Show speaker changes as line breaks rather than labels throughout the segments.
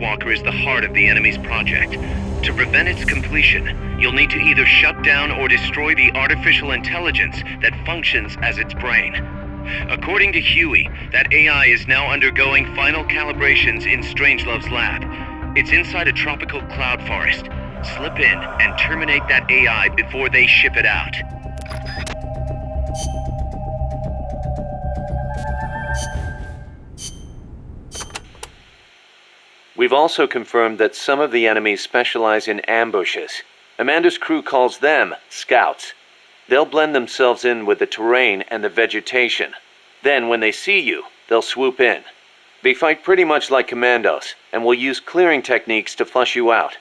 Walker is the heart of the enemy's project. To prevent its completion, you'll need to either shut down or destroy the artificial intelligence that functions as its brain. According to Huey, that AI is now undergoing final calibrations in Strangelove's lab. It's inside a tropical cloud forest. Slip in and terminate that AI before they ship it out.
We've also confirmed that some of the enemies specialize in ambushes. Amanda's crew calls them scouts. They'll blend themselves in with the terrain and the vegetation. Then, when they see you, they'll swoop in. They fight pretty much like commandos, and will use clearing techniques to flush you out.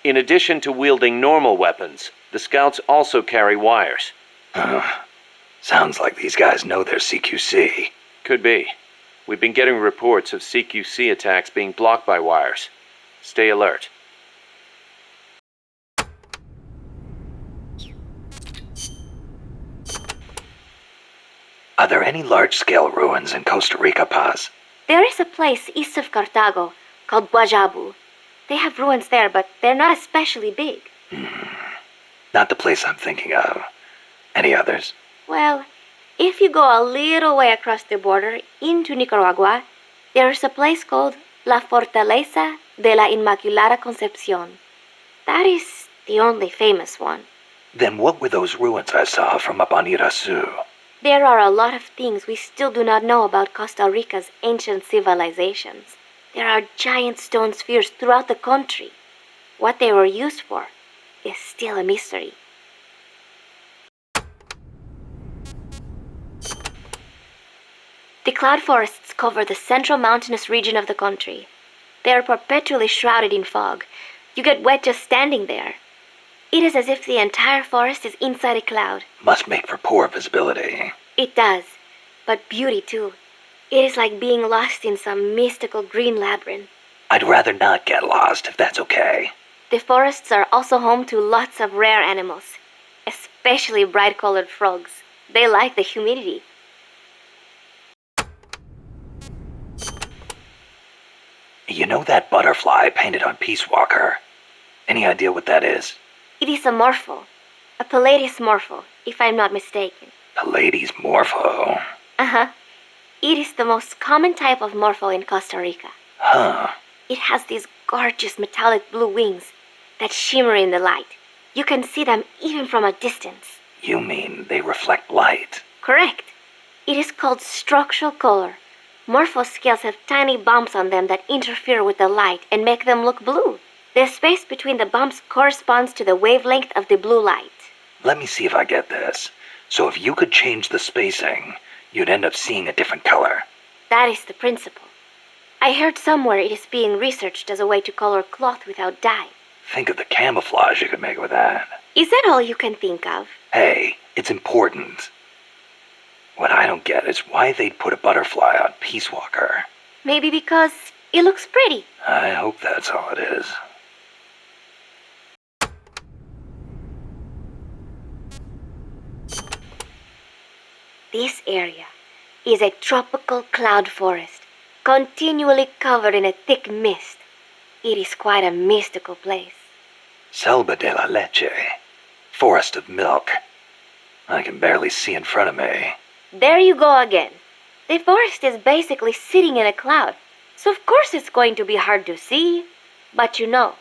In addition to wielding normal weapons, the scouts also carry wires.
Sounds like these guys know their CQC.
Could be. We've been getting reports of CQC attacks being blocked by wires. Stay alert.
Are there any large-scale ruins in Costa Rica, Paz?
There is a place east of Cartago called Guajabu. They have ruins there, but they're not especially big.
Not the place I'm thinking of. Any others?
Well, if you go a little way across the border into Nicaragua, there is a place called La Fortaleza de la Inmaculada Concepción. That is the only famous one.
Then what were those ruins I saw from up on Irasu?
There are a lot of things we still do not know about Costa Rica's ancient civilizations. There are giant stone spheres throughout the country. What they were used for is still a mystery. The cloud forests cover the central mountainous region of the country. They are perpetually shrouded in fog. You get wet just standing there. It is as if the entire forest is inside a cloud.
Must make for poor visibility.
It does, but beauty too. It is like being lost in some mystical green labyrinth.
I'd rather not get lost, if that's okay.
The forests are also home to lots of rare animals, especially bright-colored frogs. They like the humidity.
You know that butterfly painted on Peace Walker? Any idea what that is?
It is a morpho. A Pallades morpho, if I'm not mistaken.
Pallades morpho?
Uh-huh. It is the most common type of morpho in Costa Rica.
Huh.
It has these gorgeous metallic blue wings that shimmer in the light. You can see them even from a distance.
You mean they reflect light?
Correct. It is called structural color. Morpho scales have tiny bumps on them that interfere with the light and make them look blue. The space between the bumps corresponds to the wavelength of the blue light.
Let me see if I get this. So if you could change the spacing, you'd end up seeing a different color.
That is the principle. I heard somewhere it is being researched as a way to color cloth without dye.
Think of the camouflage you could make with that.
Is that all you can think of?
Hey, it's important. What I don't get is why they'd put a butterfly on Peace Walker.
Maybe because it looks pretty.
I hope that's all it is.
This area is a tropical cloud forest, continually covered in a thick mist. It is quite a mystical place.
Selva de la Leche. Forest of milk. I can barely see in front of me.
There you go again. The forest is basically sitting in a cloud, so of course it's going to be hard to see. But you know,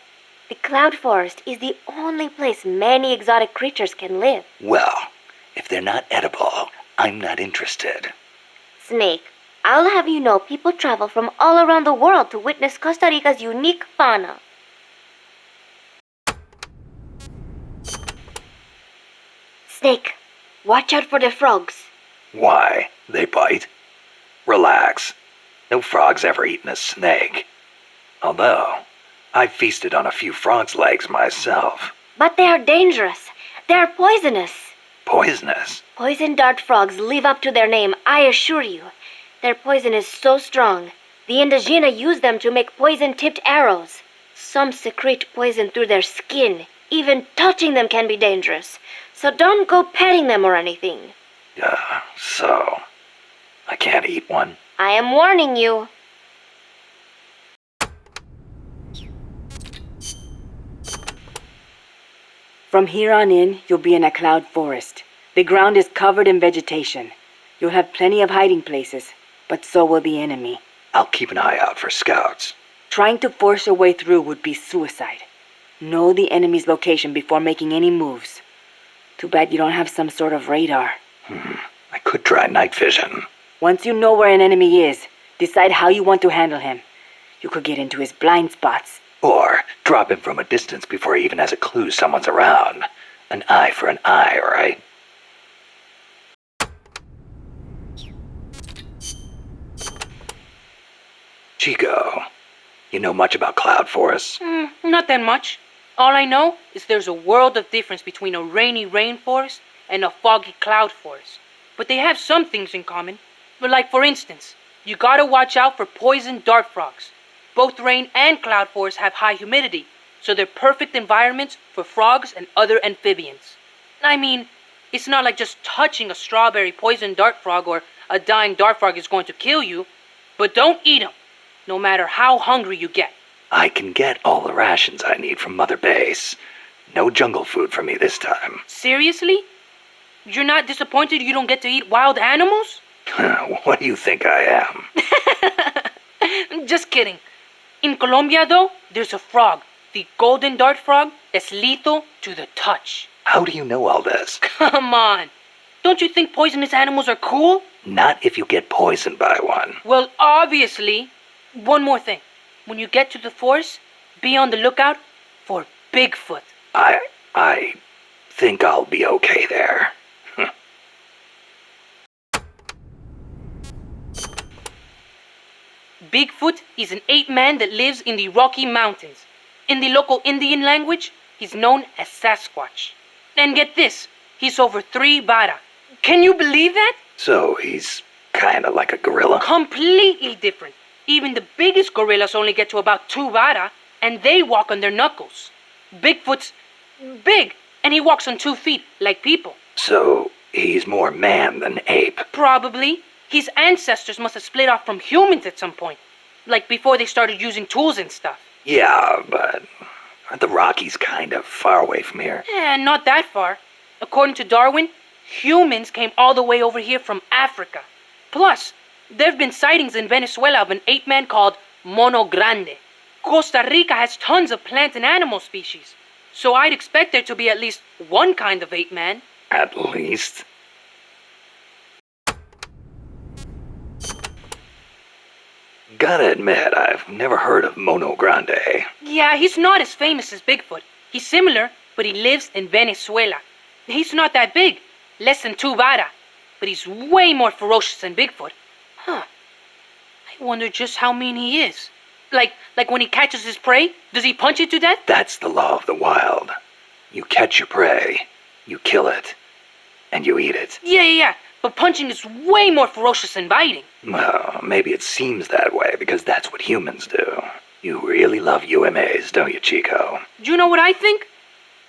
the cloud forest is the only place many exotic creatures can live.
Well, if they're not edible, I'm not interested.
Snake, I'll have you know people travel from all around the world to witness Costa Rica's unique fauna. Snake, watch out for the frogs.
Why? They bite? Relax. No frog's ever eaten a snake. Although, I've feasted on a few frogs' legs myself.
But they are dangerous. They are poisonous.
Poisonous?
Poison dart frogs live up to their name, I assure you. Their poison is so strong. The Indígena use them to make poison-tipped arrows. Some secrete poison through their skin. Even touching them can be dangerous. So don't go petting them or anything.
So I can't eat one?
I am warning you.
From here on in, you'll be in a cloud forest. The ground is covered in vegetation. You'll have plenty of hiding places, but so will the enemy.
I'll keep an eye out for scouts.
Trying to force your way through would be suicide. Know the enemy's location before making any moves. Too bad you don't have some sort of radar.
I could try night vision.
Once you know where an enemy is, decide how you want to handle him. You could get into his blind spots.
Or drop him from a distance before he even has a clue someone's around. An eye for an eye, right? Chico, you know much about cloud forests?
Not that much. All I know is there's a world of difference between a rainy rainforest and a foggy cloud forest. But they have some things in common. But like for instance, you gotta watch out for poison dart frogs. Both rain and cloud forests have high humidity, so they're perfect environments for frogs and other amphibians. I mean, it's not like just touching a strawberry poison dart frog or a dying dart frog is going to kill you. But don't eat them, no matter how hungry you get.
I can get all the rations I need from Mother Base. No jungle food for me this time.
Seriously? You're not disappointed you don't get to eat wild animals?
What do you think I am?
Just kidding. In Colombia, though, there's a frog, the golden dart frog, that's lethal to the touch.
How do you know all this?
Come on. Don't you think poisonous animals are cool?
Not if you get poisoned by one.
Well, obviously. One more thing. When you get to the forest, be on the lookout for Bigfoot.
I think I'll be okay there.
Bigfoot is an ape-man that lives in the Rocky Mountains. In the local Indian language, he's known as Sasquatch. And get this, he's over 3 vara. Can you believe that?
So he's kinda like a gorilla?
Completely different. Even the biggest gorillas only get to about 2 vara, and they walk on their knuckles. Bigfoot's big, and he walks on 2 feet, like people.
So he's more man than ape.
Probably. His ancestors must have split off from humans at some point. Like before they started using tools and stuff.
Yeah, but aren't the Rockies kind of far away from here?
Not that far. According to Darwin, humans came all the way over here from Africa. Plus, there have been sightings in Venezuela of an ape-man called Mono Grande. Costa Rica has tons of plant and animal species. So I'd expect there to be at least one kind of ape-man.
At least. Gotta admit, I've never heard of Mono Grande.
Yeah, he's not as famous as Bigfoot. He's similar, but he lives in Venezuela. He's not that big, less than 2 vara, but he's way more ferocious than Bigfoot. Huh. I wonder just how mean he is. Like when he catches his prey, does he punch it to death?
That's the law of the wild. You catch your prey, you kill it, and you eat it.
Yeah. But punching is way more ferocious than biting.
Well, maybe it seems that way because that's what humans do. You really love UMAs, don't you, Chico?
Do you know what I think?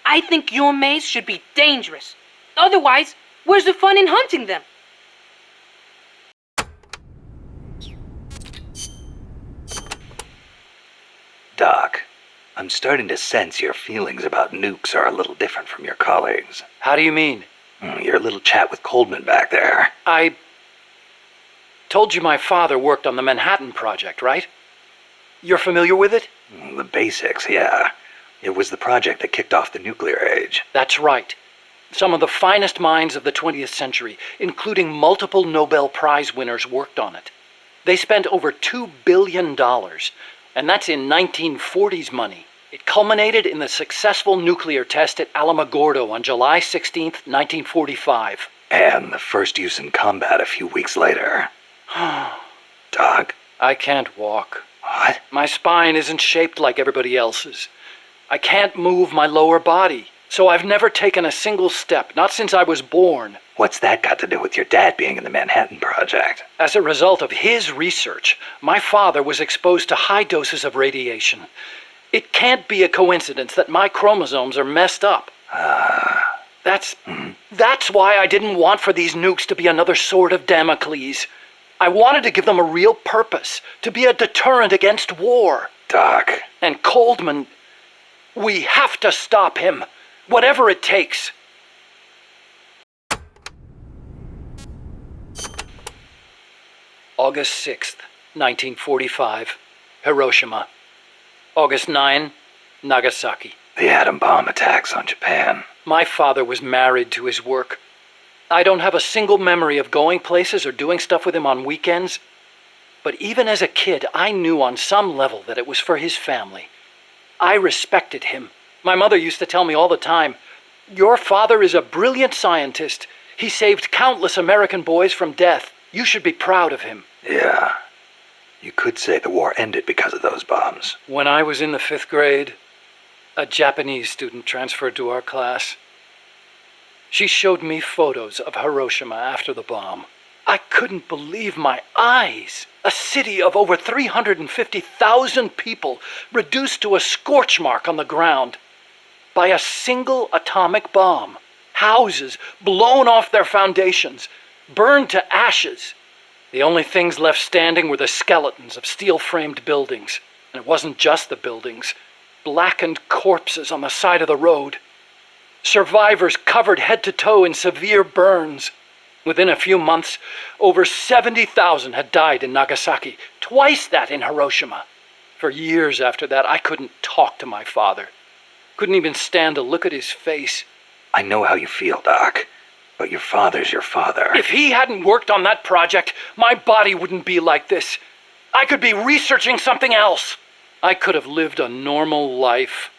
I think UMAs should be dangerous. Otherwise, where's the fun in hunting them?
Doc, I'm starting to sense your feelings about nukes are a little different from your colleagues.
How do you mean?
Your little chat with Coldman back there.
I told you my father worked on the Manhattan Project, right? You're familiar with it?
The basics, yeah. It was the project that kicked off the nuclear age.
That's right. Some of the finest minds of the 20th century, including multiple Nobel Prize winners, worked on it. They spent over $2 billion, and that's in 1940s money. It culminated in the successful nuclear test at Alamogordo on July 16th, 1945.
And the first use in combat a few weeks later. Doc?
I can't walk.
What?
My spine isn't shaped like everybody else's. I can't move my lower body, so I've never taken a single step, not since I was born.
What's that got to do with your dad being in the Manhattan Project?
As a result of his research, my father was exposed to high doses of radiation. It can't be a coincidence that my chromosomes are messed up. That's why I didn't want for these nukes to be another sword of Damocles. I wanted to give them a real purpose, to be a deterrent against war.
Doc.
And Coldman, we have to stop him. Whatever it takes. August 6th, 1945, Hiroshima. August 9, Nagasaki.
The atom bomb attacks on Japan.
My father was married to his work. I don't have a single memory of going places or doing stuff with him on weekends. But even as a kid, I knew on some level that it was for his family. I respected him. My mother used to tell me all the time, "Your father is a brilliant scientist. He saved countless American boys from death. You should be proud of him."
Yeah. You could say the war ended because of those bombs.
When I was in the 5th grade, a Japanese student transferred to our class. She showed me photos of Hiroshima after the bomb. I couldn't believe my eyes. A city of over 350,000 people reduced to a scorch mark on the ground by a single atomic bomb. Houses blown off their foundations, burned to ashes. The only things left standing were the skeletons of steel-framed buildings. And it wasn't just the buildings. Blackened corpses on the side of the road. Survivors covered head to toe in severe burns. Within a few months, over 70,000 had died in Nagasaki, twice that in Hiroshima. For years after that, I couldn't talk to my father. Couldn't even stand to look at his face.
I know how you feel, Doc. But your father's your father.
If he hadn't worked on that project, my body wouldn't be like this. I could be researching something else. I could have lived a normal life.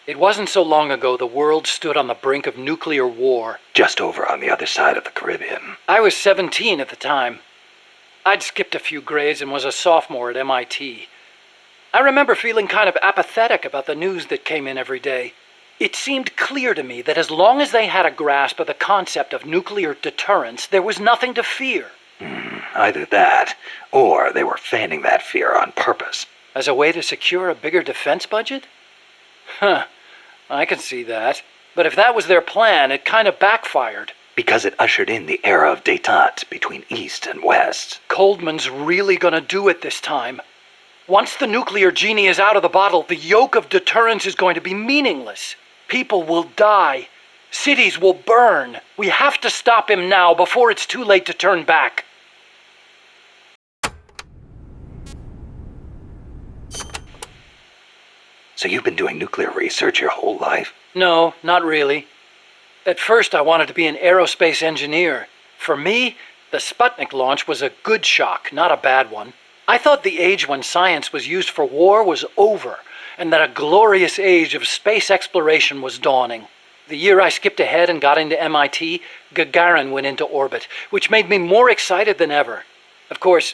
It wasn't so long ago the world stood on the brink of nuclear war.
Just over on the other side of the Caribbean.
I was 17 at the time. I'd skipped a few grades and was a sophomore at MIT. I remember feeling kind of apathetic about the news that came in every day. It seemed clear to me that as long as they had a grasp of the concept of nuclear deterrence, there was nothing to fear.
Either that, or they were fanning that fear on purpose.
As a way to secure a bigger defense budget? Huh, I can see that. But if that was their plan, it kind of backfired.
Because it ushered in the era of détente between East and West.
Coldman's really gonna do it this time. Once the nuclear genie is out of the bottle, the yoke of deterrence is going to be meaningless. People will die. Cities will burn. We have to stop him now before it's too late to turn back.
So you've been doing nuclear research your whole life?
No, not really. At first, I wanted to be an aerospace engineer. For me, the Sputnik launch was a good shock, not a bad one. I thought the age when science was used for war was over, and that a glorious age of space exploration was dawning. The year I skipped ahead and got into MIT, Gagarin went into orbit, which made me more excited than ever. Of course,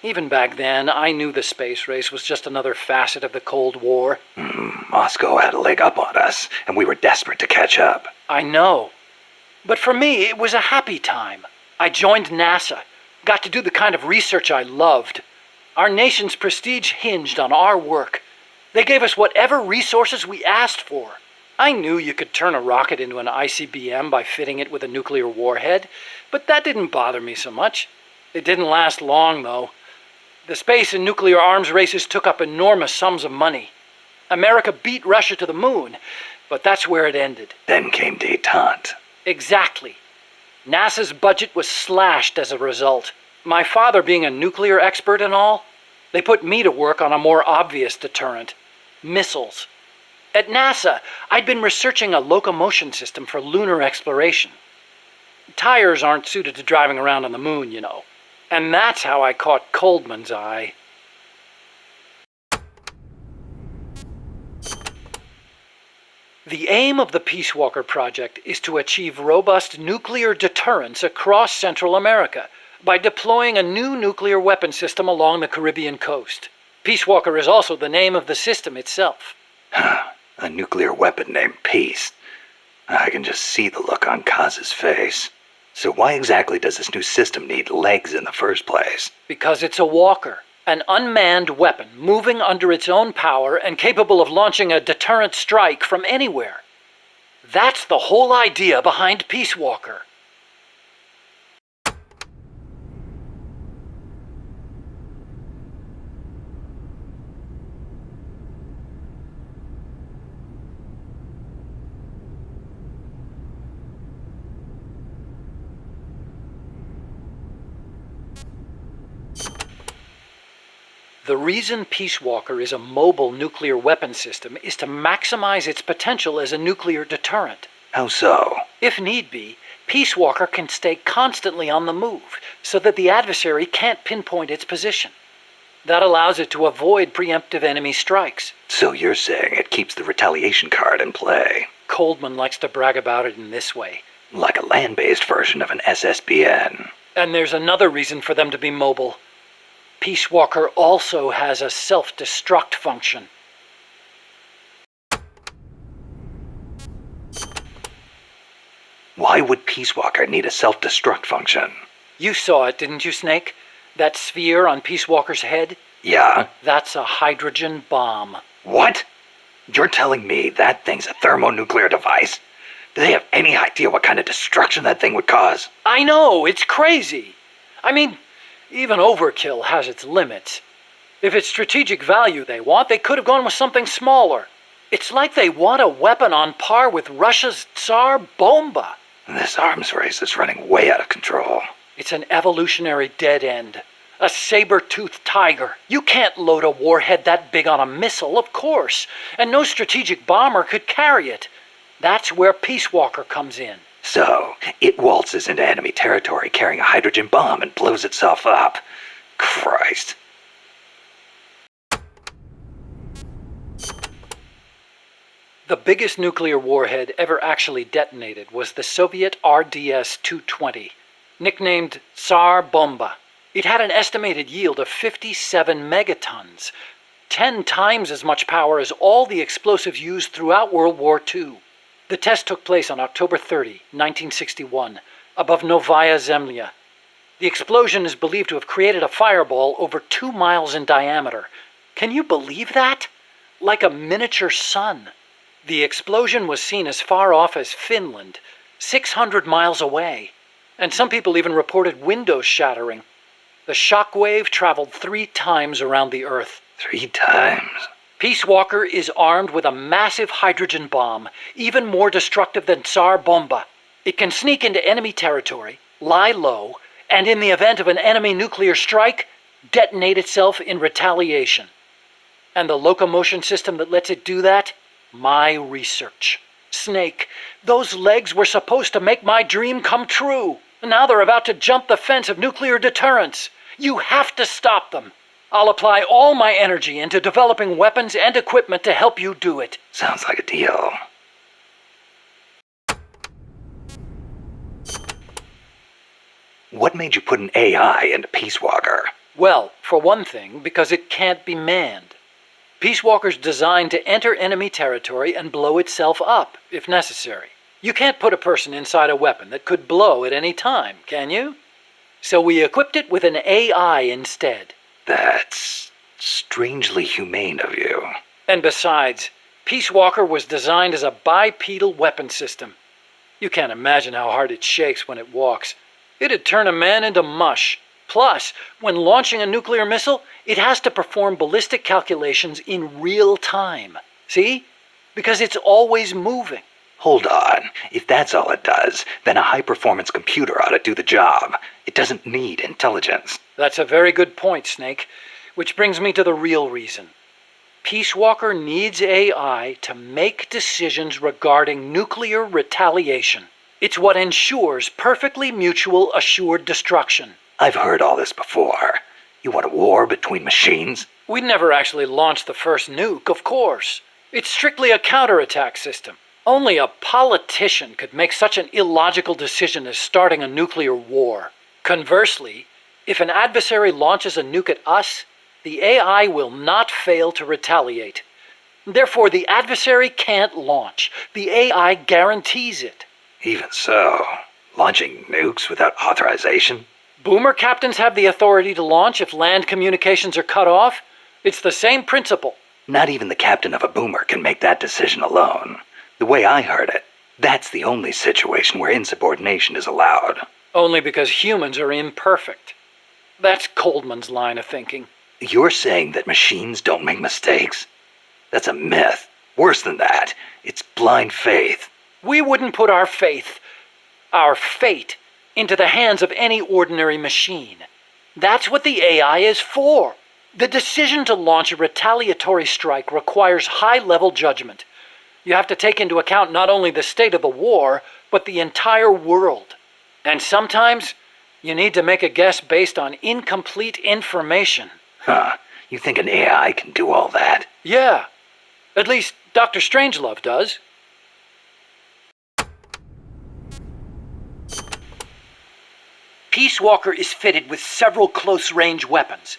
even back then, I knew the space race was just another facet of the Cold War.
Moscow had a leg up on us, and we were desperate to catch up.
I know. But for me, it was a happy time. I joined NASA, got to do the kind of research I loved. Our nation's prestige hinged on our work. They gave us whatever resources we asked for. I knew you could turn a rocket into an ICBM by fitting it with a nuclear warhead, but that didn't bother me so much. It didn't last long, though. The space and nuclear arms races took up enormous sums of money. America beat Russia to the moon, but that's where it ended.
Then came détente.
Exactly. NASA's budget was slashed as a result. My father being a nuclear expert and all, they put me to work on a more obvious deterrent: missiles. At NASA, I'd been researching a locomotion system for lunar exploration. Tires aren't suited to driving around on the moon, you know. And that's how I caught Coldman's eye. The aim of the Peace Walker project is to achieve robust nuclear deterrence across Central America by deploying a new nuclear weapon system along the Caribbean coast. Peace Walker is also the name of the system itself.
A nuclear weapon named Peace. I can just see the look on Kaz's face. So why exactly does this new system need legs in the first place?
Because it's a walker, an unmanned weapon moving under its own power and capable of launching a deterrent strike from anywhere. That's the whole idea behind Peace Walker. The reason Peace Walker is a mobile nuclear weapon system is to maximize its potential as a nuclear deterrent.
How so?
If need be, Peace Walker can stay constantly on the move so that the adversary can't pinpoint its position. That allows it to avoid preemptive enemy strikes.
So you're saying it keeps the retaliation card in play?
Coldman likes to brag about it in this way.
Like a land-based version of an SSBN.
And there's another reason for them to be mobile. Peace Walker also has a self-destruct function.
Why would Peace Walker need a self-destruct function?
You saw it, didn't you, Snake? That sphere on Peace Walker's head?
Yeah?
That's a hydrogen bomb.
What? You're telling me that thing's a thermonuclear device? Do they have any idea what kind of destruction that thing would cause?
I know, it's crazy. I mean, even overkill has its limits. If it's strategic value they want, they could have gone with something smaller. It's like they want a weapon on par with Russia's Tsar Bomba.
This arms race is running way out of control.
It's an evolutionary dead end. A saber-toothed tiger. You can't load a warhead that big on a missile, of course. And no strategic bomber could carry it. That's where Peace Walker comes in.
So, it waltzes into enemy territory carrying a hydrogen bomb and blows itself up. Christ.
The biggest nuclear warhead ever actually detonated was the Soviet RDS-220, nicknamed Tsar Bomba. It had an estimated yield of 57 megatons, 10 times as much power as all the explosives used throughout World War II. The test took place on October 30, 1961, above Novaya Zemlya. The explosion is believed to have created a fireball over 2 miles in diameter. Can you believe that? Like a miniature sun. The explosion was seen as far off as Finland, 600 miles away, and some people even reported windows shattering. The shock wave traveled 3 times around the Earth.
3 times?
Peace Walker is armed with a massive hydrogen bomb, even more destructive than Tsar Bomba. It can sneak into enemy territory, lie low, and in the event of an enemy nuclear strike, detonate itself in retaliation. And the locomotion system that lets it do that? My research. Snake, those legs were supposed to make my dream come true. Now they're about to jump the fence of nuclear deterrence. You have to stop them. I'll apply all my energy into developing weapons and equipment to help you do it.
Sounds like a deal. What made you put an AI into Peace Walker?
Well, for one thing, because it can't be manned. Peace Walker's designed to enter enemy territory and blow itself up, if necessary. You can't put a person inside a weapon that could blow at any time, can you? So we equipped it with an AI instead.
That's strangely humane of you.
And besides, Peace Walker was designed as a bipedal weapon system. You can't imagine how hard it shakes when it walks. It'd turn a man into mush. Plus, when launching a nuclear missile, it has to perform ballistic calculations in real time. See? Because it's always moving.
Hold on. If that's all it does, then a high-performance computer ought to do the job. It doesn't need intelligence.
That's a very good point, Snake. Which brings me to the real reason. Peace Walker needs AI to make decisions regarding nuclear retaliation. It's what ensures perfectly mutual assured destruction.
I've heard all this before. You want a war between machines?
We'd never actually launched the first nuke, of course. It's strictly a counterattack system. Only a politician could make such an illogical decision as starting a nuclear war. Conversely, if an adversary launches a nuke at us, the AI will not fail to retaliate. Therefore, the adversary can't launch. The AI guarantees it.
Even so, launching nukes without authorization?
Boomer captains have the authority to launch if land communications are cut off. It's the same principle.
Not even the captain of a boomer can make that decision alone. The way I heard it, that's the only situation where insubordination is allowed.
Only because humans are imperfect. That's Coldman's line of thinking.
You're saying that machines don't make mistakes? That's a myth. Worse than that, it's blind faith.
We wouldn't put our faith, our fate, into the hands of any ordinary machine. That's what the AI is for. The decision to launch a retaliatory strike requires high-level judgment. You have to take into account not only the state of the war, but the entire world. And sometimes, you need to make a guess based on incomplete information.
Huh. You think an AI can do all that?
Yeah. At least Dr. Strangelove does. Peace Walker is fitted with several close-range weapons.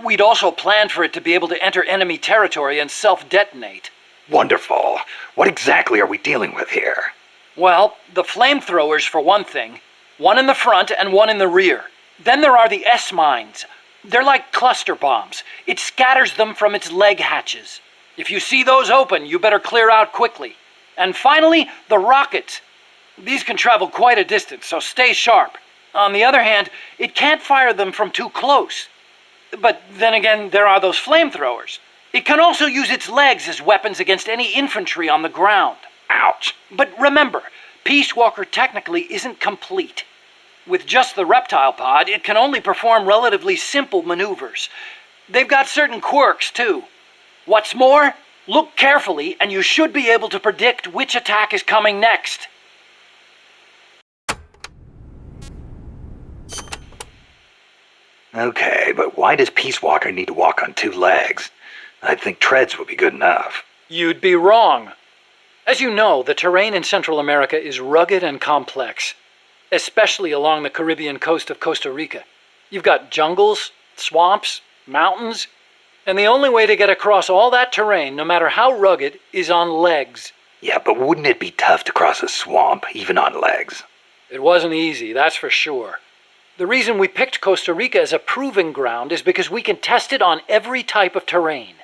We'd also planned for it to be able to enter enemy territory and self-detonate.
Wonderful. What exactly are we dealing with here?
Well, the flamethrowers for one thing. One in the front and one in the rear. Then there are the S-mines. They're like cluster bombs. It scatters them from its leg hatches. If you see those open, you better clear out quickly. And finally, the rockets. These can travel quite a distance, so stay sharp. On the other hand, it can't fire them from too close. But then again, there are those flamethrowers. It can also use its legs as weapons against any infantry on the ground.
Ouch.
But remember, Peace Walker technically isn't complete. With just the reptile pod, it can only perform relatively simple maneuvers. They've got certain quirks, too. What's more, look carefully and you should be able to predict which attack is coming next.
Okay, but why does Peace Walker need to walk on two legs? I'd think treads would be good enough.
You'd be wrong. As you know, the terrain in Central America is rugged and complex, especially along the Caribbean coast of Costa Rica. You've got jungles, swamps, mountains, and the only way to get across all that terrain, no matter how rugged, is on legs.
Yeah, but wouldn't it be tough to cross a swamp, even on legs?
It wasn't easy, that's for sure. The reason we picked Costa Rica as a proving ground is because we can test it on every type of terrain.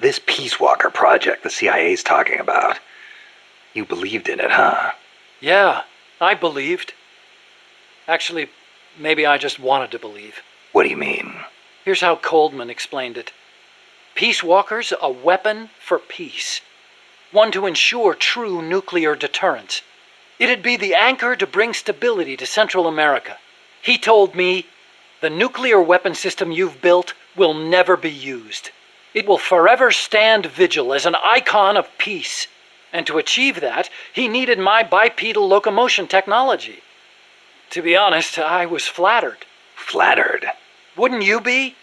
This Peace Walker project the CIA's talking about. You believed in it, huh?
Yeah, I believed. Actually, maybe I just wanted to believe.
What do you mean?
Here's how Coldman explained it. Peace Walker's a weapon for peace. One to ensure true nuclear deterrence. It'd be the anchor to bring stability to Central America. He told me, the nuclear weapon system you've built will never be used. It will forever stand vigil as an icon of peace. And to achieve that, he needed my bipedal locomotion technology. To be honest, I was flattered.
Flattered?
Wouldn't you be?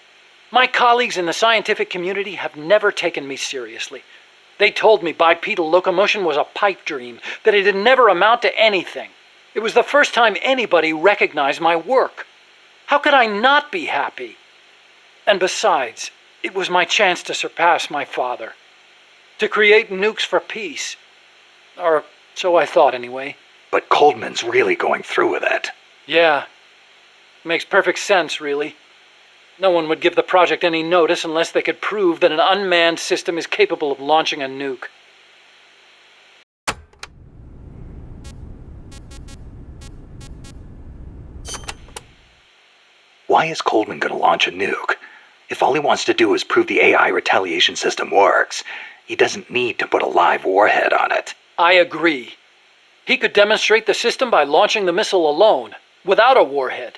My colleagues in the scientific community have never taken me seriously. They told me bipedal locomotion was a pipe dream, that it'd never amount to anything. It was the first time anybody recognized my work. How could I not be happy? And besides, it was my chance to surpass my father. To create nukes for peace. Or so I thought anyway.
But Coldman's really going through with it.
Yeah. Makes perfect sense, really. No one would give the project any notice unless they could prove that an unmanned system is capable of launching a nuke.
Why is Coldman going to launch a nuke? If all he wants to do is prove the AI retaliation system works, he doesn't need to put a live warhead on it.
I agree. He could demonstrate the system by launching the missile alone, without a warhead.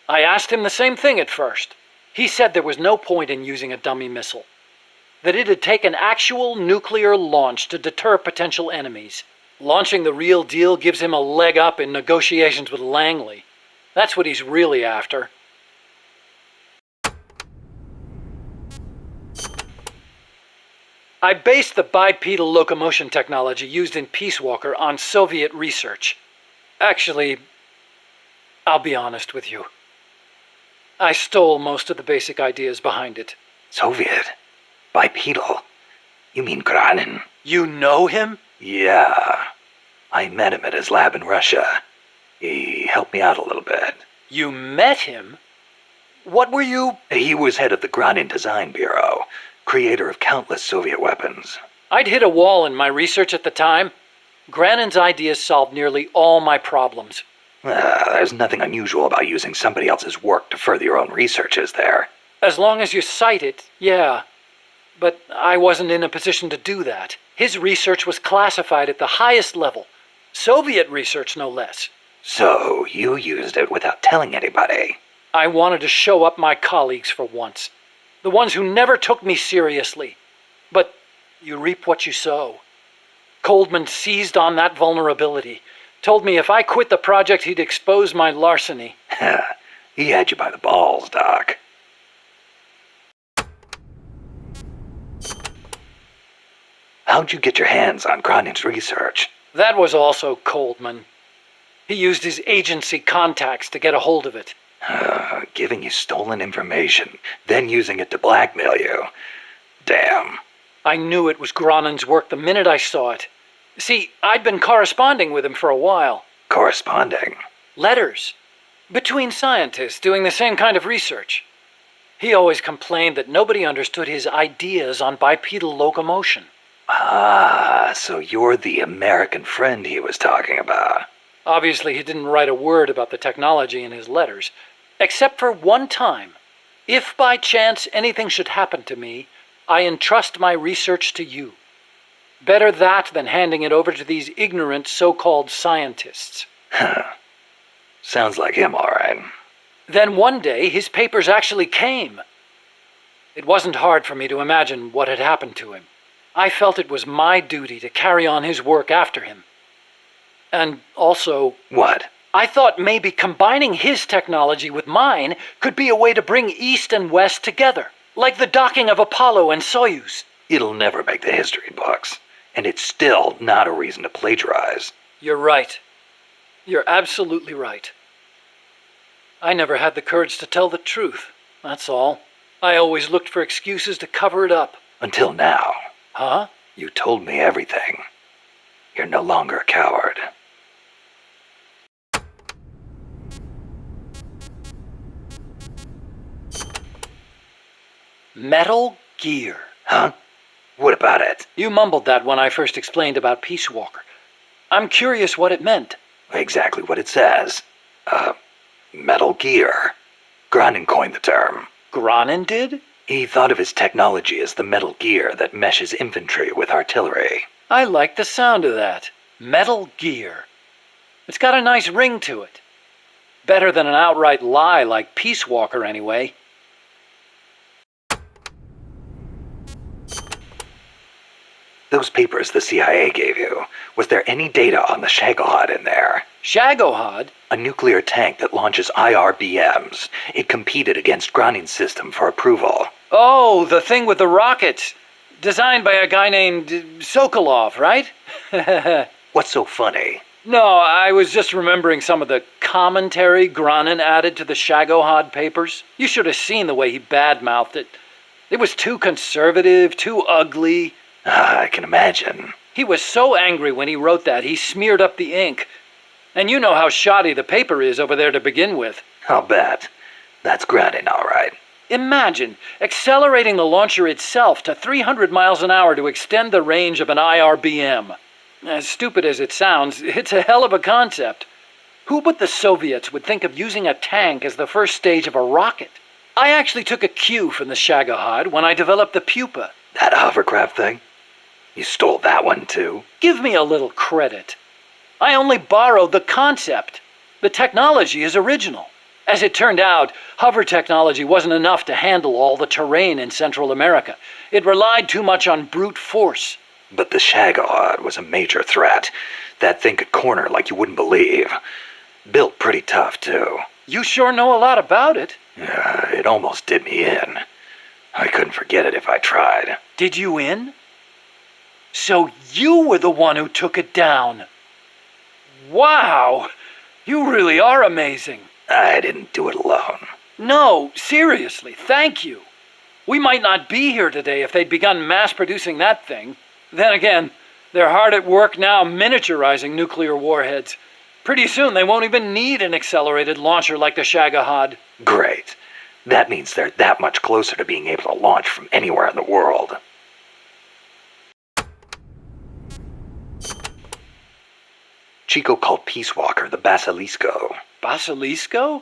I asked him the same thing at first. He said there was no point in using a dummy missile. That it'd take an actual nuclear launch to deter potential enemies. Launching the real deal gives him a leg up in negotiations with Langley. That's what he's really after. I based the bipedal locomotion technology used in Peace Walker on Soviet research. Actually, I'll be honest with you. I stole most of the basic ideas behind it.
Soviet? Bipedal? You mean Granin?
You know him?
Yeah. I met him at his lab in Russia. He helped me out a little bit.
You met him? What were you...
He was head of the Granin Design Bureau, creator of countless Soviet weapons.
I'd hit a wall in my research at the time. Granin's ideas solved nearly all my problems.
There's nothing unusual about using somebody else's work to further your own research, is there?
As long as you cite it, yeah. But I wasn't in a position to do that. His research was classified at the highest level. Soviet research, no less.
So you used it without telling anybody.
I wanted to show up my colleagues for once. The ones who never took me seriously. But you reap what you sow. Coldman seized on that vulnerability. Told me if I quit the project, he'd expose my larceny.
He had you by the balls, Doc. How'd you get your hands on Gronin's research?
That was also Coldman. He used his agency contacts to get a hold of it.
Giving you stolen information, then using it to blackmail you. Damn.
I knew it was Gronin's work the minute I saw it. See, I'd been corresponding with him for a while.
Corresponding?
Letters. Between scientists doing the same kind of research. He always complained that nobody understood his ideas on bipedal locomotion.
Ah, so you're the American friend he was talking about.
Obviously, he didn't write a word about the technology in his letters, except for one time. If by chance anything should happen to me, I entrust my research to you. Better that than handing it over to these ignorant so-called scientists.
Sounds like him, all right.
Then one day, his papers actually came. It wasn't hard for me to imagine what had happened to him. I felt it was my duty to carry on his work after him. And also...
What?
I thought maybe combining his technology with mine could be a way to bring East and West together, like the docking of Apollo and Soyuz.
It'll never make the history books, and it's still not a reason to plagiarize.
You're right. You're absolutely right. I never had the courage to tell the truth, that's all. I always looked for excuses to cover it up.
Until now.
Huh?
You told me everything. You're no longer a coward.
Metal Gear.
Huh? What about it?
You mumbled that when I first explained about Peace Walker. I'm curious what it meant.
Exactly what it says. Metal Gear. Gronin coined the term.
Gronin did?
He thought of his technology as the metal gear that meshes infantry with artillery.
I like the sound of that. Metal Gear. It's got a nice ring to it. Better than an outright lie like Peace Walker, anyway.
Those papers the CIA gave you, was there any data on the Shagohod in there?
Shagohod?
A nuclear tank that launches IRBMs. It competed against Gronin's system for approval.
Oh, the thing with the rockets. Designed by a guy named Sokolov, right?
What's so funny?
No, I was just remembering some of the commentary Gronin added to the Shagohod papers. You should have seen the way he badmouthed it. It was too conservative, too ugly.
I can imagine.
He was so angry when he wrote that, he smeared up the ink. And you know how shoddy the paper is over there to begin with.
I'll bet. That's Gronin, all right.
Imagine accelerating the launcher itself to 300 miles an hour to extend the range of an IRBM. As stupid as it sounds, it's a hell of a concept. Who but the Soviets would think of using a tank as the first stage of a rocket? I actually took a cue from the Shagohod when I developed the Pupa.
That hovercraft thing? You stole that one, too?
Give me a little credit. I only borrowed the concept. The technology is original. As it turned out, hover technology wasn't enough to handle all the terrain in Central America. It relied too much on brute force.
But the Shagohod was a major threat. That thing could corner like you wouldn't believe. Built pretty tough, too.
You sure know a lot about it.
It almost did me in. I couldn't forget it if I tried.
Did you in? So you were the one who took it down. Wow! You really are amazing.
I didn't do it alone.
No, seriously, thank you. We might not be here today if they'd begun mass-producing that thing. Then again, they're hard at work now miniaturizing nuclear warheads. Pretty soon they won't even need an accelerated launcher like the Shagohod.
Great. That means they're that much closer to being able to launch from anywhere in the world. Chico called Peace Walker the Basilisco.
Basilisco?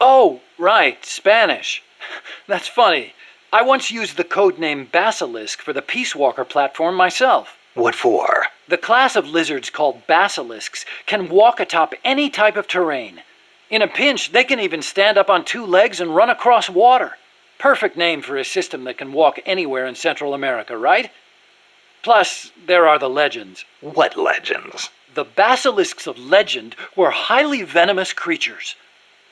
Oh, right, Spanish. That's funny. I once used the codename Basilisk for the Peace Walker platform myself.
What for?
The class of lizards called basilisks can walk atop any type of terrain. In a pinch, they can even stand up on two legs and run across water. Perfect name for a system that can walk anywhere in Central America, right? Plus, there are the legends.
What legends?
The basilisks of legend were highly venomous creatures.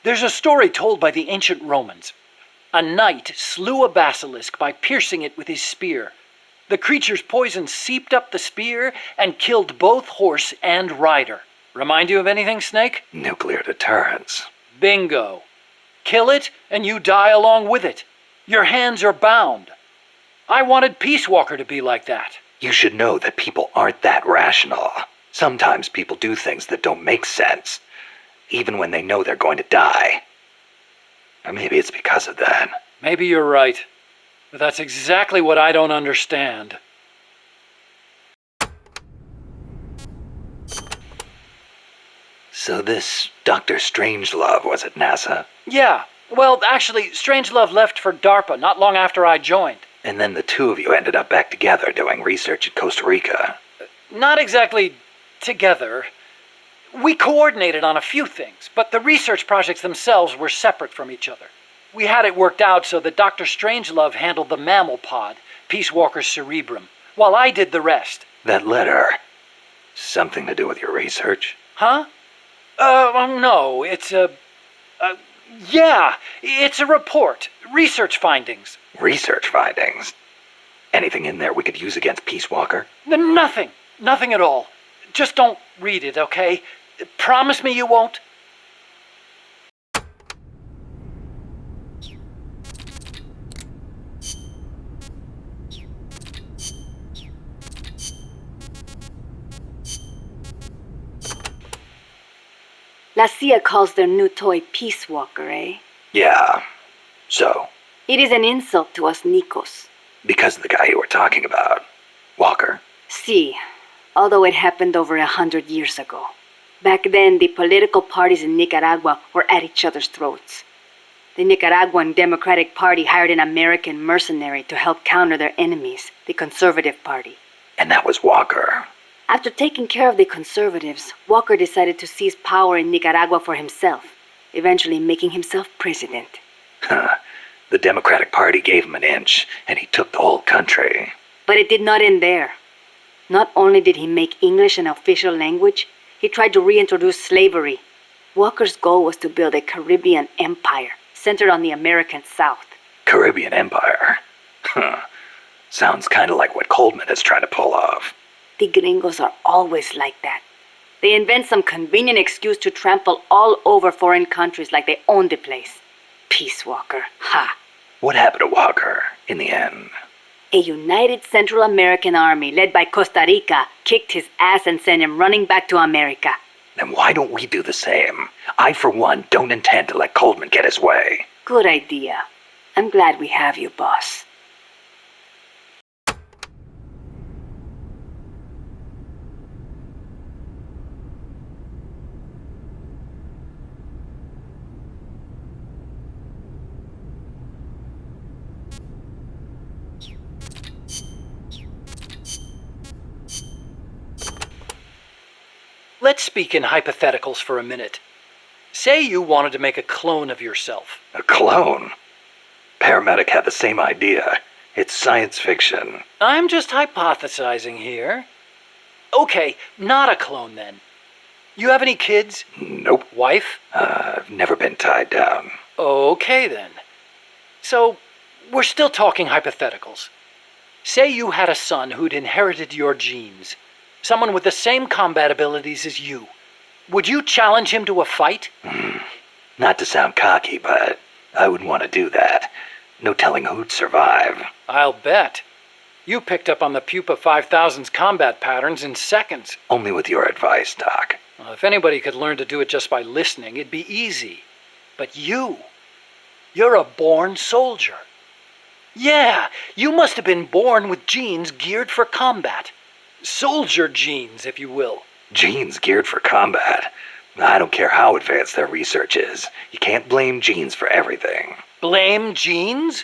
There's a story told by the ancient Romans. A knight slew a basilisk by piercing it with his spear. The creature's poison seeped up the spear and killed both horse and rider. Remind you of anything, Snake?
Nuclear deterrence.
Bingo. Kill it, and you die along with it. Your hands are bound. I wanted Peace Walker to be like that.
You should know that people aren't that rational. Sometimes people do things that don't make sense, even when they know they're going to die. Or maybe it's because of that.
Maybe you're right. But that's exactly what I don't understand.
So this Dr. Strangelove was at NASA,
Yeah. Well, actually, Strangelove left for DARPA not long after I joined.
and then the two of you ended up back together doing research in Costa Rica.
Not exactly together. We coordinated on a few things, but the research projects themselves were separate from each other. We had it worked out so that Dr. Strangelove handled the mammal pod, Peace Walker's cerebrum, while I did the rest.
That letter, something to do with your research?
Huh? No, it's yeah, it's a report. Research findings.
Research findings? Anything in there we could use against Peace Walker?
Nothing. Nothing at all. Just don't read it, okay? Promise me you won't?
La CIA calls their new toy Peace Walker, eh?
Yeah. So,
It is an insult to us Nicos.
because of the guy you were talking about, Walker.
See, although it happened over 100 years ago. Back then, the political parties in Nicaragua were at each other's throats. The Nicaraguan Democratic Party hired an American mercenary to help counter their enemies, the Conservative Party.
And that was Walker.
After taking care of the conservatives, Walker decided to seize power in Nicaragua for himself, eventually making himself president.
The Democratic Party gave him an inch, and he took the whole country.
But it did not end there. Not only did he make English an official language, he tried to reintroduce slavery. Walker's goal was to build a Caribbean empire centered on the American South.
Caribbean Empire. Sounds kind of like what Coldman is trying to pull off.
The gringos are always like that. They invent some convenient excuse to trample all over foreign countries like they own the place. Peace Walker, ha!
What happened to Walker in the end?
A united Central American army led by Costa Rica kicked his ass and sent him running back to America.
Then why don't we do the same? I, for one, don't intend to let Coldman get his way.
Good idea. I'm glad we have you, boss.
Let's speak in hypotheticals for a minute. Say you wanted to make a clone of yourself.
A clone? Paramedic had the same idea. It's science fiction.
I'm just hypothesizing here. Okay, not a clone then. You have any kids?
Nope.
Wife?
I've never been tied down.
Okay then. So, we're still talking hypotheticals. Say you had a son who'd inherited your genes. Someone with the same combat abilities as you. Would you challenge him to a fight?
Not to sound cocky, but I wouldn't want to do that. No telling who'd survive.
I'll bet. You picked up on the Pupa 5000's combat patterns in seconds.
Only with your advice, Doc.
Well, if anybody could learn to do it just by listening, it'd be easy. But you're a born soldier. Yeah, you must have been born with genes geared for combat. Soldier genes, if you will.
Genes geared for combat. I don't care how advanced their research is. You can't blame genes for everything.
Blame genes?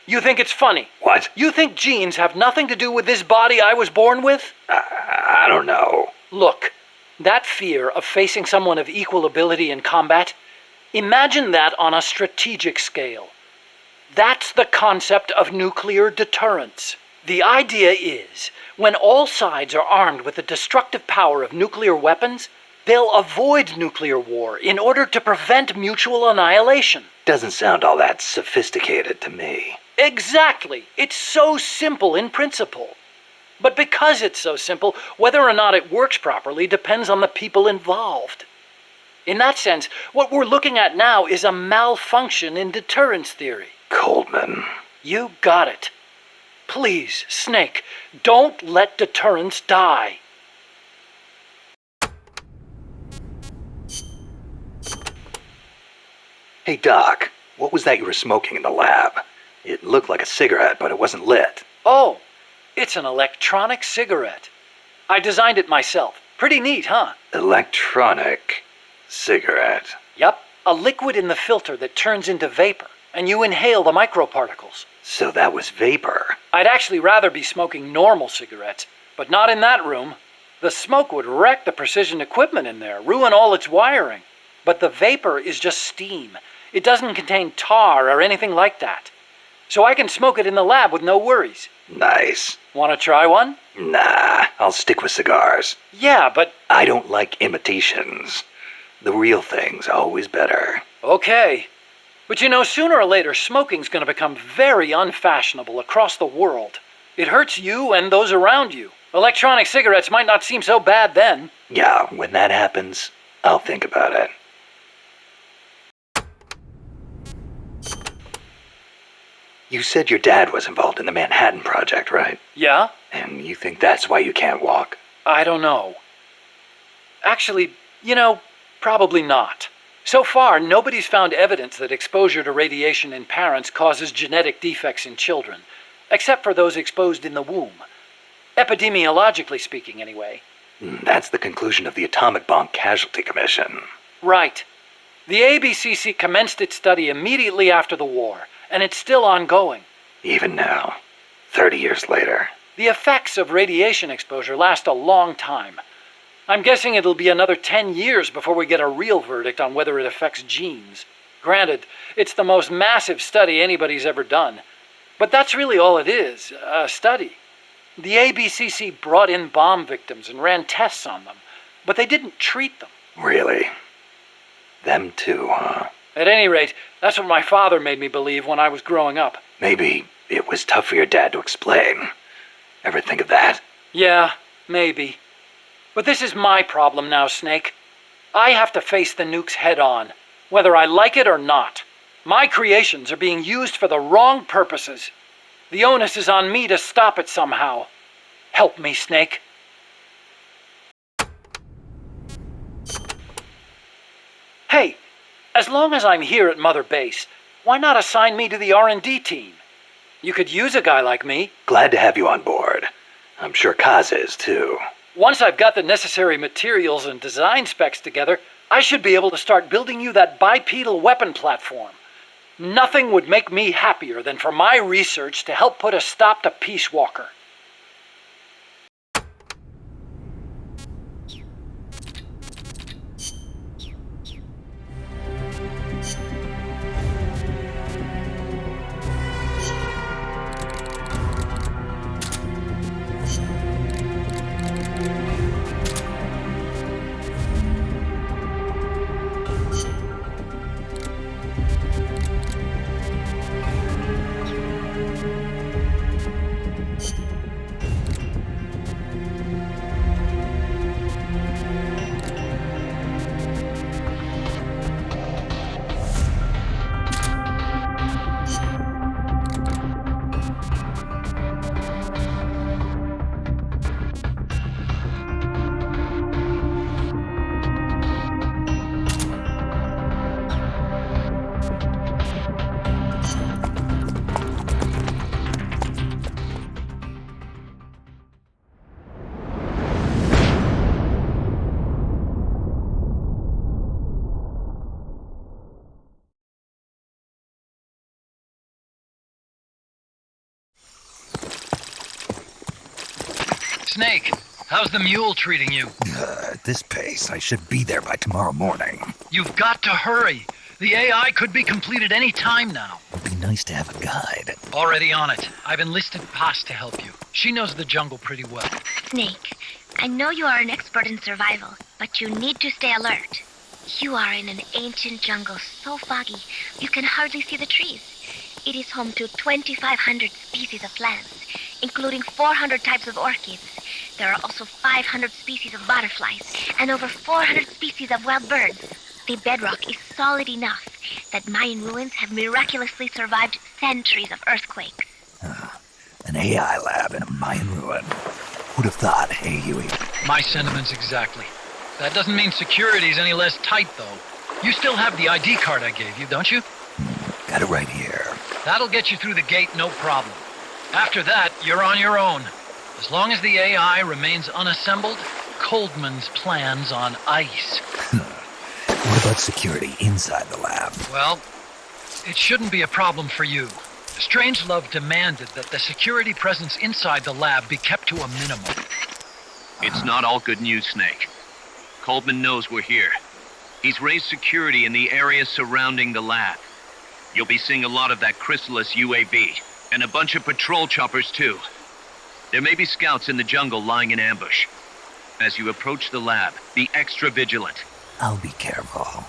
You think it's funny?
What?
You think genes have nothing to do with this body I was born with?
I don't know.
Look, that fear of facing someone of equal ability in combat, imagine that on a strategic scale. That's the concept of nuclear deterrence. The idea is, when all sides are armed with the destructive power of nuclear weapons, they'll avoid nuclear war in order to prevent mutual annihilation.
Doesn't sound all that sophisticated to me.
Exactly. It's so simple in principle. But because it's so simple, whether or not it works properly depends on the people involved. In that sense, what we're looking at now is a malfunction in deterrence theory.
Coldman.
You got it. Please, Snake, don't let deterrence die.
Hey, Doc, what was that you were smoking in the lab? It looked like a cigarette, but it wasn't lit.
Oh, it's an electronic cigarette. I designed it myself. Pretty neat, huh?
Electronic cigarette.
Yup, a liquid in the filter that turns into vapor, and you inhale the microparticles.
So that was vapor.
I'd actually rather be smoking normal cigarettes, but not in that room. The smoke would wreck the precision equipment in there, ruin all its wiring. But the vapor is just steam. It doesn't contain tar or anything like that. So I can smoke it in the lab with no worries.
Nice.
Want to try one?
Nah, I'll stick with cigars.
Yeah, but...
I don't like imitations. The real thing's always better.
Okay. But you know, sooner or later, smoking's going to become very unfashionable across the world. It hurts you and those around you. Electronic cigarettes might not seem so bad then.
Yeah, when that happens, I'll think about it. You said your dad was involved in the Manhattan Project, right?
Yeah?
And you think that's why you can't walk?
I don't know. Actually, you know, probably not. So far, nobody's found evidence that exposure to radiation in parents causes genetic defects in children, except for those exposed in the womb. Epidemiologically speaking, anyway.
That's the conclusion of the Atomic Bomb Casualty Commission.
Right. The ABCC commenced its study immediately after the war, and it's still ongoing.
Even now, 30 years later.
The effects of radiation exposure last a long time. I'm guessing it'll be another 10 years before we get a real verdict on whether it affects genes. Granted, it's the most massive study anybody's ever done. But that's really all it is, a study. The ABCC brought in bomb victims and ran tests on them, but they didn't treat them.
Really? Them too, huh?
At any rate, that's what my father made me believe when I was growing up.
Maybe it was tough for your dad to explain. Ever think of that?
Yeah, maybe. But this is my problem now, Snake. I have to face the nukes head on, whether I like it or not. My creations are being used for the wrong purposes. The onus is on me to stop it somehow. Help me, Snake. Hey, as long as I'm here at Mother Base, why not assign me to the R&D team? You could use a guy like me.
Glad to have you on board. I'm sure Kaz is, too.
Once I've got the necessary materials and design specs together, I should be able to start building you that bipedal weapon platform. Nothing would make me happier than for my research to help put a stop to Peace Walker. Snake, how's the mule treating you?
At this pace, I should be there by tomorrow morning.
You've got to hurry. The AI could be completed any time now.
It'd be nice to have a guide.
Already on it. I've enlisted Paz to help you. She knows the jungle pretty well.
Snake, I know you are an expert in survival, but you need to stay alert. You are in an ancient jungle so foggy, you can hardly see the trees. It is home to 2,500 species of plants, including 400 types of orchids. There are also 500 species of butterflies and over 400 species of wild birds. The bedrock is solid enough that Mayan ruins have miraculously survived centuries of earthquakes.
An AI lab in a Mayan ruin. Who'd have thought, hey, Huey?
My sentiments exactly. That doesn't mean security's any less tight, though. You still have the ID card I gave you, don't you?
Got it right here.
That'll get you through the gate, no problem. After that, you're on your own. As long as the AI remains unassembled, Coldman's plan's on ice.
What about security inside the lab?
Well, it shouldn't be a problem for you. Strangelove demanded that the security presence inside the lab be kept to a minimum.
It's not all good news, Snake. Coldman knows we're here. He's raised security in the area surrounding the lab. You'll be seeing a lot of that Chrysalis UAV, and a bunch of patrol choppers too. There may be scouts in the jungle lying in ambush. As you approach the lab, be extra vigilant.
I'll be careful.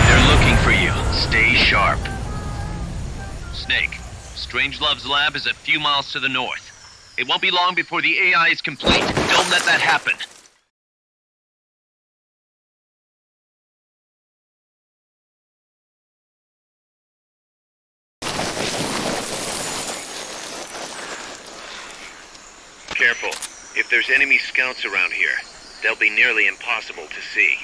They're looking for you. Stay sharp. Snake, Strangelove's lab is a few miles to the north. It won't be long before the AI is complete. Don't let that happen. Careful. If there's enemy scouts around here, they'll be nearly impossible to see.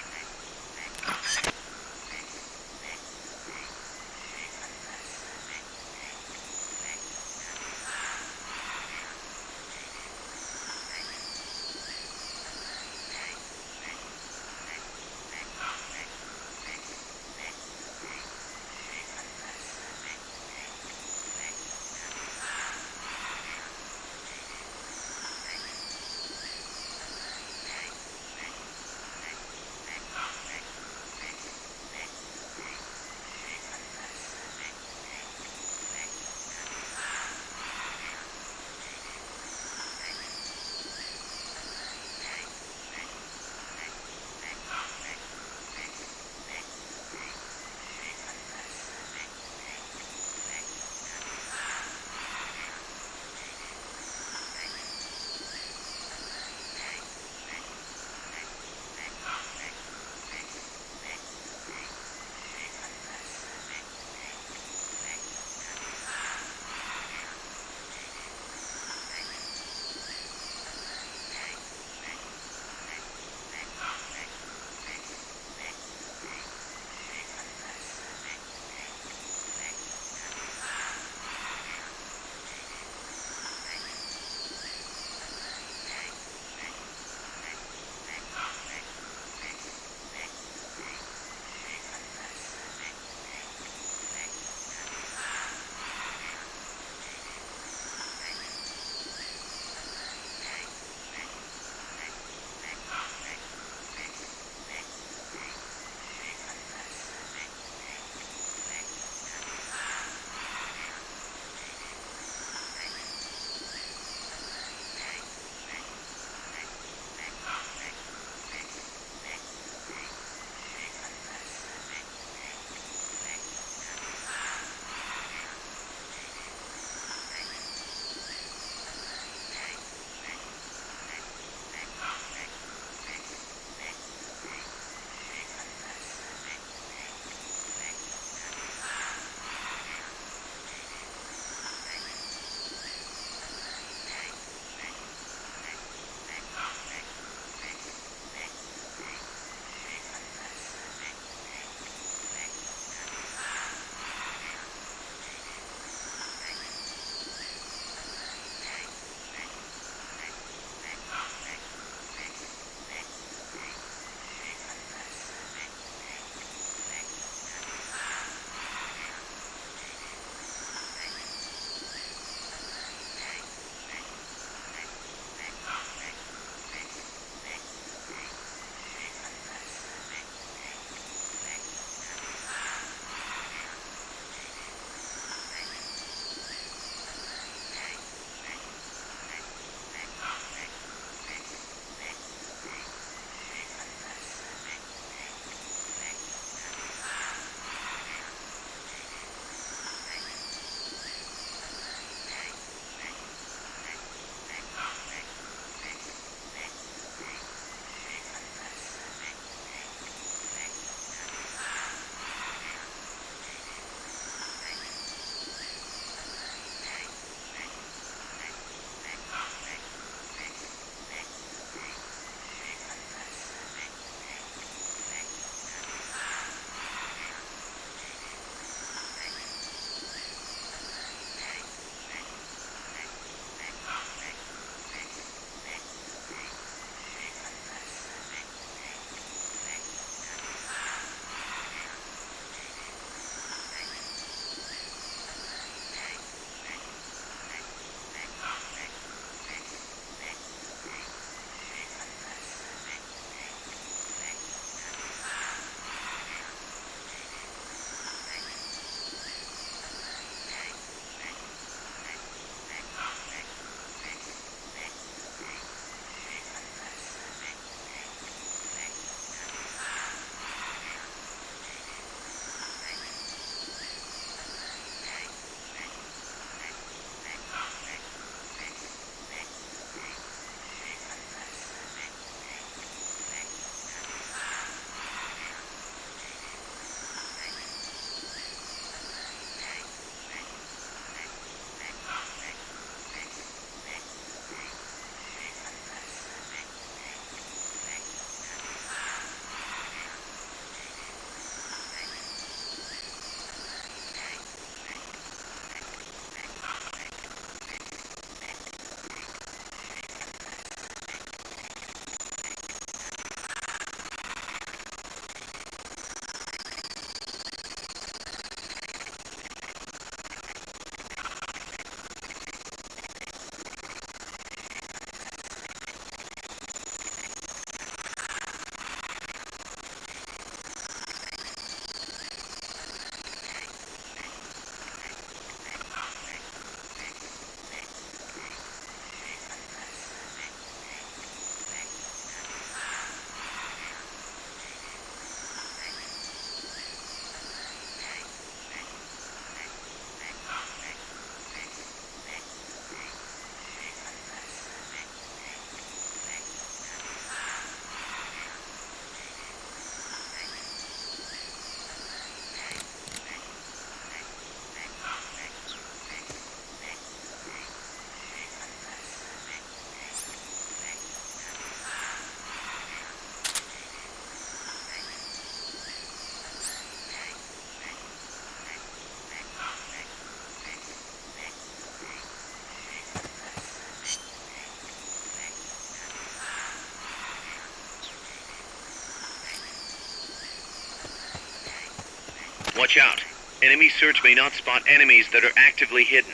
Watch out. Enemy search may not spot enemies that are actively hidden.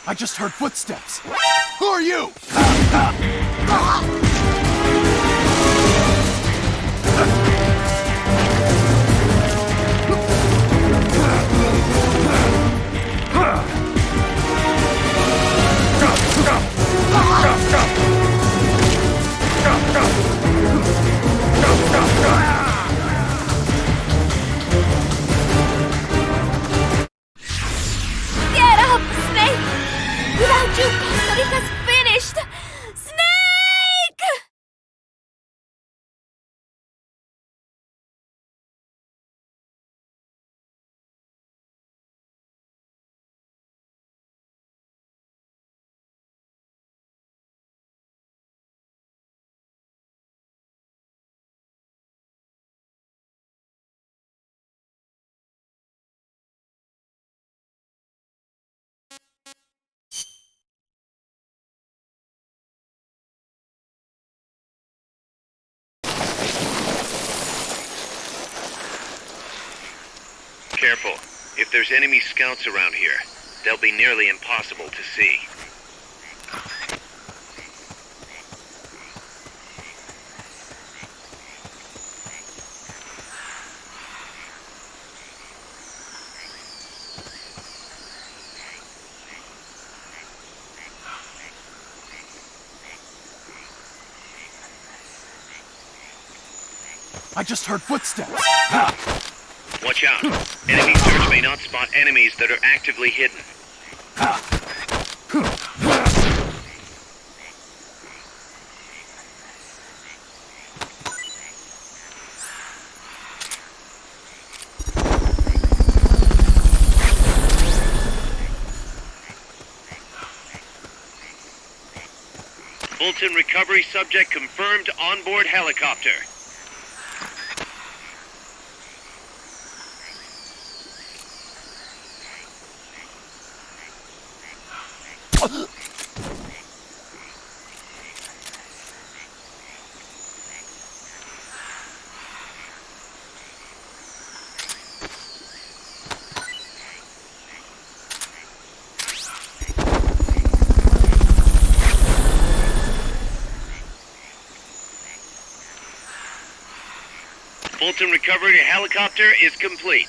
I just heard footsteps. Who are you?
Get up, Snake! Without you, Costa Rica's finished! Snake!
Careful. If there's enemy scouts around here, they'll be nearly impossible to see.
I just heard footsteps.
Watch out. Enemy search may not spot enemies that are actively hidden. Fulton recovery subject confirmed onboard helicopter. Fulton recovery helicopter is complete.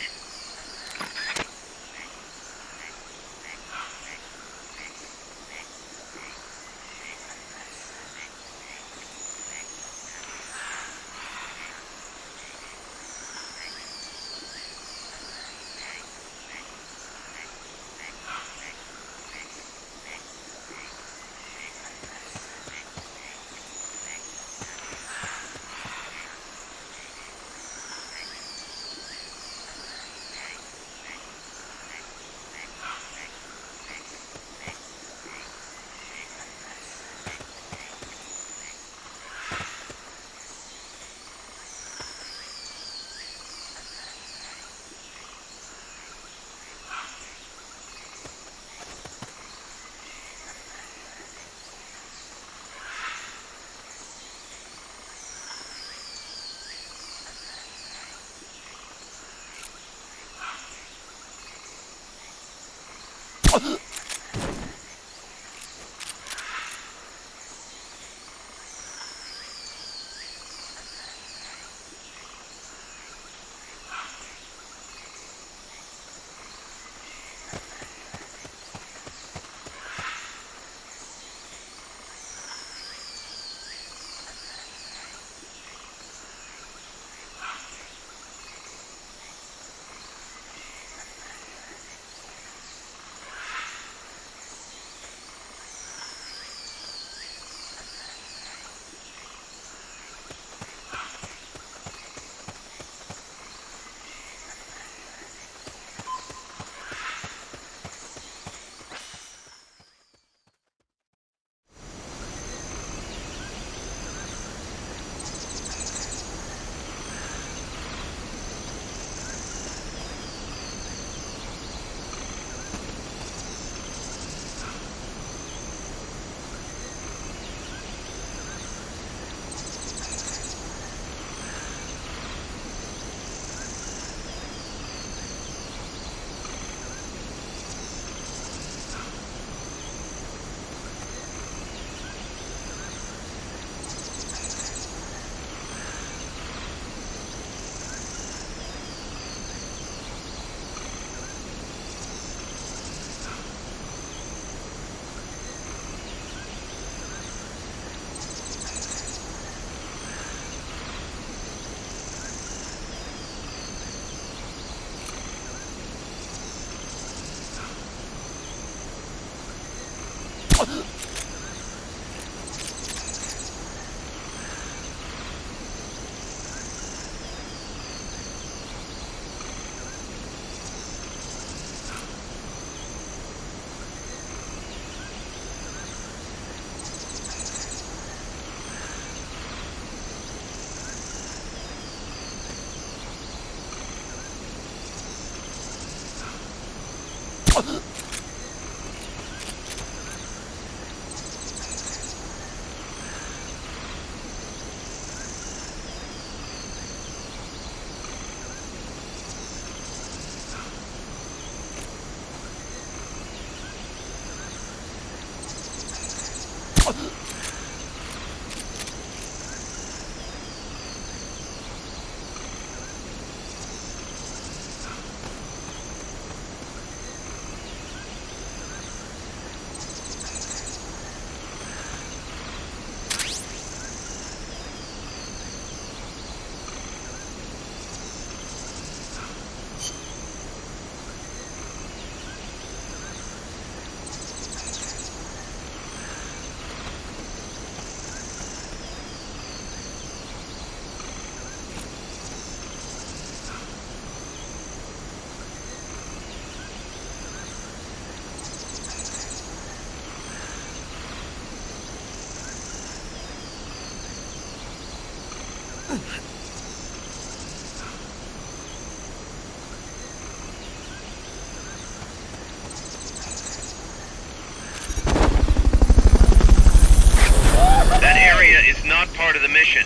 not part of the mission.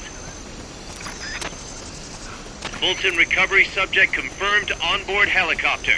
Fulton recovery subject confirmed onboard helicopter.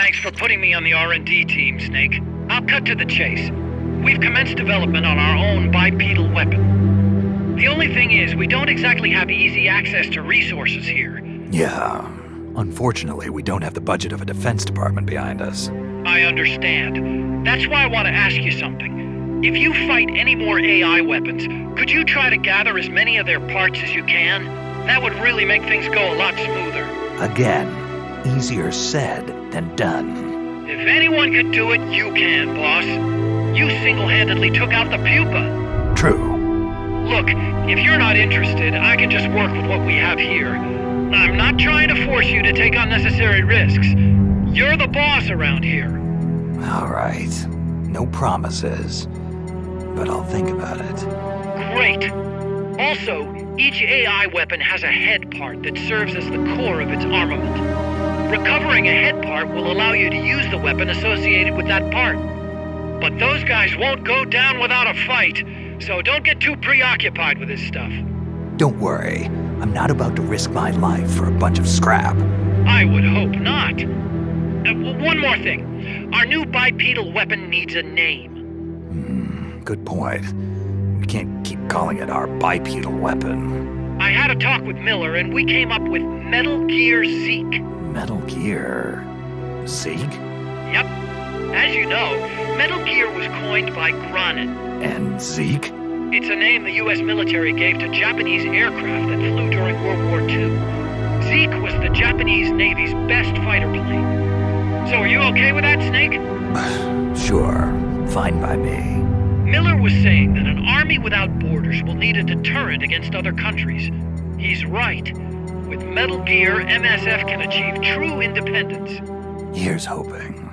Thanks for putting me on the R&D team, Snake. I'll cut to the chase. We've commenced development on our own bipedal weapon. The only thing is, we don't exactly have easy access to resources here.
Yeah. Unfortunately, we don't have the budget of a defense department behind us.
I understand. That's why I want to ask you something. If you fight any more AI weapons, could you try to gather as many of their parts as you can? That would really make things go a lot smoother.
Again, easier said than done.
If anyone could do it, you can, boss. You single-handedly took out the pupa.
True.
Look, if you're not interested, I can just work with what we have here. I'm not trying to force you to take unnecessary risks. You're the boss around here.
All right. No promises. But I'll think about it.
Great. Also, each AI weapon has a head part that serves as the core of its armament. Recovering a head part will allow you to use the weapon associated with that part. But those guys won't go down without a fight, so don't get too preoccupied with this stuff.
Don't worry. I'm not about to risk my life for a bunch of scrap.
I would hope not. One more thing. Our new bipedal weapon needs a name.
Good point. We can't keep calling it our bipedal weapon.
I had a talk with Miller, and we came up with Metal Gear Zeke.
Metal Gear? Zeke?
Yep. As you know, Metal Gear was coined by Granin.
And Zeke?
It's a name the U.S. military gave to Japanese aircraft that flew during World War II. Zeke was the Japanese Navy's best fighter plane. So are you okay with that, Snake?
Sure. Fine by me.
Miller was saying that an army without borders will need a deterrent against other countries. He's right. With Metal Gear, MSF can achieve true independence.
Here's hoping.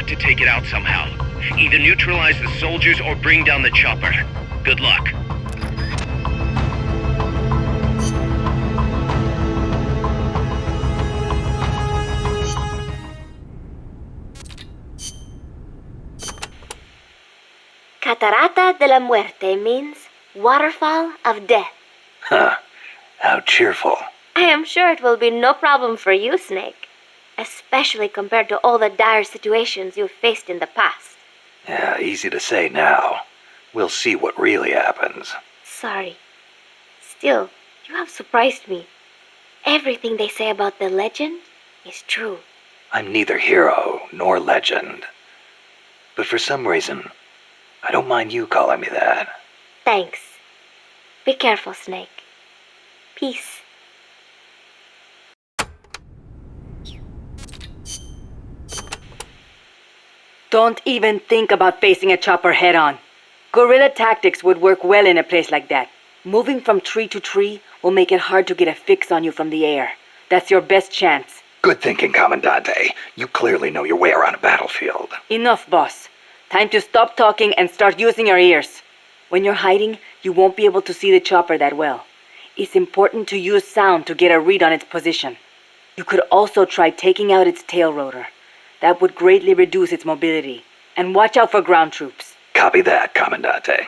got to take it out somehow. Either neutralize the soldiers or bring down the chopper. Good luck.
Catarata de la Muerte means waterfall of death.
Huh. How cheerful.
I am sure it will be no problem for you, Snake. Especially compared to all the dire situations you've faced in the past.
Yeah, easy to say now. We'll see what really happens.
Sorry. Still, you have surprised me. Everything they say about the legend is true.
I'm neither hero nor legend. But for some reason, I don't mind you calling me that.
Thanks. Be careful, Snake. Peace.
Don't even think about facing a chopper head-on. Guerrilla tactics would work well in a place like that. Moving from tree to tree will make it hard to get a fix on you from the air. That's your best chance.
Good thinking, Commandante. You clearly know your way around a battlefield.
Enough, boss. Time to stop talking and start using your ears. When you're hiding, you won't be able to see the chopper that well. It's important to use sound to get a read on its position. You could also try taking out its tail rotor. That would greatly reduce its mobility. And watch out for ground troops.
Copy that, Commandante.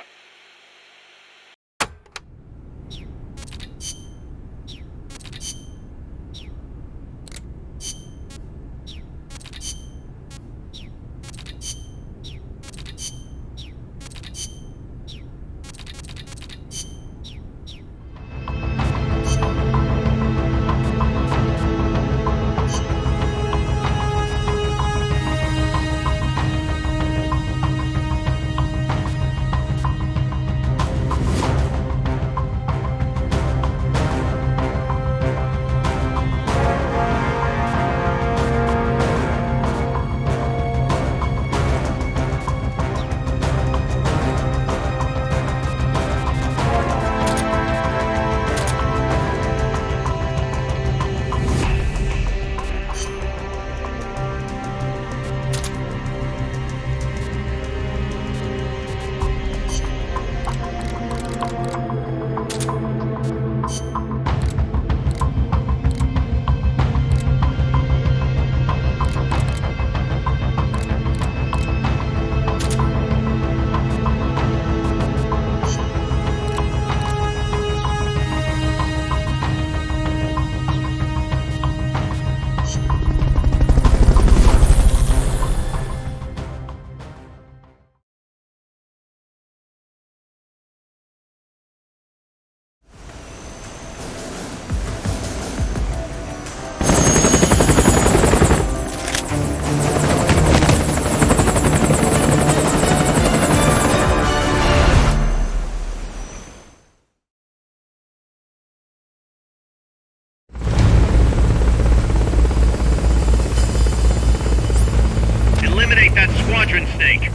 Eliminate that squadron, Snake.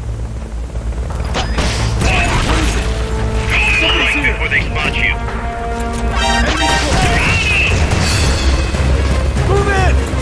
Go online before they spot you.
Move in!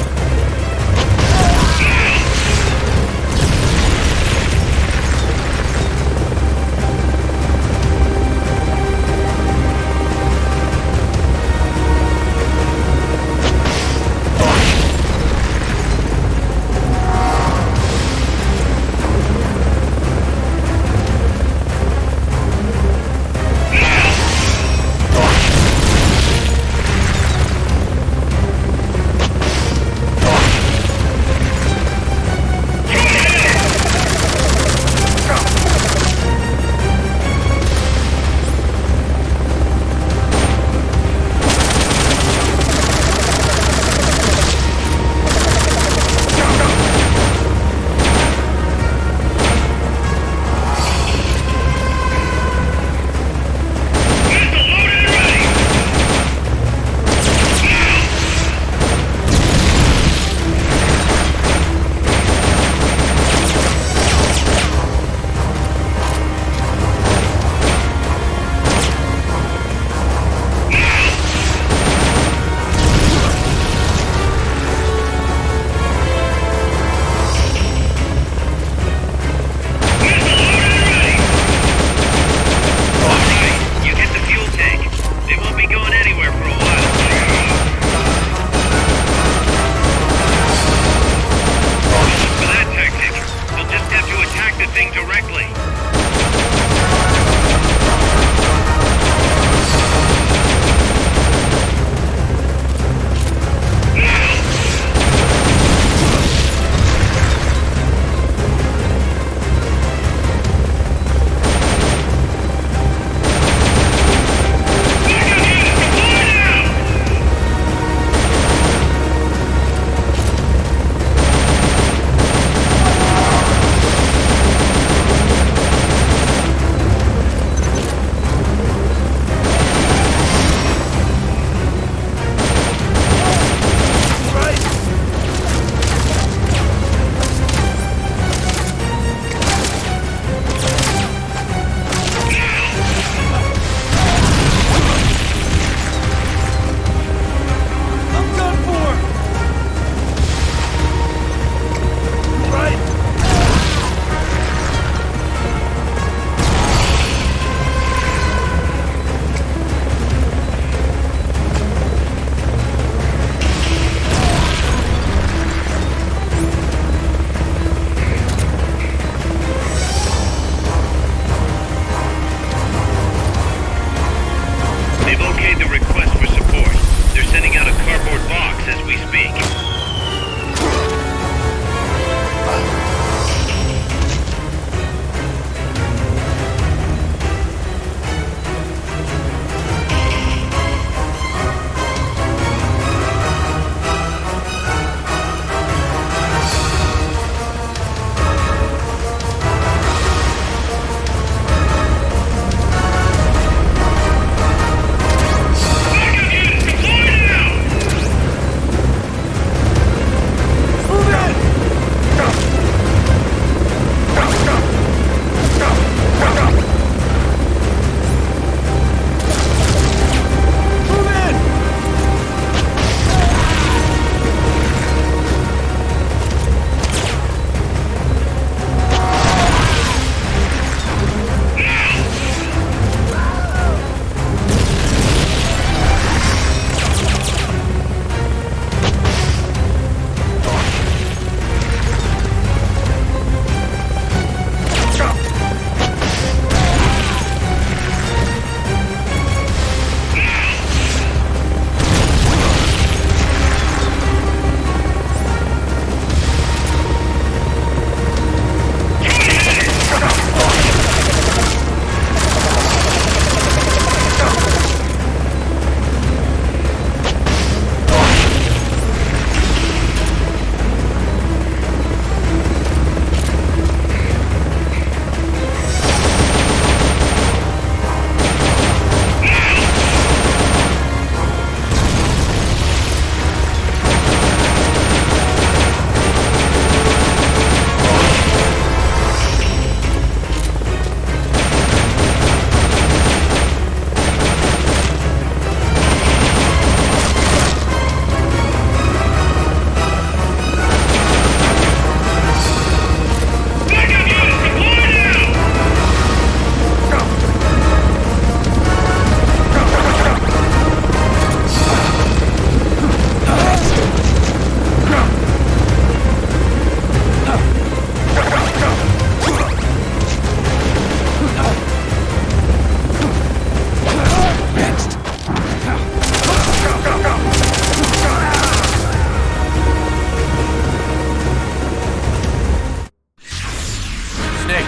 Snake!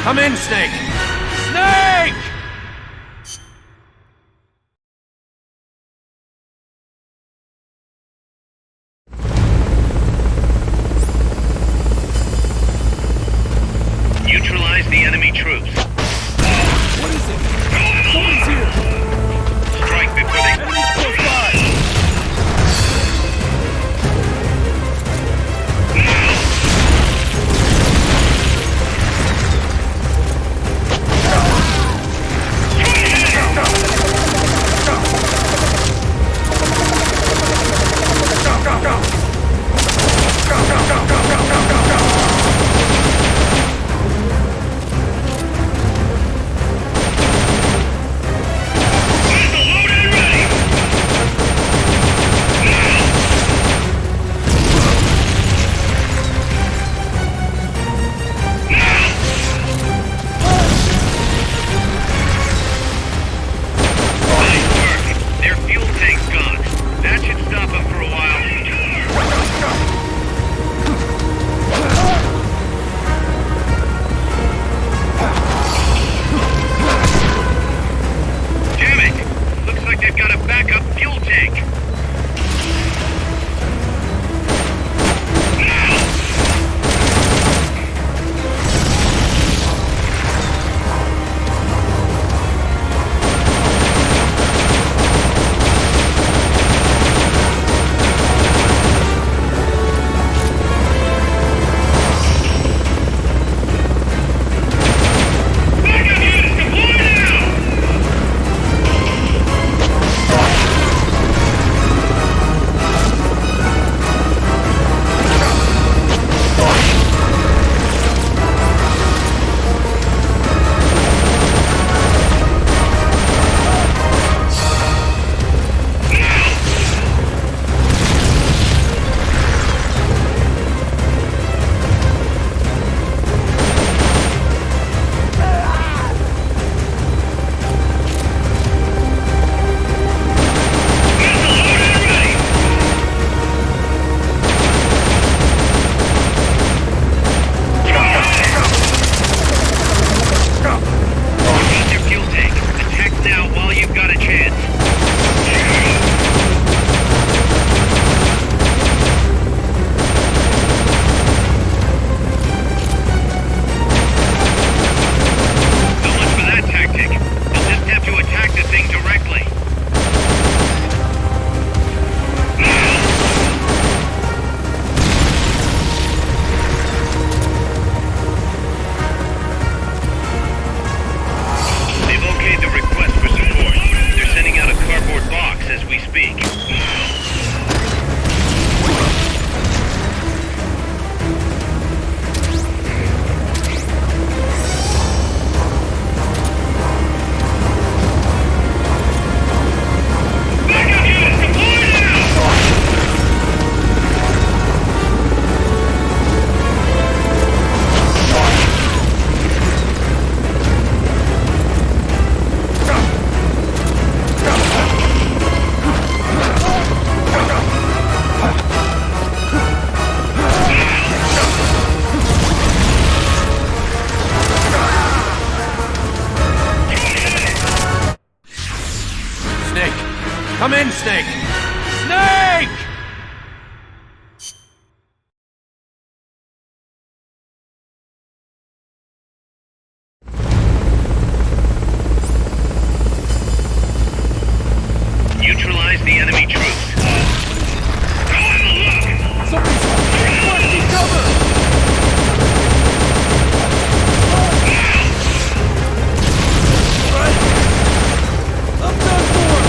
Come in, Snake! Snake!
Neutralize the enemy troops.
What is it? Someone's here!
Strike before they...
Enemies close by!
Their fuel tank's gone. That should stop them for a while. Damn it! Looks like they've got a backup fuel tank.
Come in, Snake! Snake!
Neutralize the enemy troops.
Somebody's requesting cover! I'm done for!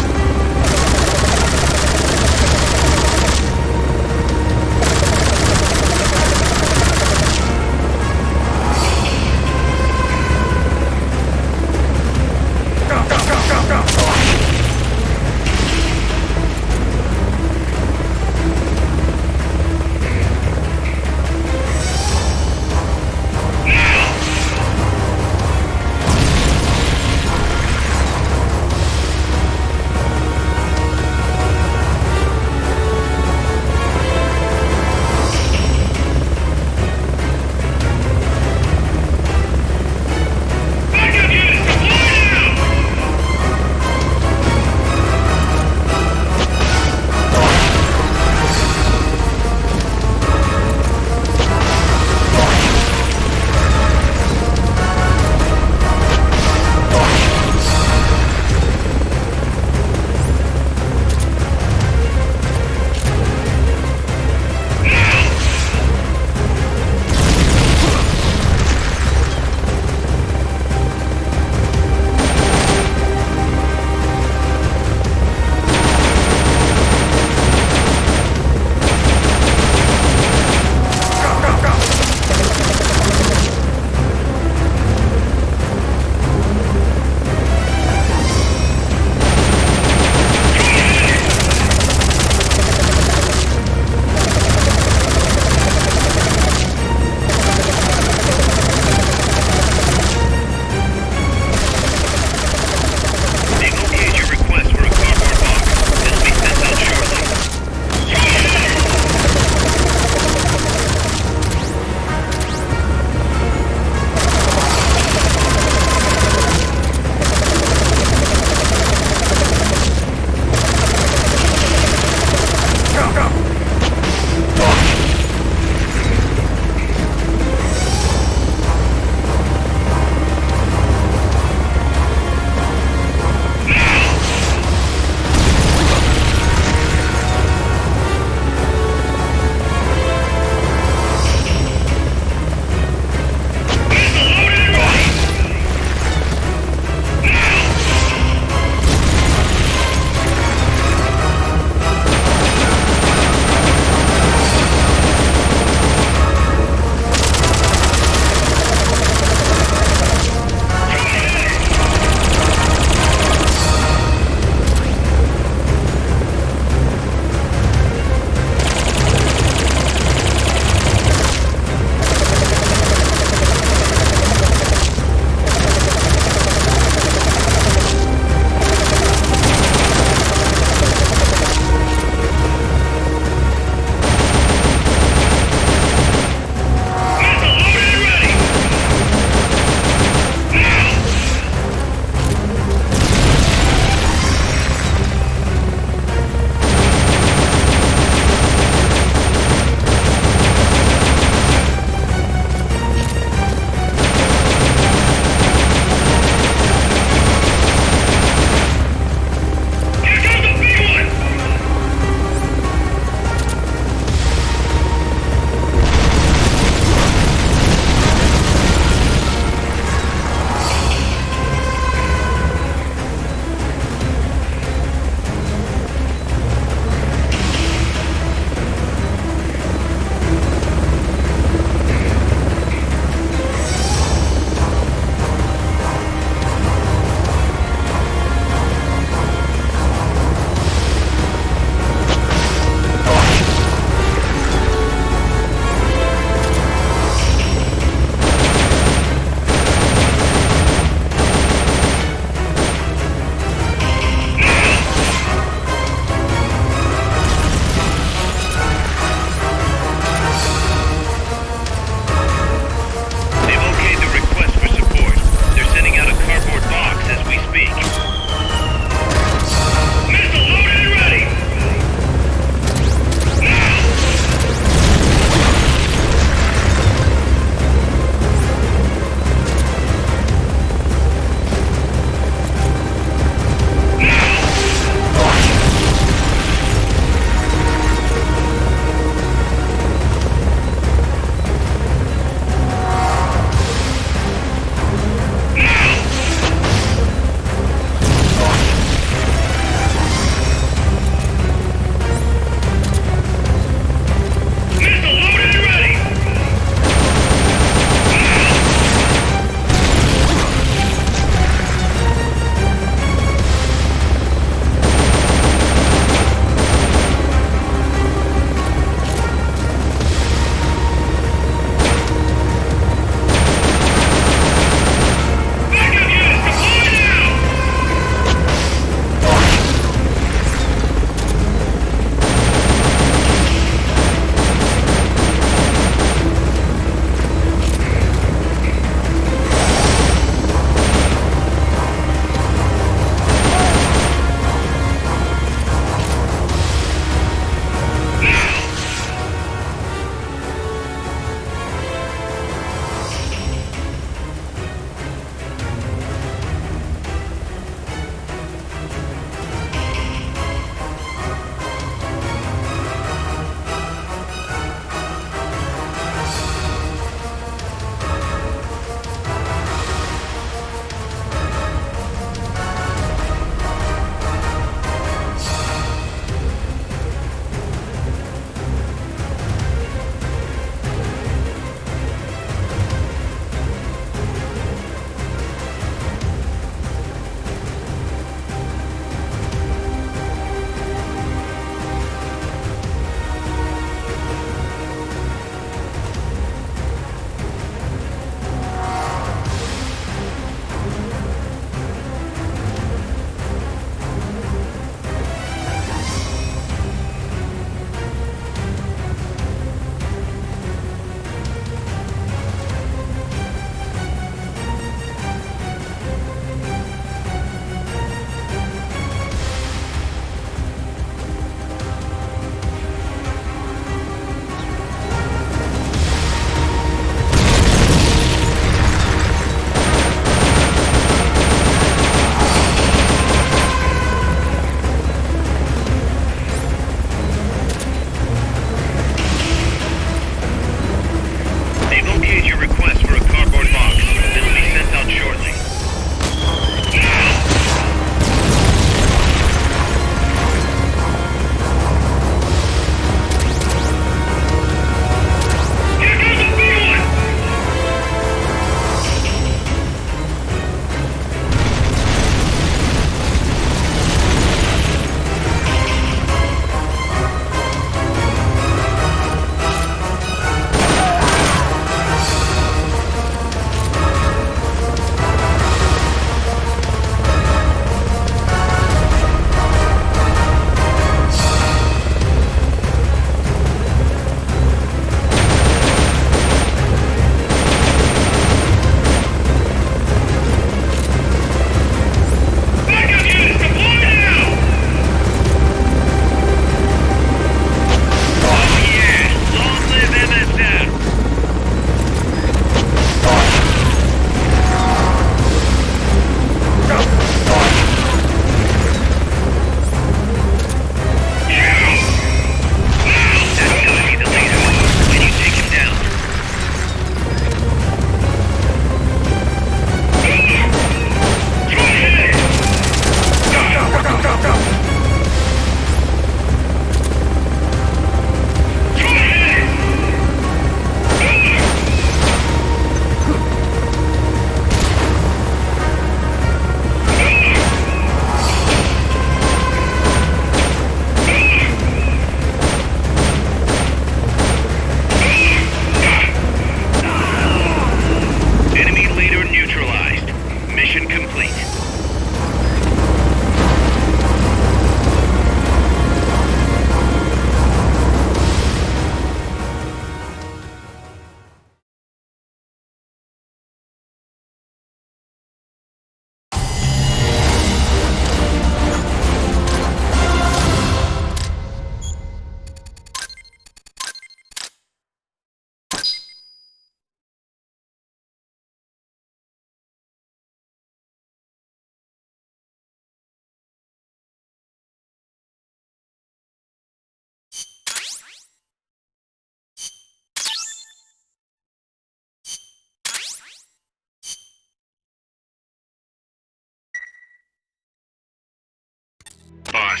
Boss.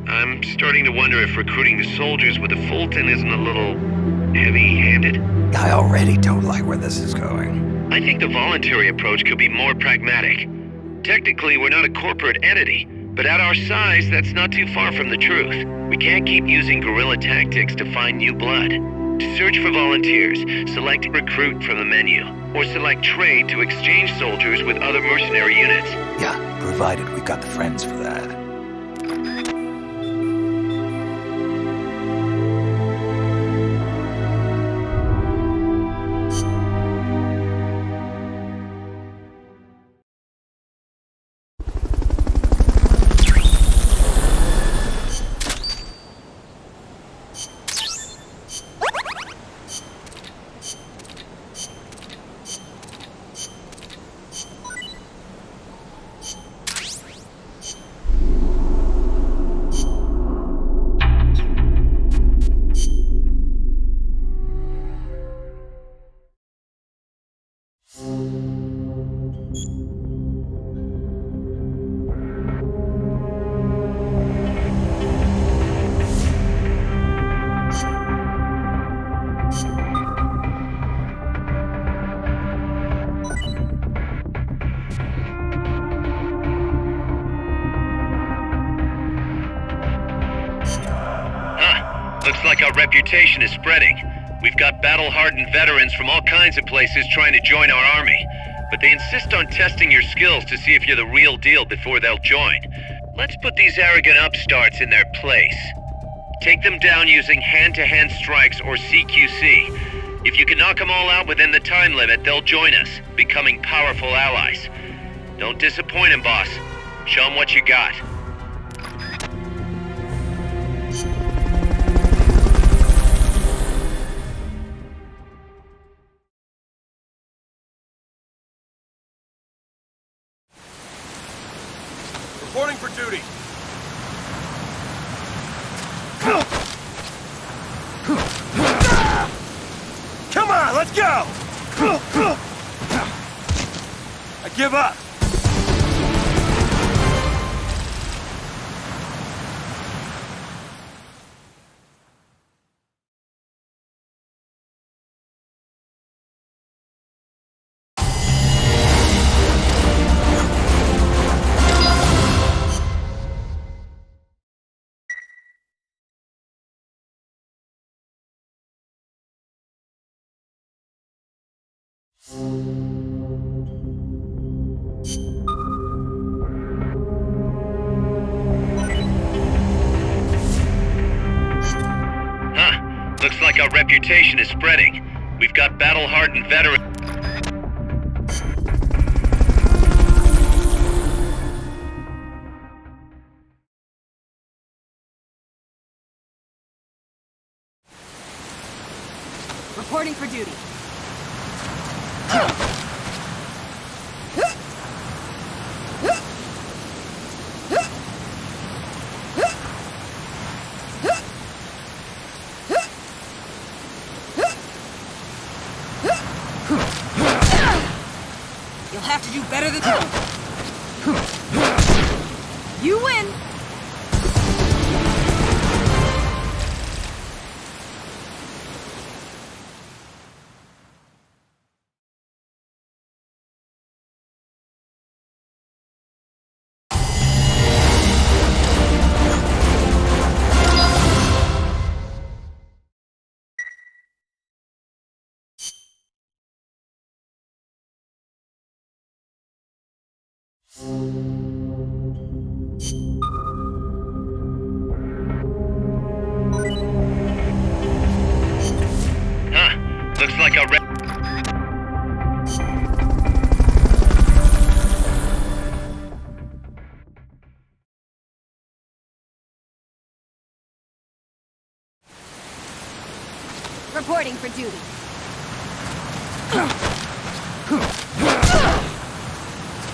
I'm starting to wonder if recruiting the soldiers with a Fulton isn't a little heavy-handed.
I already don't like where this is going.
I think the voluntary approach could be more pragmatic. Technically, we're not a corporate entity, but at our size, that's not too far from the truth. We can't keep using guerrilla tactics to find new blood. To search for volunteers, select recruit from the menu, or select trade to exchange soldiers with other mercenary units.
Yeah, provided we've got the friends for that.
Looks like our reputation is spreading. We've got battle-hardened veterans from all kinds of places trying to join our army. But they insist on testing your skills to see if you're the real deal before they'll join. Let's put these arrogant upstarts in their place. Take them down using hand-to-hand strikes or CQC. If you can knock them all out within the time limit, they'll join us, becoming powerful allies. Don't disappoint them, boss. Show them what you got.
Reporting for duty. Come on, let's go! I give up.
Looks like our reputation is spreading. We've got battle-hardened veterans.
Reporting for duty. You'll have to do better than you win.
Looks like our
Reporting for duty.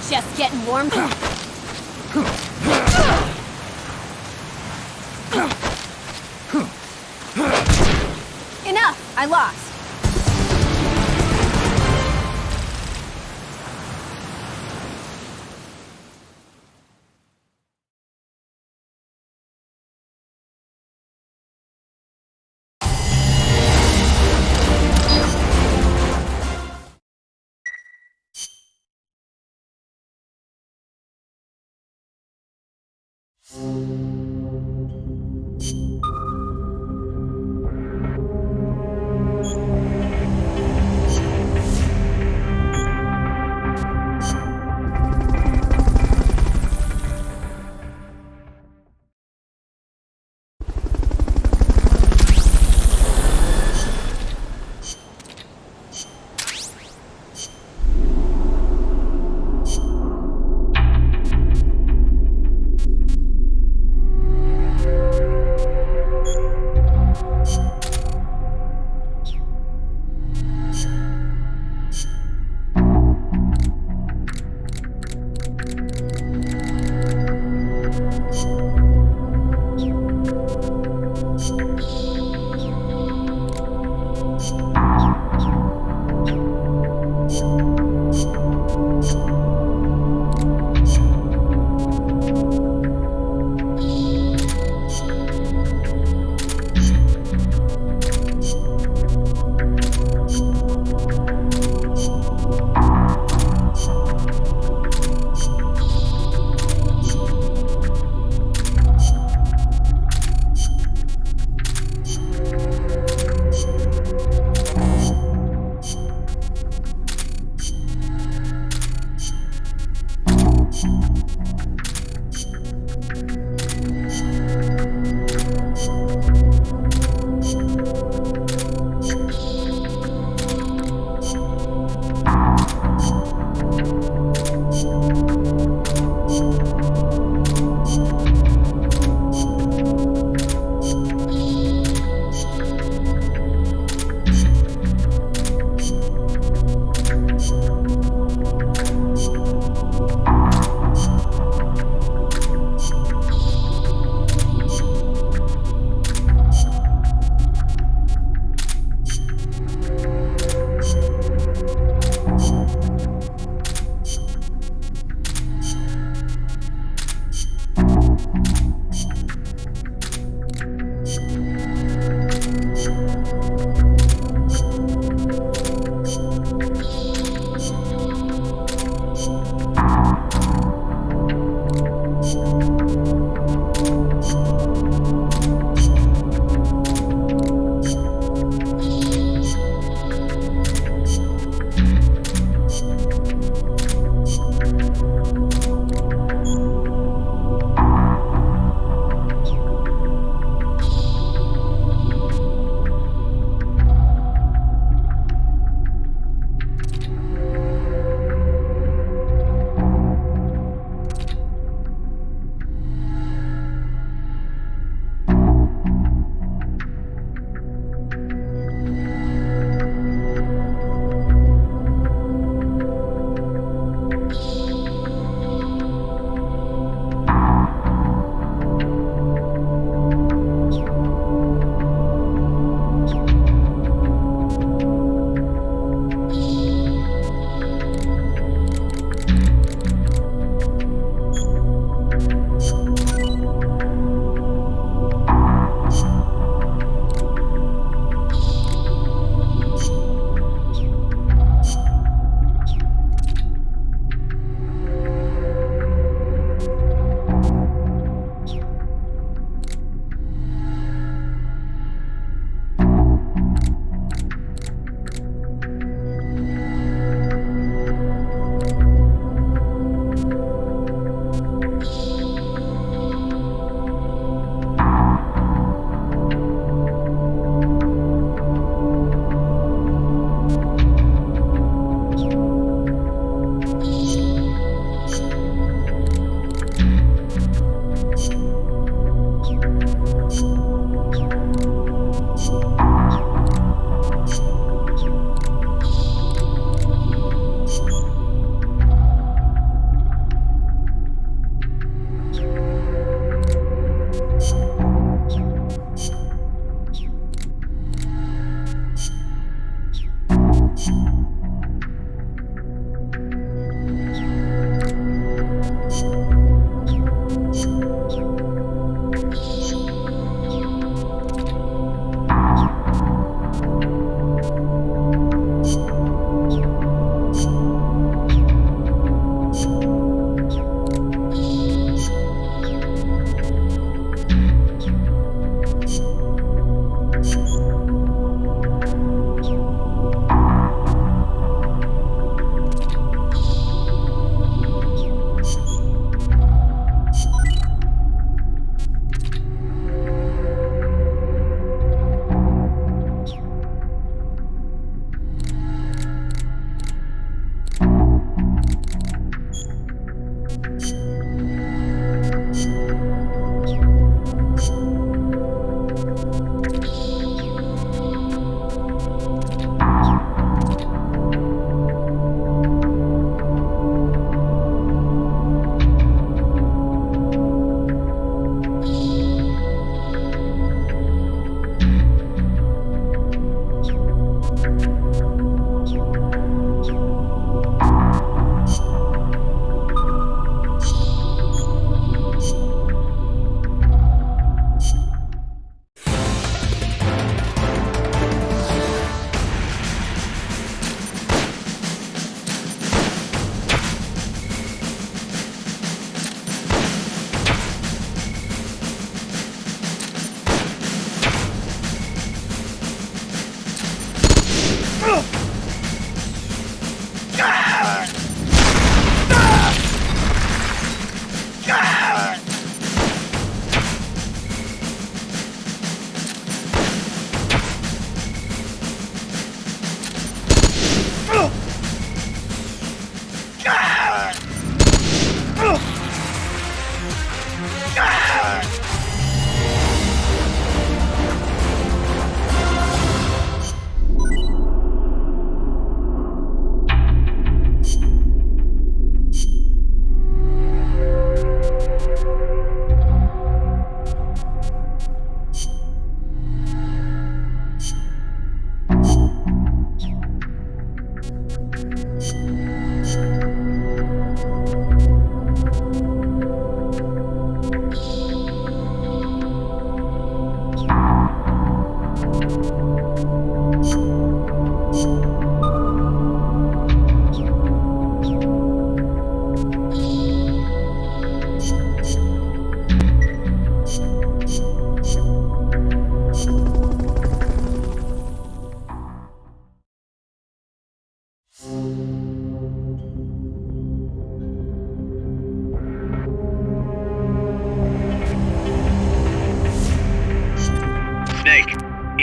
Just getting warmed up. Enough! I lost.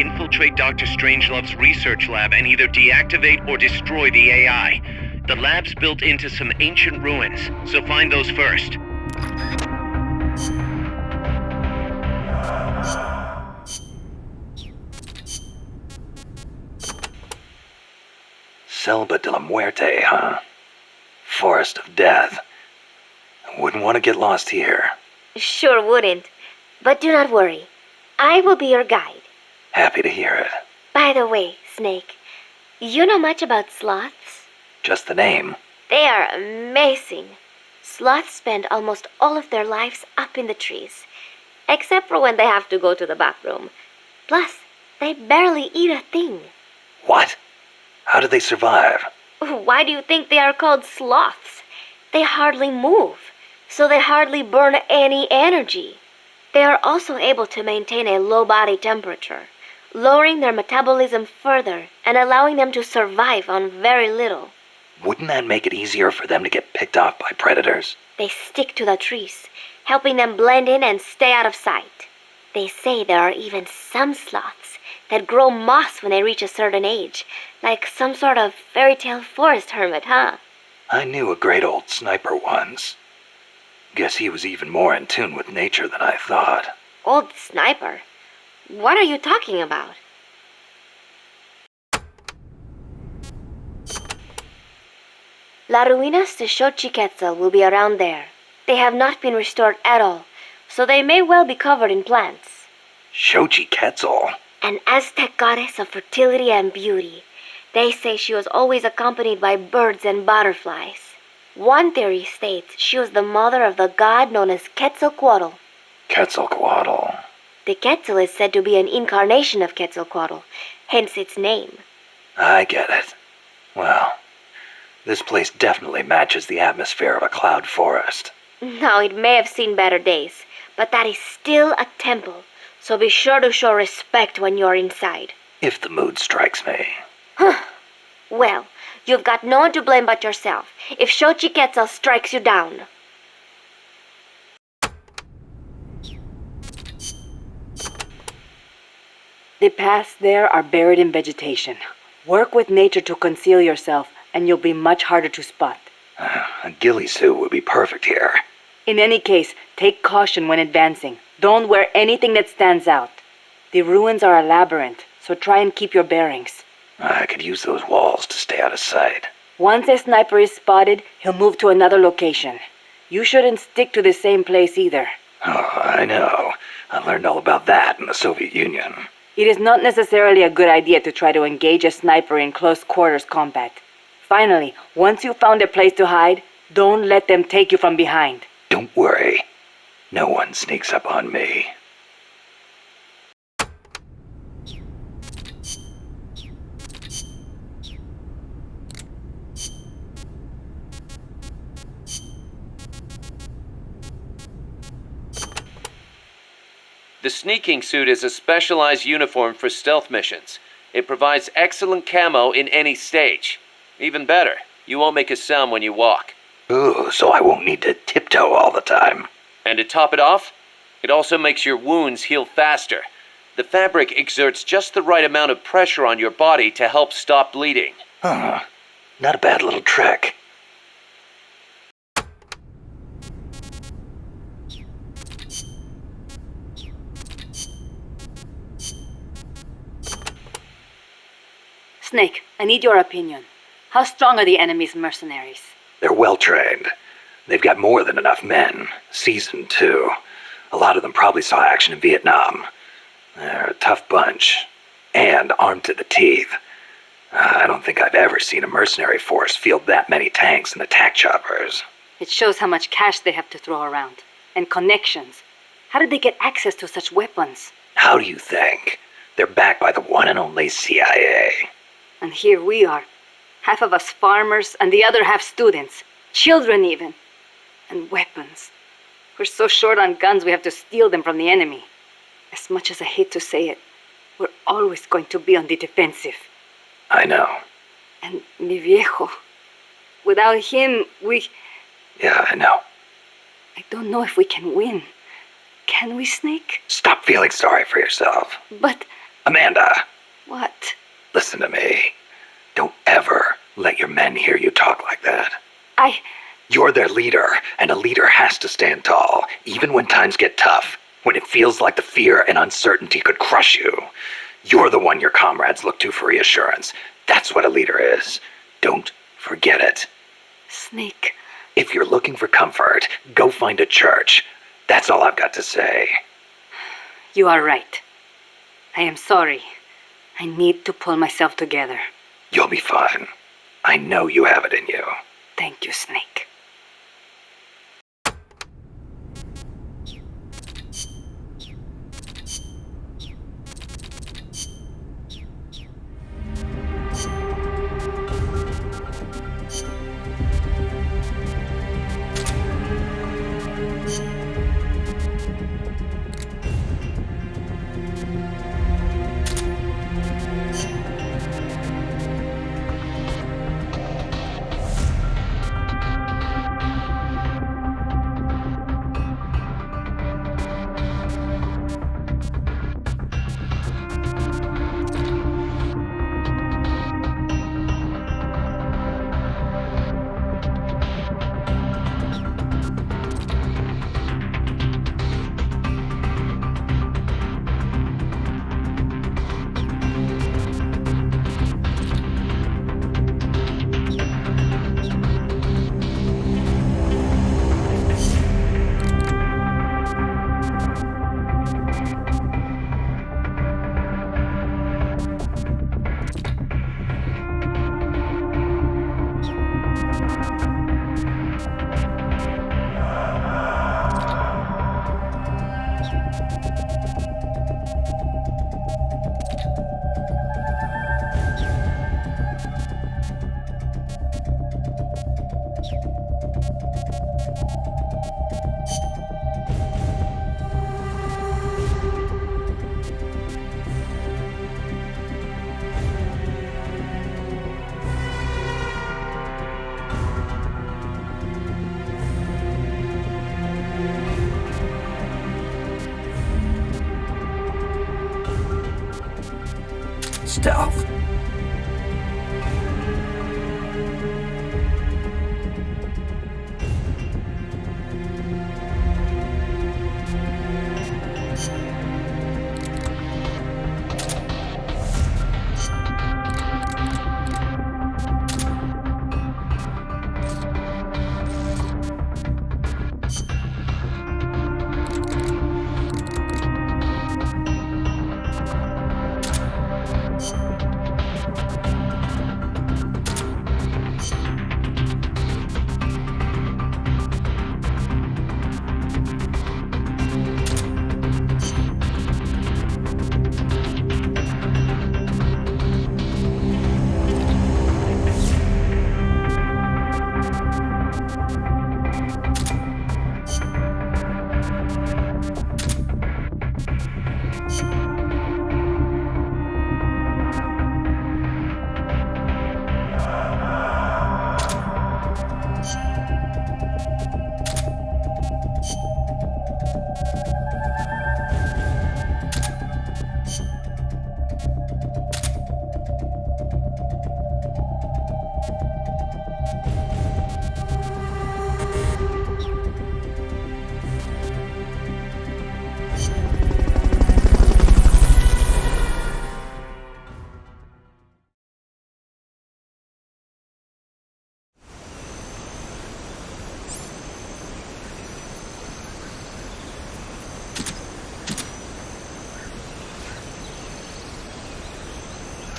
infiltrate Dr. Strangelove's research lab and either deactivate or destroy the AI. The lab's built into some ancient ruins, so find those first.
Selva de la Muerte, huh? Forest of Death. Wouldn't want to get lost here.
Sure wouldn't. But do not worry. I will be your guide.
Happy to hear it.
By the way, Snake, you know much about sloths?
Just the name.
They are amazing. Sloths spend almost all of their lives up in the trees, except for when they have to go to the bathroom. Plus, they barely eat a thing.
What? How do they survive?
Why do you think they are called sloths? They hardly move, so they hardly burn any energy. They are also able to maintain a low body temperature, lowering their metabolism further and allowing them to survive on very little.
Wouldn't that make it easier for them to get picked off by predators?
They stick to the trees, helping them blend in and stay out of sight. They say there are even some sloths that grow moss when they reach a certain age, like some sort of fairy tale forest hermit, huh?
I knew a great old sniper once. Guess he was even more in tune with nature than I thought.
Old sniper? What are you talking about? La Ruinas de Xochiquetzal will be around there. They have not been restored at all, so they may well be covered in plants.
Xochiquetzal?
An Aztec goddess of fertility and beauty. They say she was always accompanied by birds and butterflies. One theory states she was the mother of the god known as Quetzalcoatl.
Quetzalcoatl.
The Quetzal is said to be an incarnation of Quetzalcoatl, hence its name.
I get it. Well, this place definitely matches the atmosphere of a cloud forest.
Now, it may have seen better days, but that is still a temple, so be sure to show respect when you're inside.
If the mood strikes me.
Well, you've got no one to blame but yourself if Xochiquetzal strikes you down.
The paths there are buried in vegetation. Work with nature to conceal yourself, and you'll be much harder to spot.
A ghillie suit would be perfect here.
In any case, take caution when advancing. Don't wear anything that stands out. The ruins are a labyrinth, so try and keep your bearings.
I could use those walls to stay out of sight.
Once a sniper is spotted, he'll move to another location. You shouldn't stick to the same place either.
Oh, I know. I learned all about that in the Soviet Union.
It is not necessarily a good idea to try to engage a sniper in close quarters combat. Finally, once you've found a place to hide, don't let them take you from behind.
Don't worry. No one sneaks up on me.
The sneaking suit is a specialized uniform for stealth missions. It provides excellent camo in any stage. Even better, you won't make a sound when you walk.
Ooh, so I won't need to tiptoe all the time.
And to top it off, it also makes your wounds heal faster. The fabric exerts just the right amount of pressure on your body to help stop bleeding.
Huh. Not a bad little trick.
Snake, I need your opinion. How strong are the enemy's mercenaries?
They're well trained. They've got more than enough men. Seasoned, too. A lot of them probably saw action in Vietnam. They're a tough bunch. And armed to the teeth. I don't think I've ever seen a mercenary force field that many tanks and attack choppers.
It shows how much cash they have to throw around. And connections. How did they get access to such weapons?
How do you think? They're backed by the one and only CIA.
And here we are. Half of us farmers and the other half students. Children even. And weapons. We're so short on guns we have to steal them from the enemy. As much as I hate to say it, we're always going to be on the defensive.
I know.
And mi viejo. Without him, we...
Yeah, I know.
I don't know if we can win. Can we, Snake?
Stop feeling sorry for yourself.
But
Amanda,
What?
listen to me. Don't ever let your men hear you talk like that. You're their leader, and a leader has to stand tall, even when times get tough, when it feels like the fear and uncertainty could crush you. You're the one your comrades look to for reassurance. That's what a leader is. Don't forget it.
Snake.
If you're looking for comfort, go find a church. That's all I've got to say.
You are right. I am sorry. I need to pull myself together.
You'll be fine. I know you have it in you.
Thank you, Snake.
Stealth.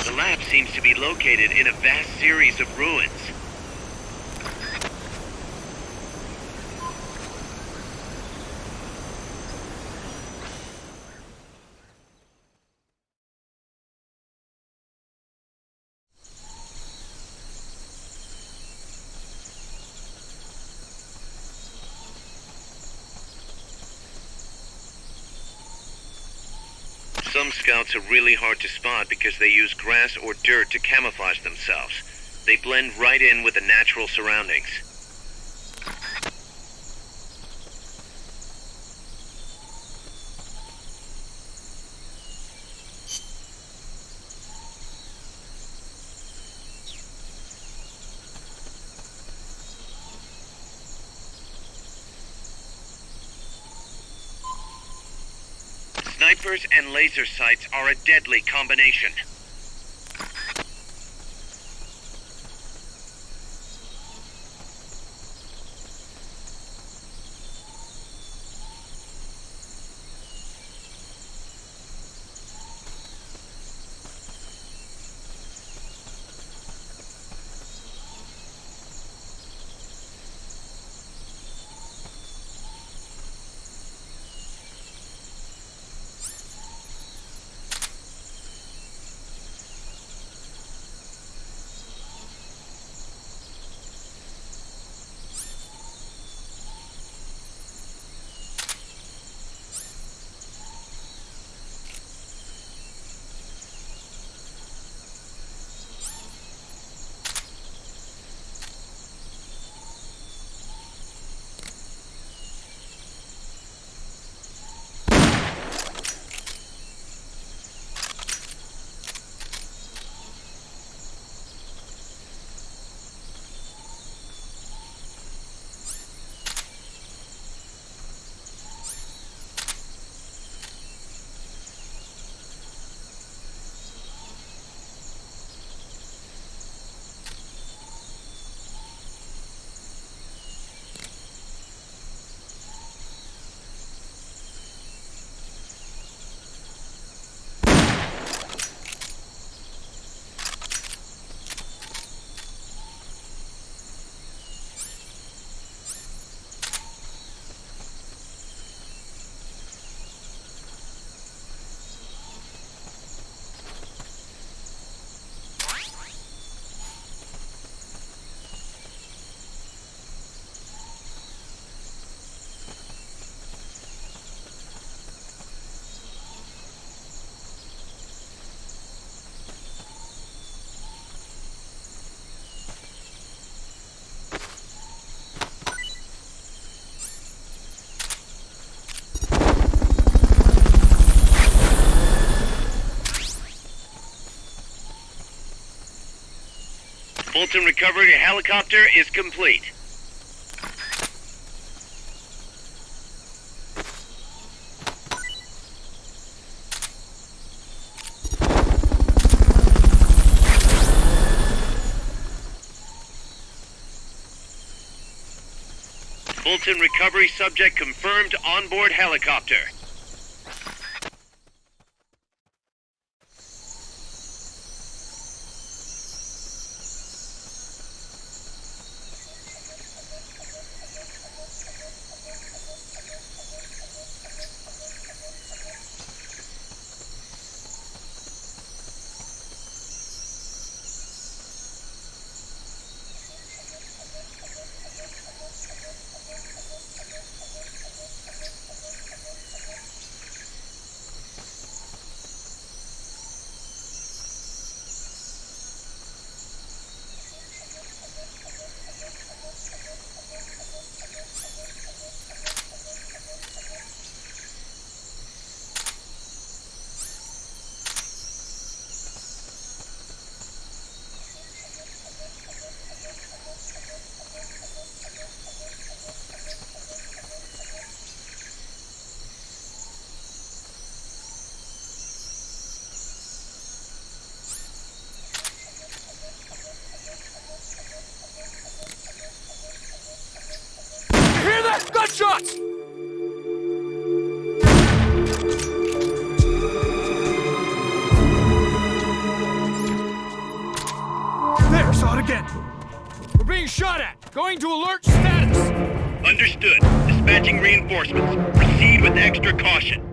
The lab seems to be located in a vast series of ruins. Some scouts are really hard to spot because they use grass or dirt to camouflage themselves. They blend right in with the natural surroundings. snipers and laser sights are a deadly combination. Fulton recovery helicopter is complete. Fulton recovery subject confirmed onboard helicopter.
Gunshots! There, saw it again. We're being shot at. Going to alert status.
Understood. Dispatching reinforcements. Proceed with extra caution.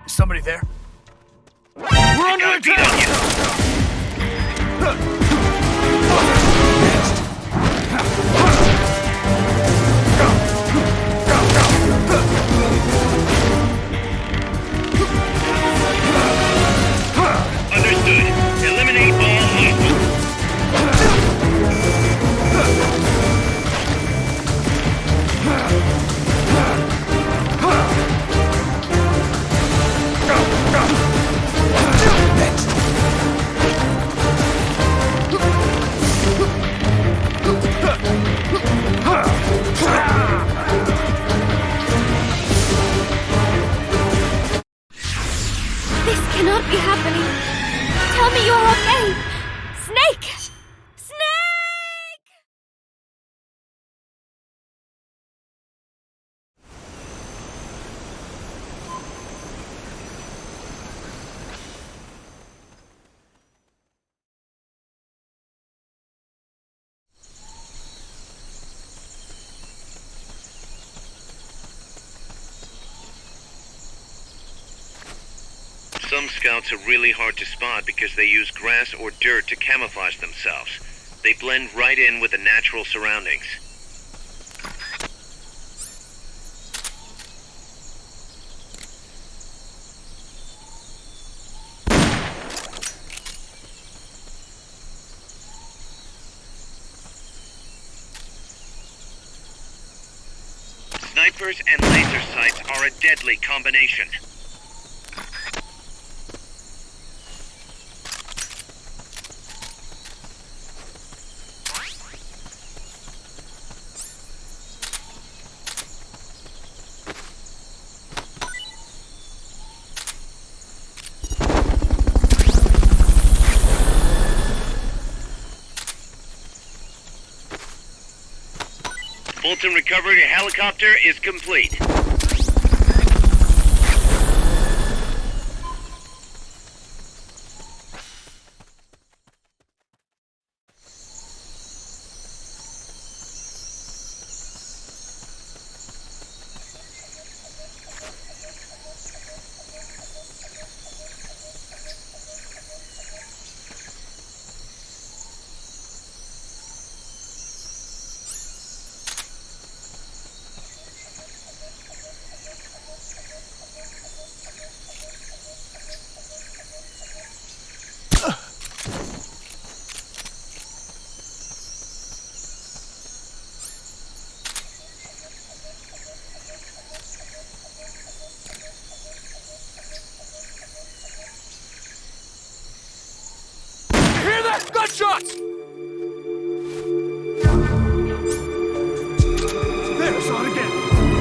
Somebody there?
Snake! Snake!
Some scouts are really hard to spot because they use grass or dirt to camouflage themselves. They blend right in with the natural surroundings. Snipers and laser sights are a deadly combination. Fulton recovery helicopter is complete.
Hear that? Gunshots! There, saw it again.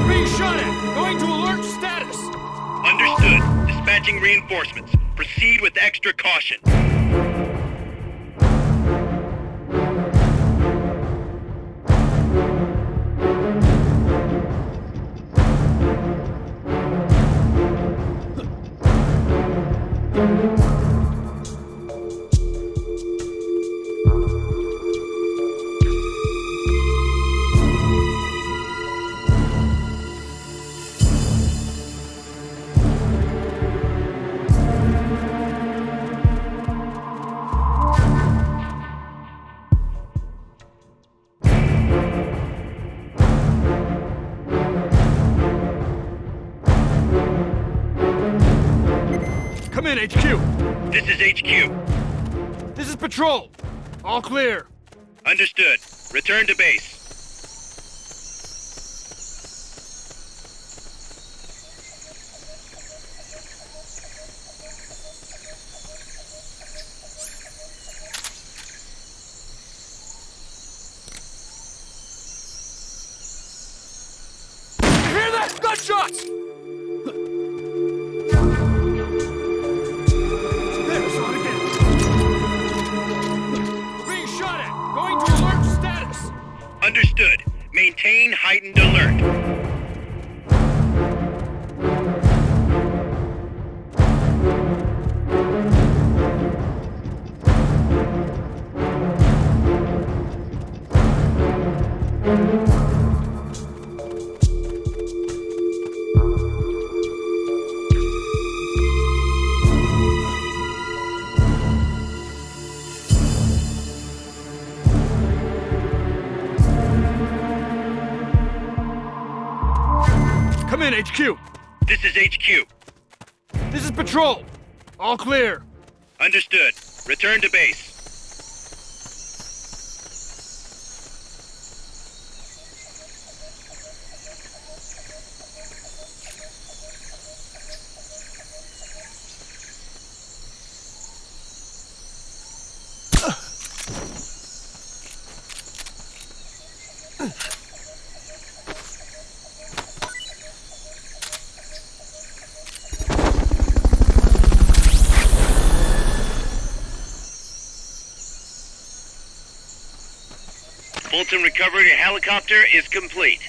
We're being shot at. Going to alert status.
Understood. Dispatching reinforcements. Proceed with extra caution.
Come in, HQ.
This is HQ.
This is Patrol. All clear.
Understood. Return to base.
Hear that? Gunshots! There, saw it again. We're being shot at. Going to alert status.
Understood. Maintain heightened alert.
Come in, HQ.
This is HQ.
This is Patrol. All clear.
Understood. Return to base. Fulton recovery helicopter is complete.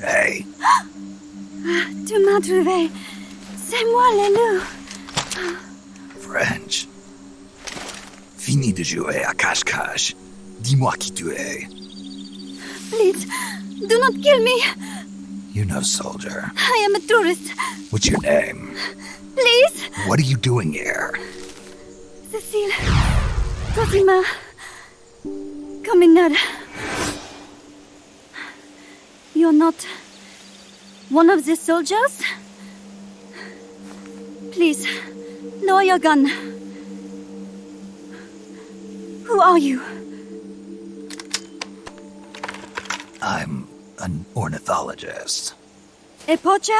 Hey.
Tu m'as trouvé. C'est moi, le loup.
French. Fini de jouer à cache-cache. Dis-moi qui tu es.
Please, do not kill me.
You're no soldier.
I am a tourist.
What's your name?
Please.
What are you doing here?
Cecile. Cosima. Coming. You're not one of the soldiers? Please, lower your gun. Who are you?
I'm an ornithologist.
A poacher?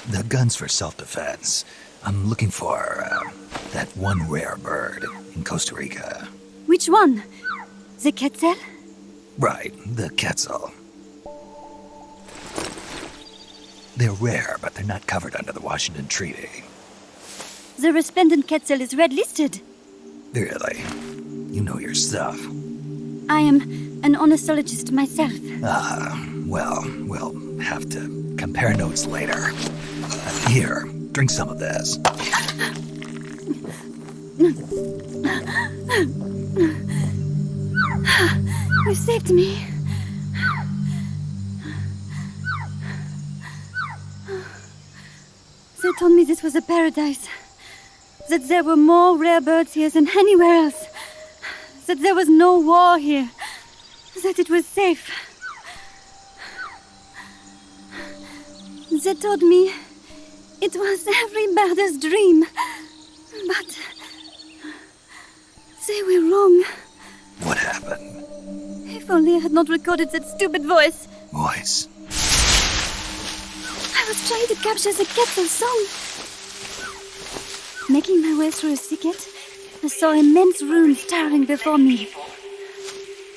The gun's for self-defense. I'm looking for that one rare bird in Costa Rica.
Which one? The quetzal?
Right, the quetzal. They're rare, but they're not covered under the Washington Treaty.
The resplendent quetzal is red-listed.
Really? You know your stuff.
I am an ornithologist myself.
Well, we'll have to compare notes later. Here, drink some of this.
You saved me. They told me this was a paradise. That there were more rare birds here than anywhere else. That there was no war here. That it was safe. They told me it was every birder's dream. But they were wrong.
What happened?
If only I had not recorded that stupid voice.
Voice?
I was trying to capture the quetzal song. Making my way through a thicket, I saw immense runes towering before me.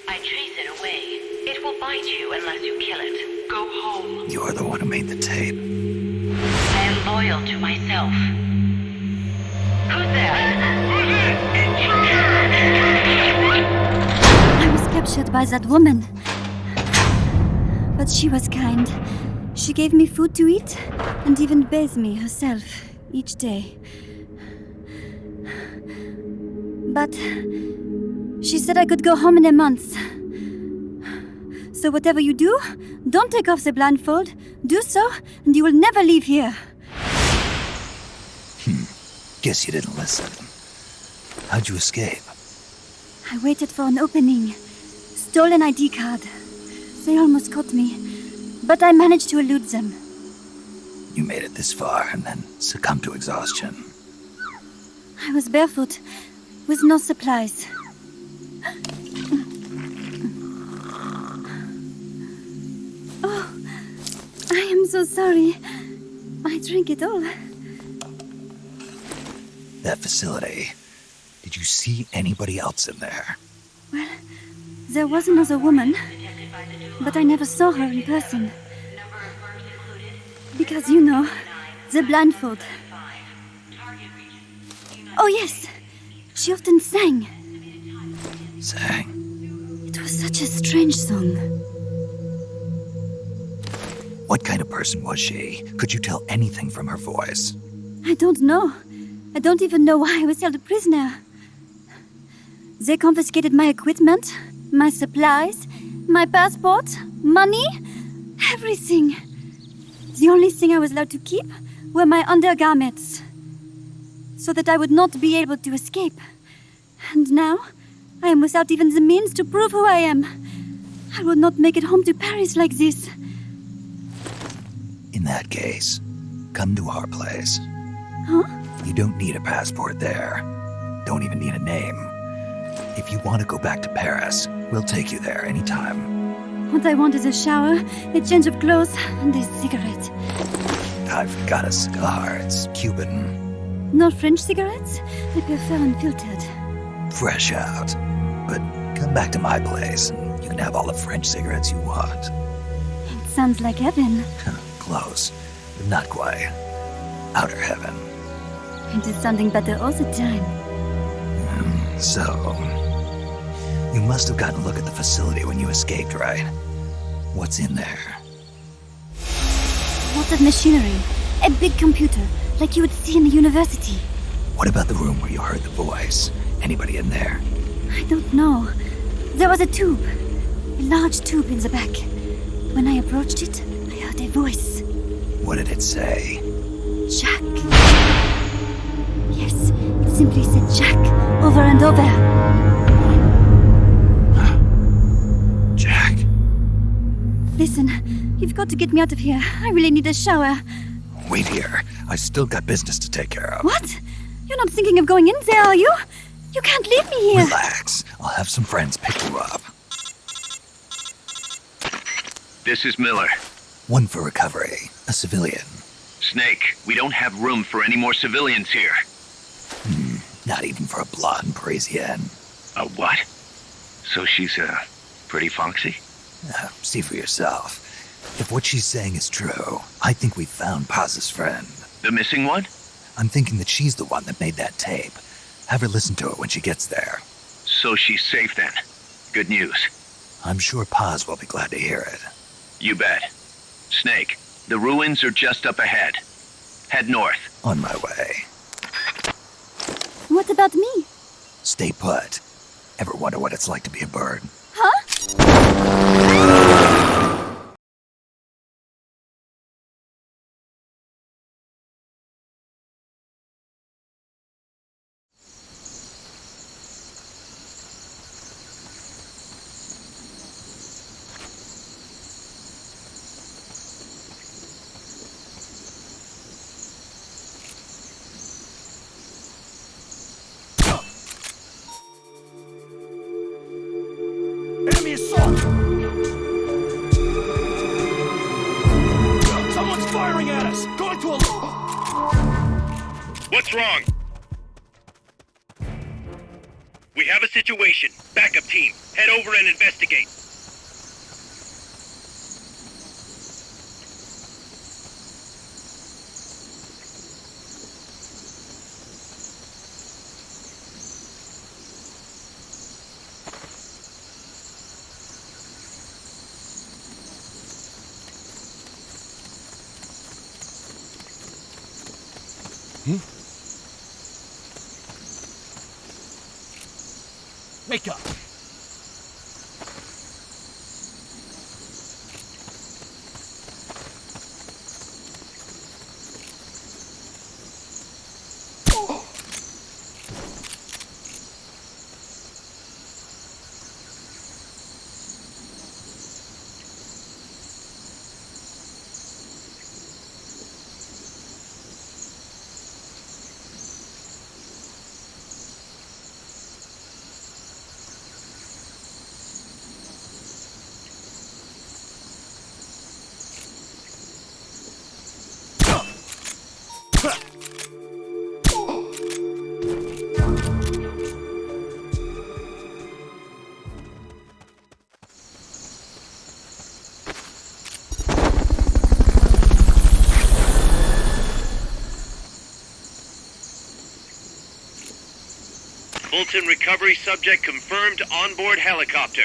I chase it away. It will bite you unless you kill it. Go home.
You're the one who made the tape.
I am loyal to myself. Who's there?
I was captured by that woman. But she was kind. She gave me food to eat and even bathed me herself each day. But she said I could go home in a month. So whatever you do, don't take off the blindfold. Do so, and you will never leave here.
Guess you didn't listen. How'd you escape?
I waited for an opening. Stole an ID card. They almost caught me, but I managed to elude them.
You made it this far and then succumbed to exhaustion.
I was barefoot, with no supplies. Oh, I am so sorry. I drank it all.
That facility. Did you see anybody else in there?
Well, there was another woman, but I never saw her in person. Because, you know, the blindfold. Oh, yes. She often sang.
Sang?
It was such a strange song.
What kind of person was she? Could you tell anything from her voice?
I don't know. I don't even know why I was held a prisoner. They confiscated my equipment, my supplies, my passport, money, everything. The only thing I was allowed to keep were my undergarments, so that I would not be able to escape. And now, I am without even the means to prove who I am. I will not make it home to Paris like this.
In that case, come to our place.
Huh?
You don't need a passport there. Don't even need a name. If you want to go back to Paris, we'll take you there anytime.
What I want is a shower, a change of clothes, and a cigarette.
I've got a cigar. It's Cuban.
Not French cigarettes? I prefer unfiltered.
Fresh out. But come back to my place, and you can have all the French cigarettes you want.
It sounds like heaven.
Close, but not quite. Outer heaven.
It is sounding better all the time.
So, you must have gotten a look at the facility when you escaped, right? What's in there?
Lots of machinery. A big computer, like you would see in a university.
What about the room where you heard the voice? Anybody in there?
I don't know. There was a tube. A large tube in the back. When I approached it, I heard a voice.
What did it say?
Jack. Yes, it simply said Jack, over and over.
Jack.
Listen, you've got to get me out of here. I really need a shower.
Wait here. I still got business to take care of.
What? You're not thinking of going in there, are you? You can't leave me here.
Relax. I'll have some friends pick you up.
This is Miller.
One for recovery. A civilian.
Snake, we don't have room for any more civilians here.
Not even for a blonde Parisienne.
A what? So she's, pretty foxy?
See for yourself. If what she's saying is true, I think we found Paz's friend.
The missing one?
I'm thinking that she's the one that made that tape. Have her listen to it when she gets there.
So she's safe then. Good news.
I'm sure Paz will be glad to hear it.
You bet. Snake, the ruins are just up ahead. Head north.
On my way.
What about me?
Stay put. Ever wonder what it's like to be a bird?
Huh?
Enemy assault! Someone's firing at us! Going to a...
What's wrong? We have a situation. Backup team. Head over and investigate.
Make up.
Fulton recovery subject confirmed onboard helicopter.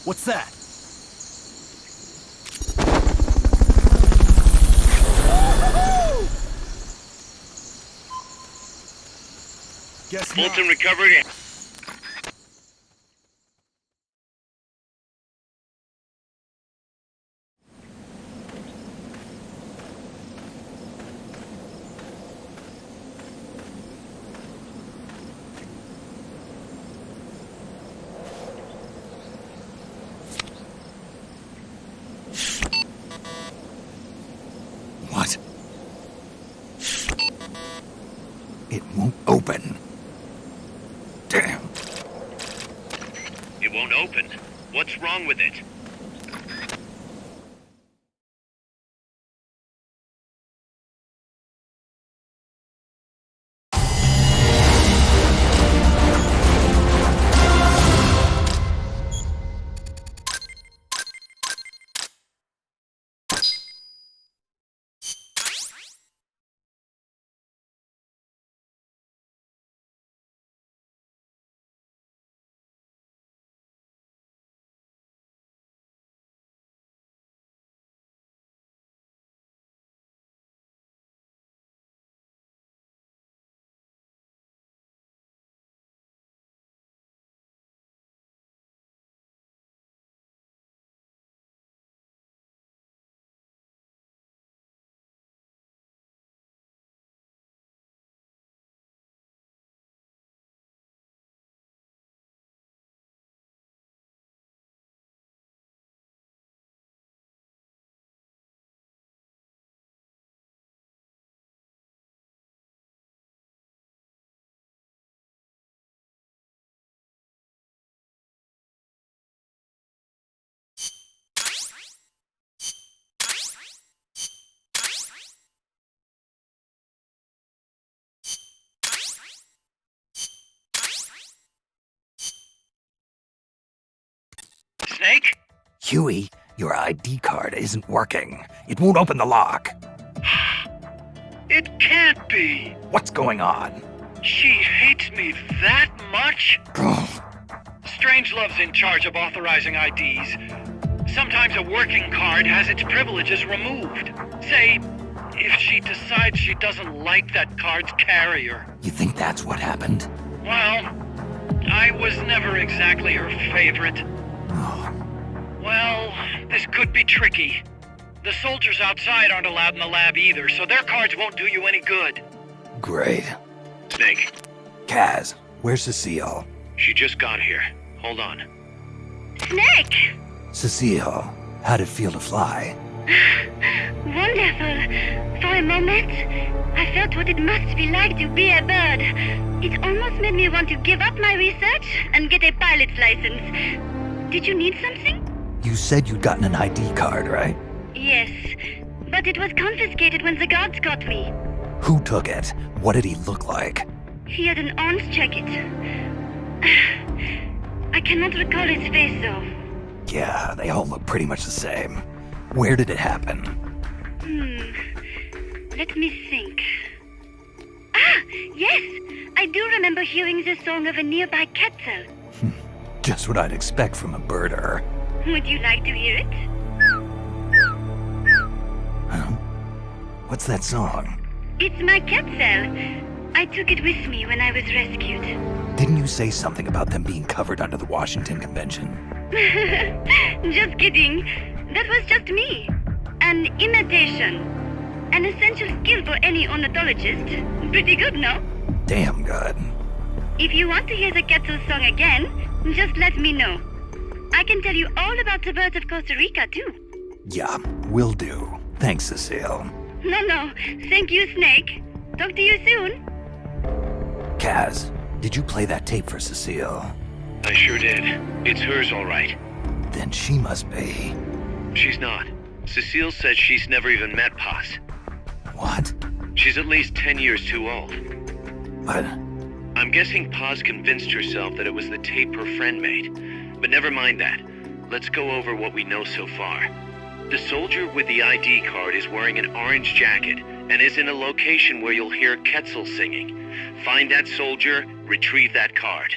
What's that? Guess not.
Fulton recovered.
What? It won't open. Damn.
It won't open. What's wrong with it? Snake?
Huey, your ID card isn't working. It won't open the lock.
It can't be.
What's going on?
She hates me that much? Strangelove's in charge of authorizing IDs. Sometimes a working card has its privileges removed. Say, if she decides she doesn't like that card's carrier.
You think that's what happened?
Well, I was never exactly her favorite. Well, this could be tricky. The soldiers outside aren't allowed in the lab either, so their cards won't do you any good.
Great.
Snake.
Kaz, where's Cecile?
She just got here. Hold on.
Snake!
Cecile, how'd it feel to fly?
Wonderful. For a moment, I felt what it must be like to be a bird. It almost made me want to give up my research and get a pilot's license. Did you need something?
You said you'd gotten an ID card, right?
Yes, but it was confiscated when the guards got me.
Who took it? What did he look like?
He had an orange jacket. I cannot recall his face, though.
Yeah, they all look pretty much the same. Where did it happen?
Let me think. Ah, yes! I do remember hearing the song of a nearby Quetzal.
Just what I'd expect from a birder.
Would you like to hear it?
Huh? What's that song?
It's my Quetzal. I took it with me when I was rescued.
Didn't you say something about them being covered under the Washington Convention?
Just kidding. That was just me. An imitation. An essential skill for any ornithologist. Pretty good, no?
Damn good.
If you want to hear the Quetzal song again, just let me know. I can tell you all about the birds of Costa Rica, too.
Yeah, will do. Thanks, Cecile.
No. Thank you, Snake. Talk to you soon.
Kaz, did you play that tape for Cecile?
I sure did. It's hers, all right.
Then she must be...
She's not. Cecile says she's never even met Paz.
What?
She's at least 10 years too old.
But...
I'm guessing Paz convinced herself that it was the tape her friend made. But never mind that. Let's go over what we know so far. The soldier with the ID card is wearing an orange jacket and is in a location where you'll hear Quetzal singing. Find that soldier, retrieve that card.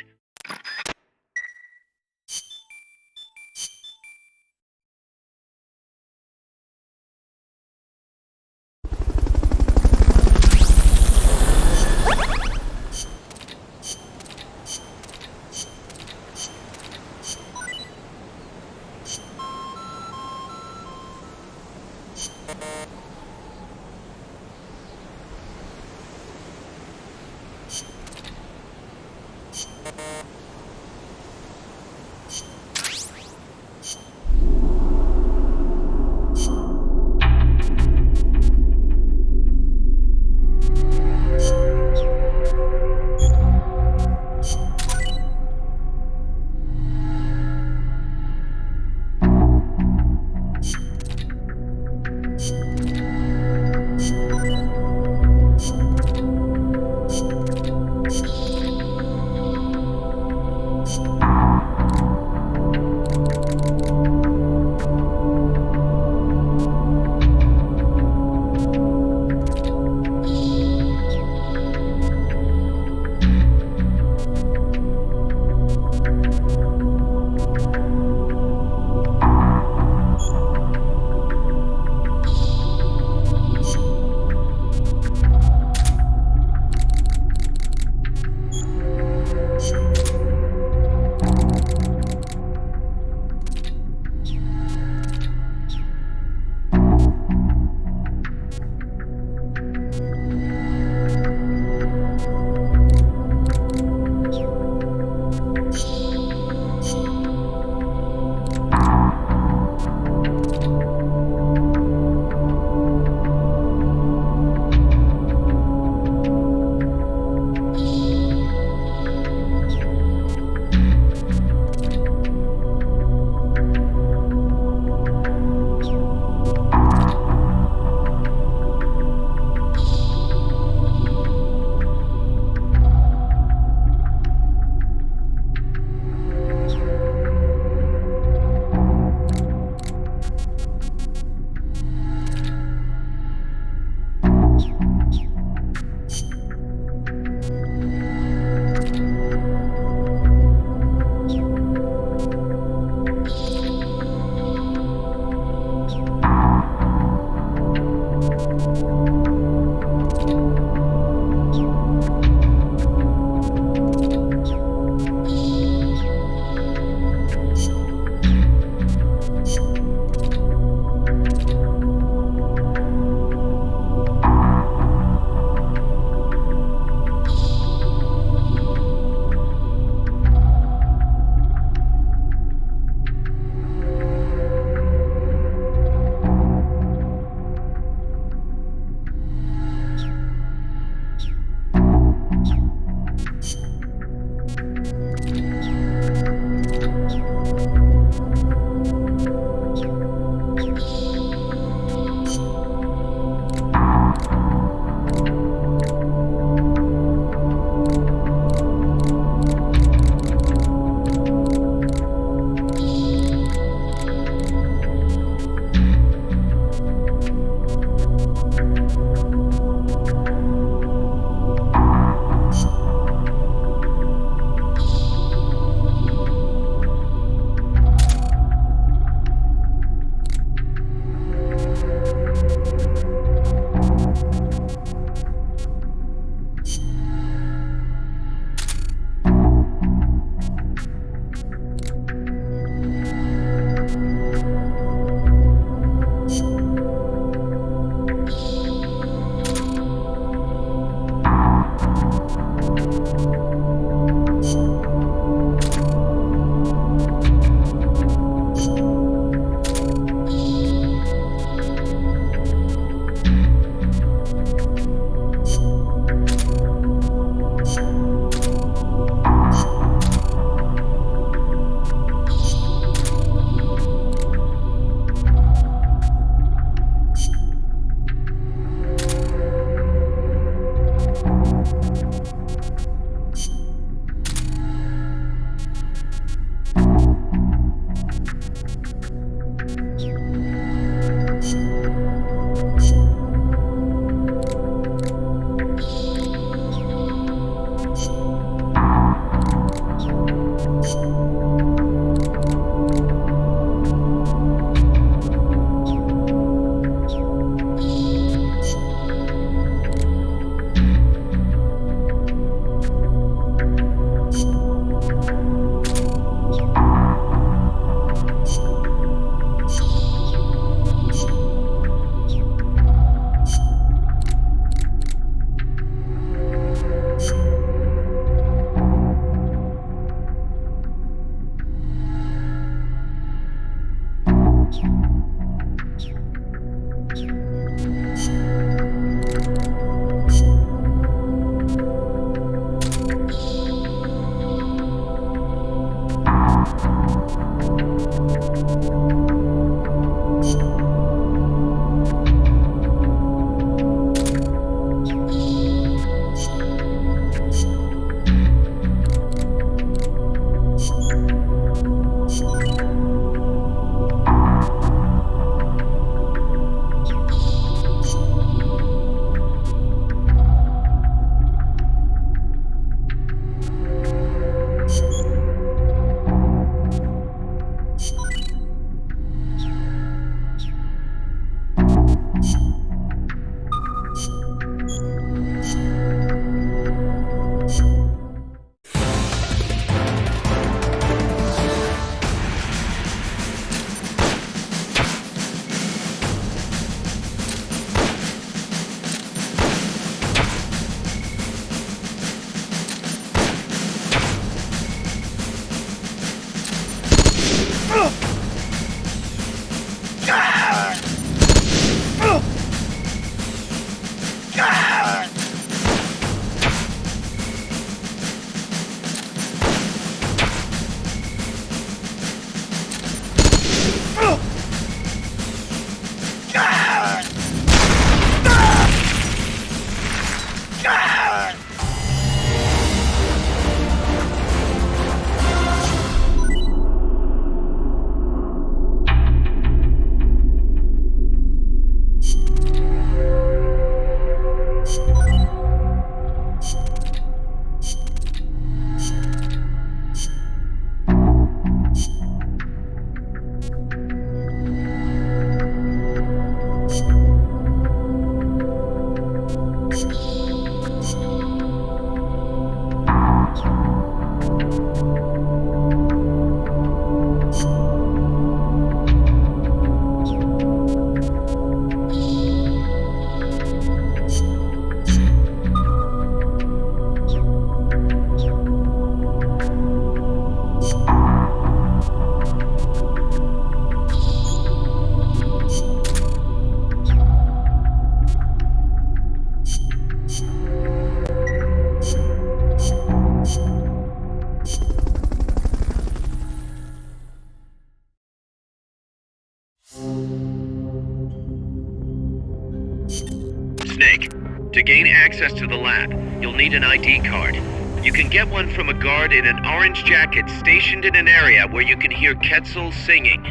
Snake, to gain access to the lab, you'll need an ID card. You can get one from a guard in an orange jacket stationed in an area where you can hear Quetzal singing.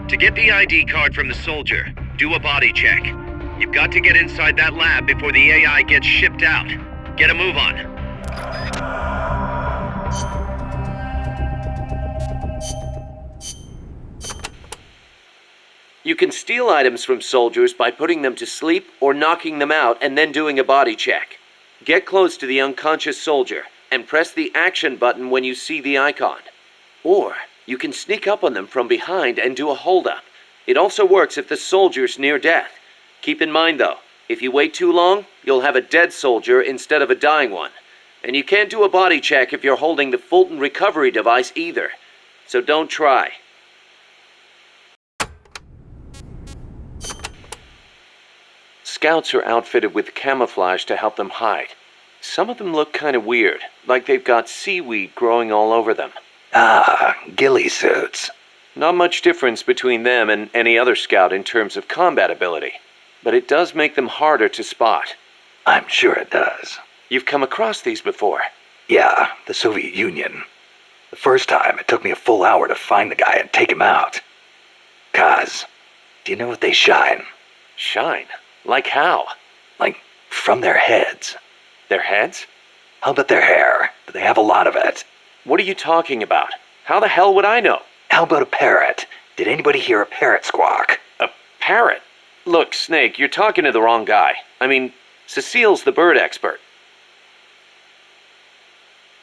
To get the ID card from the soldier, do a body check. You've got to get inside that lab before the AI gets shipped out. Get a move on.
You can steal items from soldiers by putting them to sleep or knocking them out and then doing a body check. Get close to the unconscious soldier and press the action button when you see the icon. Or you can sneak up on them from behind and do a holdup. It also works if the soldier's near death. Keep in mind though, if you wait too long, you'll have a dead soldier instead of a dying one. And you can't do a body check if you're holding the Fulton recovery device either. So don't try. Scouts are outfitted with camouflage to help them hide. Some of them look kind of weird, like they've got seaweed growing all over them.
Ah, ghillie suits.
Not much difference between them and any other scout in terms of combat ability, but it does make them harder to spot.
I'm sure it does.
You've come across these before.
Yeah, the Soviet Union. The first time, it took me a full hour to find the guy and take him out. Kaz, do you know what they shine?
Shine? Like how?
Like, from their heads.
Their heads?
How about their hair? Do they have a lot of it?
What are you talking about? How the hell would I know?
How about a parrot? Did anybody hear a parrot squawk?
A parrot? Look, Snake, you're talking to the wrong guy. I mean, Cecile's the bird expert.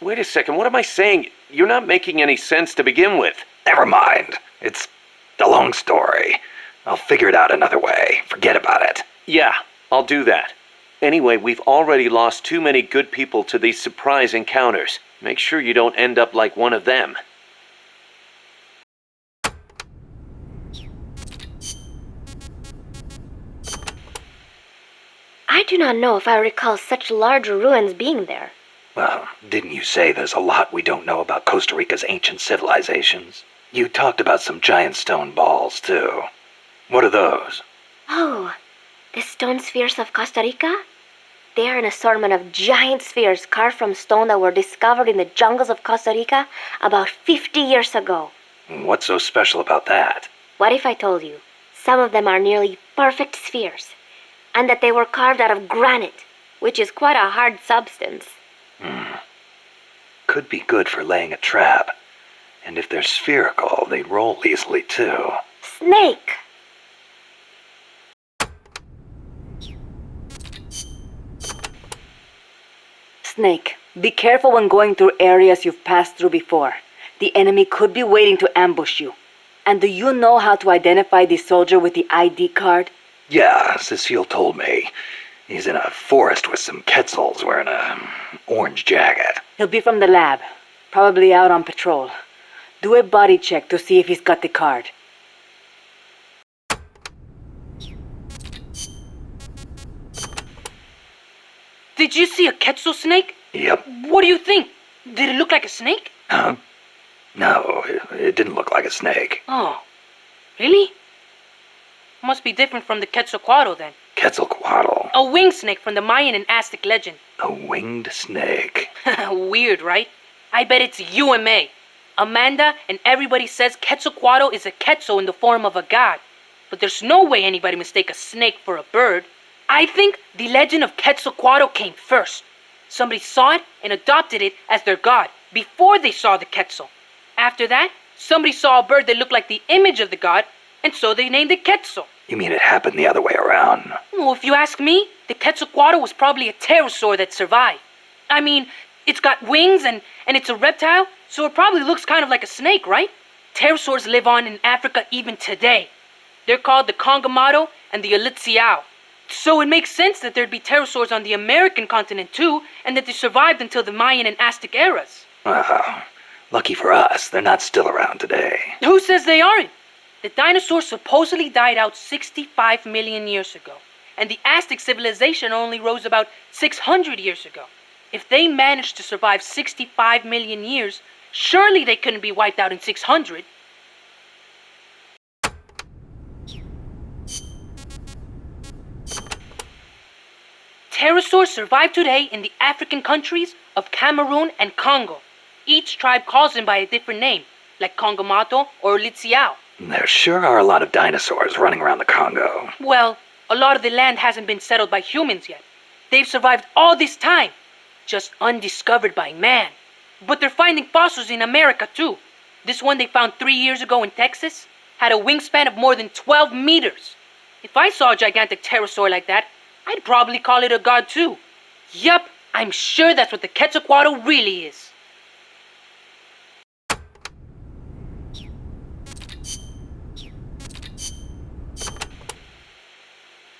Wait a second, what am I saying? You're not making any sense to begin with.
Never mind. It's a long story. I'll figure it out another way. Forget about it.
Yeah, I'll do that. Anyway, we've already lost too many good people to these surprise encounters. Make sure you don't end up like one of them.
I do not know if I recall such large ruins being there.
Well, didn't you say there's a lot we don't know about Costa Rica's ancient civilizations? You talked about some giant stone balls, too. What are those?
Oh, the stone spheres of Costa Rica? They are an assortment of giant spheres carved from stone that were discovered in the jungles of Costa Rica about 50 years ago.
What's so special about that?
What if I told you some of them are nearly perfect spheres, and that they were carved out of granite, which is quite a hard substance?
Could be good for laying a trap. And if they're spherical, they'd roll easily, too.
Snake!
Snake, be careful when going through areas you've passed through before. The enemy could be waiting to ambush you. And do you know how to identify the soldier with the ID card?
Yeah, Cecile told me. He's in a forest with some Quetzals wearing an orange jacket.
He'll be from the lab, probably out on patrol. Do a body check to see if he's got the card.
Did you see a Quetzal snake?
Yep.
What do you think? Did it look like a snake?
Huh? No, it didn't look like a snake.
Oh, really? Must be different from the Quetzalcoatl then.
Quetzalcoatl.
A winged snake from the Mayan and Aztec legend.
A winged snake.
Weird, right? I bet it's UMA. Amanda and everybody says Quetzalcoatl is a Quetzal in the form of a god. But there's no way anybody mistake a snake for a bird. I think the legend of Quetzalcoatl came first. Somebody saw it and adopted it as their god before they saw the Quetzal. After that, somebody saw a bird that looked like the image of the god, and so they named it Quetzal.
You mean it happened the other way around?
Well, if you ask me, the Quetzalcoatl was probably a pterosaur that survived. I mean, it's got wings and it's a reptile, so it probably looks kind of like a snake, right? Pterosaurs live on in Africa even today. They're called the Congamato and the Elitziao. So it makes sense that there'd be pterosaurs on the American continent too, and that they survived until the Mayan and Aztec eras.
Wow. Lucky for us, they're not still around today.
Who says they aren't? The dinosaurs supposedly died out 65 million years ago, and the Aztec civilization only rose about 600 years ago. If they managed to survive 65 million years, surely they couldn't be wiped out in 600. Pterosaurs survive today in the African countries of Cameroon and Congo. Each tribe calls them by a different name, like Congamato or Litziao.
There sure are a lot of dinosaurs running around the Congo.
Well, a lot of the land hasn't been settled by humans yet. They've survived all this time, just undiscovered by man. But they're finding fossils in America too. This one they found 3 years ago in Texas had a wingspan of more than 12 meters. If I saw a gigantic pterosaur like that, I'd probably call it a god too. Yup, I'm sure that's what the Quetzalcoatl really is.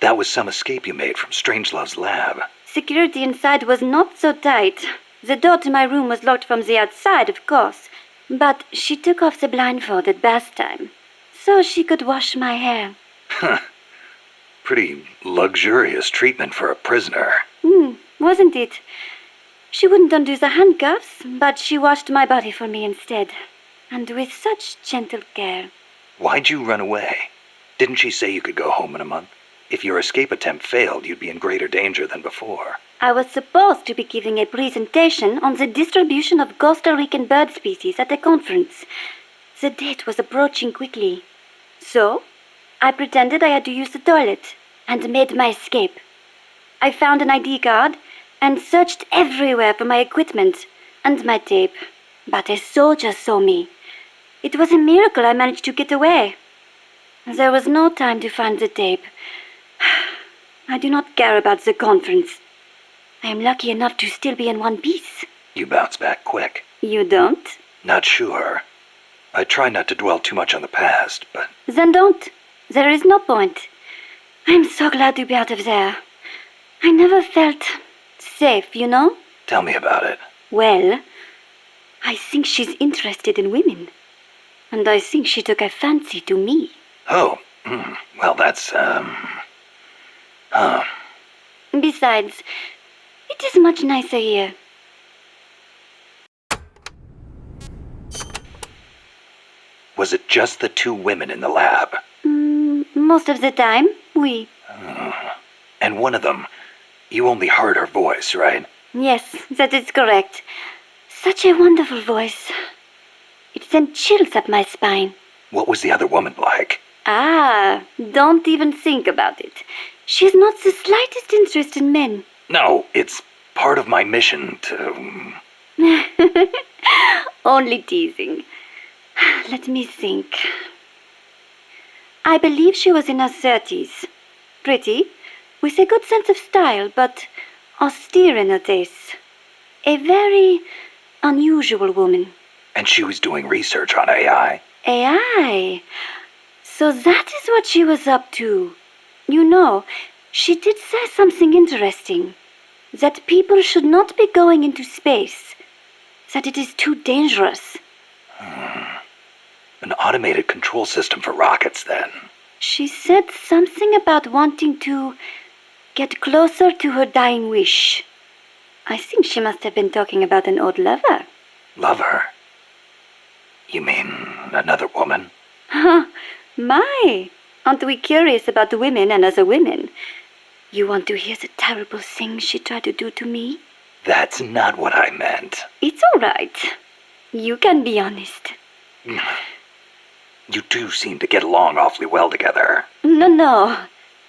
That was some escape you made from Strangelove's lab.
Security inside was not so tight. The door to my room was locked from the outside, of course. But she took off the blindfold at bath time, so she could wash my hair.
Pretty luxurious treatment for a prisoner.
Wasn't it? She wouldn't undo the handcuffs, but she washed my body for me instead. And with such gentle care.
Why'd you run away? Didn't she say you could go home in a month? If your escape attempt failed, you'd be in greater danger than before.
I was supposed to be giving a presentation on the distribution of Costa Rican bird species at a conference. The date was approaching quickly. So, I pretended I had to use the toilet and made my escape. I found an ID card and searched everywhere for my equipment and my tape. But a soldier saw me. It was a miracle I managed to get away. There was no time to find the tape. I do not care about the conference. I am lucky enough to still be in one piece.
You bounce back quick.
You don't?
Not sure. I try not to dwell too much on the past, but...
Then don't. There is no point. I'm so glad to be out of there. I never felt safe, you know?
Tell me about it.
Well, I think she's interested in women. And I think she took a fancy to me.
Oh, well, that's,
Besides, it is much nicer here.
Was it just the two women in the lab?
Most of the time, oui.
And one of them, you only heard her voice, right?
Yes, that is correct. Such a wonderful voice. It sent chills up my spine.
What was the other woman like?
Ah, don't even think about it. She has not the slightest interest in men.
No, it's part of my mission to...
Only teasing. Let me think. I believe she was in her 30s. Pretty, with a good sense of style, but austere in her tastes. A very unusual woman.
And she was doing research on AI?
AI? So that is what she was up to. You know, she did say something interesting. That people should not be going into space. That it is too dangerous.
An automated control system for rockets, then.
She said something about wanting to get closer to her dying wish. I think she must have been talking about an old lover.
Lover? You mean another woman?
My, aren't we curious about women and other women? You want to hear the terrible things she tried to do to me?
That's not what I meant.
It's all right. You can be honest.
You two seem to get along awfully well together.
No,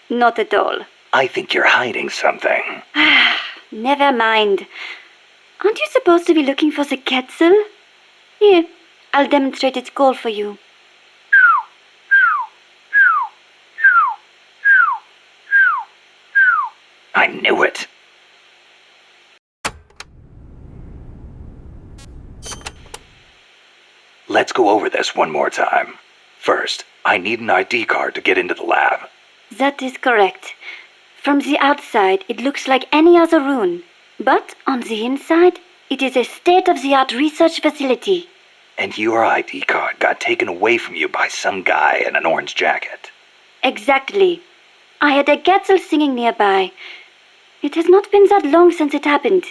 not at all.
I think you're hiding something.
Never mind. Aren't you supposed to be looking for the Quetzal? Here, I'll demonstrate its call for you.
I knew it. Let's go over this one more time. First, I need an ID card to get into the lab.
That is correct. From the outside, it looks like any other room. But on the inside, it is a state-of-the-art research facility.
And your ID card got taken away from you by some guy in an orange jacket.
Exactly. I had a Quetzal singing nearby. It has not been that long since it happened.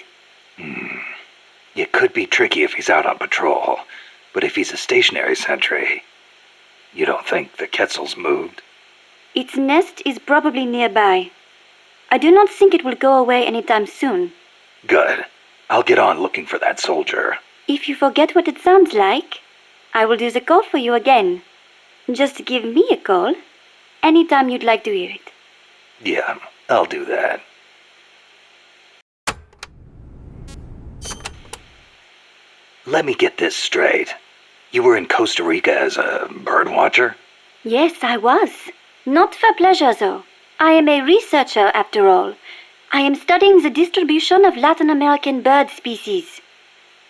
It could be tricky if he's out on patrol, but if he's a stationary sentry, you don't think the Quetzal's moved?
Its nest is probably nearby. I do not think it will go away anytime soon.
Good. I'll get on looking for that soldier.
If you forget what it sounds like, I will do the call for you again. Just give me a call anytime you'd like to hear it.
Yeah, I'll do that. Let me get this straight. You were in Costa Rica as a bird watcher?
Yes, I was. Not for pleasure, though. I am a researcher, after all. I am studying the distribution of Latin American bird species.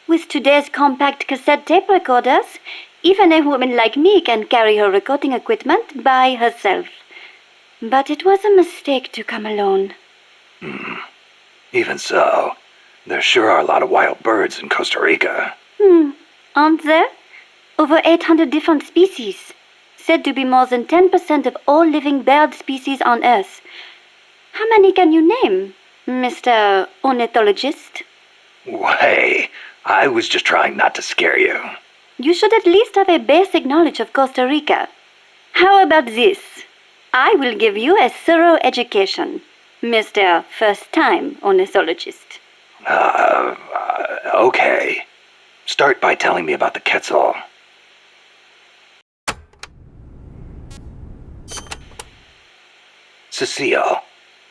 With today's compact cassette tape recorders, even a woman like me can carry her recording equipment by herself. But it was a mistake to come alone.
Even so, there sure are a lot of wild birds in Costa Rica.
Aren't there? Over 800 different species. Said to be more than 10% of all living bird species on Earth. How many can you name, Mr. Ornithologist?
Hey, I was just trying not to scare you.
You should at least have a basic knowledge of Costa Rica. How about this? I will give you a thorough education, Mr. First-time ornithologist.
Okay. Start by telling me about the Quetzal. Cecile,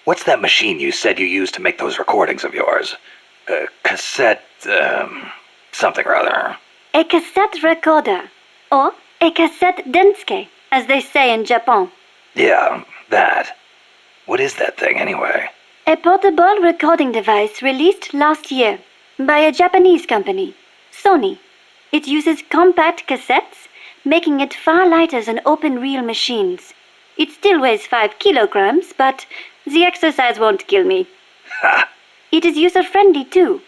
what's that machine you said you used to make those recordings of yours? Cassette, something or other.
A cassette recorder, or a cassette densuke, as they say in Japan.
Yeah, that. What is that thing, anyway?
A portable recording device released last year by a Japanese company, Sony. It uses compact cassettes, making it far lighter than open-reel machines. It still weighs 5 kilograms, but the exercise won't kill me.
Ha!
It is user-friendly too.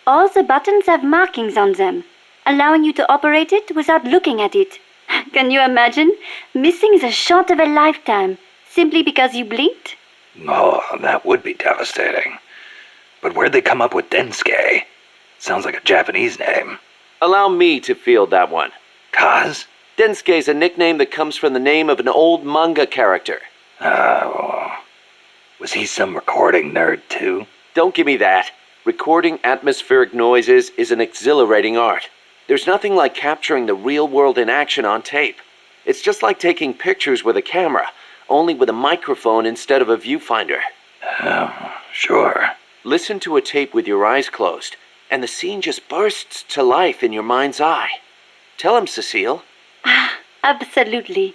All the buttons have markings on them, allowing you to operate it without looking at it. Can you imagine missing the shot of a lifetime simply because you blinked?
Oh, that would be devastating. But where'd they come up with Densuke? Sounds like a Japanese name.
Allow me to field that one.
Kaz?
Densuke is a nickname that comes from the name of an old manga character.
Was he some recording nerd too?
Don't give me that. Recording atmospheric noises is an exhilarating art. There's nothing like capturing the real world in action on tape. It's just like taking pictures with a camera, only with a microphone instead of a viewfinder.
Oh, sure.
Listen to a tape with your eyes closed, and the scene just bursts to life in your mind's eye. Tell him, Cecile.
Absolutely.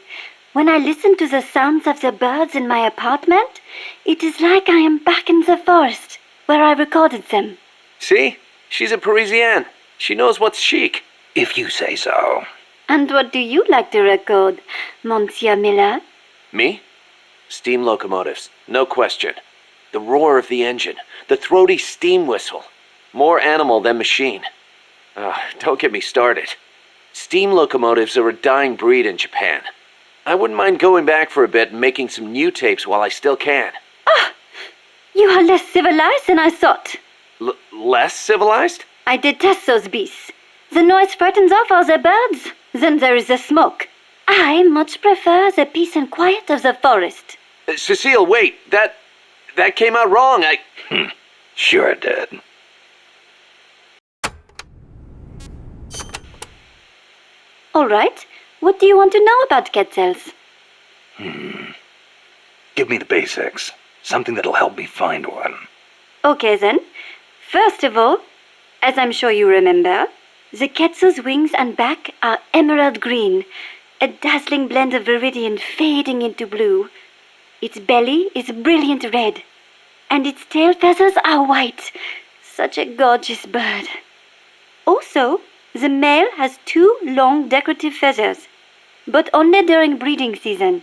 When I listen to the sounds of the birds in my apartment, it is like I am back in the forest where I recorded them.
See? She's a Parisienne. She knows what's chic.
If you say so.
And what do you like to record, Monsieur Miller?
Me? Steam locomotives, no question. The roar of the engine, the throaty steam whistle. More animal than machine. Don't get me started. Steam locomotives are a dying breed in Japan. I wouldn't mind going back for a bit and making some new tapes while I still can.
You are less civilized than I thought.
Less civilized?
I detest those beasts. The noise frightens off all the birds. Then there is the smoke. I much prefer the peace and quiet of the forest.
Cecile, wait. That came out wrong.
Sure it did.
All right. What do you want to know about Quetzals?
Give me the basics. Something that'll help me find one.
Okay then. First of all, as I'm sure you remember, the Quetzal's wings and back are emerald green, a dazzling blend of viridian fading into blue. Its belly is brilliant red, and its tail feathers are white. Such a gorgeous bird. Also, the male has 2 long decorative feathers, but only during breeding season.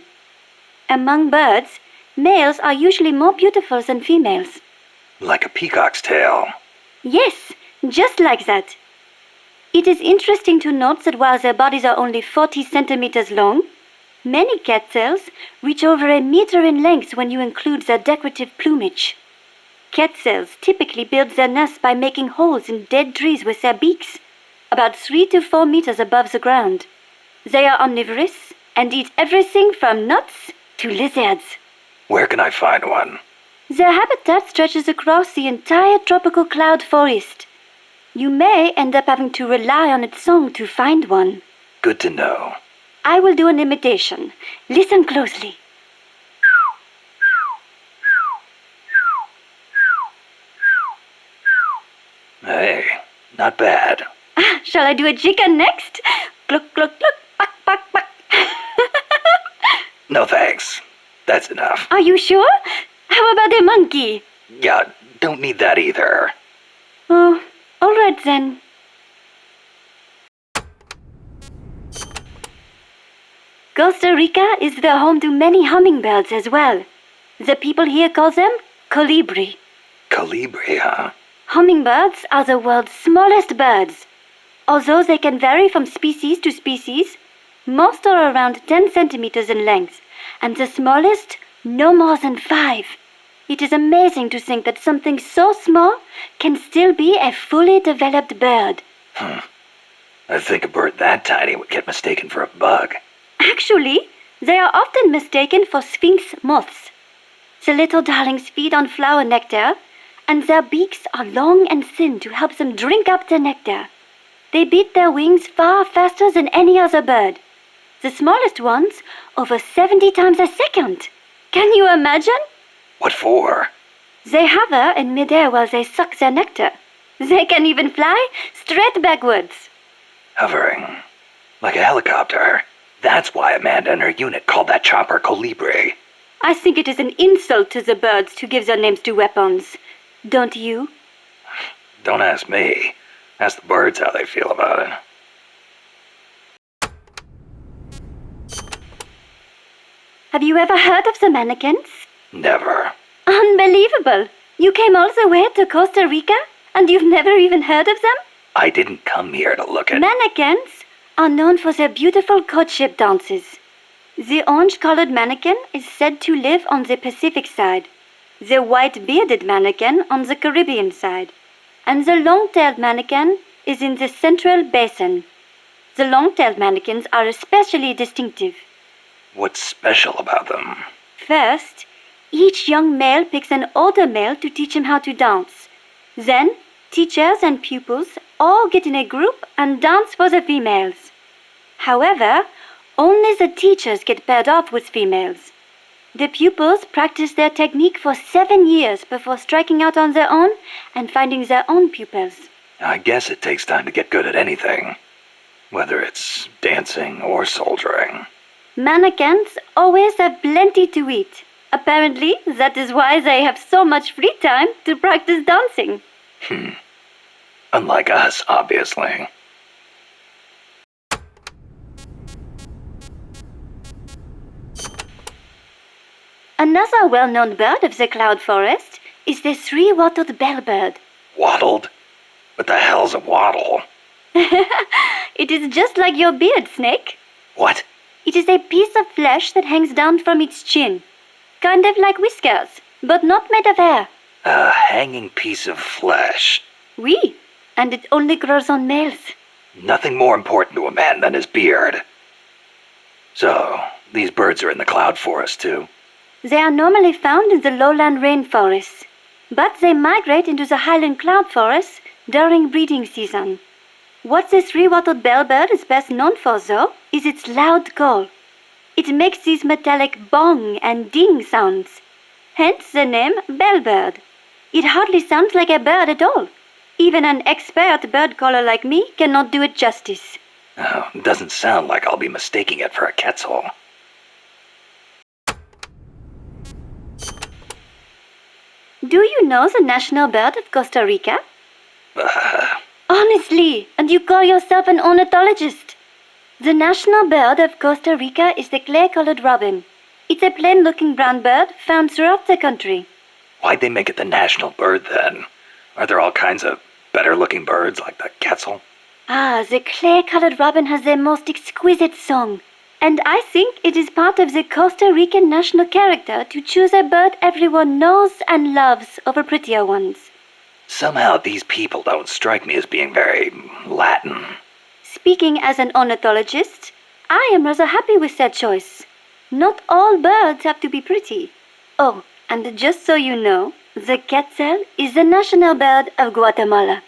Among birds, males are usually more beautiful than females.
Like a peacock's tail.
Yes, just like that. It is interesting to note that while their bodies are only 40 centimeters long, many Quetzals reach over a meter in length when you include their decorative plumage. Quetzals typically build their nests by making holes in dead trees with their beaks, about 3 to 4 meters above the ground. They are omnivorous and eat everything from nuts to lizards.
Where can I find one?
Their habitat stretches across the entire tropical cloud forest. You may end up having to rely on its song to find one.
Good to know.
I will do an imitation. Listen closely.
Hey, not bad.
Shall I do a chicken next? Cluck, cluck, cluck, buck, buck, buck.
No thanks. That's enough.
Are you sure? How about a monkey?
Yeah, don't need that either.
Oh, all right then. Costa Rica is the home to many hummingbirds as well. The people here call them colibri.
Colibri, huh?
Hummingbirds are the world's smallest birds. Although they can vary from species to species, most are around 10 centimeters in length, and the smallest no more than 5. It is amazing to think that something so small can still be a fully developed bird.
I think a bird that tiny would get mistaken for a bug.
Actually, They are often mistaken for sphinx moths. The little darlings feed on flower nectar, and their beaks are long and thin to help them drink up the nectar. They beat their wings far faster than any other bird. The smallest ones over 70 times a second. Can you imagine?
What for?
They hover in midair while they suck their nectar. They can even fly straight backwards.
Hovering. Like a helicopter. That's why Amanda and her unit called that chopper Colibri.
I think it is an insult to the birds to give their names to weapons. Don't you?
Don't ask me. Ask the birds how they feel about it.
Have you ever heard of the mannequins?
Never.
Unbelievable! You came all the way to Costa Rica, and you've never even heard of them?
I didn't come here to look at...
Mannequins are known for their beautiful courtship dances. The orange-colored mannequin is said to live on the Pacific side, the white-bearded mannequin on the Caribbean side, and the long-tailed mannequin is in the Central Basin. The long-tailed mannequins are especially distinctive.
What's special about them?
First, each young male picks an older male to teach him how to dance. Then, teachers and pupils all get in a group and dance for the females. However, only the teachers get paired off with females. The pupils practice their technique for 7 years before striking out on their own and finding their own pupils.
I guess it takes time to get good at anything. Whether it's dancing or soldiering.
Mannequins always have plenty to eat. Apparently, that is why they have so much free time to practice dancing.
Unlike us, obviously.
Another well-known bird of the cloud forest is the three-wattled bellbird.
Wattled? What the hell's a wattle?
It is just like your beard, Snake.
What?
It is a piece of flesh that hangs down from its chin. Kind of like whiskers, but not made of hair.
A hanging piece of flesh.
Oui, and it only grows on males.
Nothing more important to a man than his beard. So, these birds are in the cloud forest too?
They are normally found in the lowland rainforests, but they migrate into the highland cloud forests during breeding season. What the three-wattled bellbird is best known for, though, is its loud call. It makes these metallic bong and ding sounds, hence the name bellbird. It hardly sounds like a bird at all. Even an expert bird caller like me cannot do it justice.
Oh, doesn't sound like I'll be mistaking it for a quetzal.
Do you know the national bird of Costa Rica? Honestly, and you call yourself an ornithologist? The national bird of Costa Rica is the clay-colored robin. It's a plain-looking brown bird found throughout the country.
Why'd they make it the national bird then? Are there all kinds of better-looking birds like the quetzal?
Ah, the clay-colored robin has the most exquisite song. And I think it is part of the Costa Rican national character to choose a bird everyone knows and loves over prettier ones.
Somehow these people don't strike me as being very Latin.
Speaking as an ornithologist, I am rather happy with that choice. Not all birds have to be pretty. Oh, and just so you know, the quetzal is the national bird of Guatemala.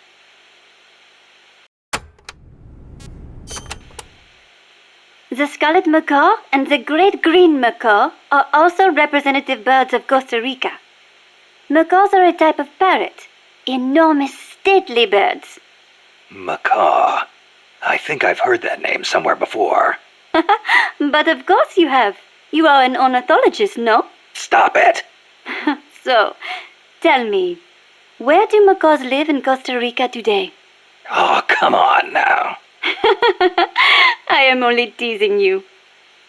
The scarlet macaw and the great green macaw are also representative birds of Costa Rica. Macaws are a type of parrot, enormous, stately birds.
Macaw. I think I've heard that name somewhere before.
But of course you have. You are an ornithologist, no?
Stop it!
So, tell me, where do macaws live in Costa Rica today?
Oh, come on now.
I am only teasing you.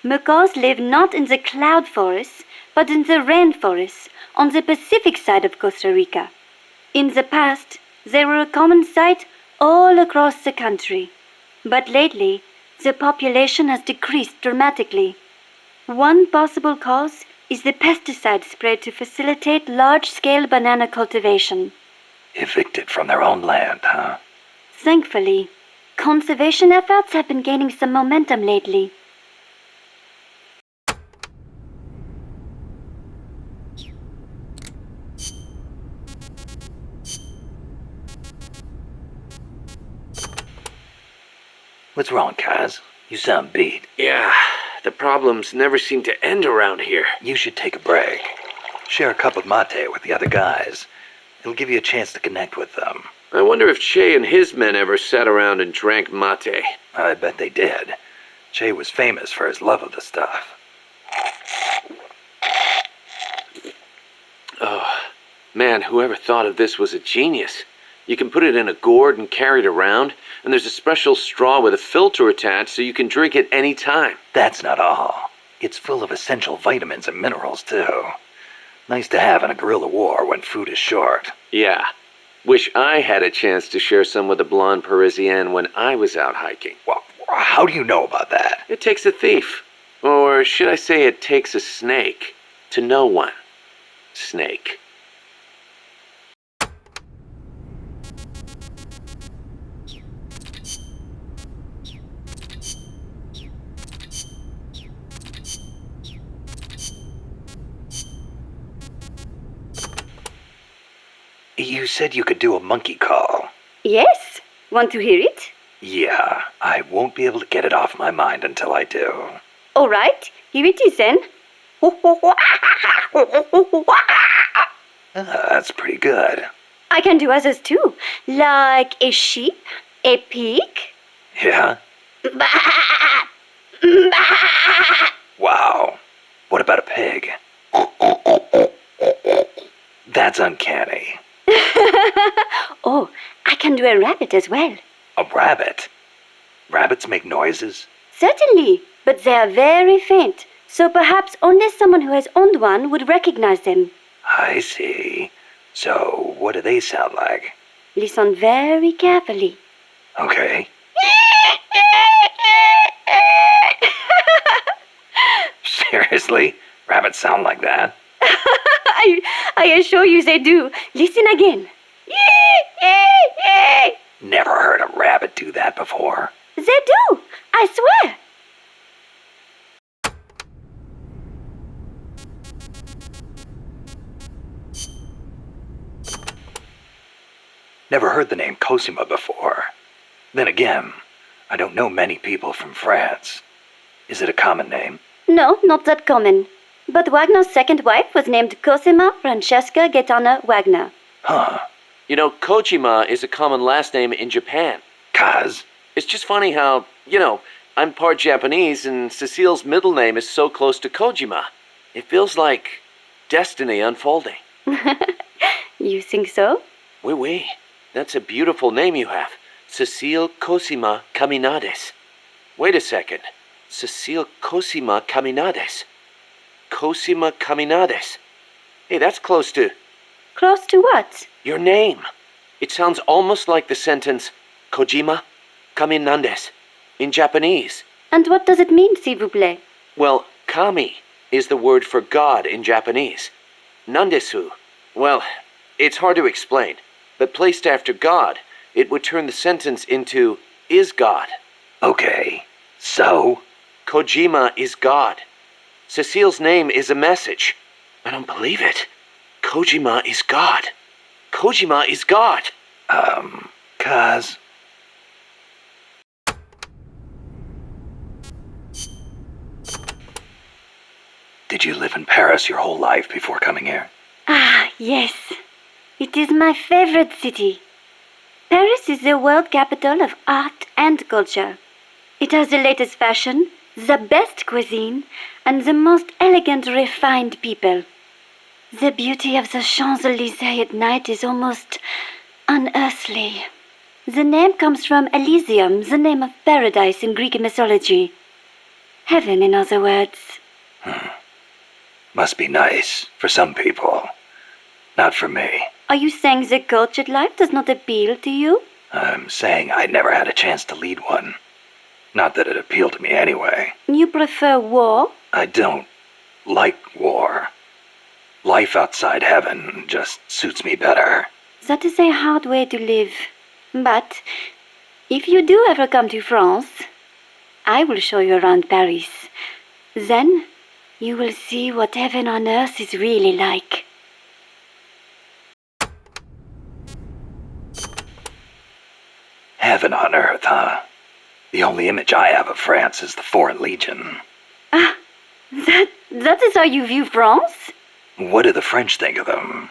Macaws live not in the cloud forests, but in the rainforests on the Pacific side of Costa Rica. In the past, they were a common sight all across the country. But lately, the population has decreased dramatically. One possible cause is the pesticide sprayed to facilitate large-scale banana cultivation.
Evicted from their own land, huh?
Thankfully, conservation efforts have been gaining some momentum lately.
What's wrong, Kaz? You sound beat.
Yeah, the problems never seem to end around here.
You should take a break. Share a cup of mate with the other guys. It'll give you a chance to connect with them.
I wonder if Che and his men ever sat around and drank mate.
I bet they did. Che was famous for his love of the stuff.
Oh, man, whoever thought of this was a genius. You can put it in a gourd and carry it around, and there's a special straw with a filter attached so you can drink it any time.
That's not all. It's full of essential vitamins and minerals, too. Nice to have in a guerrilla war when food is short.
Yeah. Wish I had a chance to share some with the blonde Parisienne when I was out hiking.
Well, how do you know about that?
It takes a thief. Or should I say it takes a snake to know one. Snake.
You said you could do a monkey call.
Yes? Want to hear it?
Yeah, I won't be able to get it off my mind until I do.
All right, here it is then.
That's pretty good.
I can do others too, like a sheep, a pig.
Yeah? Wow. What about a pig? That's uncanny.
Oh, I can do a rabbit as well.
A rabbit? Rabbits make noises?
Certainly, but they are very faint, so perhaps only someone who has owned one would recognize them.
I see. So, what do they sound like?
Listen very carefully.
Okay. Seriously? Rabbits sound like that?
I assure you they do. Listen again.
Never heard a rabbit do that before.
They do. I swear.
Never heard the name Cosima before. Then again, I don't know many people from France. Is it a common name?
No, not that common. But Wagner's second wife was named Cosima Francesca Gaetana Wagner.
Huh.
You know, Kojima is a common last name in Japan.
Kaz?
It's just funny how, I'm part Japanese and Cecile's middle name is so close to Kojima. It feels like destiny unfolding.
You think so?
Oui, oui. That's a beautiful name you have. Cecile Cosima Caminades. Wait a second. Cecile Cosima Caminades. Cosima Caminades. Hey, that's close to...
Close to what?
Your name. It sounds almost like the sentence Kojima Caminandes in Japanese.
And what does it mean, s'il vous plaît?
Well, kami is the word for God in Japanese. Nandesu. Well, it's hard to explain, but placed after God, it would turn the sentence into is God.
Okay, so?
Kojima is God. Cecile's name is a message. I don't believe it. Kojima is God. Kojima is God.
Kaz? Did you live in Paris your whole life before coming here?
Ah, yes. It is my favorite city. Paris is the world capital of art and culture. It has the latest fashion, the best cuisine, and the most elegant, refined people. The beauty of the Champs-Élysées at night is almost unearthly. The name comes from Elysium, the name of paradise in Greek mythology. Heaven, in other words.
Must be nice for some people. Not for me.
Are you saying the cultured life does not appeal to you?
I'm saying I never had a chance to lead one. Not that it appealed to me anyway.
You prefer war?
I don't like war. Life outside heaven just suits me better.
That is a hard way to live. But if you do ever come to France, I will show you around Paris. Then you will see what heaven on earth is really like.
Heaven on earth, huh? The only image I have of France is the Foreign Legion.
Ah, that is how you view France?
What do the French think of them?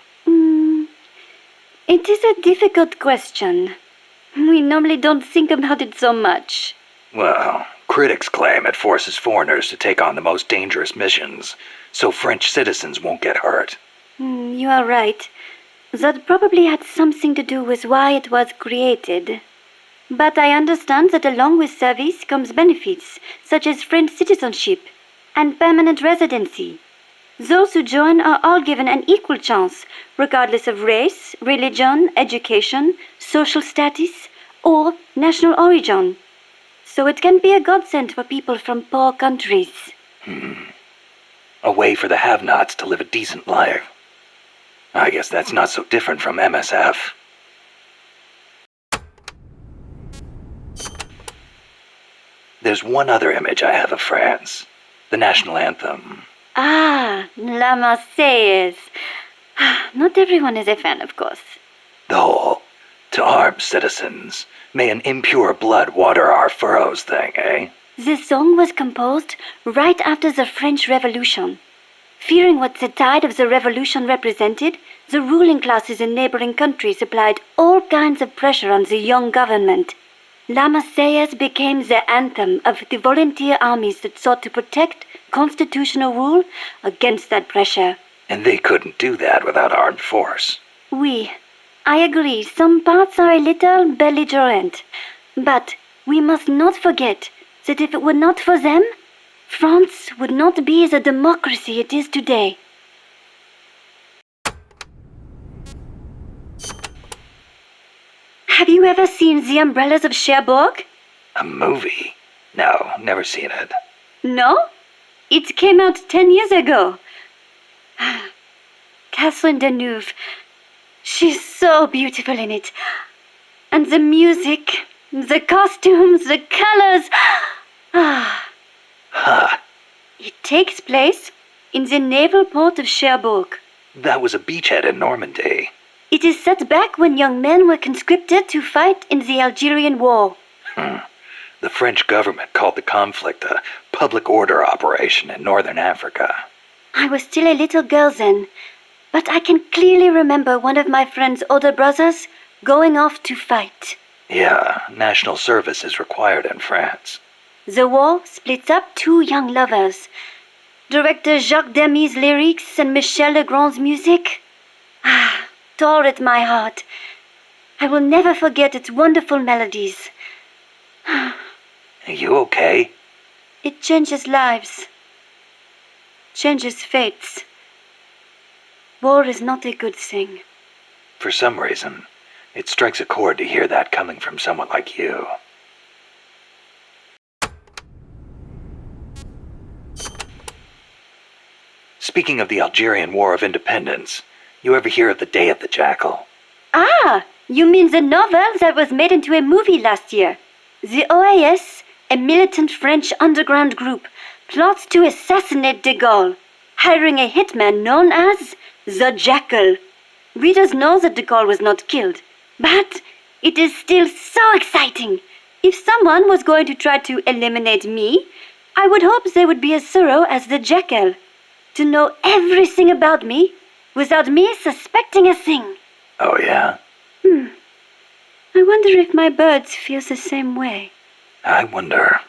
It is a difficult question. We normally don't think about it so much.
Well, critics claim it forces foreigners to take on the most dangerous missions, so French citizens won't get hurt.
You are right. That probably had something to do with why it was created. But I understand that along with service comes benefits, such as French citizenship and permanent residency. Those who join are all given an equal chance, regardless of race, religion, education, social status, or national origin. So it can be a godsend for people from poor countries.
A way for the have-nots to live a decent life. I guess that's not so different from MSF. There's one other image I have of France. The national anthem.
Ah, La Marseillaise. Not everyone is a fan, of course.
The whole, to arms, citizens. May an impure blood water our furrows thing, eh?
The song was composed right after the French Revolution. Fearing what the tide of the revolution represented, the ruling classes in neighboring countries applied all kinds of pressure on the young government. La Marseillaise became the anthem of the volunteer armies that sought to protect constitutional rule against that pressure.
And they couldn't do that without armed force.
Oui, I agree, some parts are a little belligerent. But we must not forget that if it were not for them, France would not be the democracy it is today. Have you ever seen The Umbrellas of Cherbourg?
A movie? No, never seen it.
No? It came out 10 years ago. Catherine Deneuve. She's so beautiful in it. And the music, the costumes, the colors. It takes place in the naval port of Cherbourg.
That was a beachhead in Normandy.
It is set back when young men were conscripted to fight in the Algerian War.
The French government called the conflict a public order operation in northern Africa.
I was still a little girl then, but I can clearly remember one of my friend's older brothers going off to fight.
Yeah, national service is required in France.
The war splits up two young lovers. Director Jacques Demy's lyrics and Michel Legrand's music tore at my heart. I will never forget its wonderful melodies.
Are you okay?
It changes lives, changes fates. War is not a good thing.
For some reason, it strikes a chord to hear that coming from someone like you. Speaking of the Algerian War of Independence, you ever hear of the Day of the Jackal?
Ah, you mean the novel that was made into a movie last year? The OAS, a militant French underground group, plots to assassinate de Gaulle, hiring a hitman known as the Jackal. Readers know that de Gaulle was not killed, but it is still so exciting. If someone was going to try to eliminate me, I would hope they would be as thorough as the Jackal. To know everything about me without me suspecting a thing.
Oh, yeah?
I wonder if my birds feel the same way.
I wonder.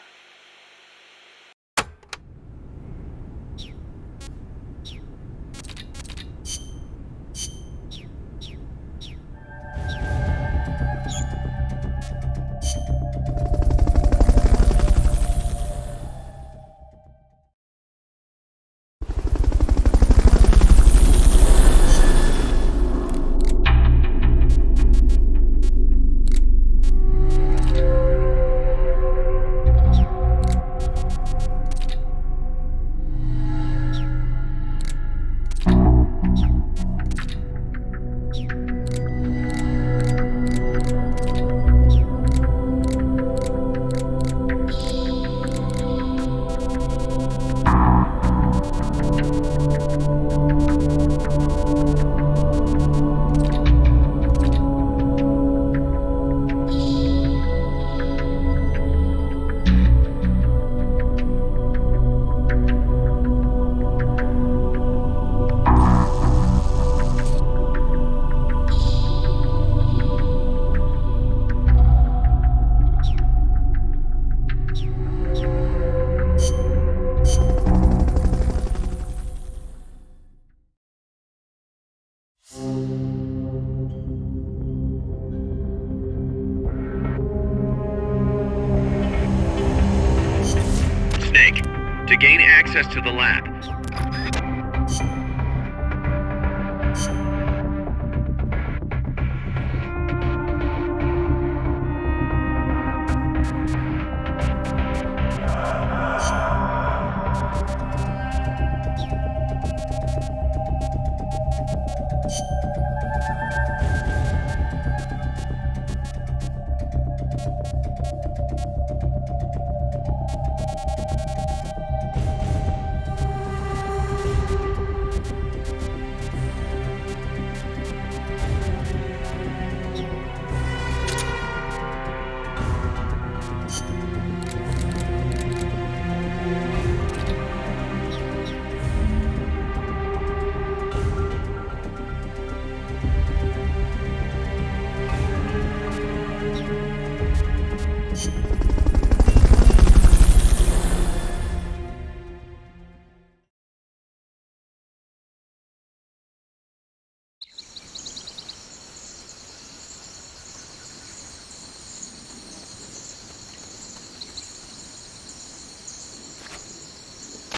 to gain access to the lab.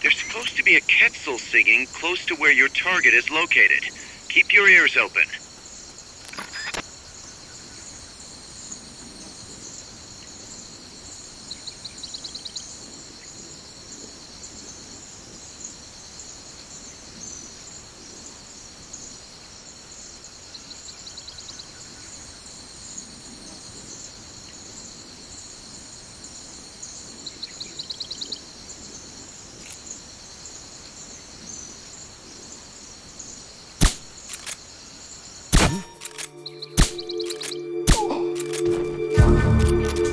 There's supposed to be a Quetzal singing close to where your target is located. Keep your ears open.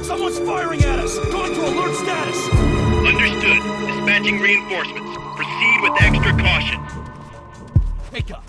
Someone's firing at us! Going to alert status!
Understood. Dispatching reinforcements. Proceed with extra caution.
Wake up!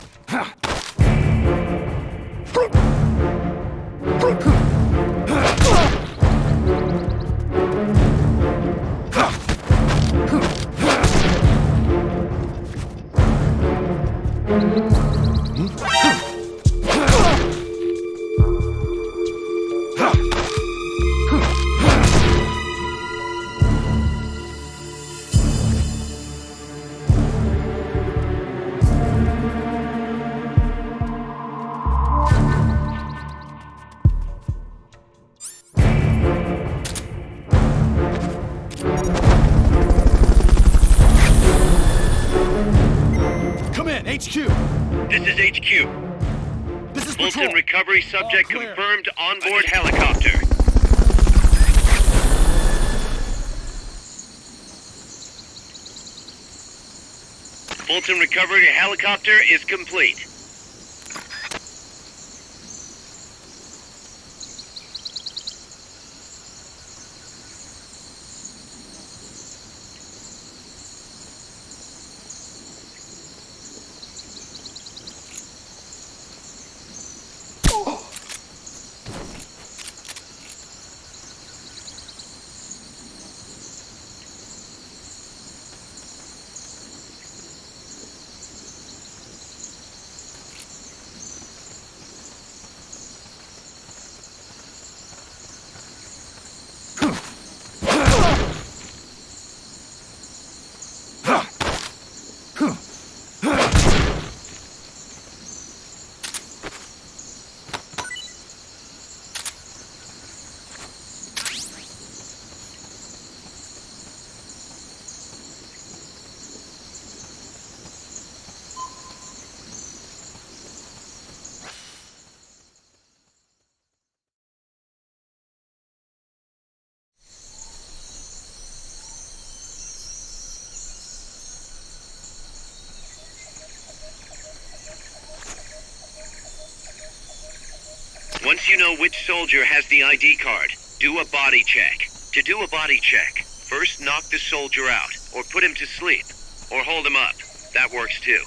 HQ!
This is HQ.
This is
Fulton
Patrol.
recovery subject
All clear.
confirmed onboard helicopter. Fulton recovery helicopter is complete. Once you know which soldier has the ID card, do a body check. To do a body check, first knock the soldier out, or put him to sleep, or hold him up. That works too.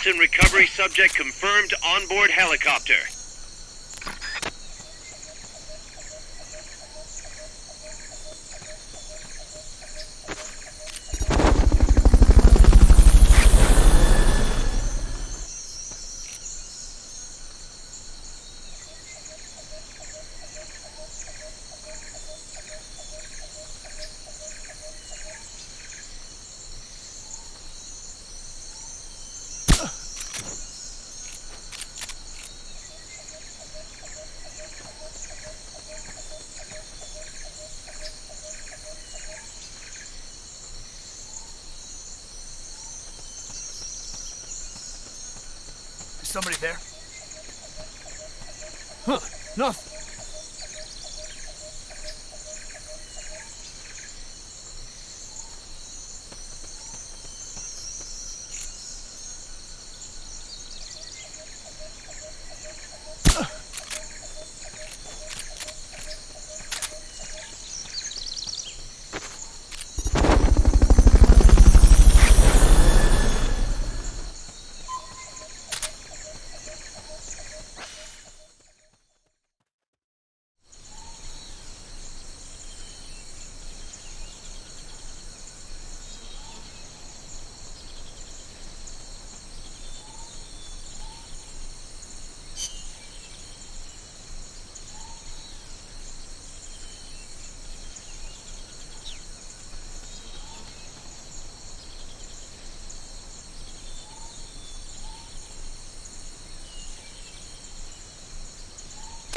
Fulton recovery subject confirmed onboard helicopter.
Somebody there? Huh, nothing.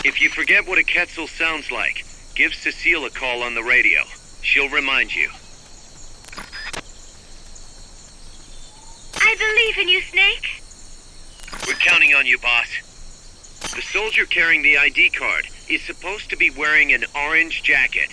If you forget what a Quetzal sounds like, give Cecile a call on the radio. She'll remind you.
I believe in you, Snake.
We're counting on you, boss. The soldier carrying the ID card is supposed to be wearing an orange jacket.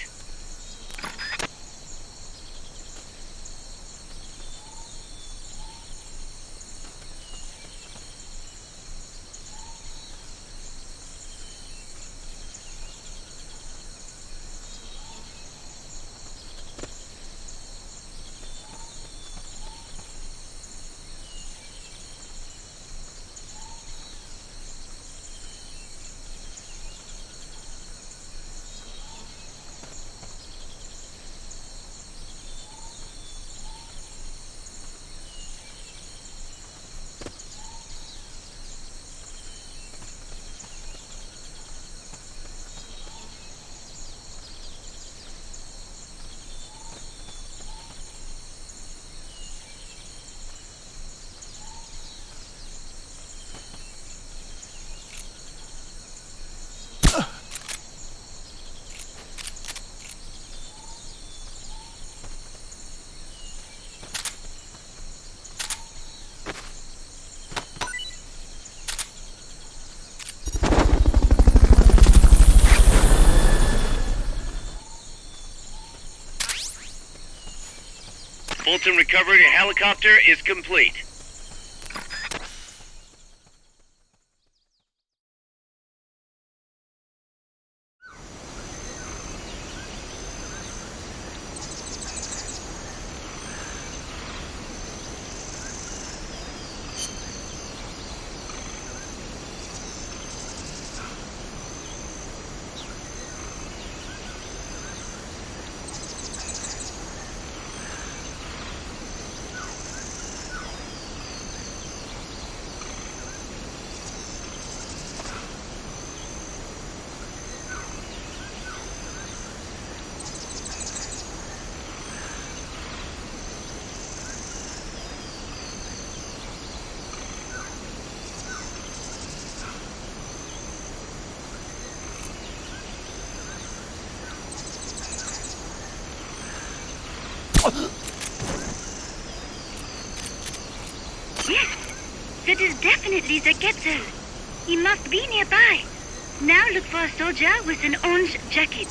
Fulton recovery helicopter is complete.
Yes, that is definitely the Quetzal. He must be nearby. Now look for a soldier with an orange jacket.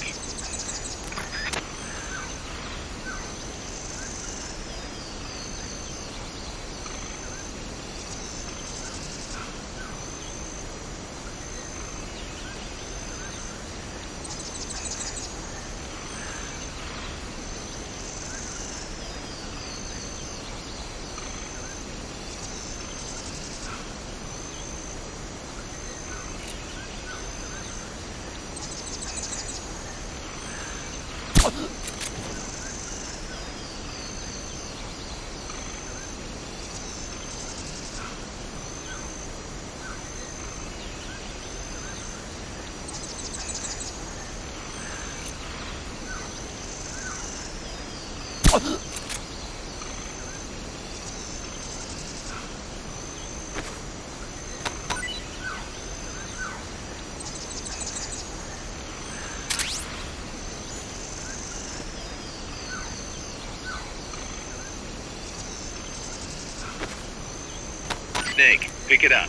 Snake, pick it up.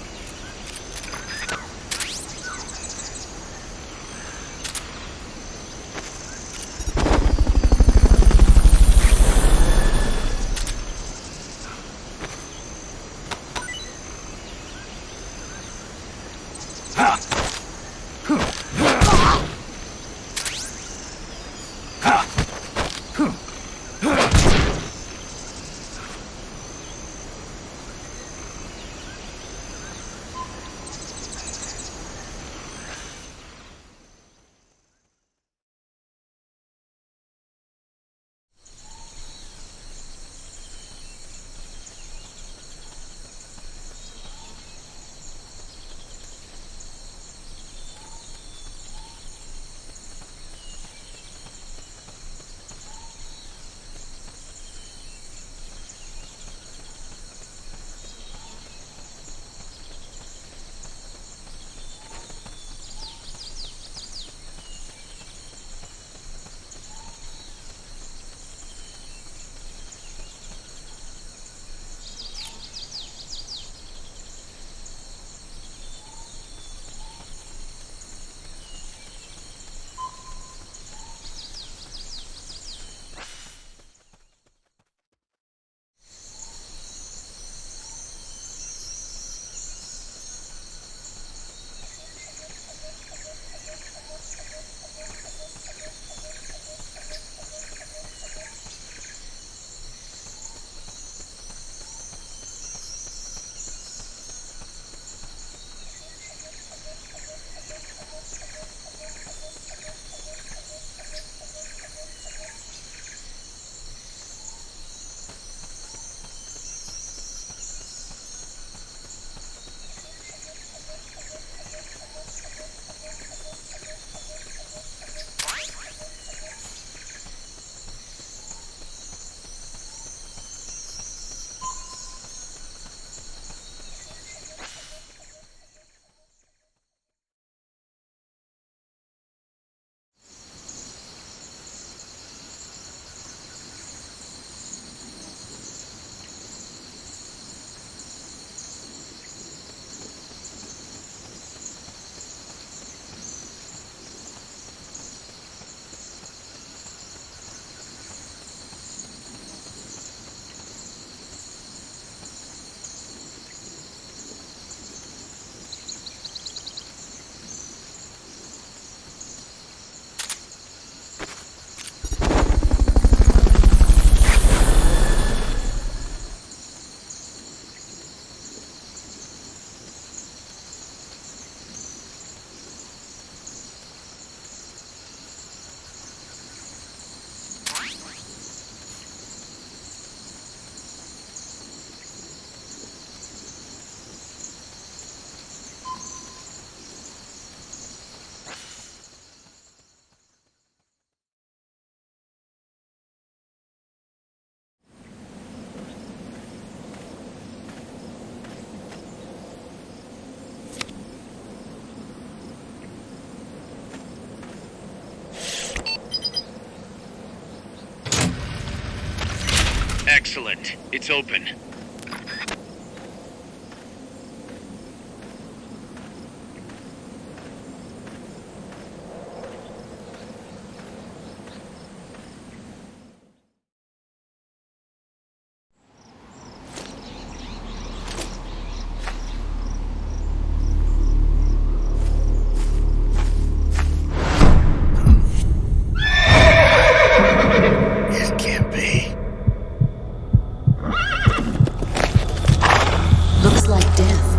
Excellent. It's open.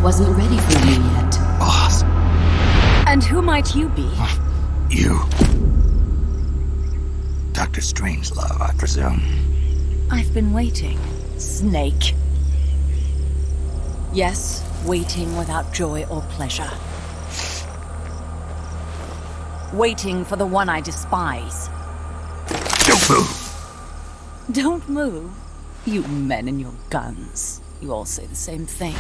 Wasn't ready for you yet.
Boss.
And who might you be?
You. Dr. Strangelove, I presume.
I've been waiting, Snake. Yes, waiting without joy or pleasure. Waiting for the one I despise.
Don't move!
Don't move? You men and your guns. You all say the same thing.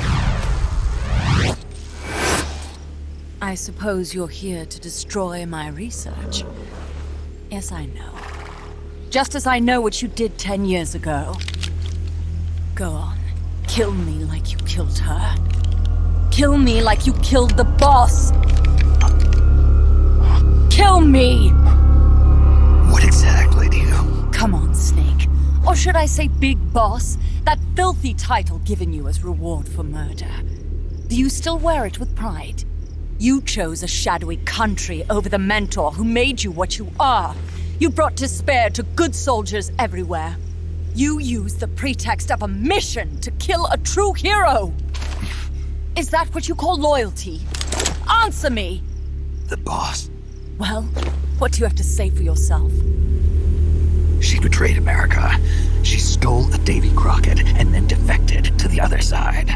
I suppose you're here to destroy my research. Yes, I know. Just as I know what you did 10 years ago. Go on. Kill me like you killed her. Kill me like you killed the boss. Kill me!
What exactly do you...
Come on, Snake. Or should I say Big Boss? That filthy title given you as reward for murder. Do you still wear it with pride? You chose a shadowy country over the mentor who made you what you are. You brought despair to good soldiers everywhere. You used the pretext of a mission to kill a true hero. Is that what you call loyalty? Answer me!
The boss.
Well, what do you have to say for yourself?
She betrayed America. She stole a Davy Crockett and then defected to the other side.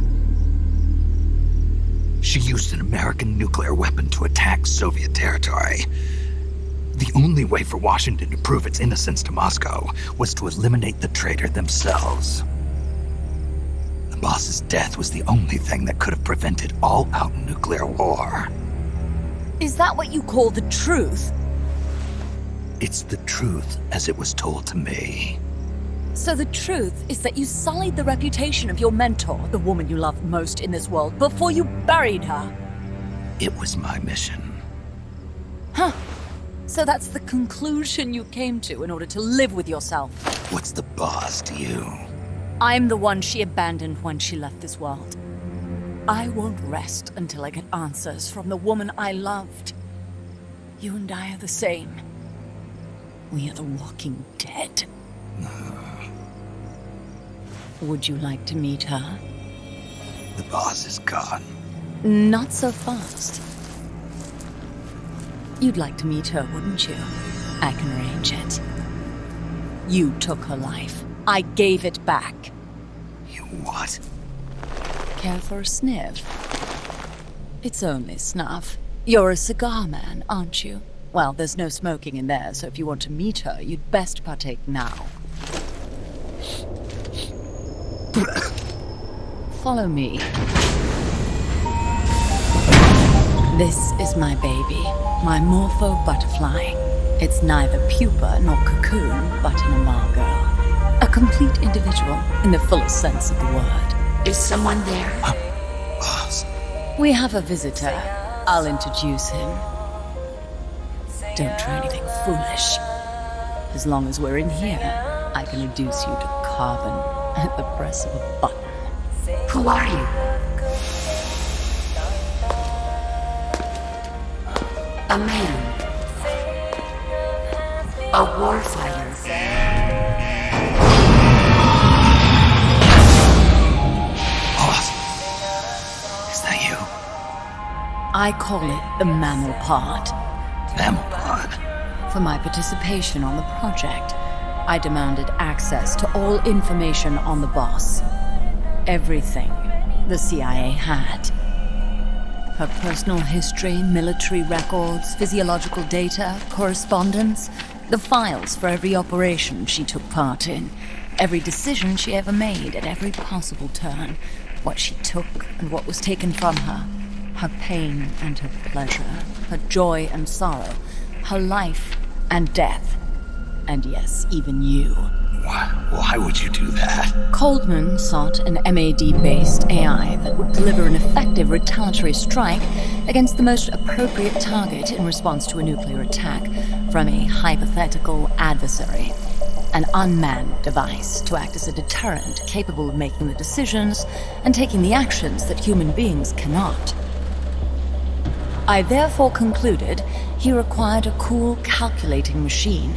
She used an American nuclear weapon to attack Soviet territory. The only way for Washington to prove its innocence to Moscow was to eliminate the traitor themselves. The boss's death was the only thing that could have prevented all-out nuclear war.
Is that what you call the truth?
It's the truth as it was told to me.
So the truth is that you sullied the reputation of your mentor, the woman you loved most in this world, before you buried her.
It was my mission.
Huh. So that's the conclusion you came to in order to live with yourself.
What's the boss to you?
I'm the one she abandoned when she left this world. I won't rest until I get answers from the woman I loved. You and I are the same. We are the walking dead. Would you like to meet her?
The boss is gone.
Not so fast. You'd like to meet her, wouldn't you? I can arrange it. You took her life. I gave it back.
You what?
Care for a sniff? It's only snuff. You're a cigar man, aren't you? Well, there's no smoking in there, so if you want to meet her, you'd best partake now. Follow me. This is my baby, my Morpho butterfly. It's neither pupa nor cocoon, but an Amargo. A complete individual, in the fullest sense of the word.
Is someone there?
Boss.
We have a visitor. I'll introduce him. Don't try anything foolish. As long as we're in here, I can reduce you to carbon at the press of a button.
Who are you? A man. A warfighter.
Boss. Is that you?
I call it the Mammal Pod.
Mammal Pod?
For my participation on the project, I demanded access to all information on the boss. Everything the CIA had. Her personal history, military records, physiological data, correspondence, the files for every operation she took part in, every decision she ever made at every possible turn, what she took and what was taken from her, her pain and her pleasure, her joy and sorrow, her life and death, and yes, even you.
Why would you do that?
Coldman sought an MAD-based AI that would deliver an effective retaliatory strike against the most appropriate target in response to a nuclear attack from a hypothetical adversary. An unmanned device to act as a deterrent capable of making the decisions and taking the actions that human beings cannot. I therefore concluded he required a cool, calculating machine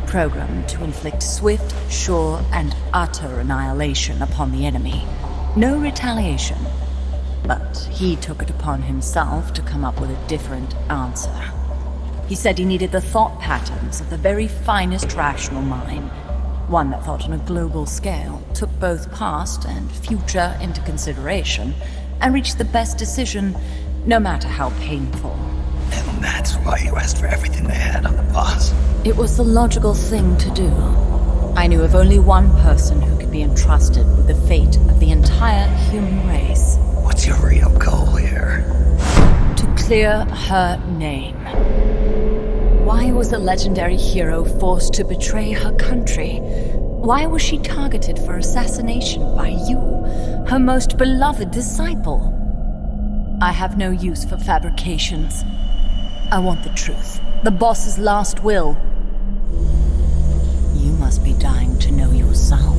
programmed to inflict swift, sure, and utter annihilation upon the enemy. No retaliation. But he took it upon himself to come up with a different answer. He said he needed the thought patterns of the very finest rational mind. One that thought on a global scale, took both past and future into consideration, and reached the best decision, no matter how painful.
And that's why you asked for everything they had on the boss.
It was the logical thing to do. I knew of only one person who could be entrusted with the fate of the entire human race.
What's your real goal here?
To clear her name. Why was a legendary hero forced to betray her country? Why was she targeted for assassination by you, her most beloved disciple? I have no use for fabrications. I want the truth. The boss's last will. You must be dying to know yourself.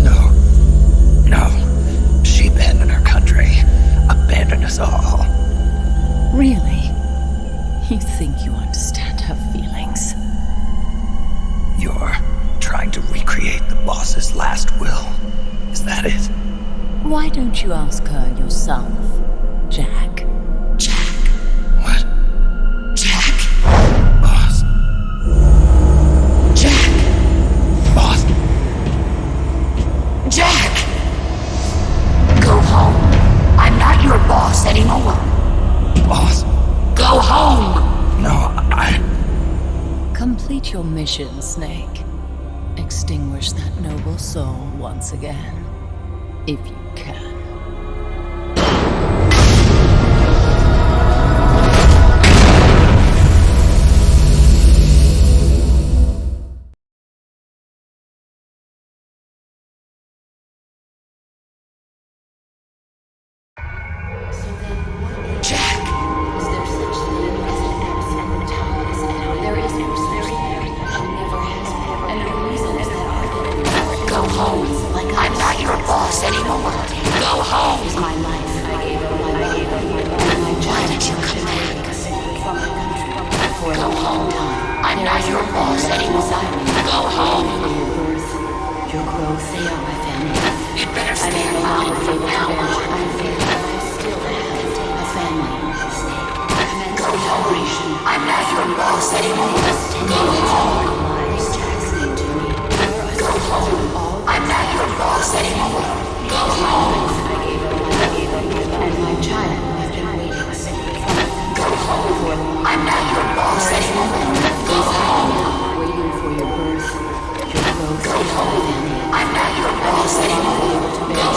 No. She abandoned her country. Abandoned us all.
Really? You think you understand her feelings?
You're trying to recreate the boss's last will. Is that it?
Why don't you ask her yourself, Jack?
Jack? What? Jack? Boss. Jack! Boss.
Jack! Go home. I'm not your boss anymore.
Boss.
Go home!
No,
Complete your mission, Snake. Extinguish that noble soul once again. If you can.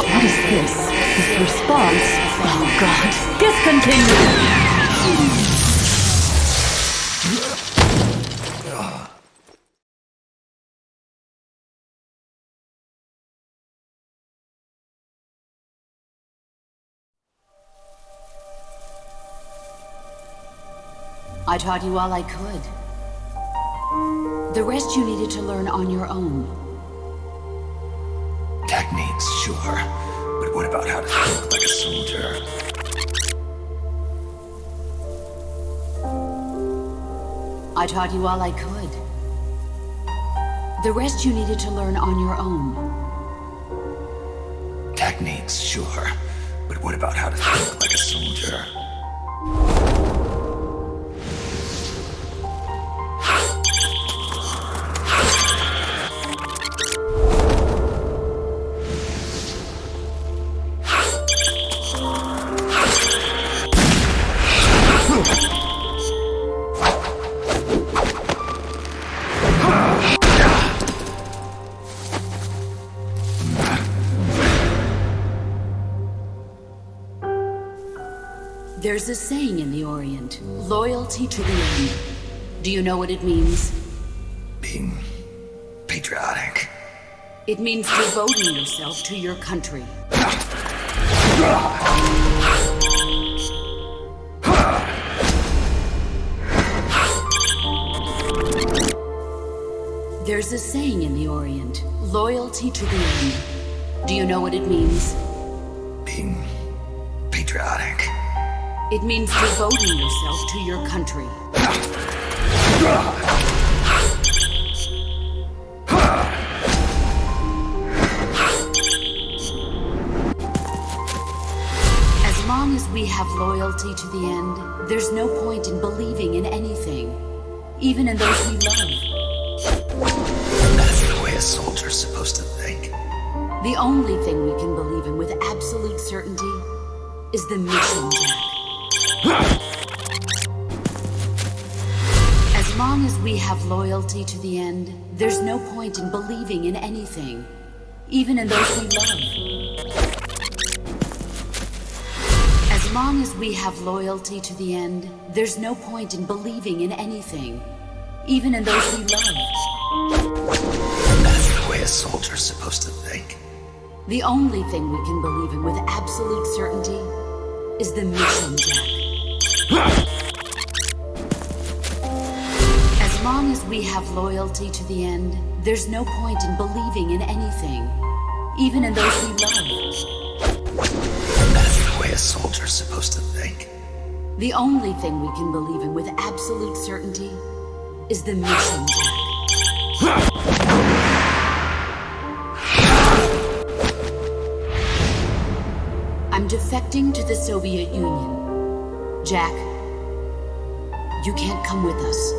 What is this? This response? Oh God! Discontinue!
I taught you all I could. The rest you needed to learn on your own.
Techniques, sure. But what about how to think like a soldier?
I taught you all I could. The rest you needed to learn on your own.
Techniques, sure. But what about how to think like a soldier?
There's a saying in the Orient, loyalty to the end. Do you know what it means?
Being patriotic.
It means devoting yourself to your country. There's a saying in the Orient, loyalty to the end. Do you know what it means?
Being patriotic.
It means devoting yourself to your country. As long as we have loyalty to the end, there's no point in believing in anything, even in those we love.
That's the way a soldier's supposed to think.
The only thing we can believe in with absolute certainty is the mission, Jack. As long as we have loyalty to the end, there's no point in believing in anything, even in those we love. As long as we have loyalty to the end, there's no point in believing in anything, even in those we love.
That's the way a soldier's supposed to think.
The only thing we can believe in with absolute certainty is the mission, Jack. As long as we have loyalty to the end, there's no point in believing in anything, even in those we love.
That's the way a soldier's supposed to think.
The only thing we can believe in with absolute certainty is the mission, Jack. I'm defecting to the Soviet Union. Jack, you can't come with us.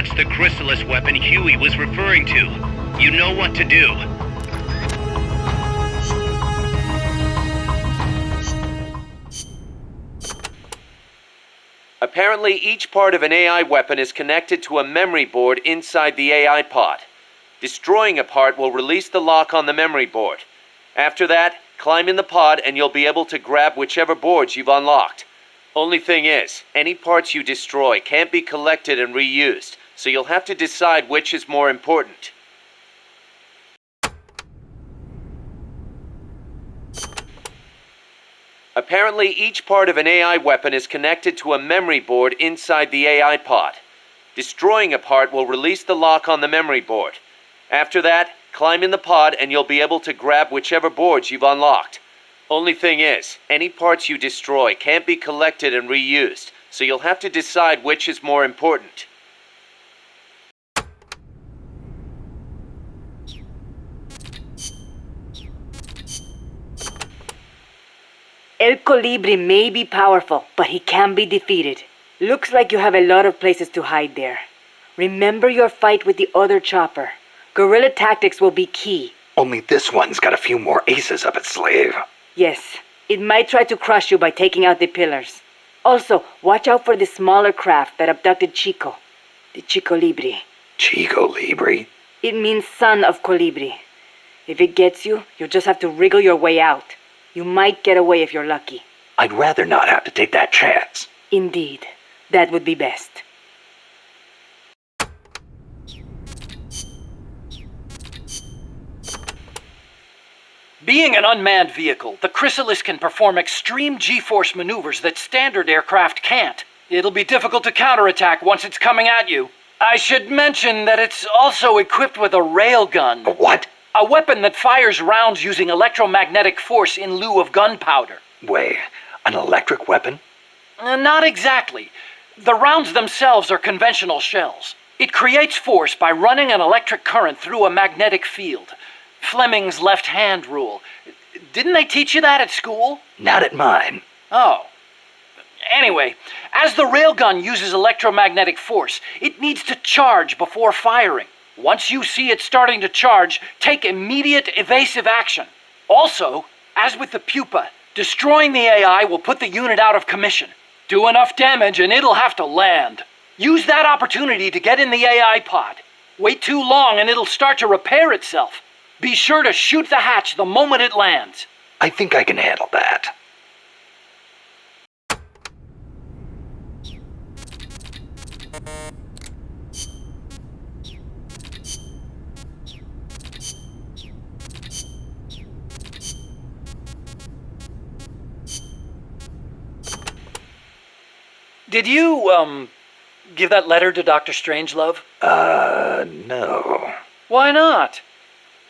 That's the Chrysalis weapon Huey was referring to. You know what to do.
Apparently, each part of an AI weapon is connected to a memory board inside the AI pod. Destroying a part will release the lock on the memory board. After that, climb in the pod and you'll be able to grab whichever boards you've unlocked. Only thing is, any parts you destroy can't be collected and reused, so you'll have to decide which is more important. Apparently, each part of an AI weapon is connected to a memory board inside the AI pod. Destroying a part will release the lock on the memory board. After that, climb in the pod and you'll be able to grab whichever boards you've unlocked. Only thing is, any parts you destroy can't be collected and reused, so you'll have to decide which is more important.
El Colibri may be powerful, but he can be defeated. Looks like you have a lot of places to hide there. Remember your fight with the other chopper. Guerrilla tactics will be key.
Only this one's got a few more aces up its sleeve.
Yes, it might try to crush you by taking out the pillars. Also, watch out for the smaller craft that abducted Chico. The Chico Libri.
Chico Libri?
It means son of Colibri. If it gets you, you'll just have to wriggle your way out. You might get away if you're lucky.
I'd rather not have to take that chance.
Indeed. That would be best.
Being an unmanned vehicle, the Chrysalis can perform extreme G-force maneuvers that standard aircraft can't. It'll be difficult to counterattack once it's coming at you. I should mention that it's also equipped with a railgun.
A what?
A weapon that fires rounds using electromagnetic force in lieu of gunpowder.
Wait, an electric weapon?
Not exactly. The rounds themselves are conventional shells. It creates force by running an electric current through a magnetic field. Fleming's left-hand rule. Didn't they teach you that at school?
Not at mine.
Oh. Anyway, as the railgun uses electromagnetic force, it needs to charge before firing. Once you see it starting to charge, take immediate evasive action. Also, as with the pupa, destroying the AI will put the unit out of commission. Do enough damage and it'll have to land. Use that opportunity to get in the AI pod. Wait too long and it'll start to repair itself. Be sure to shoot the hatch the moment it lands.
I think I can handle that.
Did you, give that letter to Dr. Strangelove?
No.
Why not?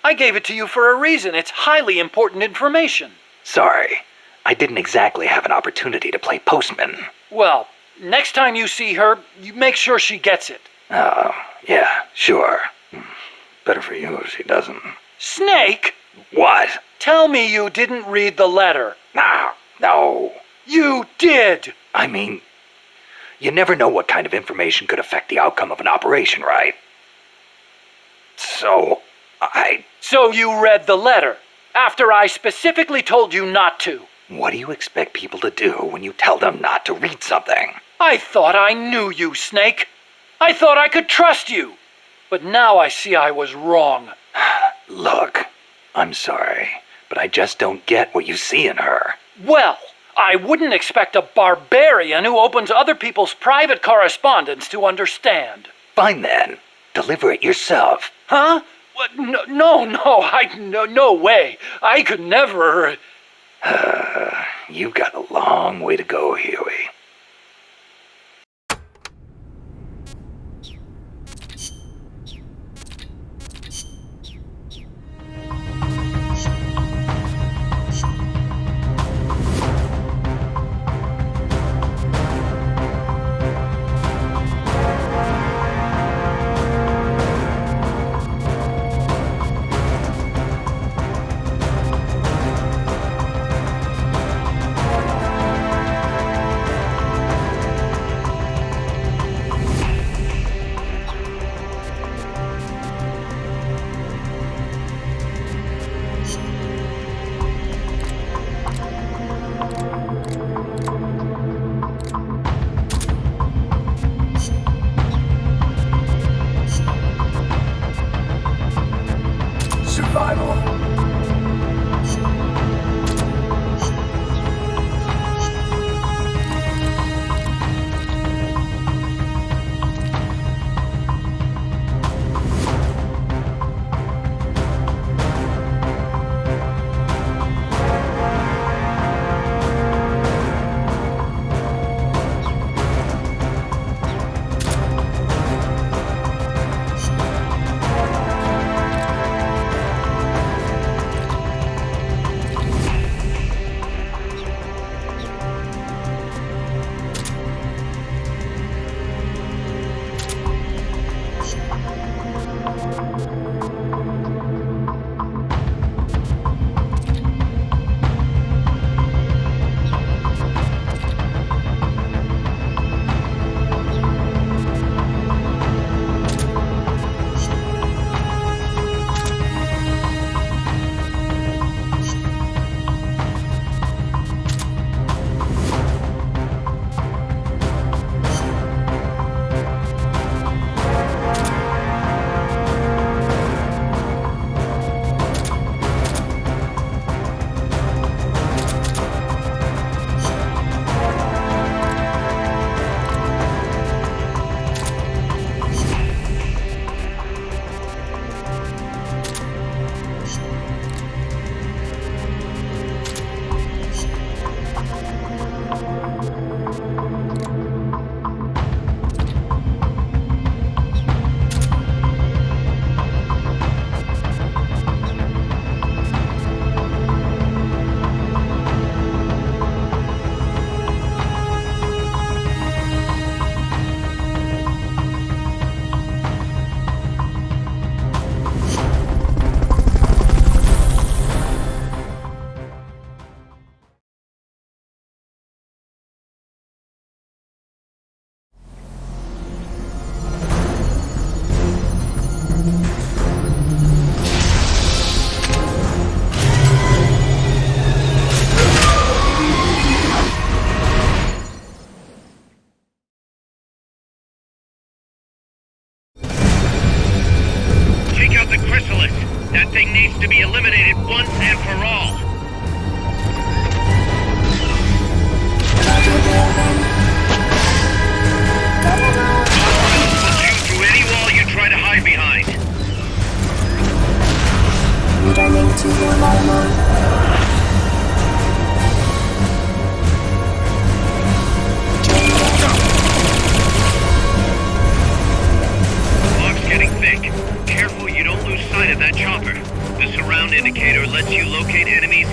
I gave it to you for a reason. It's highly important information.
Sorry. I didn't exactly have an opportunity to play postman.
Well, next time you see her, you make sure she gets it.
Oh, yeah, sure. Better for you if she doesn't.
Snake!
What?
Tell me you didn't read the letter.
No.
You did!
I mean, you never know what kind of information could affect the outcome of an operation, right? So
you read the letter, after I specifically told you not to.
What do you expect people to do when you tell them not to read something?
I thought I knew you, Snake. I thought I could trust you. But now I see I was wrong.
Look, I'm sorry, but I just don't get what you see in her.
Well, I wouldn't expect a barbarian who opens other people's private correspondence to understand.
Fine then. Deliver it yourself.
Huh? What? No way. I could never...
You've got a long way to go, Huey.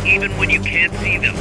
even when you can't see them.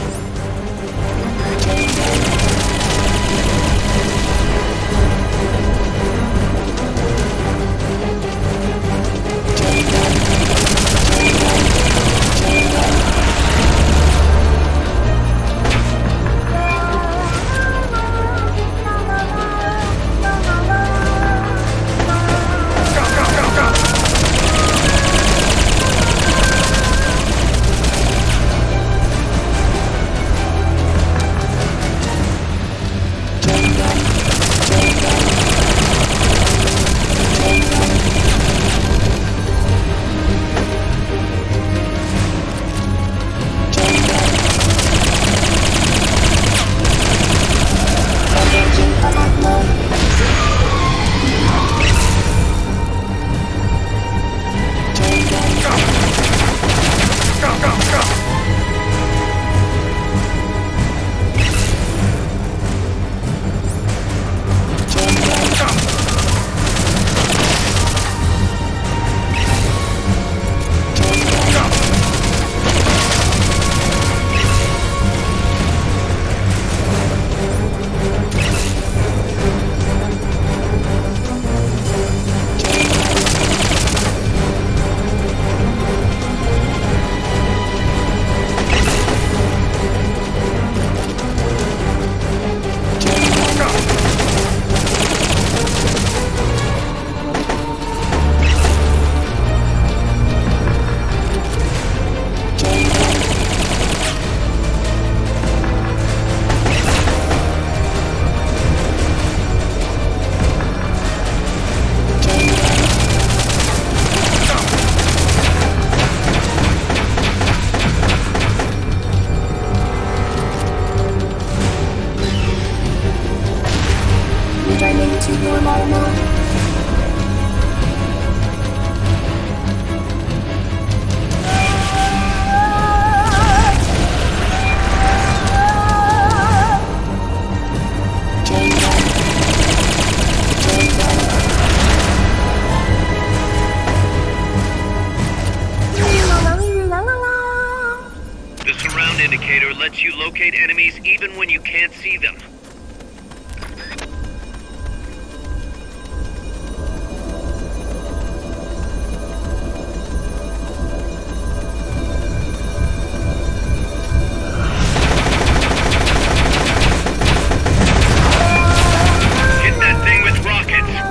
Indicator lets you locate enemies even when you can't see them. Hit that thing with rockets.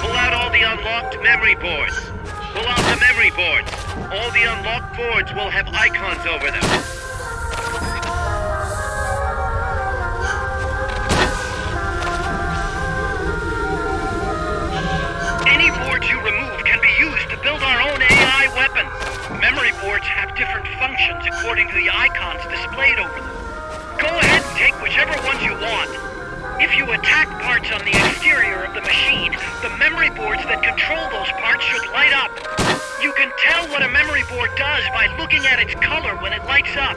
Pull out all the unlocked memory boards. Pull out the memory boards. All the unlocked boards will have icons over them. Any boards you remove can be used to build our own AI weapons. Memory boards have different functions according to the icons displayed over them. Go ahead and take whichever ones you want. If you attack parts on the exterior of the machine, the memory boards that control those parts should light up. You can tell what a memory board does by looking at its color when it lights up.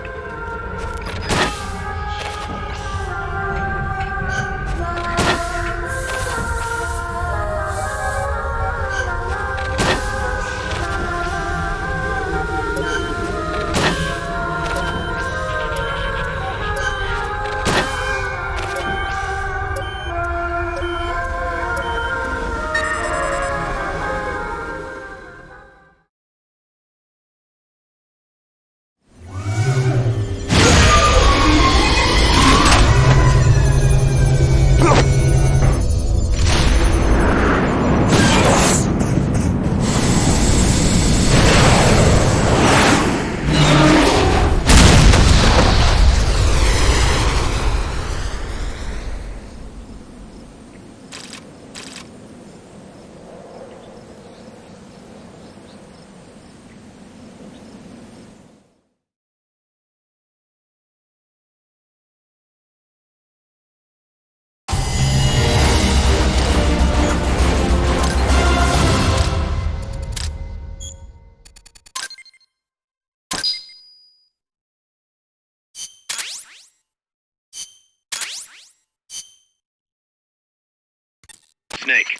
Snake,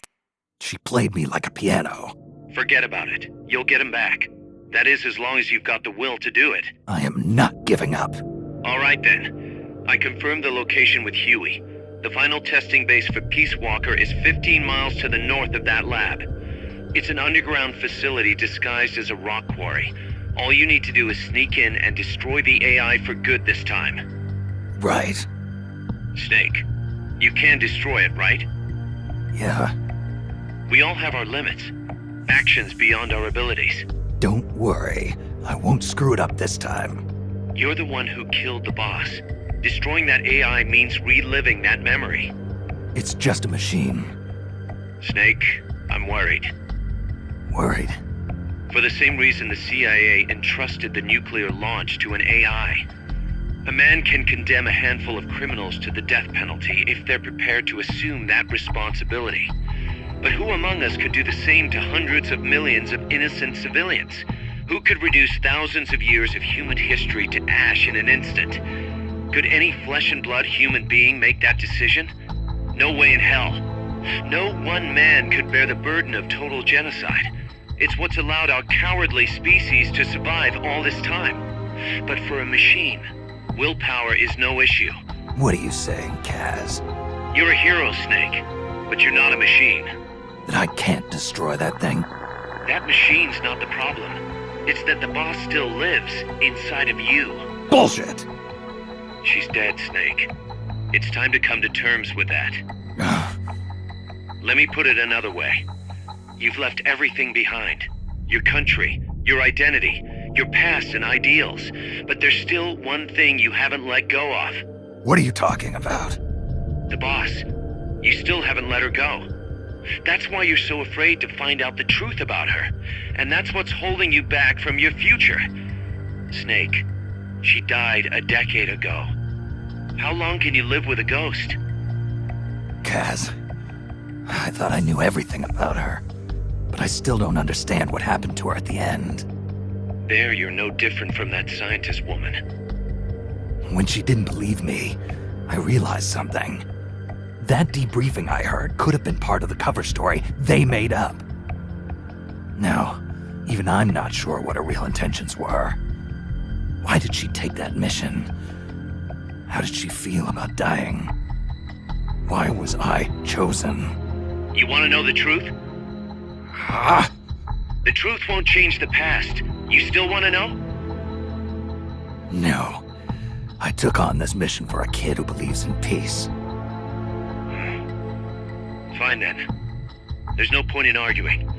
She played me like a piano.
forget about it. You'll get him back. That is, as long as you've got the will to do it.
I am not giving up.
All right then. I confirmed the location with Huey. The final testing base for Peace Walker is 15 miles to the north of that lab. It's an underground facility disguised as a rock quarry. All you need to do is sneak in and destroy the AI for good this time.
Right.
Snake, you can destroy it, right?
Yeah.
We all have our limits. Actions beyond our abilities.
Don't worry. I won't screw it up this time.
You're the one who killed the boss. Destroying that AI means reliving that memory.
It's just a machine.
Snake, I'm worried.
Worried?
For the same reason the CIA entrusted the nuclear launch to an AI. A man can condemn a handful of criminals to the death penalty if they're prepared to assume that responsibility. But who among us could do the same to hundreds of millions of innocent civilians? Who could reduce thousands of years of human history to ash in an instant? Could any flesh and blood human being make that decision? No way in hell. No one man could bear the burden of total genocide. It's what's allowed our cowardly species to survive all this time. But for a machine, willpower is no issue.
What are you saying, Kaz?
You're a hero, Snake, but you're not a machine.
That I can't destroy that thing?
That machine's not the problem. It's that the boss still lives inside of you.
Bullshit!
She's dead, Snake. It's time to come to terms with that. Let me put it another way. You've left everything behind. Your country, your identity, your past and ideals. But there's still one thing you haven't let go of.
What are you talking about?
The boss. You still haven't let her go. That's why you're so afraid to find out the truth about her. And that's what's holding you back from your future. Snake, she died a decade ago. How long can you live with a ghost?
Kaz, I thought I knew everything about her. But I still don't understand what happened to her at the end.
There, you're no different from that scientist woman.
When she didn't believe me, I realized something. That debriefing I heard could have been part of the cover story they made up. Now, Even I'm not sure what her real intentions were. Why did she take that mission? How did she feel about dying? Why was I chosen?
You want to know the truth?
Ah!
The truth won't change the past. You still want to know?
No. I took on this mission for a kid who believes in peace.
Fine then. There's no point in arguing.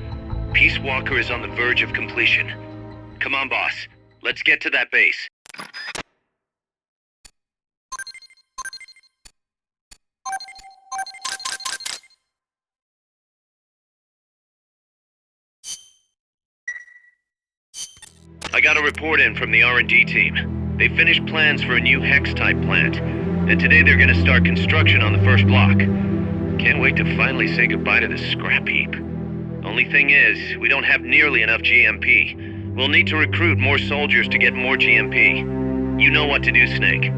Peace Walker is on the verge of completion. Come on, boss. Let's get to that base. I got a report in from the R&D team. They finished plans for a new Hex-type plant, and today they're gonna start construction on the first block. Can't wait to finally say goodbye to this scrap heap. Only thing is, we don't have nearly enough GMP. We'll need to recruit more soldiers to get more GMP. You know what to do, Snake.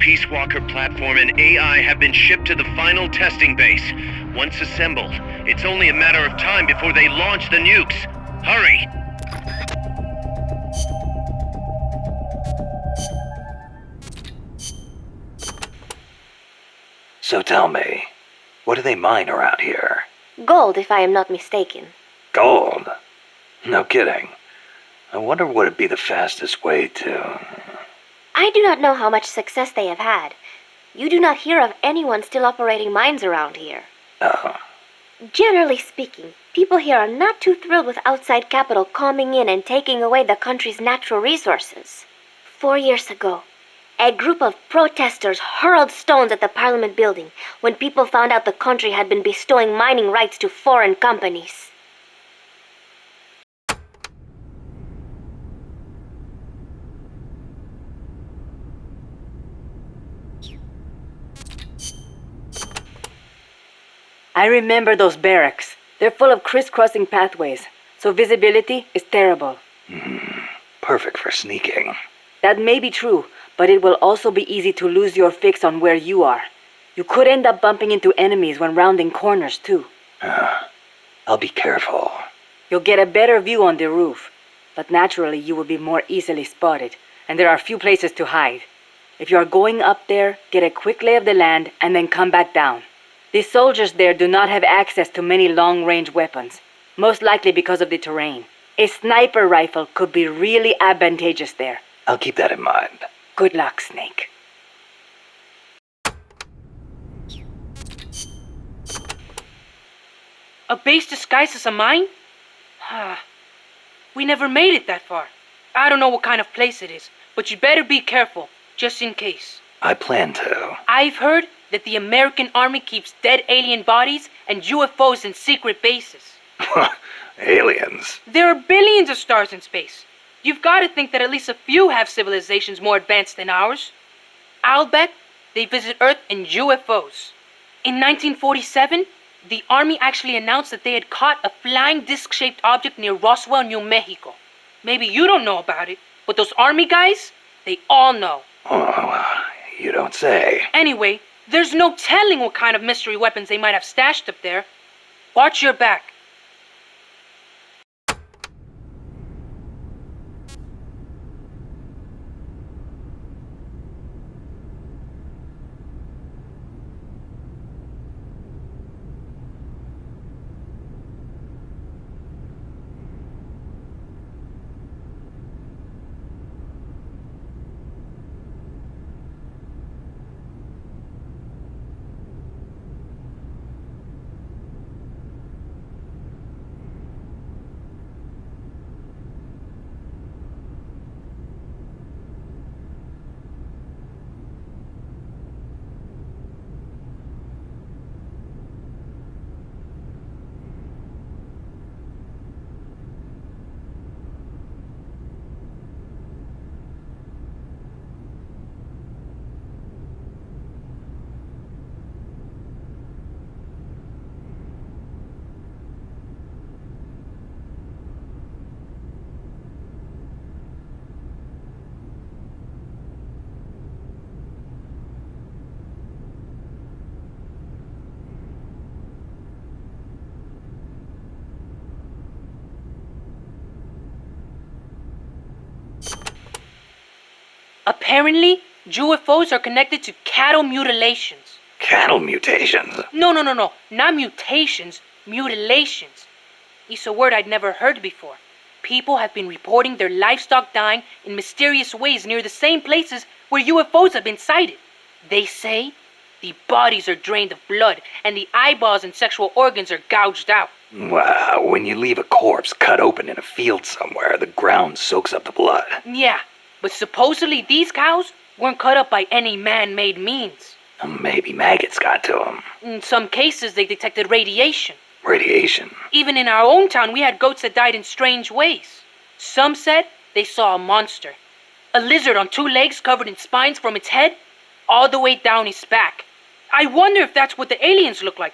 Peace Walker platform and AI have been shipped to the final testing base. Once assembled, it's only a matter of time before they launch the nukes. Hurry!
So tell me, what do they mine around here?
Gold, if I am not mistaken.
Gold? No kidding. I wonder what would be the fastest way to...
I do not know how much success they have had. You do not hear of anyone still operating mines around here.
Oh.
Generally speaking, people here are not too thrilled with outside capital coming in and taking away the country's natural resources. 4 years ago, a group of protesters hurled stones at the Parliament building when people found out the country had been bestowing mining rights to foreign companies.
I remember those barracks. They're full of crisscrossing pathways, so visibility is terrible.
Perfect for sneaking.
That may be true, but it will also be easy to lose your fix on where you are. You could end up bumping into enemies when rounding corners, too.
I'll be careful.
You'll get a better view on the roof, but naturally you will be more easily spotted, and there are few places to hide. If you are going up there, get a quick lay of the land and then come back down. The soldiers there do not have access to many long-range weapons, most likely because of the terrain. A sniper rifle could be really advantageous there.
I'll keep that in mind.
Good luck, Snake.
A base disguised as a mine? We never made it that far. I don't know what kind of place it is, but you better be careful, just in case.
I plan to.
I've heard that the American army keeps dead alien bodies and UFOs in secret bases.
Aliens.
There are billions of stars in space. You've got to think that at least a few have civilizations more advanced than ours. I'll bet they visit Earth in UFOs. In 1947, the Army actually announced that they had caught a flying disc-shaped object near Roswell, New Mexico. Maybe you don't know about it, but those Army guys, they all know.
Oh, you don't say.
Anyway, there's no telling what kind of mystery weapons they might have stashed up there. Watch your back. Apparently, UFOs are connected to cattle mutilations.
Cattle mutations?
No, not mutations, mutilations. It's a word I'd never heard before. People have been reporting their livestock dying in mysterious ways near the same places where UFOs have been sighted. They say the bodies are drained of blood and the eyeballs and sexual organs are gouged out.
Wow, when you leave a corpse cut open in a field somewhere, the ground soaks up the blood.
Yeah, but supposedly these cows weren't cut up by any man-made means.
Maybe maggots got to them.
In some cases, they detected radiation.
Radiation?
Even in our own town, we had goats that died in strange ways. Some said they saw a monster. A lizard on 2 legs covered in spines from its head all the way down his back. I wonder if that's what the aliens look like.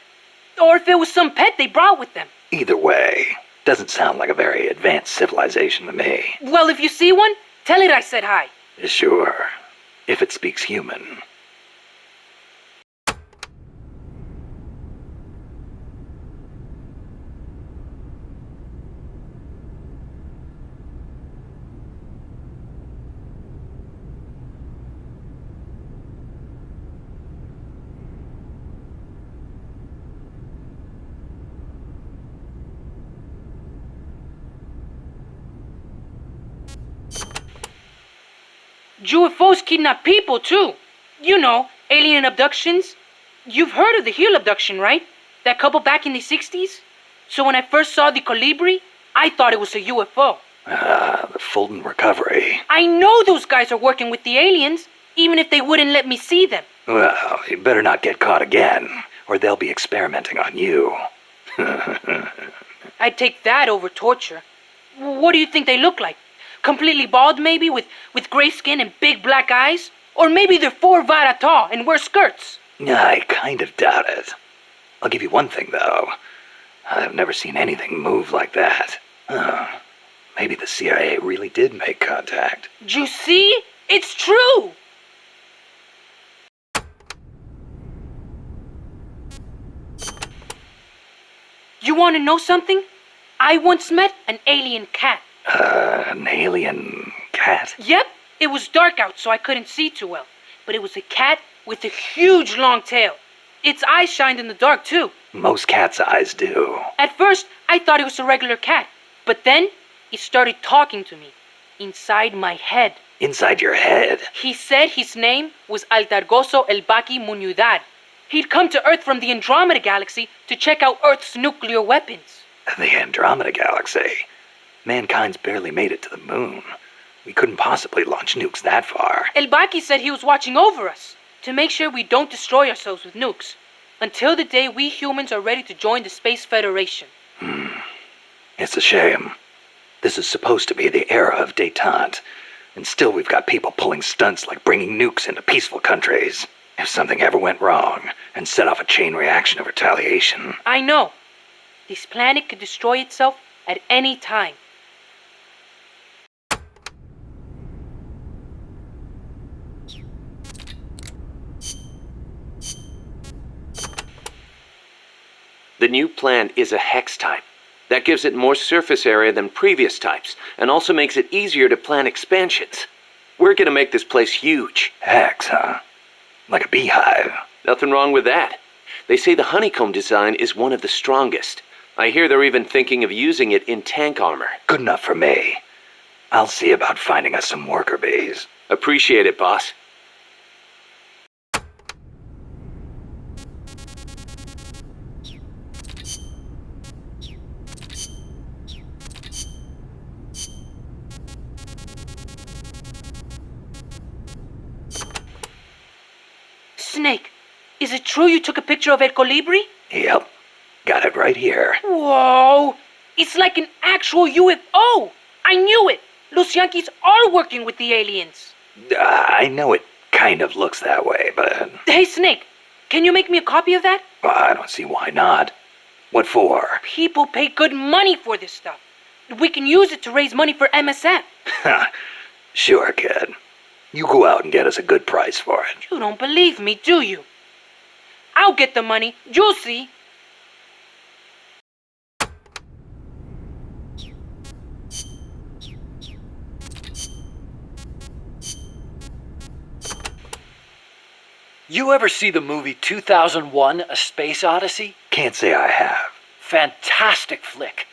Or if it was some pet they brought with them.
Either way, doesn't sound like a very advanced civilization to me.
Well, if you see one, tell it I said hi.
Sure. If it speaks human.
UFOs kidnap people, too. You know, alien abductions. You've heard of the Hill abduction, right? That couple back in the 60s? So when I first saw the Colibri, I thought it was a UFO.
The Fulton recovery.
I know those guys are working with the aliens, even if they wouldn't let me see them.
Well, you better not get caught again, or they'll be experimenting on you.
I'd take that over torture. What do you think they look like? Completely bald, maybe, with gray skin and big black eyes? Or maybe they're 4 vara tall and wear skirts?
I kind of doubt it. I'll give you one thing, though. I've never seen anything move like that. Maybe the CIA really did make contact.
You see? It's true! You want to know something? I once met an alien cat.
An alien cat?
Yep, it was dark out, so I couldn't see too well. But it was a cat with a huge long tail. Its eyes shined in the dark, too.
Most cats' eyes do.
At first, I thought it was a regular cat. But then, he started talking to me. Inside my head.
Inside your head?
He said his name was Altargoso Elbaki Munyudar. He'd come to Earth from the Andromeda Galaxy to check out Earth's nuclear weapons.
The Andromeda Galaxy? Mankind's barely made it to the moon. We couldn't possibly launch nukes that far.
Elbaki said he was watching over us, to make sure we don't destroy ourselves with nukes, until the day we humans are ready to join the Space Federation.
It's a shame. This is supposed to be the era of détente, and still we've got people pulling stunts like bringing nukes into peaceful countries. If something ever went wrong and set off a chain reaction of retaliation.
I know. This planet could destroy itself at any time.
The new plant is a hex type. That gives it more surface area than previous types, and also makes it easier to plan expansions. We're gonna make this place huge.
Hex, huh? Like a beehive.
Nothing wrong with that. They say the honeycomb design is one of the strongest. I hear they're even thinking of using it in tank armor.
Good enough for me. I'll see about finding us some worker bees.
Appreciate it, boss.
Snake, is it true you took a picture of El Colibri?
Yep. Got it right here.
Whoa! It's like an actual UFO! I knew it! Los Yankees are working with the aliens!
I know it kind of looks that way, but...
Hey, Snake, can you make me a copy of that?
Well, I don't see why not. What for?
People pay good money for this stuff. We can use it to raise money for MSF.
Sure, kid. You go out and get us a good price for it.
You don't believe me, do you? I'll get the money. You'll see.
You ever see the movie 2001: A Space Odyssey?
Can't say I have.
Fantastic flick.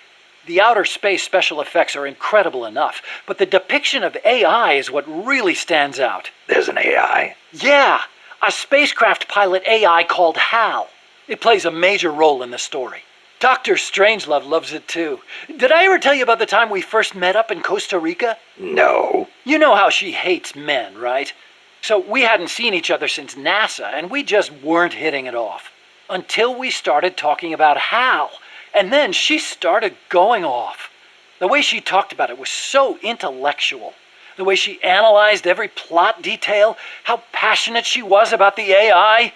The outer space special effects are incredible enough, but the depiction of AI is what really stands out.
There's an AI?
Yeah, a spacecraft pilot AI called HAL. It plays a major role in the story. Dr. Strangelove loves it too. Did I ever tell you about the time we first met up in Costa Rica?
No.
You know how she hates men, right? So we hadn't seen each other since NASA, and we just weren't hitting it off. Until we started talking about HAL. And then she started going off. The way she talked about it was so intellectual. The way she analyzed every plot detail, how passionate she was about the AI.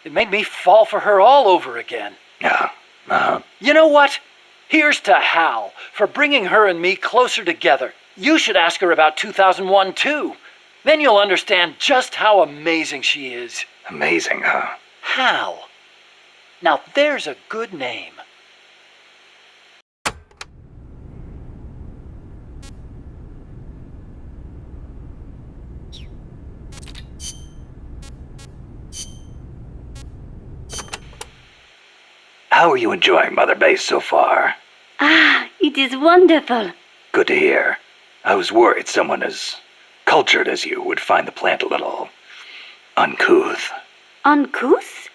It made me fall for her all over again.
Yeah.
You know what? Here's to Hal for bringing her and me closer together. You should ask her about 2001 too. Then you'll understand just how amazing she is.
Amazing, huh?
Hal. Now there's a good name.
How are you enjoying Mother Base so far?
Ah, it is wonderful.
Good to hear. I was worried someone as cultured as you would find the plant a little uncouth.
Uncouth?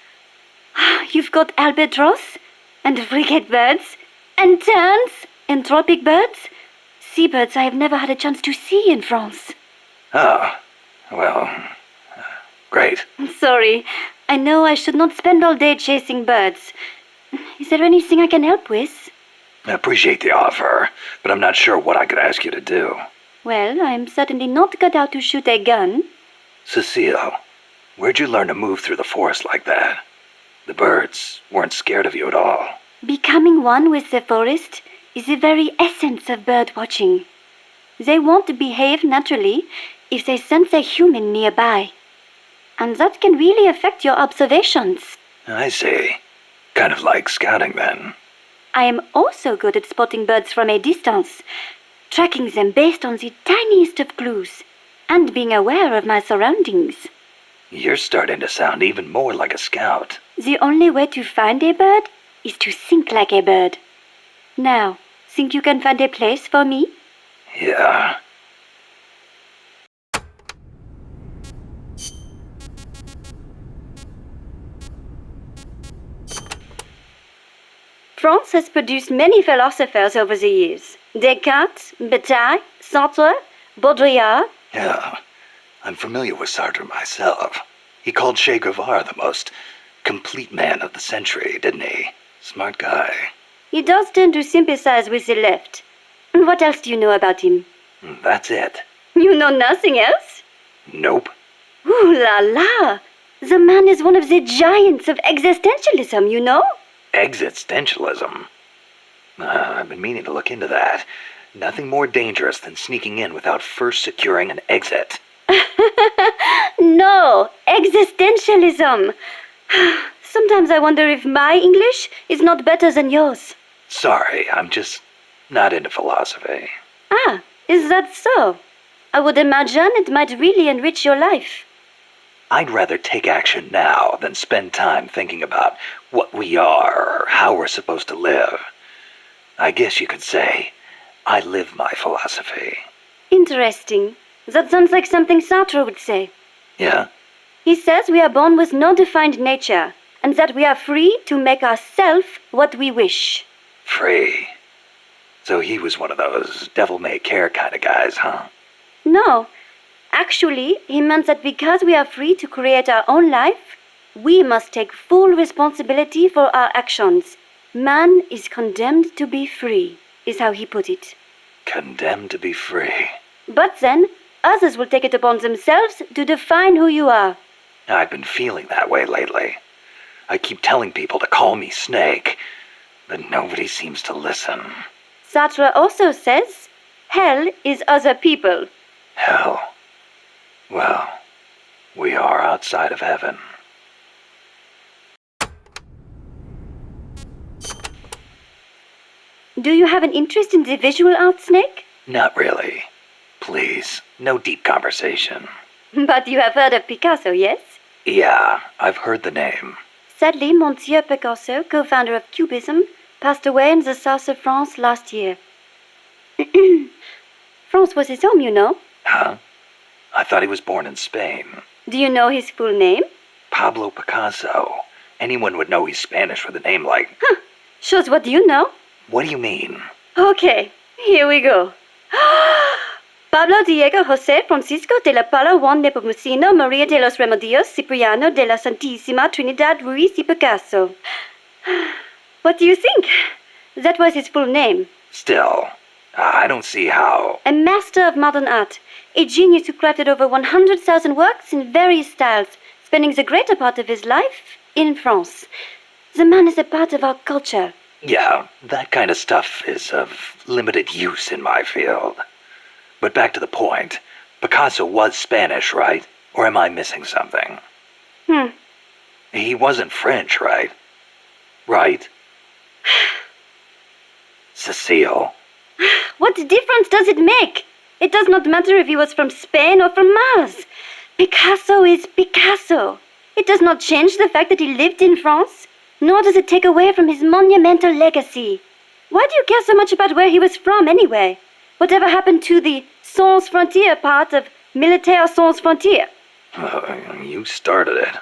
You've got albatross, and frigate birds, and terns, and tropic birds. Seabirds I have never had a chance to see in France.
Oh, well, great.
Sorry, I know I should not spend all day chasing birds. Is there anything I can help with?
I appreciate the offer, but I'm not sure what I could ask you to do.
Well, I'm certainly not cut out to shoot a gun.
Cecile, where'd you learn to move through the forest like that? The birds weren't scared of you at all.
Becoming one with the forest is the very essence of bird watching. They want to behave naturally if they sense a human nearby. And that can really affect your observations.
I see. Kind of like scouting then.
I am also good at spotting birds from a distance, tracking them based on the tiniest of clues, and being aware of my surroundings.
You're starting to sound even more like a scout.
The only way to find a bird is to think like a bird. Now, think you can find a place for me?
Yeah.
France has produced many philosophers over the years. Descartes, Bataille, Sartre, Baudrillard.
Yeah, I'm familiar with Sartre myself. He called Che Guevara the most complete man of the century, didn't he? Smart guy.
He does tend to sympathize with the left. And what else do you know about him?
That's it.
You know nothing else?
Nope.
Ooh la la! The man is one of the giants of existentialism, you know?
Existentialism? I've been meaning to look into that. Nothing more dangerous than sneaking in without first securing an exit.
No, existentialism. Sometimes I wonder if my English is not better than yours.
Sorry, I'm just not into philosophy.
Ah, is that so? I would imagine it might really enrich your life.
I'd rather take action now than spend time thinking about what we are or how we're supposed to live. I guess you could say I live my philosophy.
Interesting. That sounds like something Sartre would say.
Yeah?
He says we are born with no defined nature, and that we are free to make ourselves what we wish.
Free. So he was one of those devil-may-care kind of guys, huh?
No. Actually, he meant that because we are free to create our own life, we must take full responsibility for our actions. Man is condemned to be free, is how he put it.
Condemned to be free.
But then, others will take it upon themselves to define who you are.
I've been feeling that way lately. I keep telling people to call me Snake, but nobody seems to listen.
Sartre also says, hell is other people.
Hell? Well, we are outside of heaven.
Do you have an interest in the visual arts, Snake?
Not really. Please, no deep conversation.
But you have heard of Picasso, yes?
Yeah, I've heard the name.
Sadly, Monsieur Picasso, co-founder of Cubism, passed away in the south of France last year. France was his home, you know.
Huh? I thought he was born in Spain.
Do you know his full name?
Pablo Picasso. Anyone would know he's Spanish with a name like...
Huh. Shows what you know.
What do you mean?
Okay, here we go. Pablo Diego José Francisco de la Paula Juan Nepomuceno Maria de los Remedios Cipriano de la Santísima Trinidad Ruiz y Picasso. What do you think? That was his full name.
Still, I don't see how...
A master of modern art. A genius who crafted over 100,000 works in various styles, spending the greater part of his life in France. The man is a part of our culture.
Yeah, that kind of stuff is of limited use in my field. But back to the point. Picasso was Spanish, right? Or am I missing something? He wasn't French, right? Right? Cecile.
What difference does it make? It does not matter if he was from Spain or from Mars. Picasso is Picasso. It does not change the fact that he lived in France, nor does it take away from his monumental legacy. Why do you care so much about where he was from, anyway? Whatever happened to the sans frontière part of Militaire sans frontières.
You started it.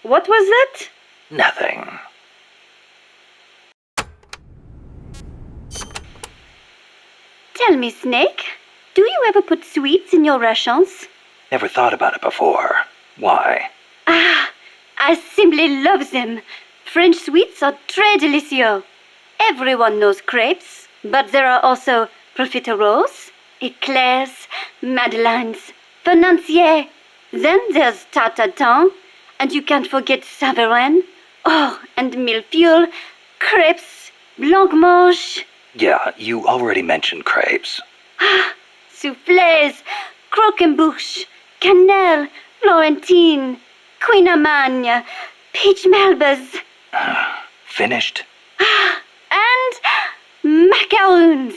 What was that?
Nothing.
Tell me, Snake, do you ever put sweets in your rations?
Never thought about it before. Why?
Ah, I simply love them. French sweets are très délicieux. Everyone knows crepes, but there are also profiteroles, eclairs, madeleines, financiers. Then there's tarte-tatin, and you can't forget Savarin. Oh, and millefeuille, crepes, blancmange.
Yeah, you already mentioned crepes.
Ah, soufflés, croquembouche, cannelle, Florentine, Queen Amagne, peach melbas.
Finished?
And macaroons.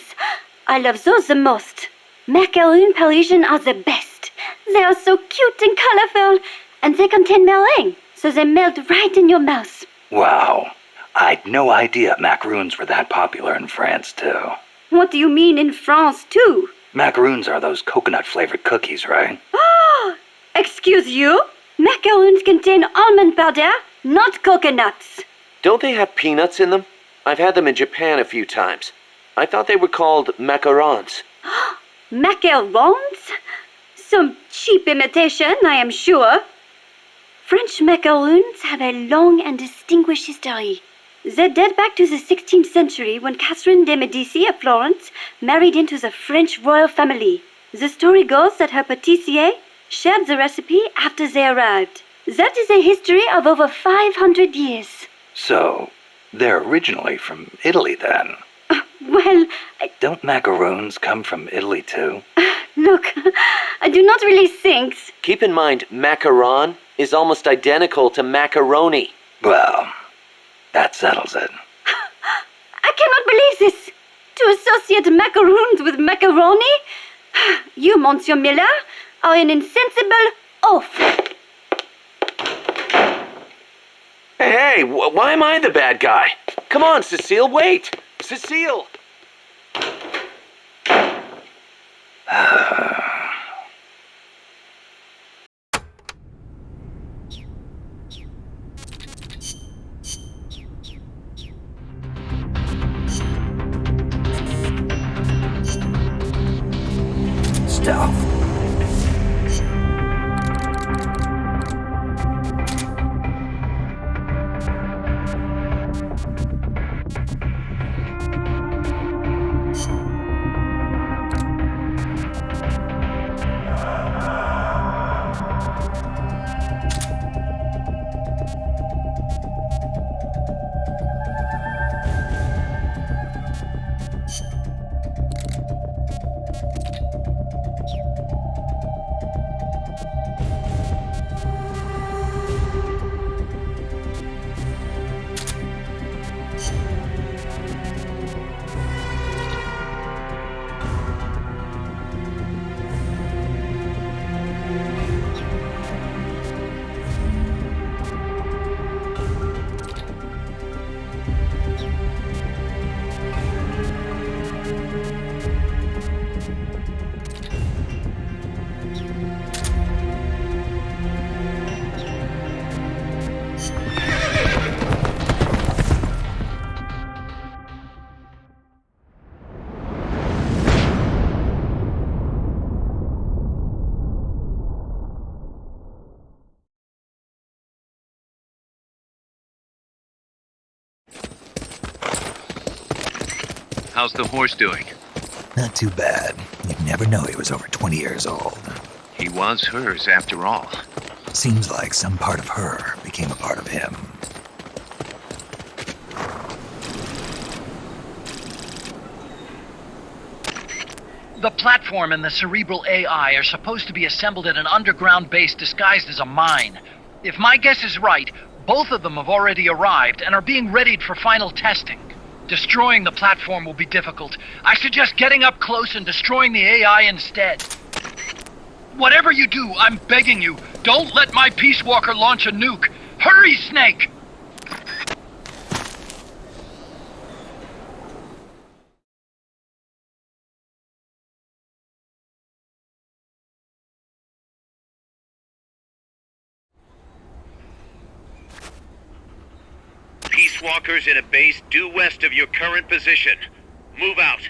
I love those the most. Macaroon Parisian are the best. They are so cute and colorful, and they contain meringue, so they melt right in your mouth.
Wow. I'd no idea macaroons were that popular in France, too.
What do you mean in France, too?
Macaroons are those coconut-flavored cookies, right?
Oh, excuse you? Macaroons contain almond powder, not coconuts.
Don't they have peanuts in them? I've had them in Japan a few times. I thought they were called macarons.
Macarons? Some cheap imitation, I am sure. French macaroons have a long and distinguished history. They date back to the 16th century when Catherine de' Medici of Florence married into the French royal family. The story goes that her pâtissier shared the recipe after they arrived. That is a history of over 500 years.
So, they're originally from Italy, then?
Well,
Don't macaroons come from Italy, too?
Look, I do not really think.
Keep in mind, macaron is almost identical to macaroni.
Well, that settles it.
I cannot believe this. To associate macaroons with macaroni? You, Monsieur Miller, are an insensible oaf.
Hey, why am I the bad guy? Come on, Cecile, wait! Cecile!
Stealth.
How's the horse doing?
Not too bad. You'd never know he was over 20 years old.
He was hers, after all.
Seems like some part of her became a part of him.
The platform and the cerebral AI are supposed to be assembled at an underground base disguised as a mine. If my guess is right, both of them have already arrived and are being readied for final testing. Destroying the platform will be difficult. I suggest getting up close and destroying the AI instead. Whatever you do, I'm begging you, don't let my Peace Walker launch a nuke. Hurry, Snake!
bushwalkers in a base due west of your current position. Move out.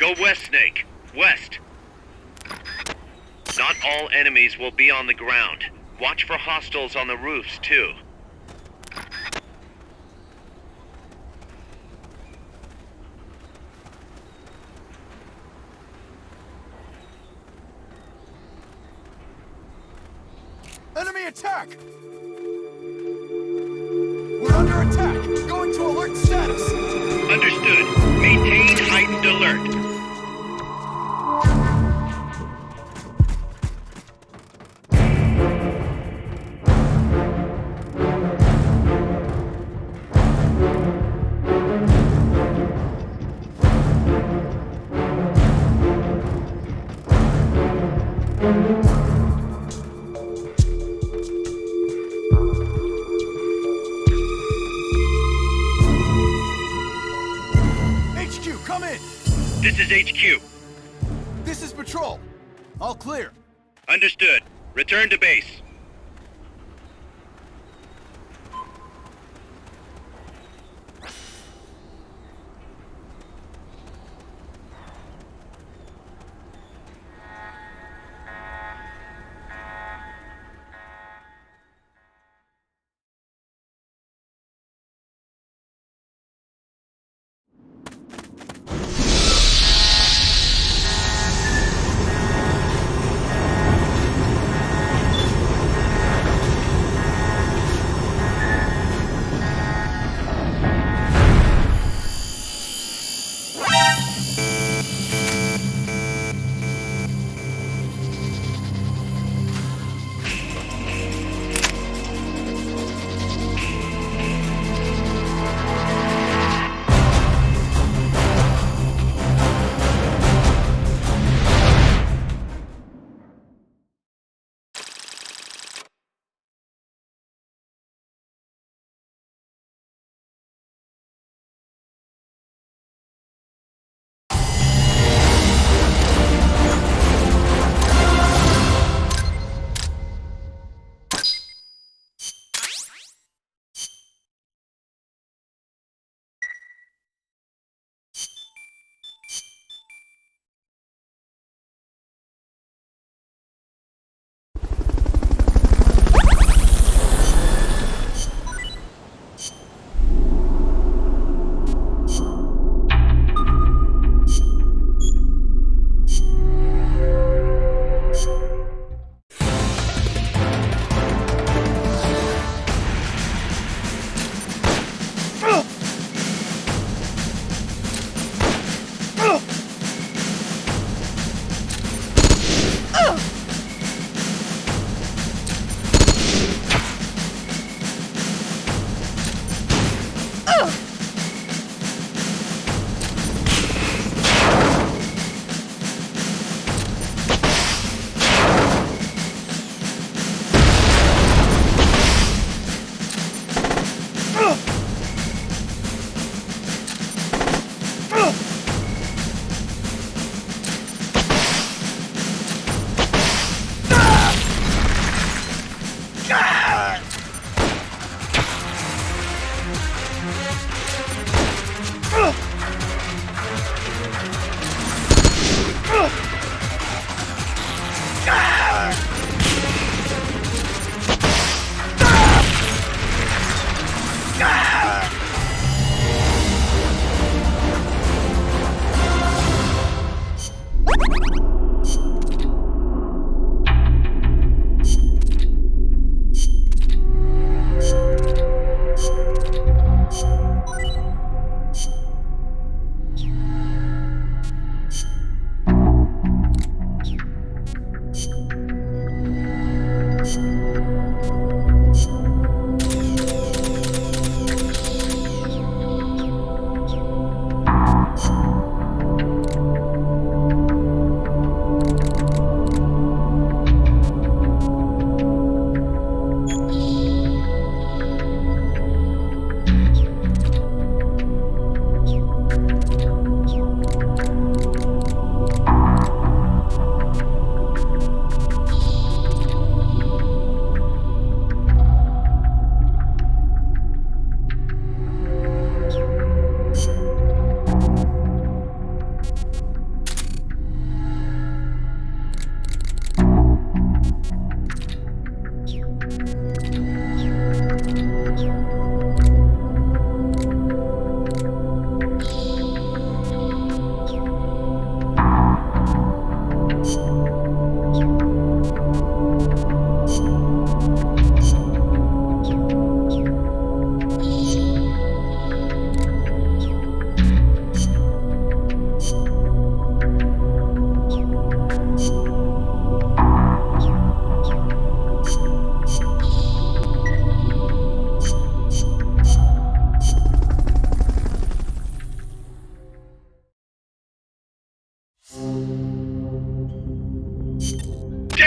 Go west, Snake. West. Not all enemies will be on the ground. Watch for hostiles on the roofs, too.
Enemy attack! We're under attack! Going to alert status!
Understood. Maintain heightened alert.
HQ, come in!
This is HQ.
This is Patrol. All clear.
Understood. Return to base.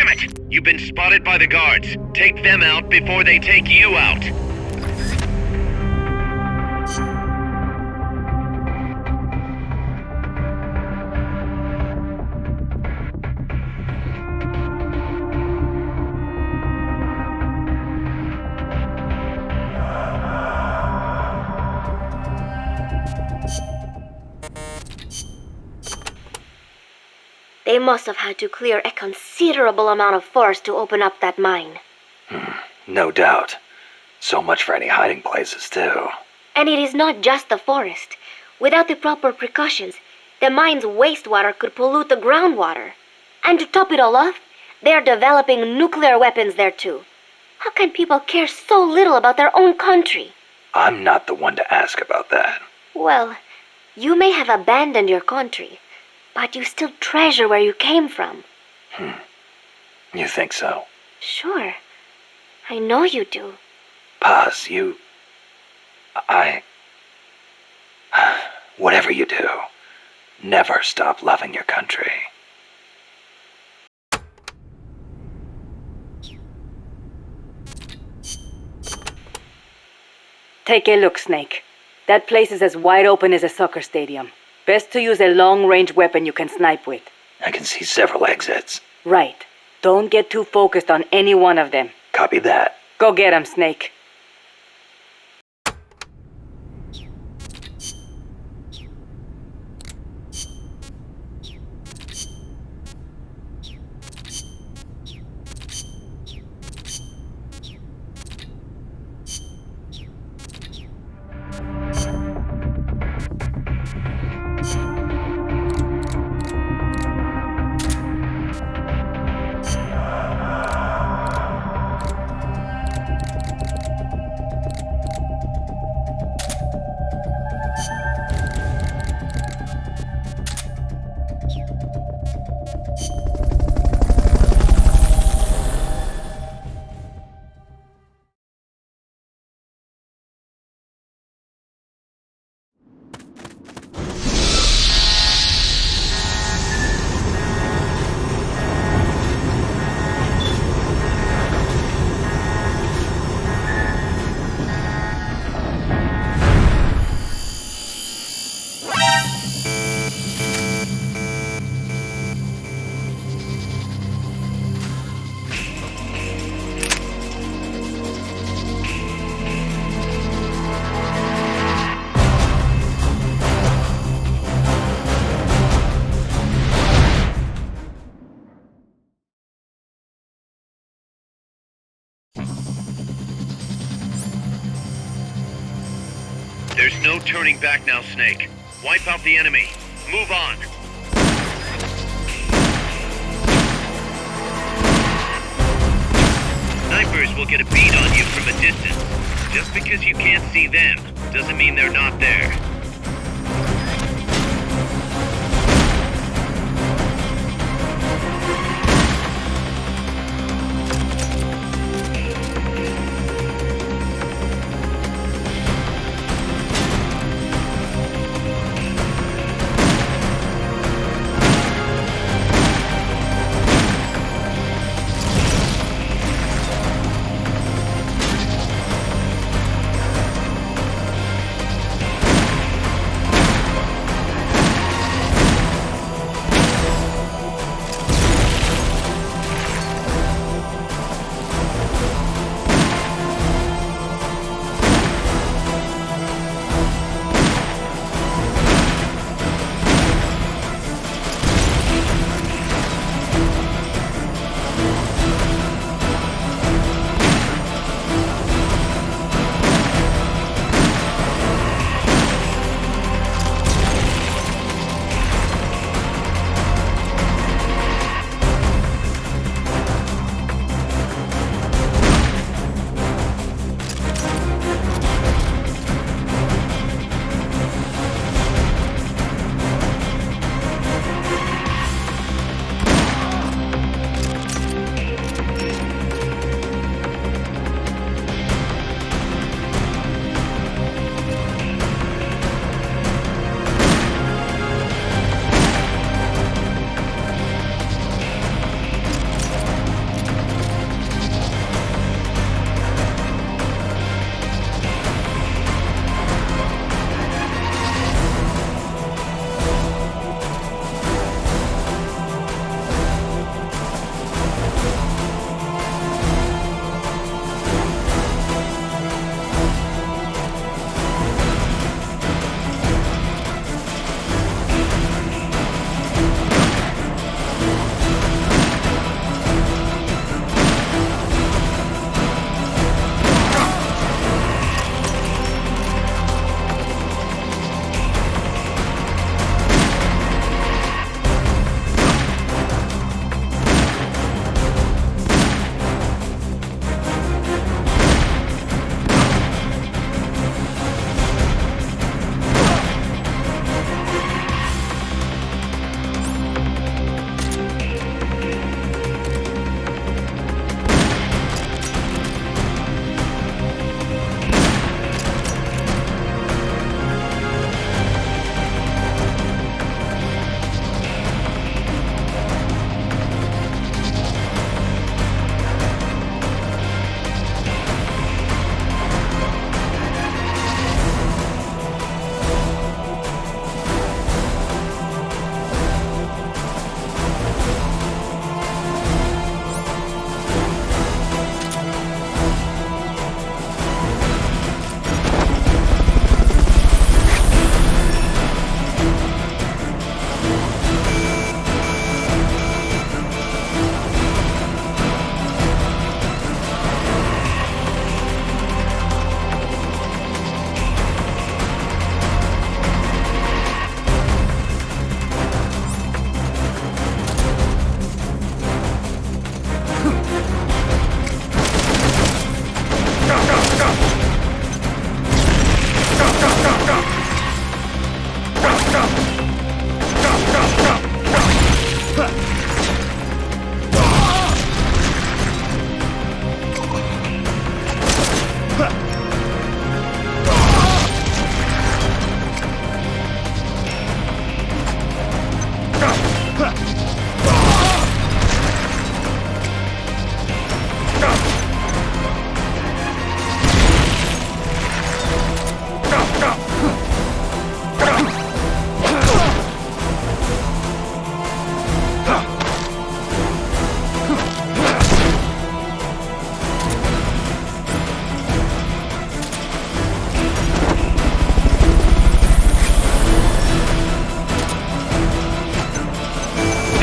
Damn it! You've been spotted by the guards. Take them out before they take you out.
They must have had to clear a considerable amount of forest to open up that mine.
No doubt. So much for any hiding places, too.
And it is not just the forest. Without the proper precautions, the mine's wastewater could pollute the groundwater. And to top it all off, they are developing nuclear weapons there too. How can people care so little about their own country?
I'm not the one to ask about that.
Well, you may have abandoned your country, but you still treasure where you came from.
You think so?
Sure. I know you do.
Paz, whatever you do, never stop loving your country.
Take a look, Snake. That place is as wide open as a soccer stadium. Best to use a long-range weapon you can snipe with.
I can see several exits.
Right. Don't get too focused on any one of them.
Copy that.
Go get 'em, Snake.
There's no turning back now, Snake. Wipe out the enemy. Move on. Snipers will get a bead on you from a distance. Just because you can't see them doesn't mean they're not there.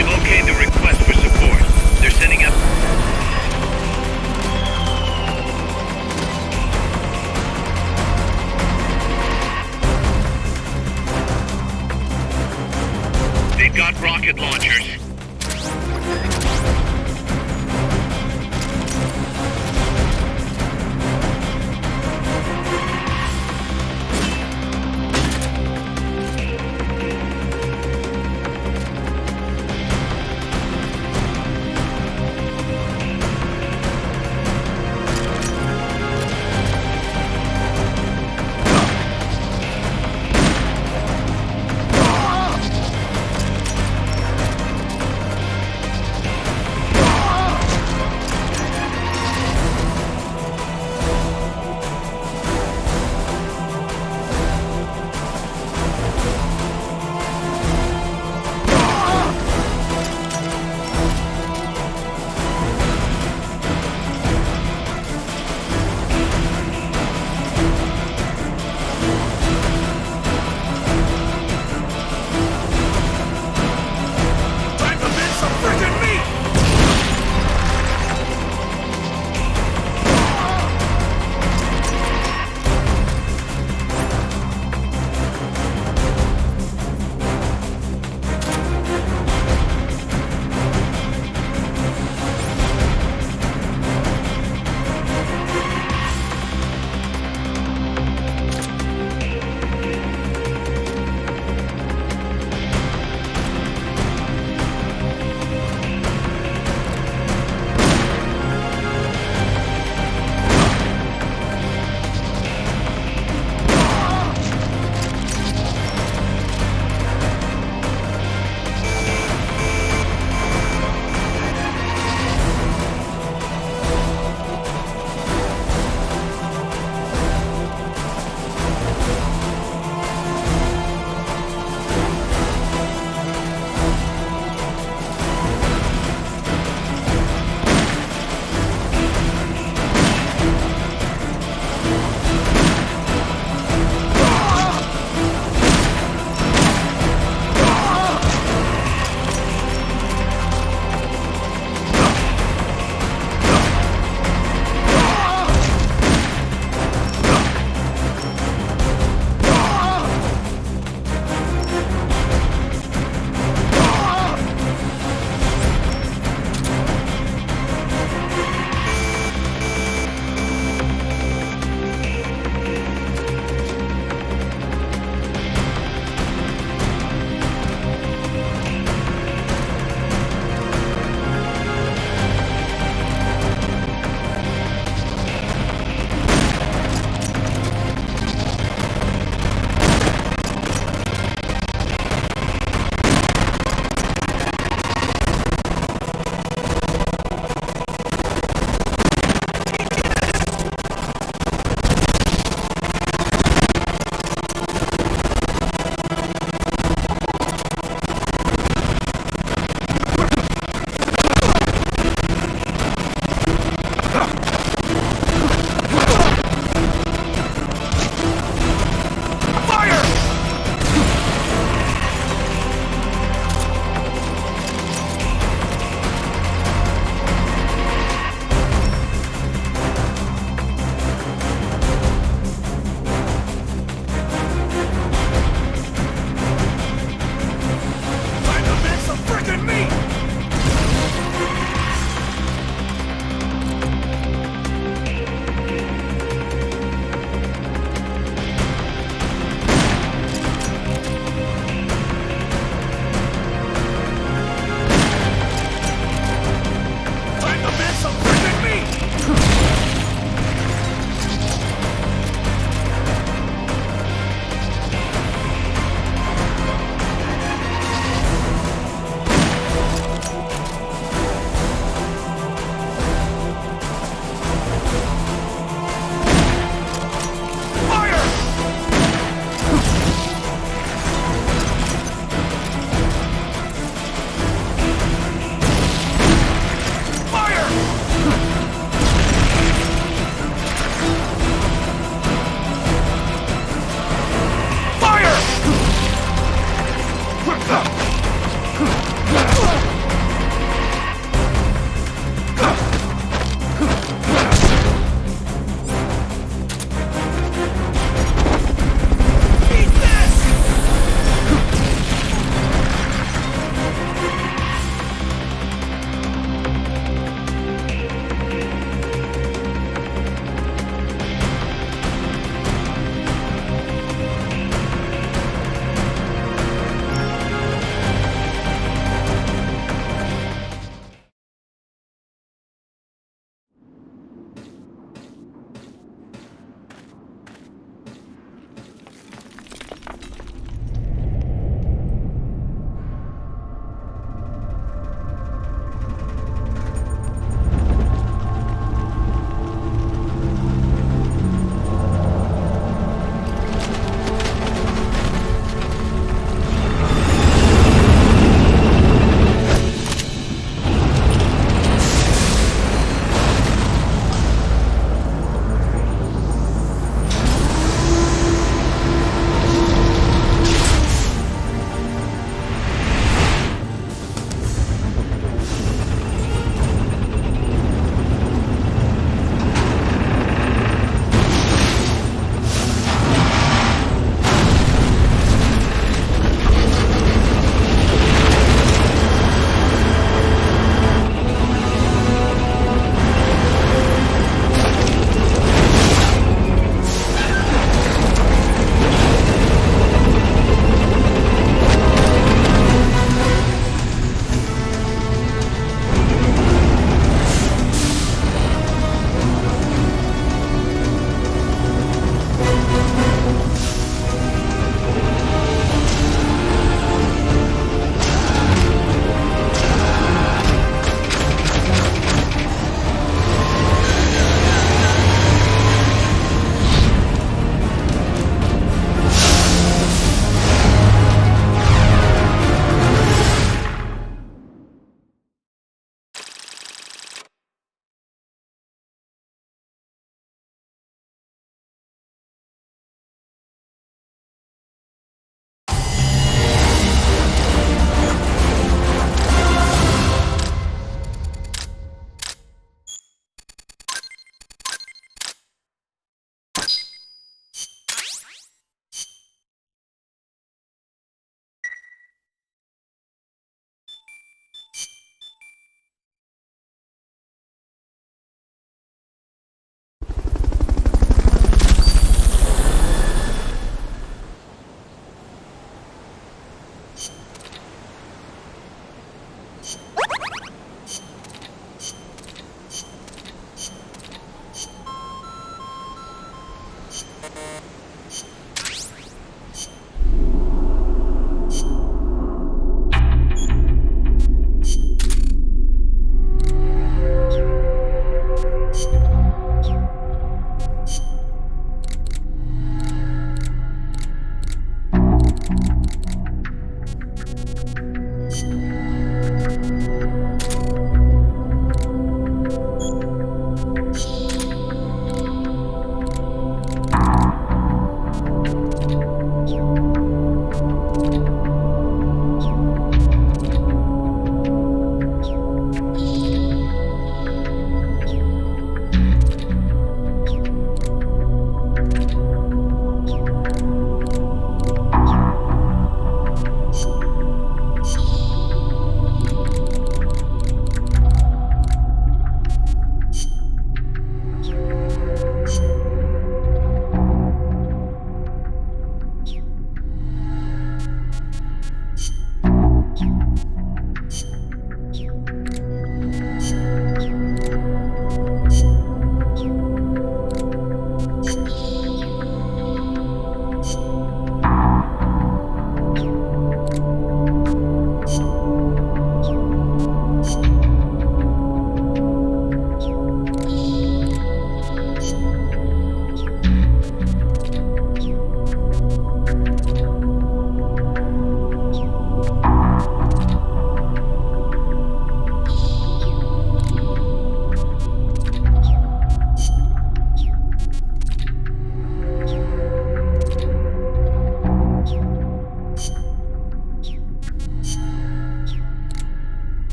They've okayed the request for support. They're sending up... They've got rocket launchers.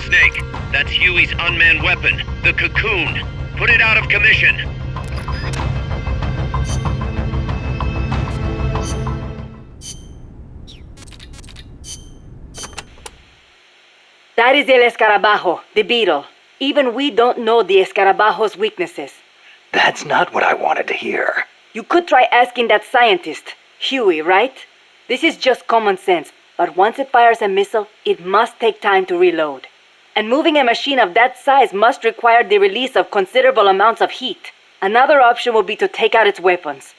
Snake, that's Huey's unmanned weapon, the Cocoon. Put it out of commission.
That is El Escarabajo, the beetle. Even we don't know the Escarabajo's weaknesses.
That's not what I wanted to hear.
You could try asking that scientist, Huey, right? This is just common sense, but once it fires a missile, it must take time to reload. And moving a machine of that size must require the release of considerable amounts of heat. Another option would be to take out its weapons.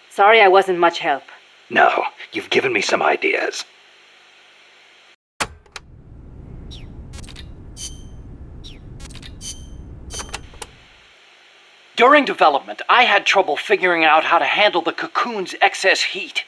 Sorry I wasn't much help.
No, you've given me some ideas.
During development, I had trouble figuring out how to handle the cocoon's excess heat.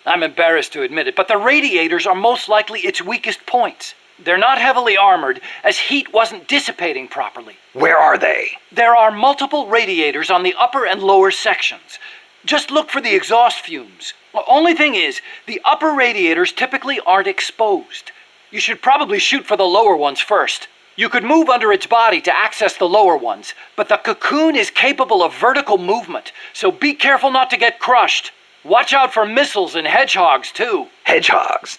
I'm embarrassed to admit it, but the radiators are most likely its weakest points. They're not heavily armored, as heat wasn't dissipating properly.
Where are they?
There are multiple radiators on the upper and lower sections. Just look for the exhaust fumes. The only thing is, the upper radiators typically aren't exposed. You should probably shoot for the lower ones first. You could move under its body to access the lower ones, but the cocoon is capable of vertical movement, so be careful not to get crushed. Watch out for missiles and hedgehogs, too.
Hedgehogs?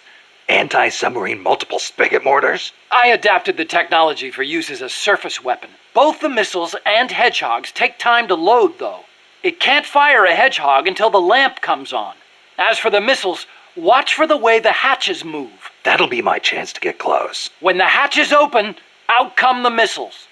Anti-submarine multiple spigot mortars?
I adapted the technology for use as a surface weapon. Both the missiles and hedgehogs take time to load, though. It can't fire a hedgehog until the lamp comes on. As for the missiles, watch for the way the hatches move.
That'll be my chance to get close.
When the hatches open, out come the missiles.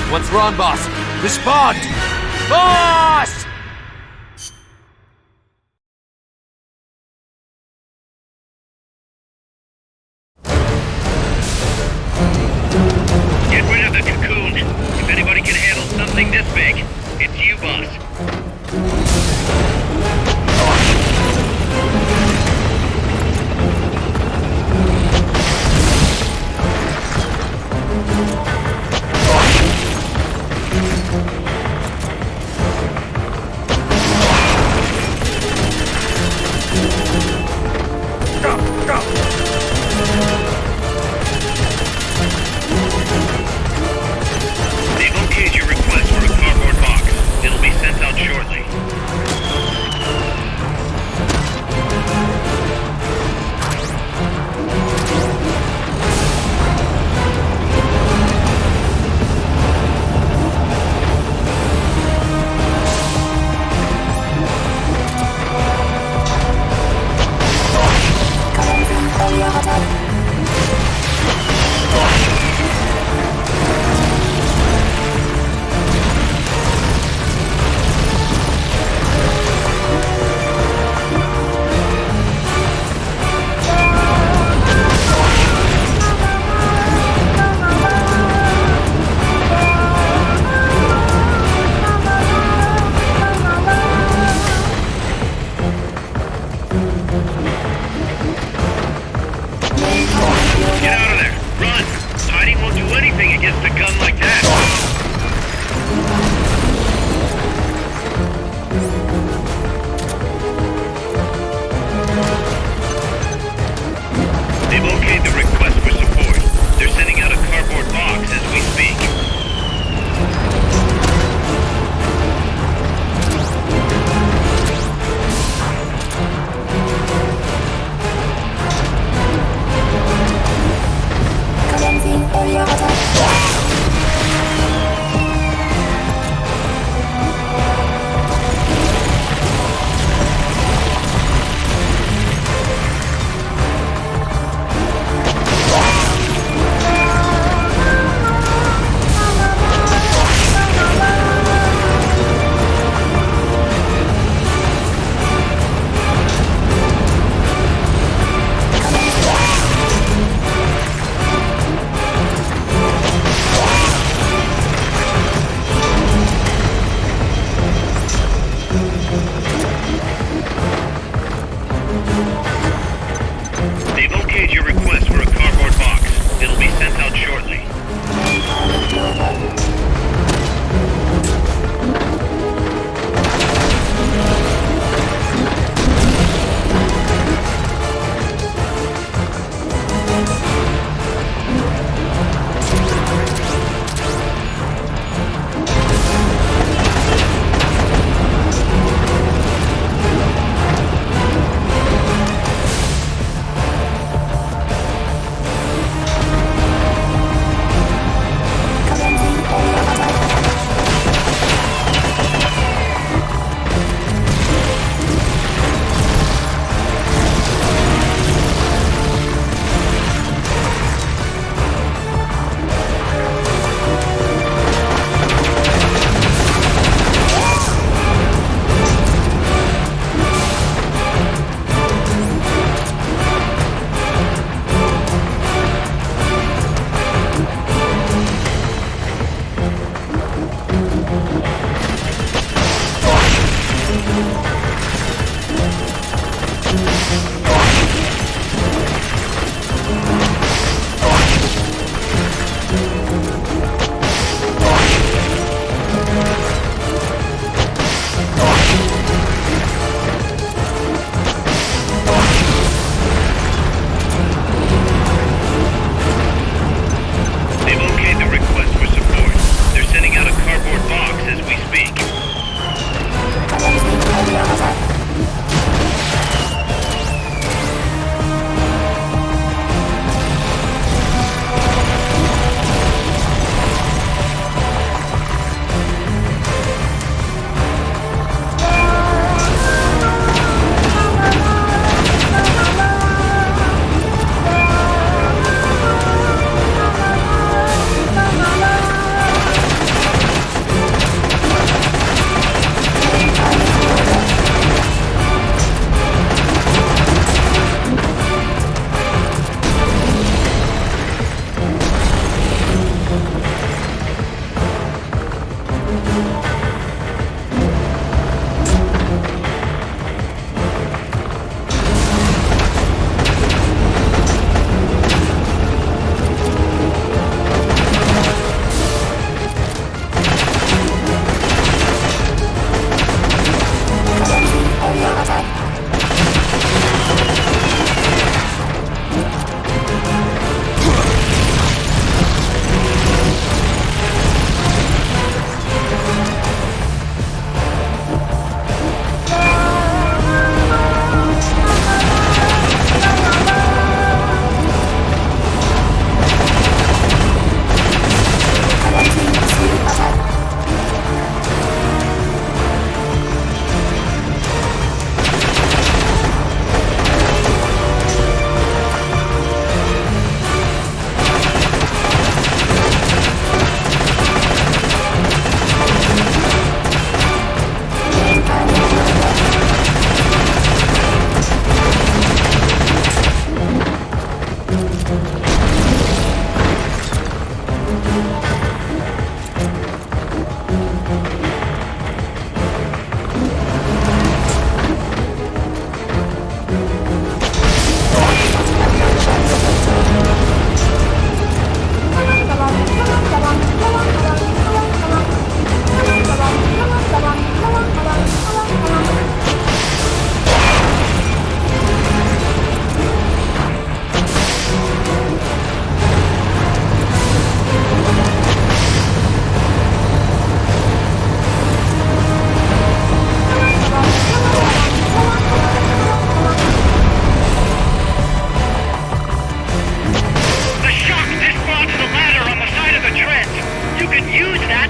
What's wrong, boss? Respond! Boss!
Get rid of the cocoon. If anybody can handle something this big, it's you, boss.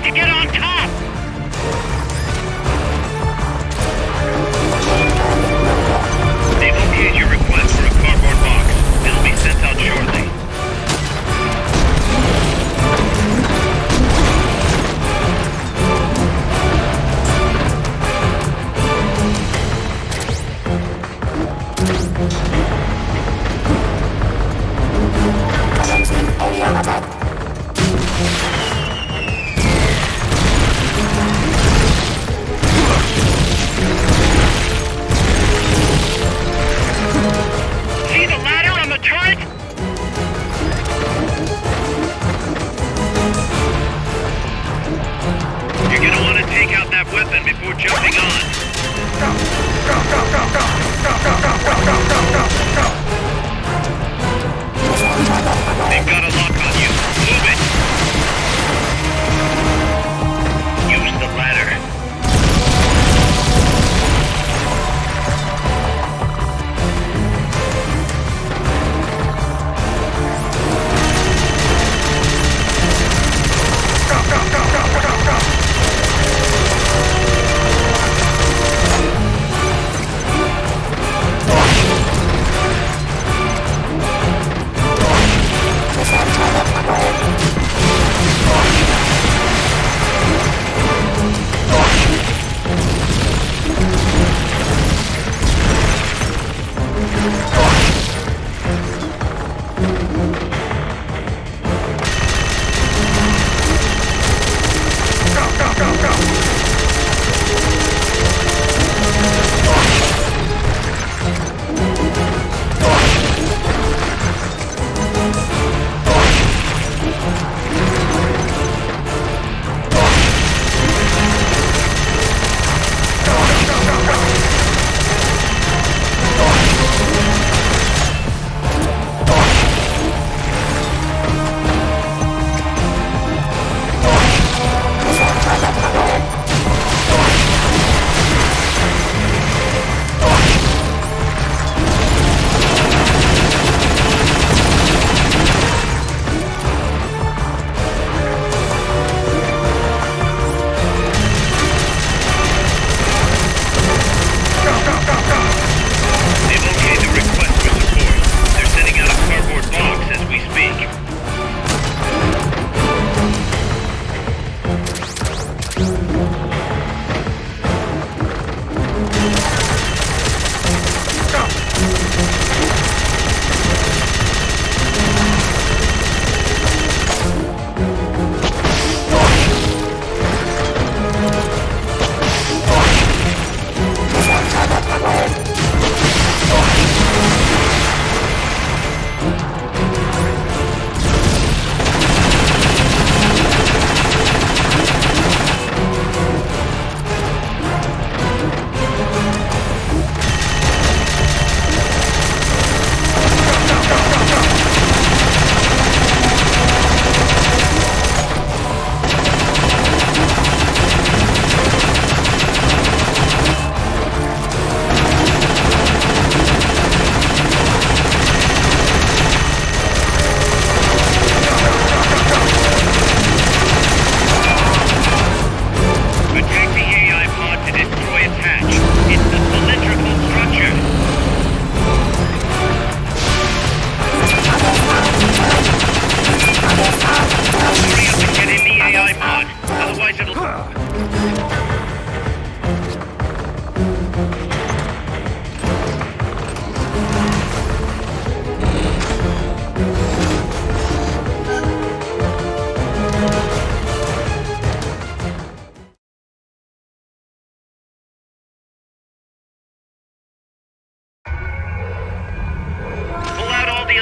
to get on top!
They've okayed your request for a cardboard box. It'll be sent out shortly.
See the ladder on the turret?
You're gonna want to take out that weapon before jumping on. They've got a lock on you. Move it! Use the ladder.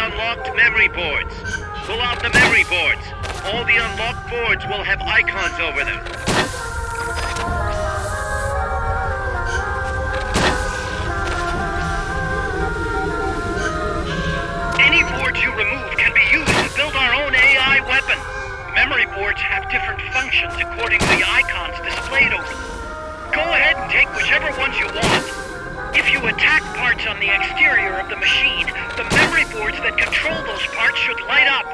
unlocked memory boards. Pull out the memory boards. All the unlocked boards will have icons over them.
Any boards you remove can be used to build our own AI weapon. Memory boards have different functions according to the icons displayed over them. Go ahead and take whichever ones you want. If you attack parts on the exterior of the machine, the memory boards that control those parts should light up.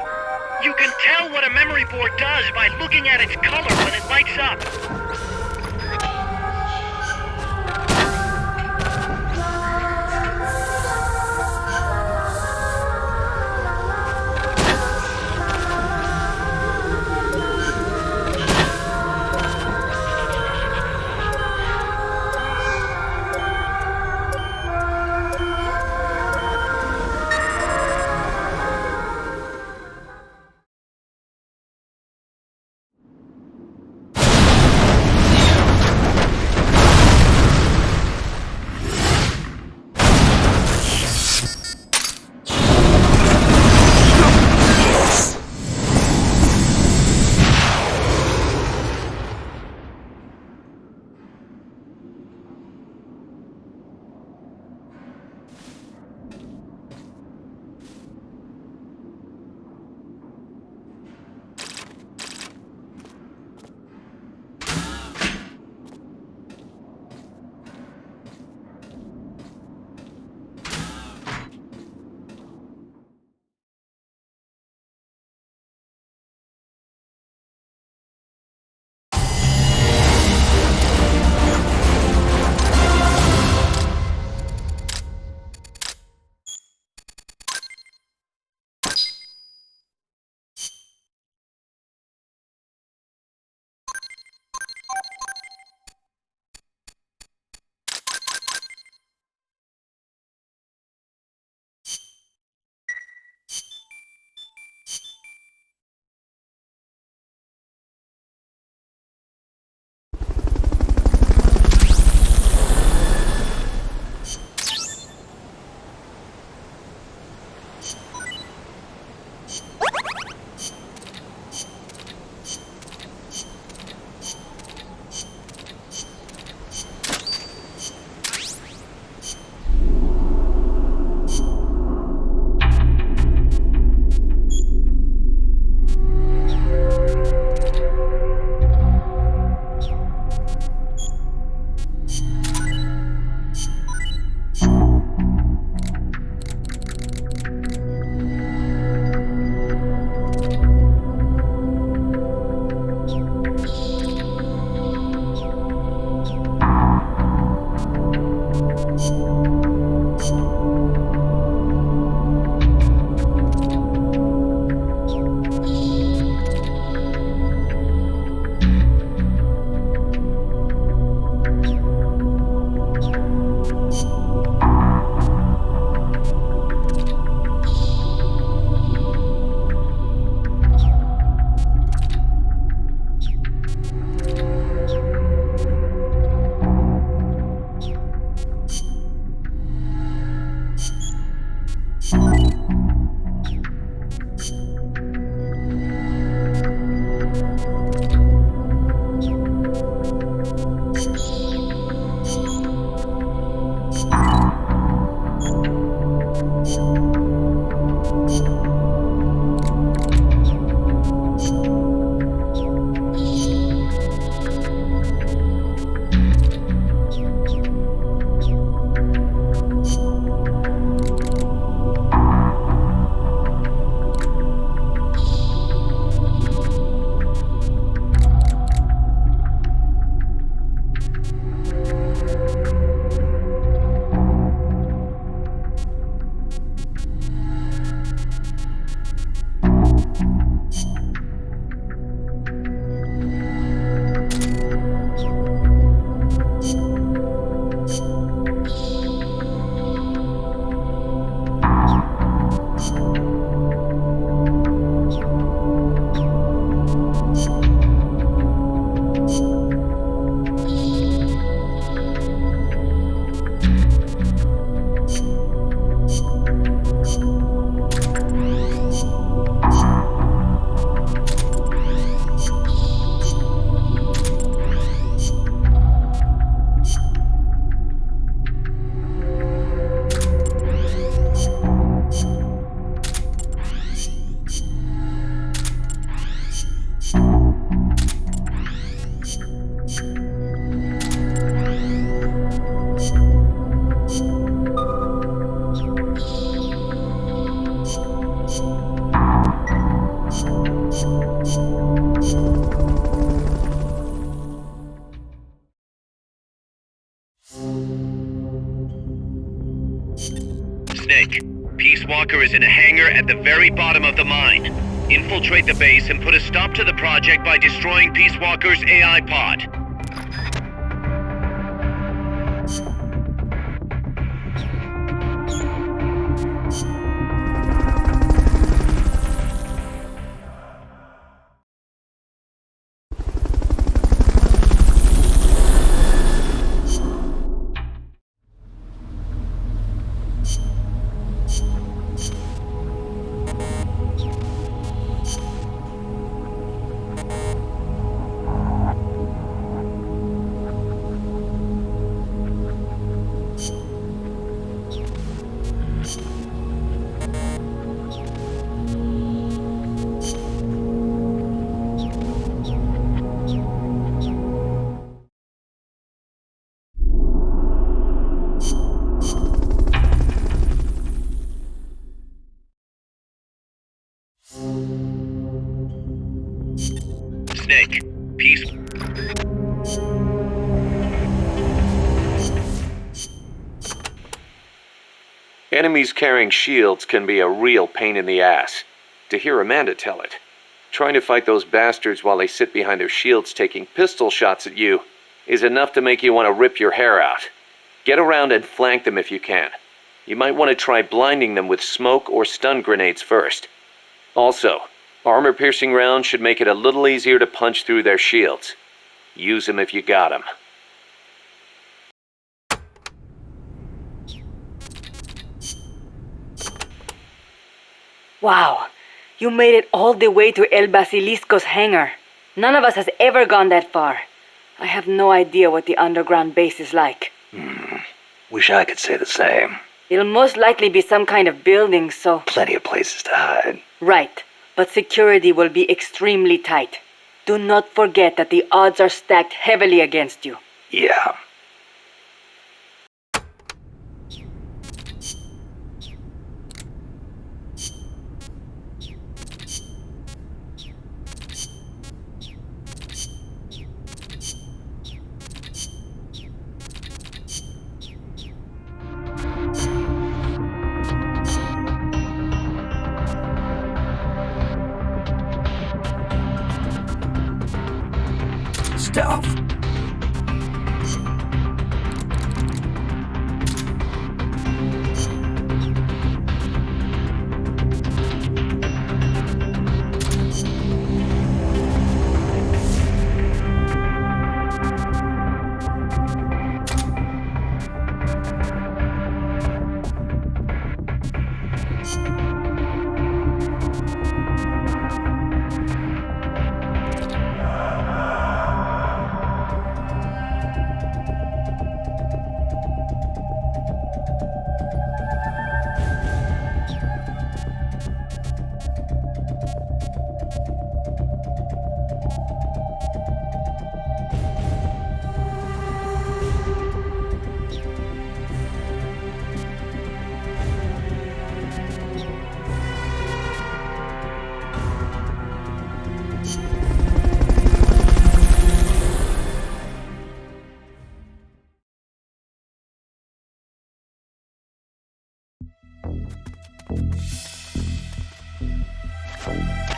You can tell what a memory board does by looking at its color when it lights up.
Walker is in a hangar at the very bottom of the mine. Infiltrate the base and put a stop to the project by destroying Peace Walker's AI pod. Snake, Peace.
Enemies carrying shields can be a real pain in the ass. To hear Amanda tell it. Trying to fight those bastards while they sit behind their shields taking pistol shots at you is enough to make you want to rip your hair out. Get around and flank them if you can. You might want to try blinding them with smoke or stun grenades first. Also, armor-piercing rounds should make it a little easier to punch through their shields. Use them if you got them.
Wow, you made it all the way to El Basilisco's hangar. None of us has ever gone that far. I have no idea what the underground base is like.
Wish I could say the same.
It'll most likely be some kind of building, so...
Plenty of places to hide.
Right, but security will be extremely tight. Do not forget that the odds are stacked heavily against you.
Yeah.
Stealth.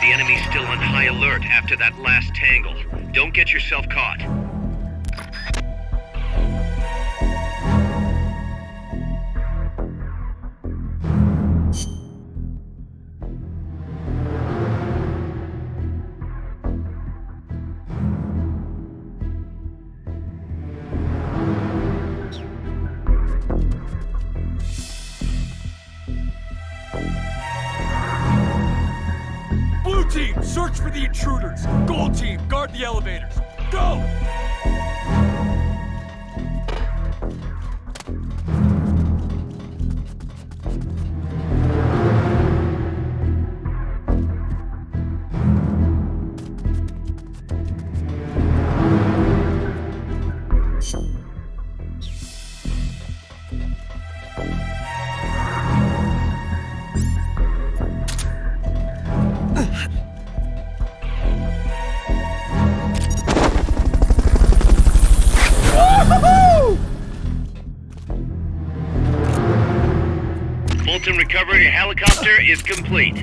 The enemy's still on high alert after that last tangle. Don't get yourself caught.
Blue team, search for the intruders. Gold team, guard the elevators. Go!
recovery helicopter is complete.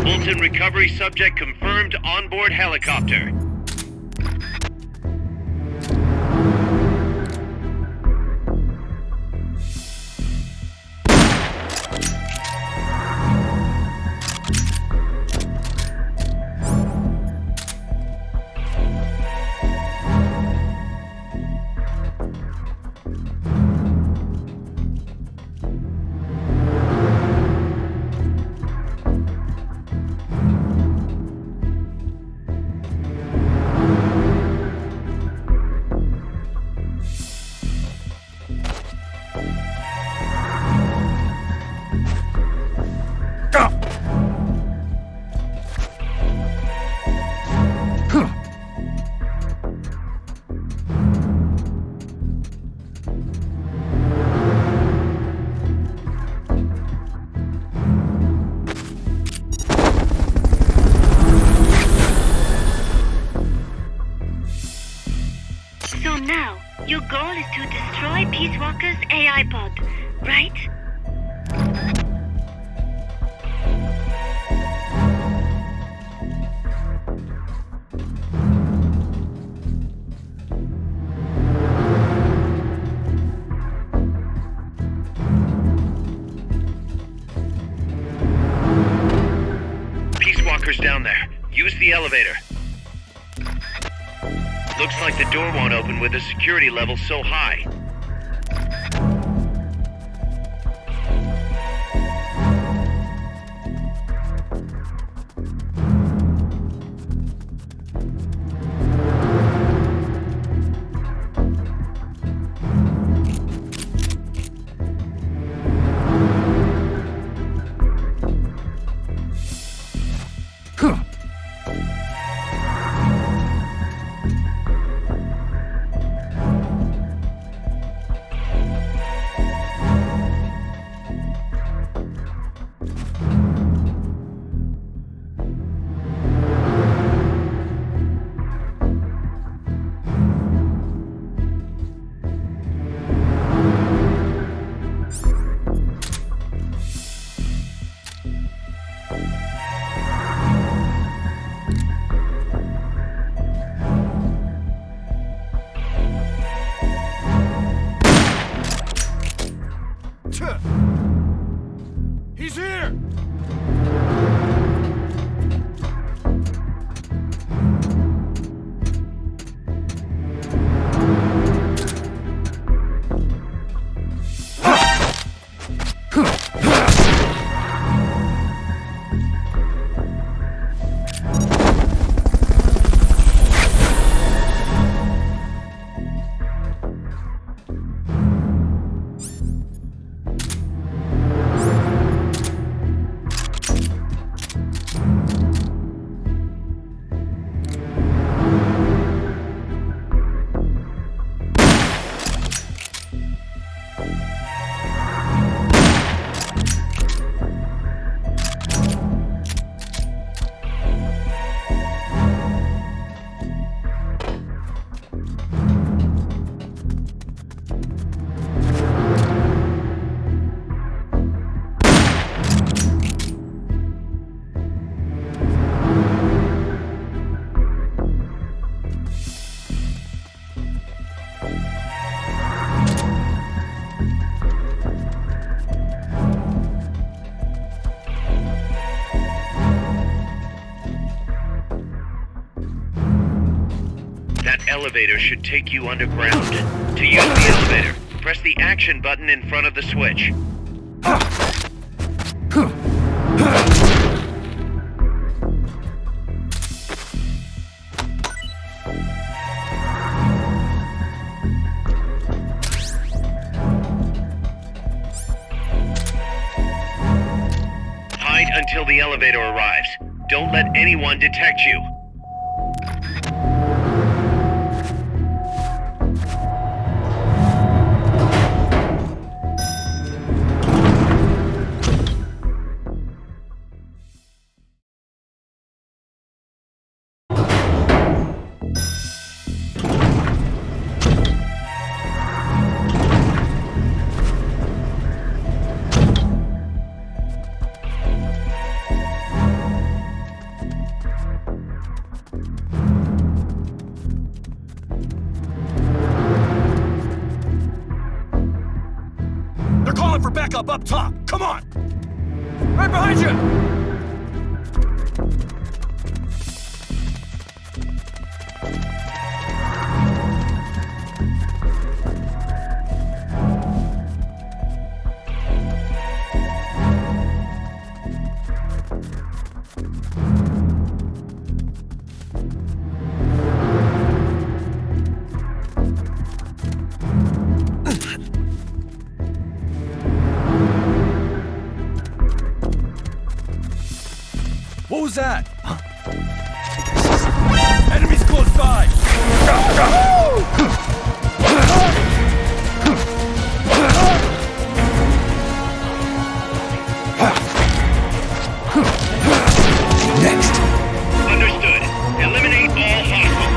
Fulton recovery subject confirmed onboard helicopter.
So now, your goal is to destroy Peace Walker's AI pod, right?
Peace Walker's down there. Use the elevator. Looks like the door won't open with the security level so high.
He's here!
That elevator should take you underground. To use the elevator, press the action button in front of the switch. Hide until the elevator arrives. Don't let anyone detect you.
backup up top! Come on! Right behind you! What was that? Enemies close by!
Next.
Understood. Eliminate all hostiles.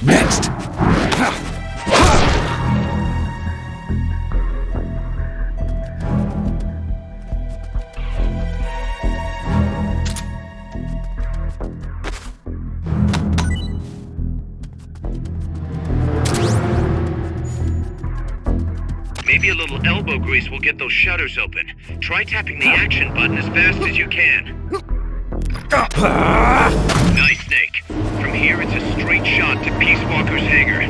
Next.
Maybe a little elbow grease will get those shutters open. Try tapping the action button as fast as you can. Nice, Snake. From here, it's a straight shot to Peace Walker's hangar.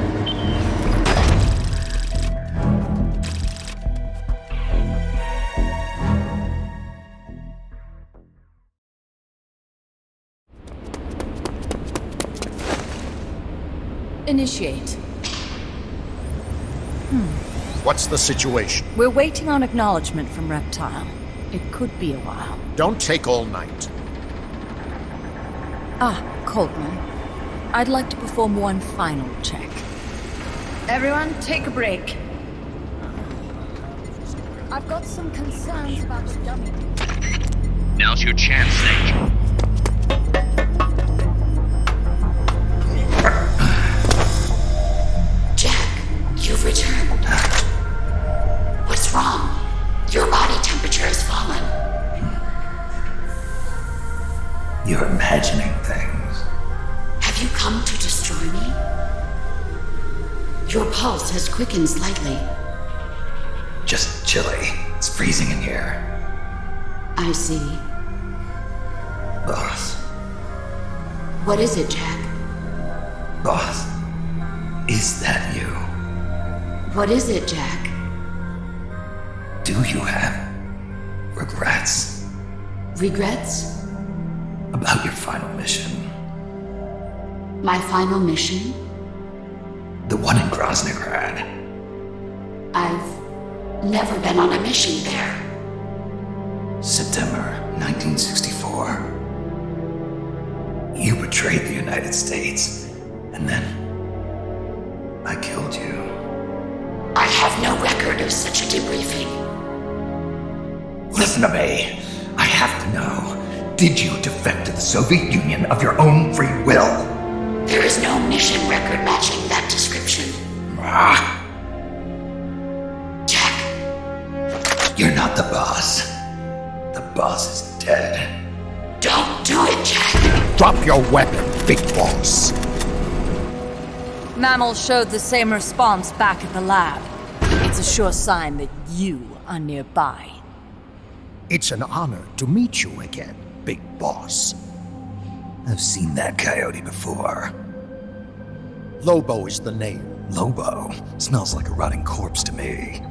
Initiate.
What's the situation?
We're waiting on acknowledgement from Reptile. It could be a while.
Don't take all night.
Ah, Coltman. I'd like to perform one final check.
Everyone, take a break.
I've got some concerns about the dummy.
Now's your chance, Snake.
You've returned. What's wrong? Your body temperature has fallen.
You're imagining things.
Have you come to destroy me? Your pulse has quickened slightly.
Just chilly. It's freezing in here.
I see.
Boss.
What is it, Jack?
Boss. Is that you?
What is it, Jack?
Do you have regrets?
Regrets?
About your final mission?
My final mission?
The one in Groznygrad.
I've never been on a mission there.
September 1964. You betrayed the United States, and then I killed you.
I have no record of such a debriefing.
Listen to me. I have to know. Did you defect to the Soviet Union of your own free will?
There is no mission record matching that description.
Jack, you're not the boss. The boss is dead.
Don't do it, Jack.
Drop your weapon, Big Boss.
Mammal showed the same response back at the lab. It's a sure sign that you are nearby.
It's an honor to meet you again, Big Boss.
I've seen that coyote before.
Lobo is the name.
Lobo? Smells like a rotting corpse to me.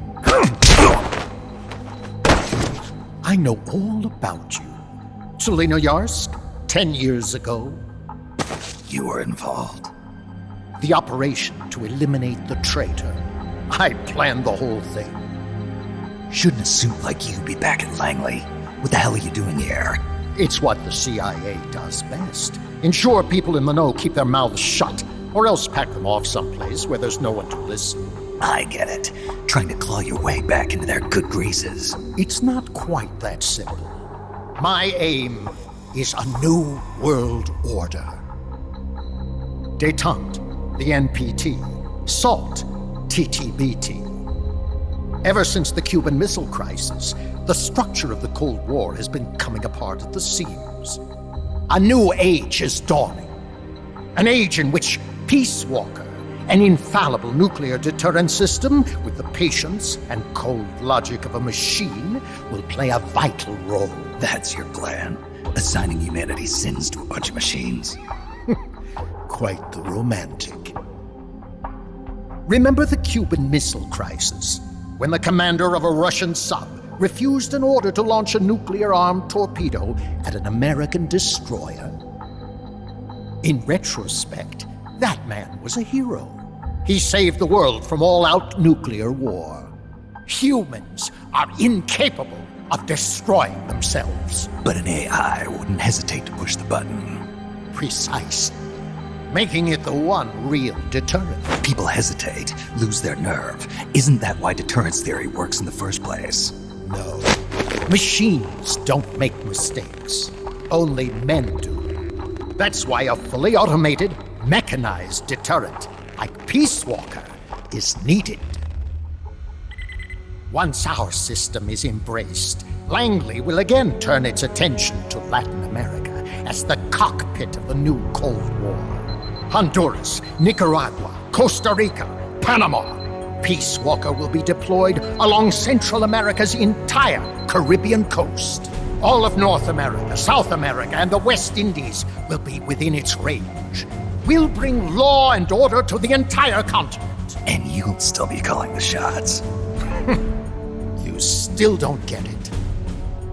I know all about you. Selina Yarsk, 10 years ago.
You were involved.
The operation to eliminate the traitor. I planned the whole thing.
Shouldn't a suit like you be back at Langley? What the hell are you doing here?
It's what the CIA does best. Ensure people in the know keep their mouths shut, or else pack them off someplace where there's no one to listen.
I get it. Trying to claw your way back into their good graces.
It's not quite that simple. My aim is a new world order. Détente, the NPT. SALT, TTBT. Ever since the Cuban Missile Crisis, the structure of the Cold War has been coming apart at the seams. A new age is dawning. An age in which Peace Walker, an infallible nuclear deterrent system with the patience and cold logic of a machine, will play a vital role.
That's your plan? Assigning humanity's sins to a bunch of machines?
Quite the romantic. Remember the Cuban Missile Crisis, when the commander of a Russian sub refused an order to launch a nuclear-armed torpedo at an American destroyer? In retrospect, that man was a hero. He saved the world from all-out nuclear war. Humans are incapable of destroying themselves.
But an AI wouldn't hesitate to push the button.
Precisely. Making it the one real deterrent.
People hesitate, lose their nerve. Isn't that why deterrence theory works in the first place?
No. Machines don't make mistakes. Only men do. That's why a fully automated, mechanized deterrent like Peace Walker is needed. Once our system is embraced, Langley will again turn its attention to Latin America as the cockpit of the new Cold War. Honduras, Nicaragua, Costa Rica, Panama. Peace Walker will be deployed along Central America's entire Caribbean coast. All of North America, South America, and the West Indies will be within its range. We'll bring law and order to the entire continent.
And you'll still be calling the shots.
You still don't get it.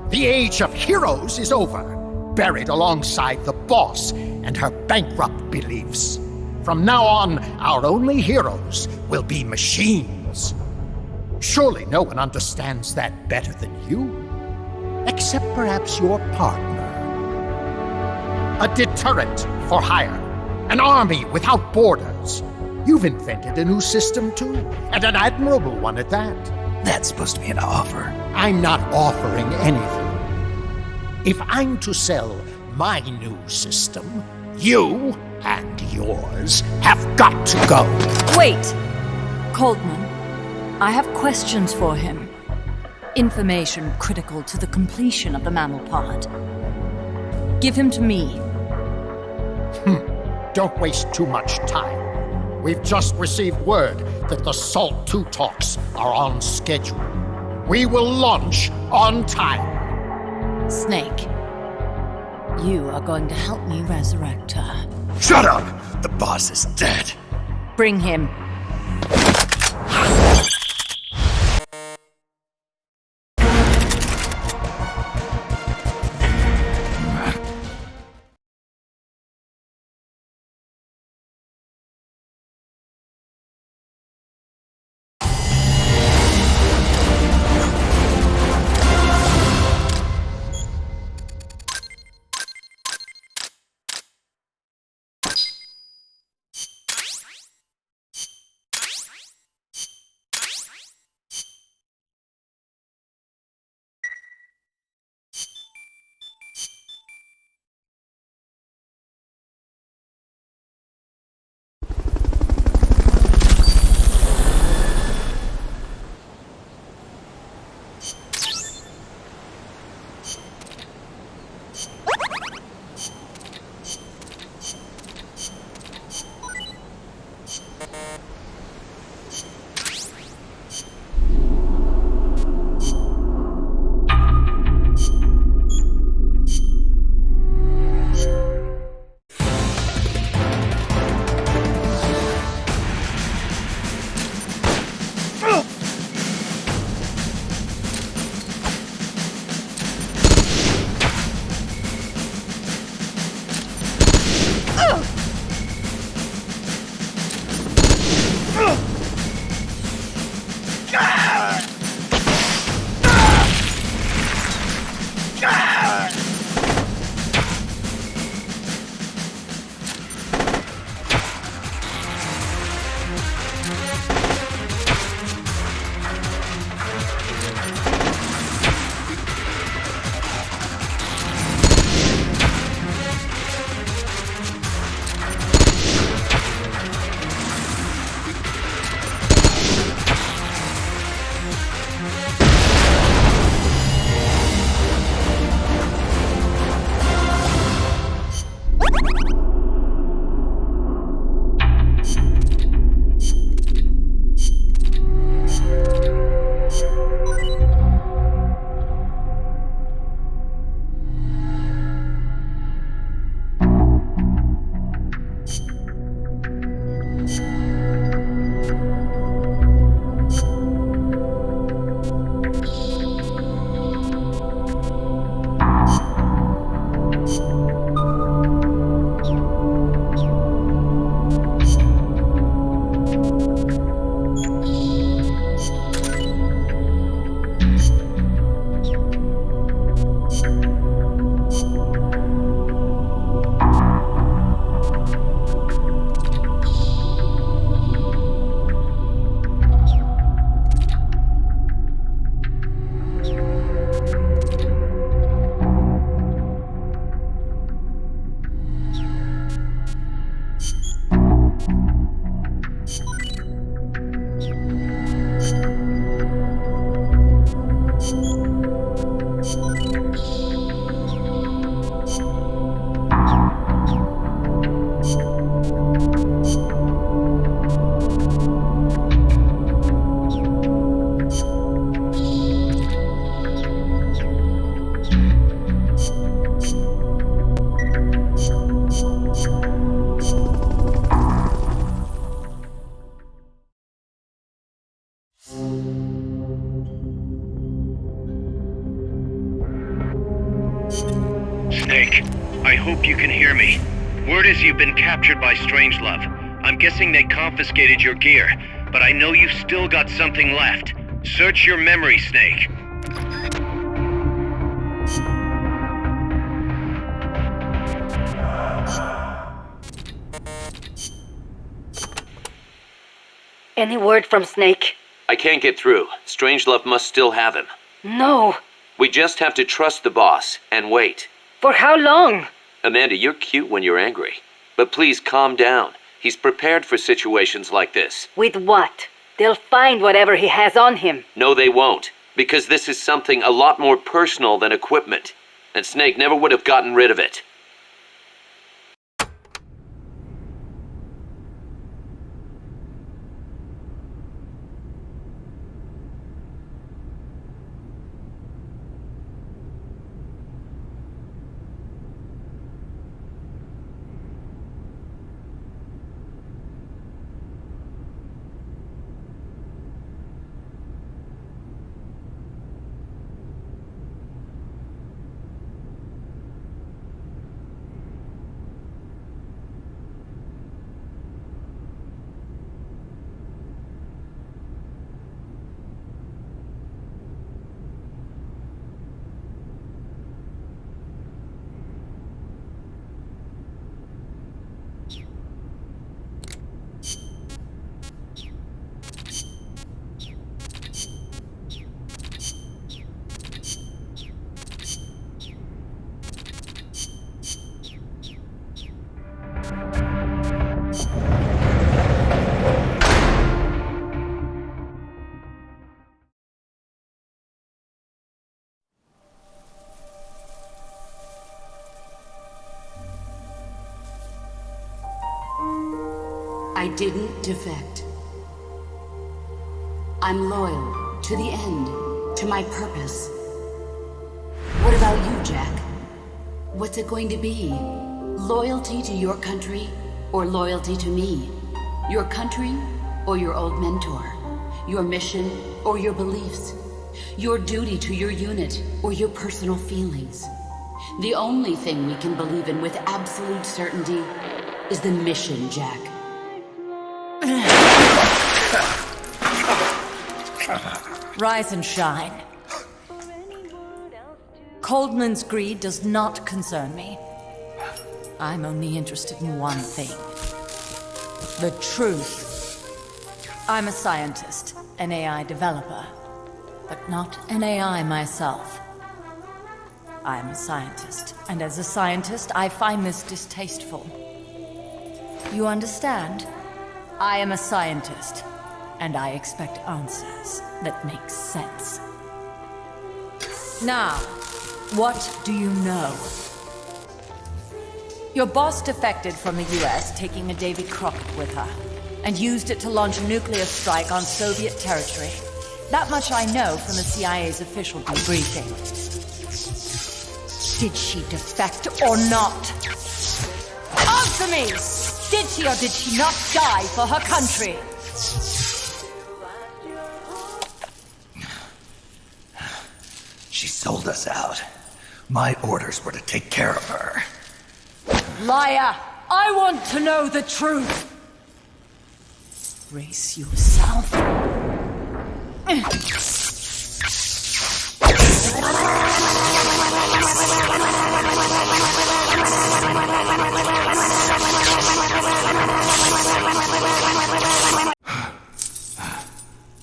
The age of heroes is over, buried alongside the boss and her bankrupt beliefs. From now on, our only heroes will be machines. Surely no one understands that better than you, except perhaps your partner. A deterrent for hire, an army without borders. You've invented a new system too, and an admirable one at that.
That's supposed to be an offer.
I'm not offering anything. If I'm to sell my new system, you and yours have got to go.
Wait! Coldman, I have questions for him. Information critical to the completion of the mammal pod. Give him to me.
Don't waste too much time. We've just received word that the SALT II talks are on schedule. We will launch on time.
Snake, you are going to help me resurrect her.
Shut up! The boss is dead.
Bring him.
Snake, I hope you can hear me. Word is you've been captured by Strangelove. I'm guessing they confiscated your gear, but I know you've still got something left. Search your memory, Snake.
Any word from Snake?
I can't get through. Strangelove must still have him.
No.
We just have to trust the boss and wait.
For how long?
Amanda, you're cute when you're angry. But please calm down. He's prepared for situations like this.
With what? They'll find whatever he has on him.
No, they won't. Because this is something a lot more personal than equipment. And Snake never would have gotten rid of it.
I didn't defect. I'm loyal to the end, to my purpose. What about you, Jack? What's it going to be? Loyalty to your country or loyalty to me? Your country or your old mentor? Your mission or your beliefs? Your duty to your unit or your personal feelings? The only thing we can believe in with absolute certainty is the mission, Jack.
Rise and shine. Coldman's greed does not concern me. I'm only interested in one thing. The truth. I'm a scientist, an AI developer, but not an AI myself. I'm a scientist, and as a scientist, I find this distasteful. You understand? I am a scientist, and I expect answers that make sense. Now, what do you know? Your boss defected from the US, taking a Davy Crockett with her, and used it to launch a nuclear strike on Soviet territory. That much I know from the CIA's official debriefing. Did she defect or not? Answer me! Did she or did she not die for her country?
She sold us out. My orders were to take care of her.
Liar! I want to know the truth! Brace yourself.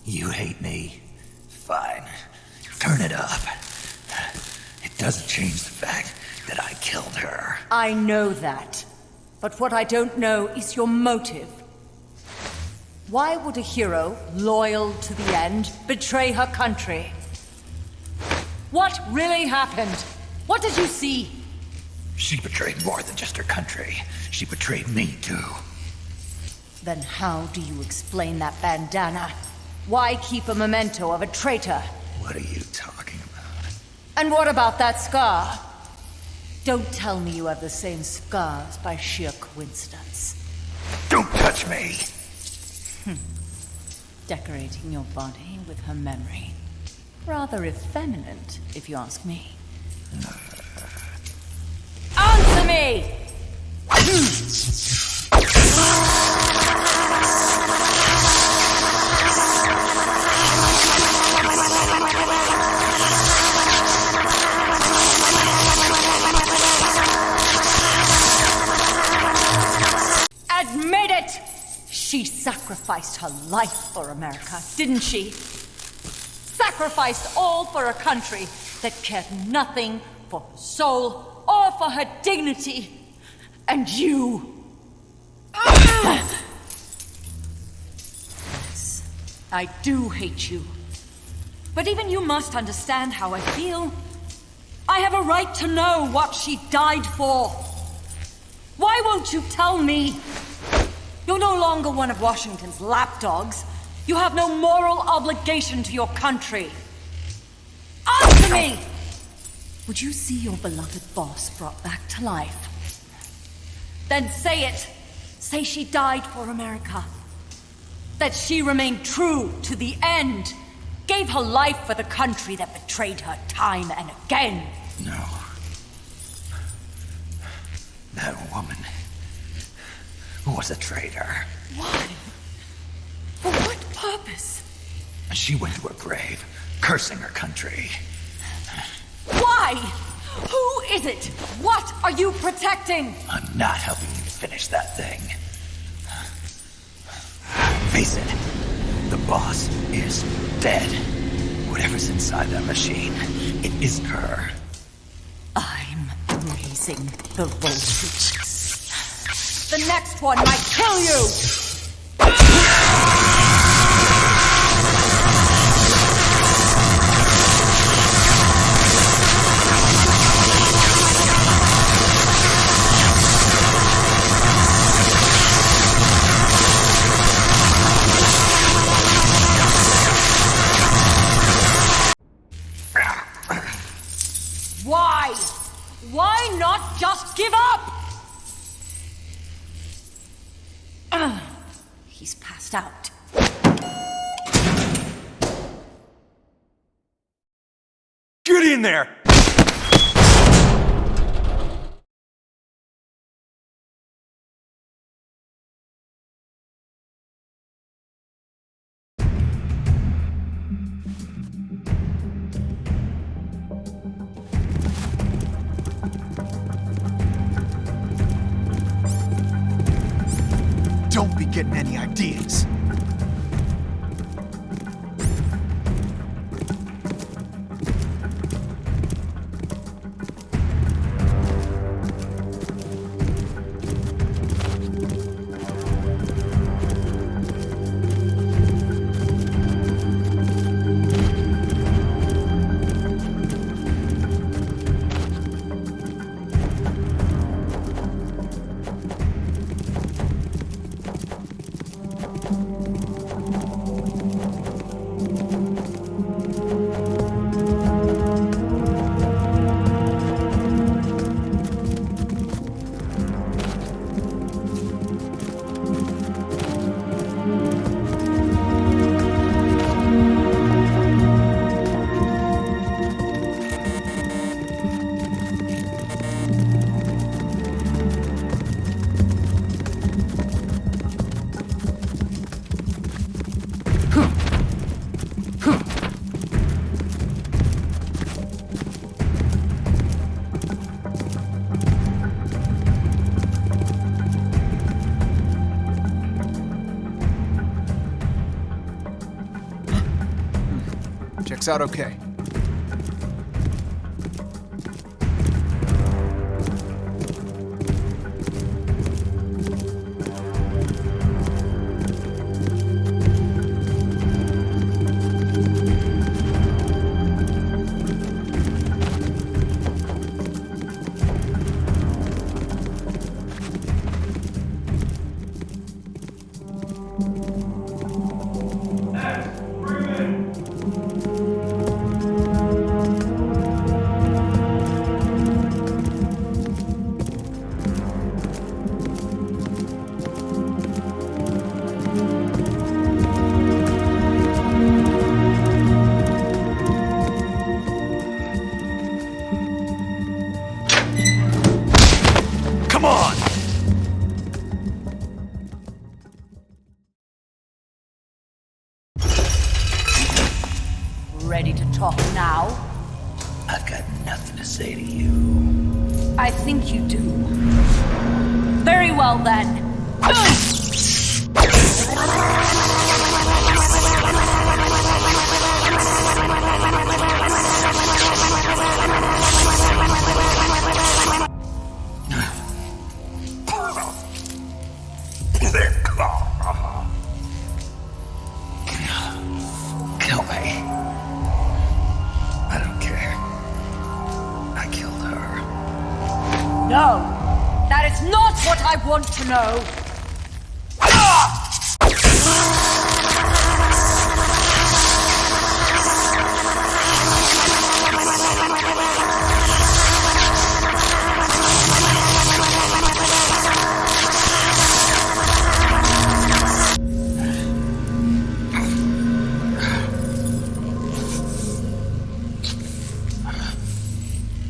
You hate me? Fine. Turn it up. It doesn't change the fact that I killed her.
I know that. But what I don't know is your motive. Why would a hero, loyal to the end, betray her country? What really happened? What did you see?
She betrayed more than just her country. She betrayed me, too.
Then how do you explain that bandana? Why keep a memento of a traitor?
What are you talking about?
And what about that scar? Don't tell me you have the same scars by sheer coincidence.
Don't touch me!
Decorating your body with her memory. Rather effeminate, if you ask me. Answer me! Admit it! She sacrificed her life for America, didn't she? Sacrificed all for a country that cared nothing for her soul or for her dignity. And you... Yes, I do hate you. But even you must understand how I feel. I have a right to know what she died for. Why won't you tell me? You're no longer one of Washington's lapdogs. You have no moral obligation to your country. Answer me! Would you see your beloved boss brought back to life? Then say it. Say she died for America. That she remained true to the end. Gave her life for the country that betrayed her time and again.
No. That woman was a traitor.
Why? For what purpose?
She went to her grave, cursing her country.
Why? Who is it? What are you protecting?
I'm not helping you finish that thing. Face it, the boss is dead. Whatever's inside that machine, it isn't her.
I'm raising the voltage. The next one might kill you! Why? Why not just give up? He's passed out.
Get in there!
getting any ideas.
Checks out okay.
Come on!
Ready to talk now?
I've got nothing to say to you.
I think you do. Very well then.
Kill me. I don't care. I killed her.
No, that is not what I want to know.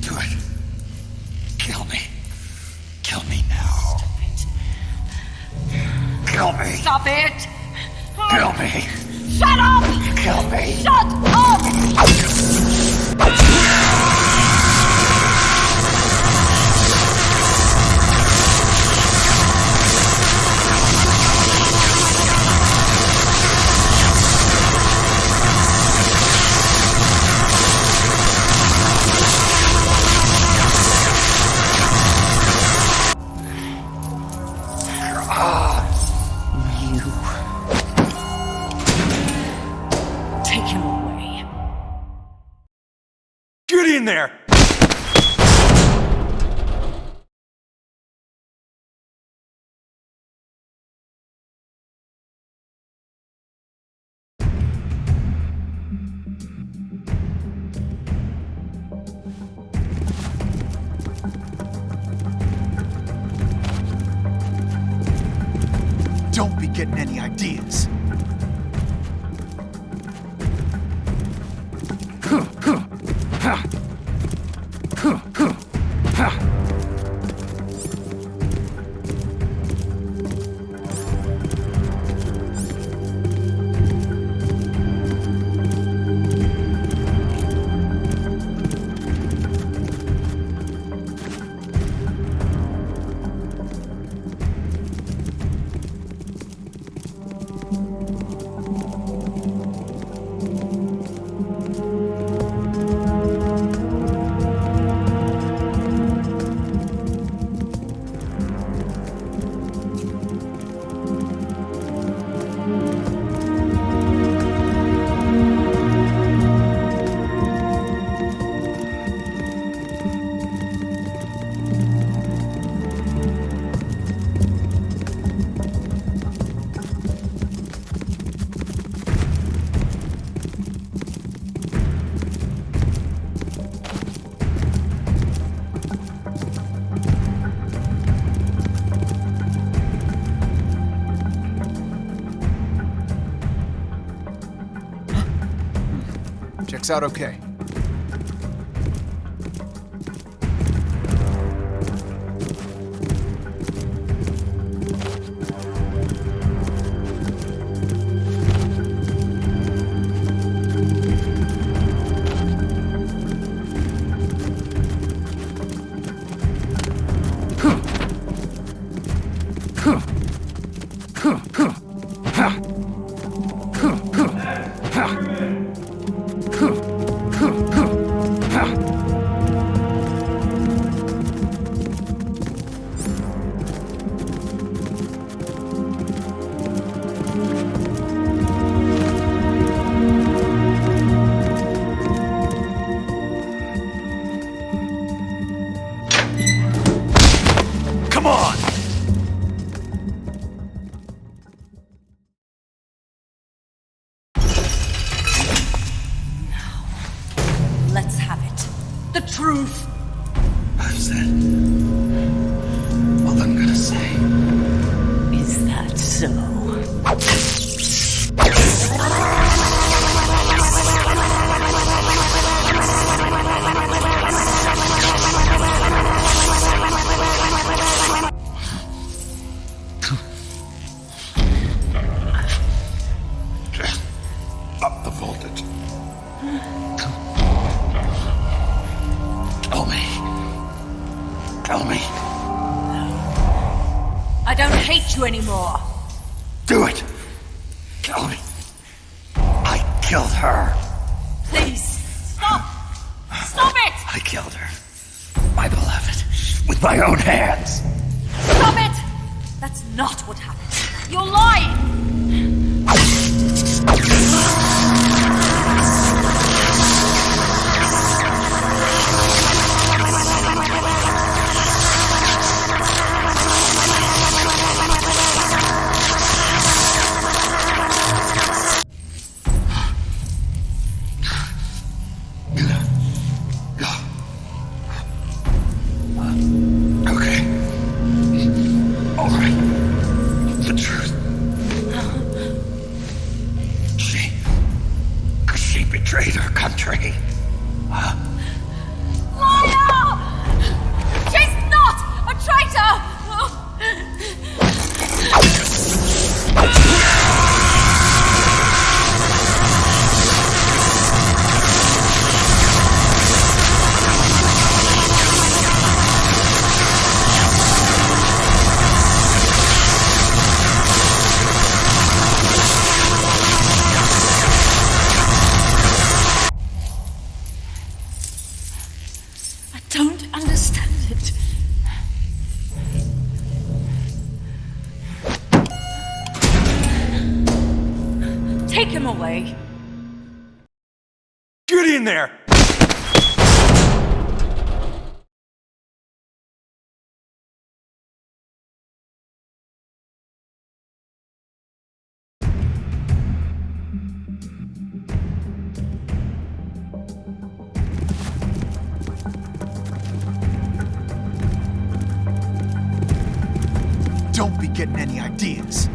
Do it. Kill me. Kill me now. Kill me.
Stop it!
Kill me.
Shut up!
Kill me.
Shut Take him away.
Get in there! Don't be getting any ideas.
Checks out okay. Come on!
Let's have it. The truth.
I've said all I'm gonna say.
Is that so?
Up the voltage. Tell me.
I don't hate you anymore.
Do it. Tell me. I killed her.
Please, stop! Stop it!
I killed her. My beloved. With my own hands.
Stop it! That's not what happened. You're lying!
Okay. All right. The truth. She betrayed her country.
Liar! She's not a traitor! I don't understand it. Take him away.
Get in there! Don't be getting any ideas.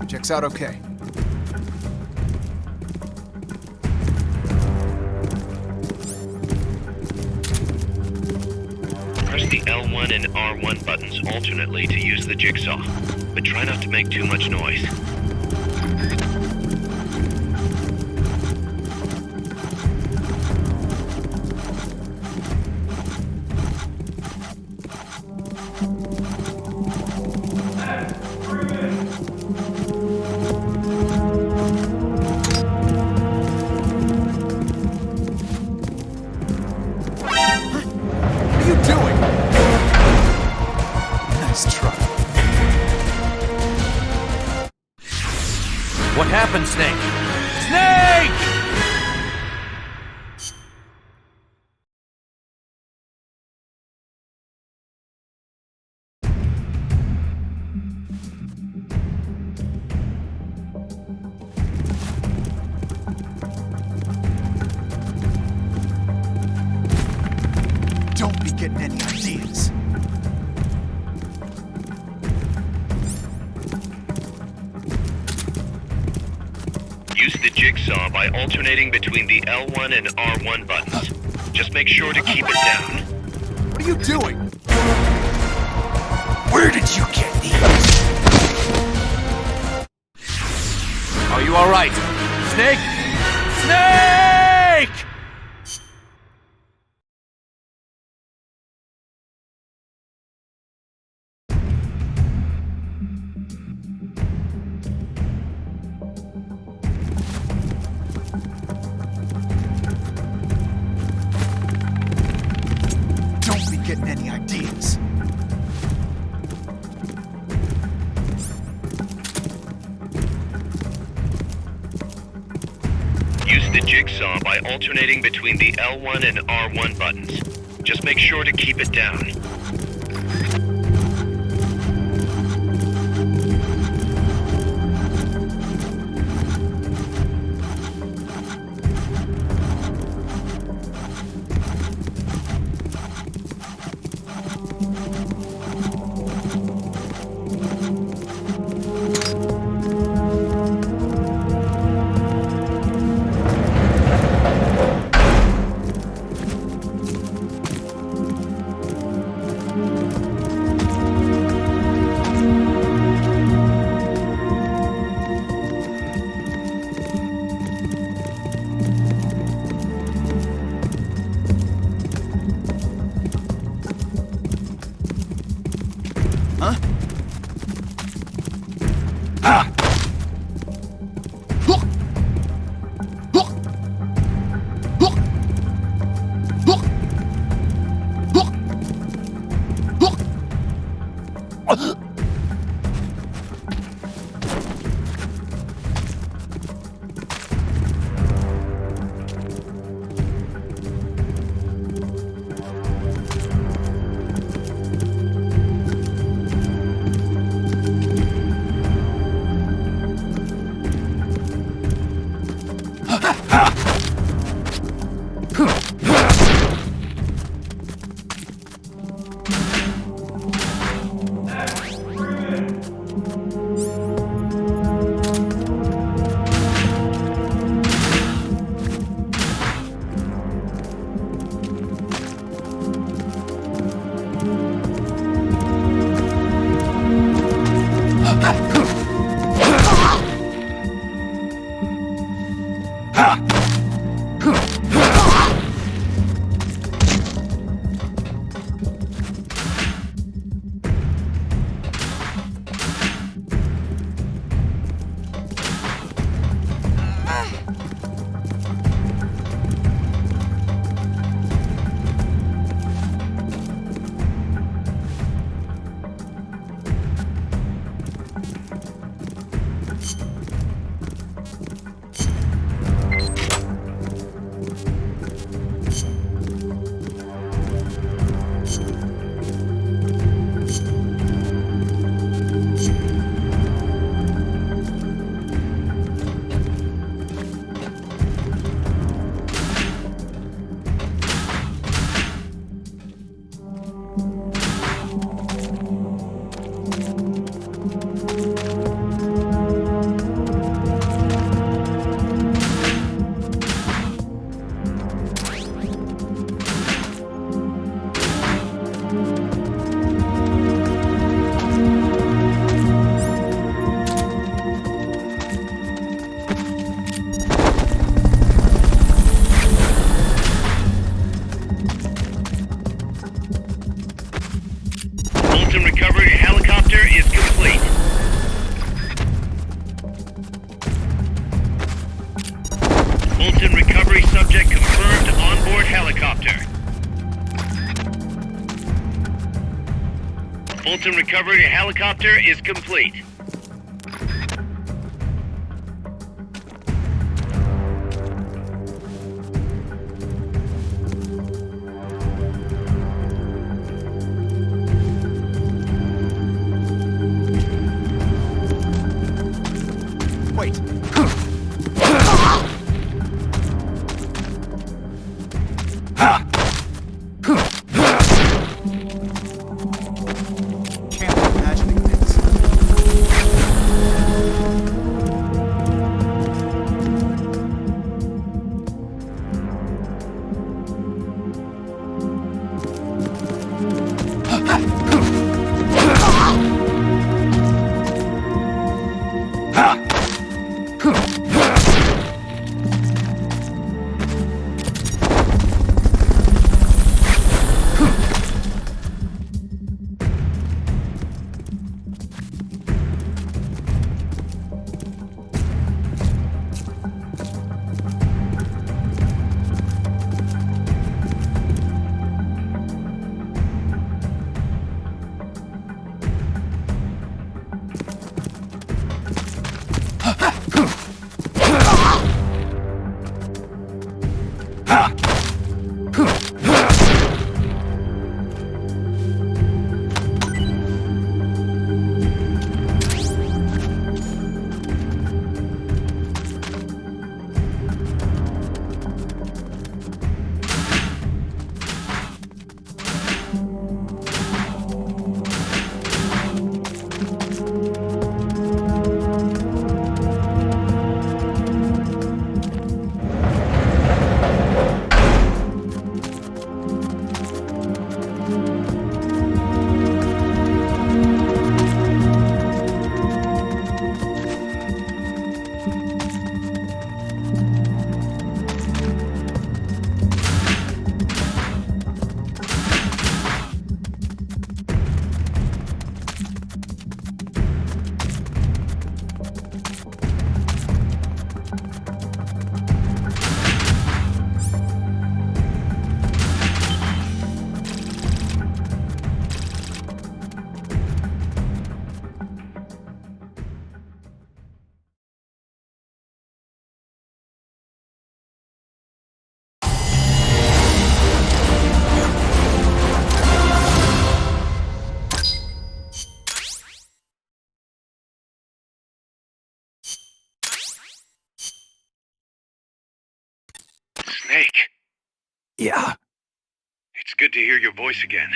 Checks out okay.
the L1 and R1 buttons alternately to use the jigsaw, but try not to make too much noise.
What happened, Snake? Snake!
Don't be getting any ideas.
Use the jigsaw by alternating between the L1 and R1 buttons. Just make sure to keep it down.
What are you doing? Where did you get these?
Are you alright? Snake? Snake!
Don't be getting any ideas.
Use the jigsaw by alternating between the L1 and R1 buttons. Just make sure to keep it down. helicopter. Fulton recovery helicopter is complete.
Wait. Can't be imagining this.
Snake,
Yeah,
it's good to hear your voice again.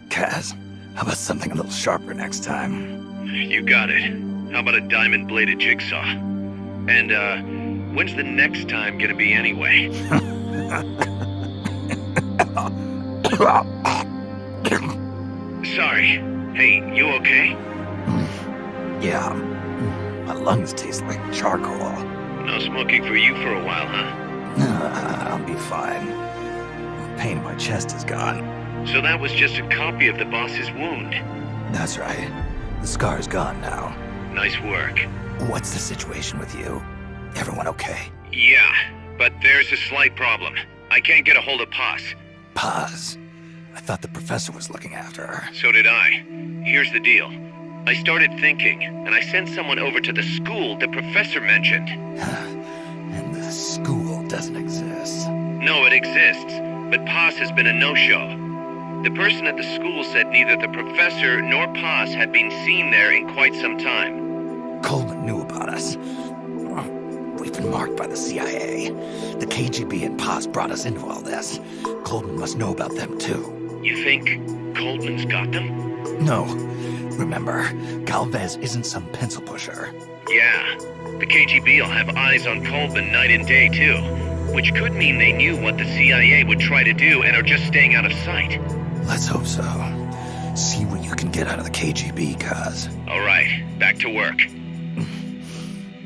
Kaz, how about something a little sharper next time?
You got it. How about a diamond-bladed jigsaw? And, when's the next time gonna be anyway? Sorry. Hey, you okay?
Yeah, my lungs taste like charcoal.
No smoking for you for a while, huh?
I'll be fine. The pain in my chest is gone.
So that was just a copy of the boss's wound.
That's right. The scar's gone now.
Nice work.
What's the situation with you? Everyone okay?
Yeah, but there's a slight problem. I can't get a hold of Paz.
Paz? I thought the professor was looking after her.
So did I. Here's the deal. I started thinking, and I sent someone over to the school the professor mentioned.
And the school doesn't exist.
No, it exists, but Paz has been a no-show. The person at the school said neither the professor nor Paz had been seen there in quite some time.
Coleman knew about us. We've been marked by the CIA. The KGB and Paz brought us into all this. Coleman must know about them too.
You think Coleman's got them?
No. Remember, Galvez isn't some pencil pusher.
Yeah. The KGB will have eyes on Coleman night and day, too. Which could mean they knew what the CIA would try to do and are just staying out of sight.
Let's hope so. See what you can get out of the KGB, Kaz.
All right, back to work.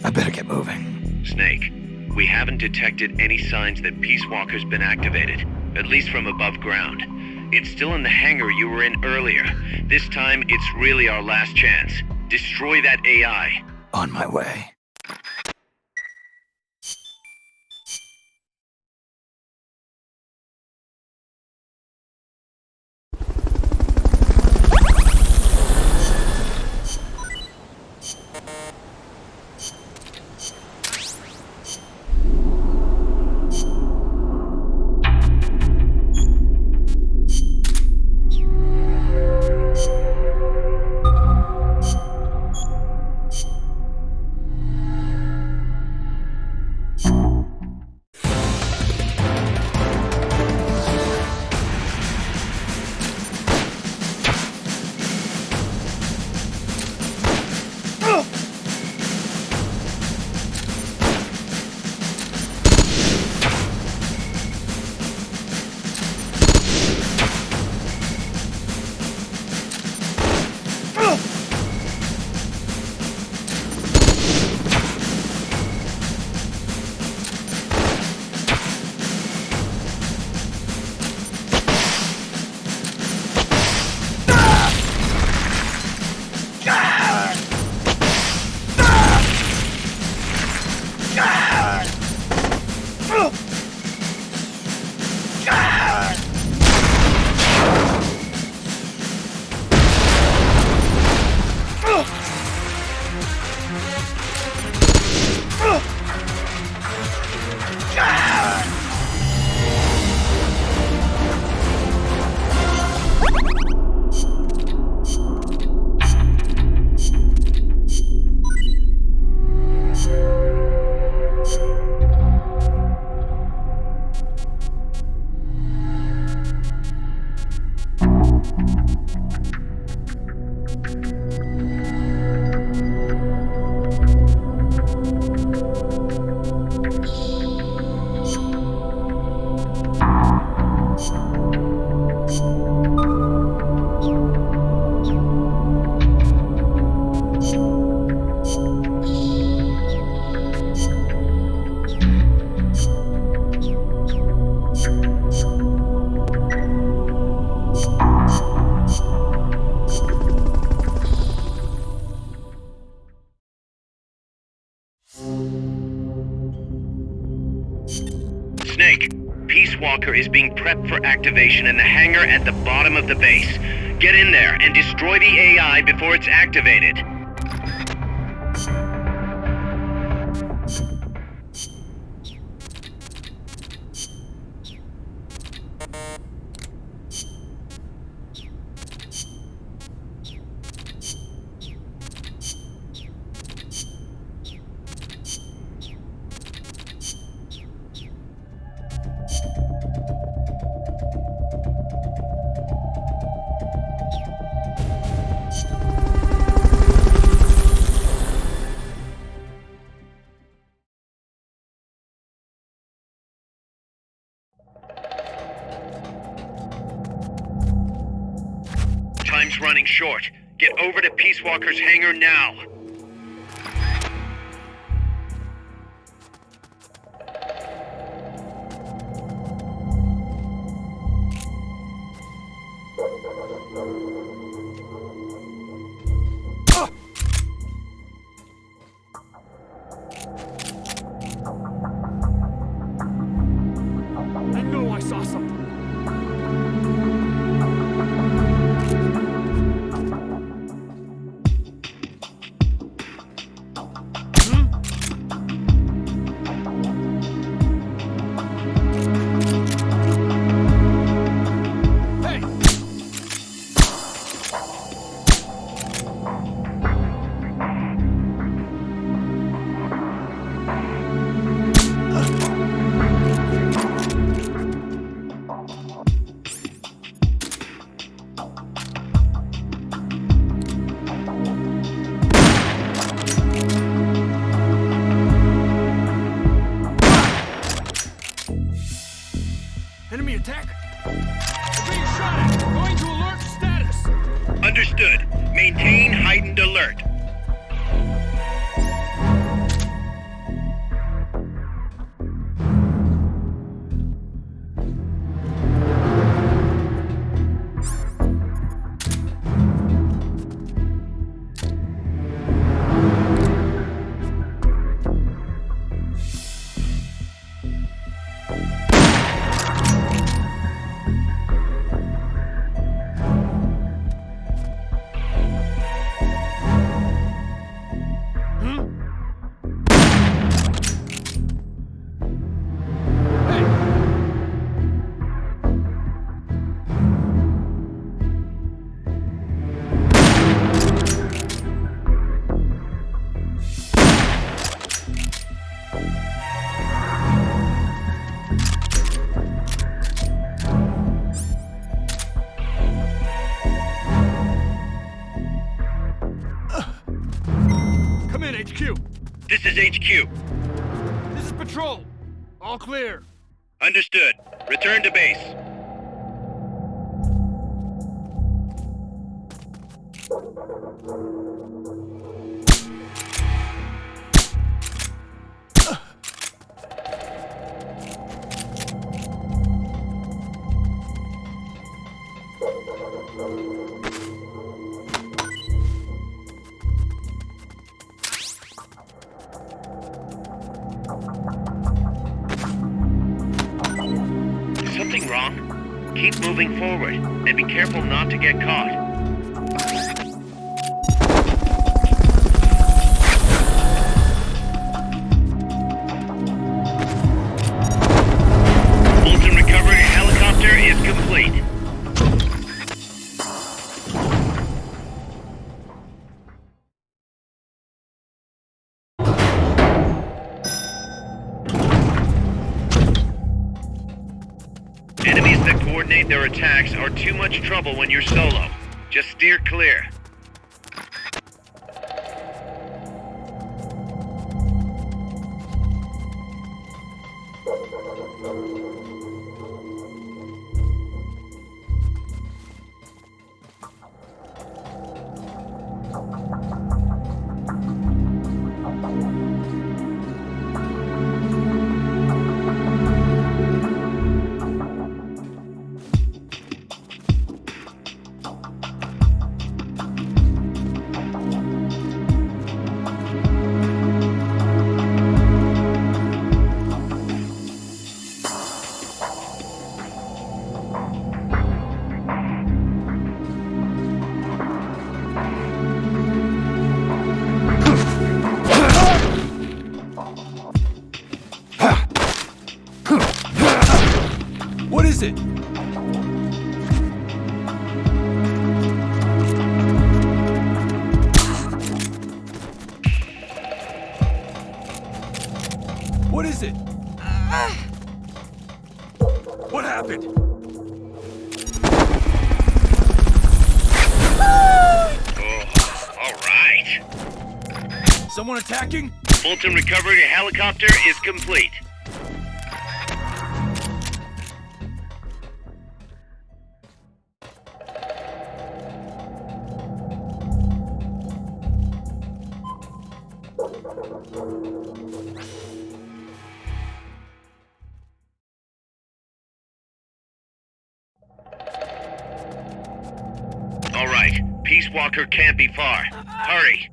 I better get moving.
Snake, we haven't detected any signs that Peace Walker's been activated, at least from above ground. It's still in the hangar you were in earlier. This time, it's really our last chance. Destroy that AI.
On my way.
Peace Walker is being prepped for activation in the hangar at the bottom of the base. Get in there and destroy the AI before it's activated. Time's running short. Get over to Peace Walker's hangar now.
I know I saw something. Enemy attack! We're being shot at! Going to alert status!
Understood. Maintain heightened alert.
Come in, HQ.
This is HQ.
This is Patrol. All clear.
Understood. Return to base. Something wrong? Keep moving forward, and be careful not to get caught. Fulton recovery helicopter is complete. Enemies that coordinate their attacks are too much trouble when you're solo. Just steer clear.
What is it? What is it? What happened?
All right.
Someone attacking?
Fulton recovery helicopter is complete. All right, Peace Walker can't be far. Hurry.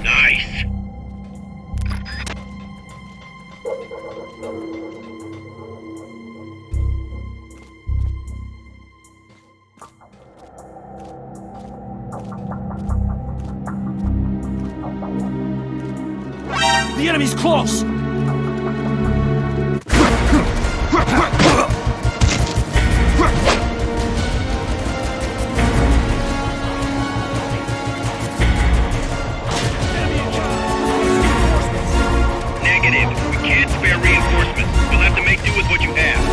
Nice.
The enemy's close!
Negative. We can't spare reinforcements. You'll have to make do with what you have.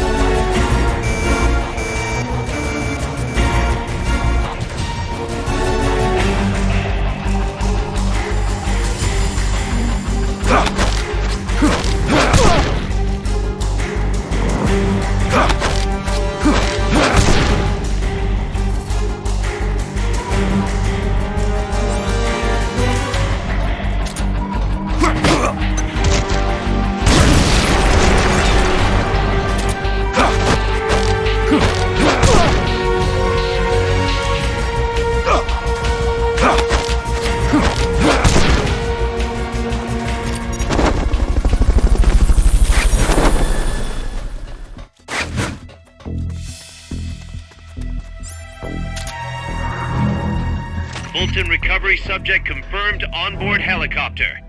Fulton recovery subject confirmed onboard helicopter.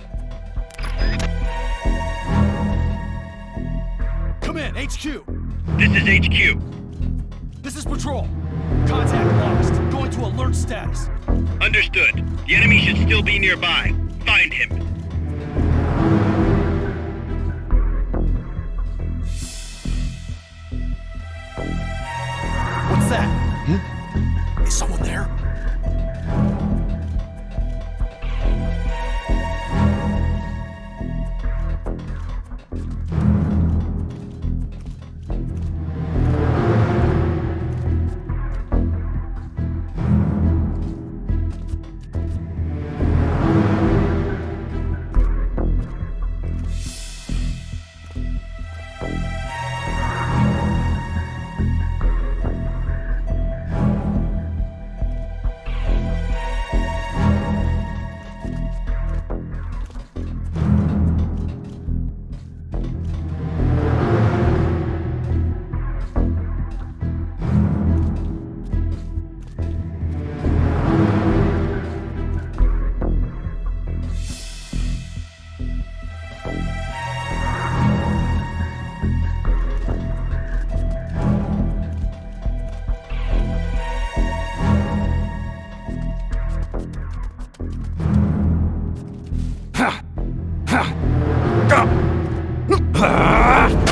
Come in, HQ!
This is HQ.
This is Patrol. Contact lost. Going to alert status.
Understood. The enemy should still be nearby. Find him.
What's that? Is someone there?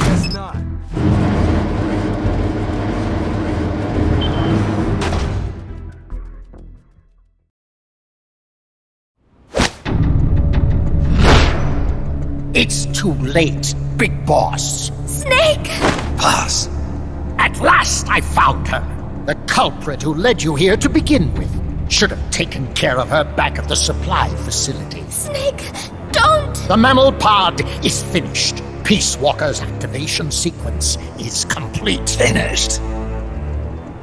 Guess not.
It's too late, Big Boss.
Snake!
Boss. At last I found her. The culprit who led you here to begin with. Should have taken care of her back at the supply facility.
Snake, don't!
The mammal pod is finished. Peace Walker's activation sequence is complete.
Finished?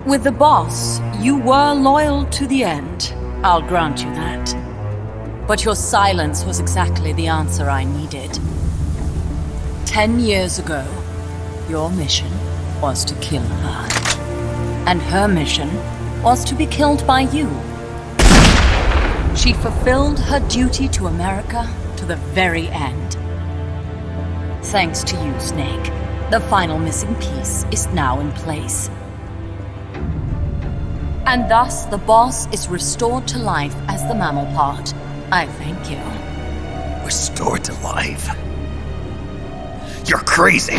With the boss, you were loyal to the end. I'll grant you that. But your silence was exactly the answer I needed. 10 years ago, your mission was to kill her. And her mission was to be killed by you. She fulfilled her duty to America to the very end. Thanks to you, Snake, the final missing piece is now in place. And thus, the boss is restored to life as the mammal part. I thank you.
Restored to life? You're crazy!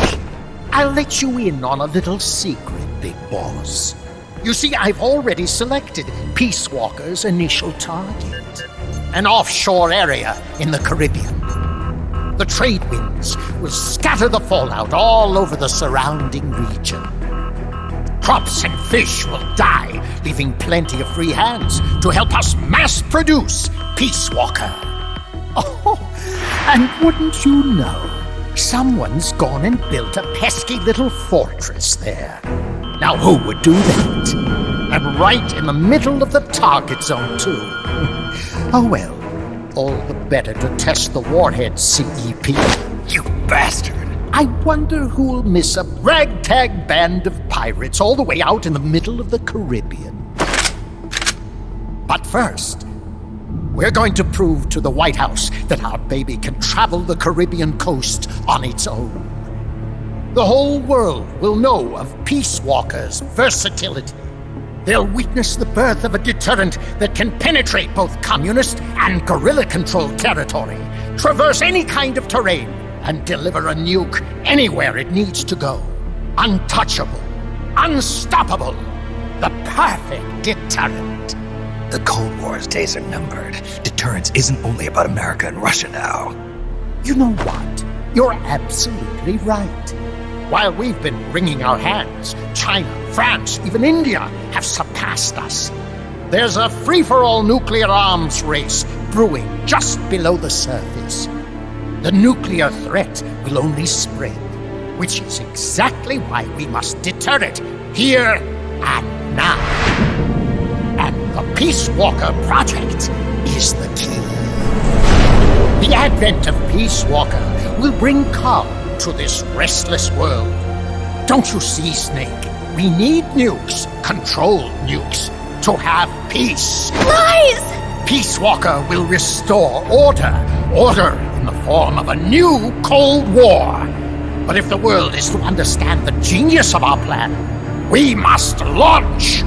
I'll let you in on a little secret, Big Boss. You see, I've already selected Peace Walker's initial target. An offshore area in the Caribbean. The trade winds will scatter the fallout all over the surrounding region. Crops and fish will die, leaving plenty of free hands to help us mass produce Peace Walker. Oh, and wouldn't you know, someone's gone and built a pesky little fortress there. Now who would do that? And right in the middle of the target zone, too. Oh well, all the better to test the warhead, CEP.
You bastard!
I wonder who'll miss a ragtag band of pirates all the way out in the middle of the Caribbean. But first, we're going to prove to the White House that our baby can travel the Caribbean coast on its own. The whole world will know of Peace Walker's versatility. They'll witness the birth of a deterrent that can penetrate both communist and guerrilla-controlled territory, traverse any kind of terrain, and deliver a nuke anywhere it needs to go. Untouchable, unstoppable, the perfect deterrent.
The Cold War's days are numbered. Deterrence isn't only about America and Russia now.
You know what? You're absolutely right. While we've been wringing our hands, China, France, even India have surpassed us. There's a free-for-all nuclear arms race brewing just below the surface. The nuclear threat will only spread, which is exactly why we must deter it here and now. And the Peace Walker Project is the key. The advent of Peace Walker will bring calm to this restless world. Don't you see, Snake? We need nukes, controlled nukes, to have peace.
Lies!
Peace Walker will restore order. Order in the form of a new Cold War. But if the world is to understand the genius of our plan, we must launch!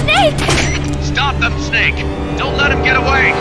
Snake!
Stop them, Snake! Don't let him get away!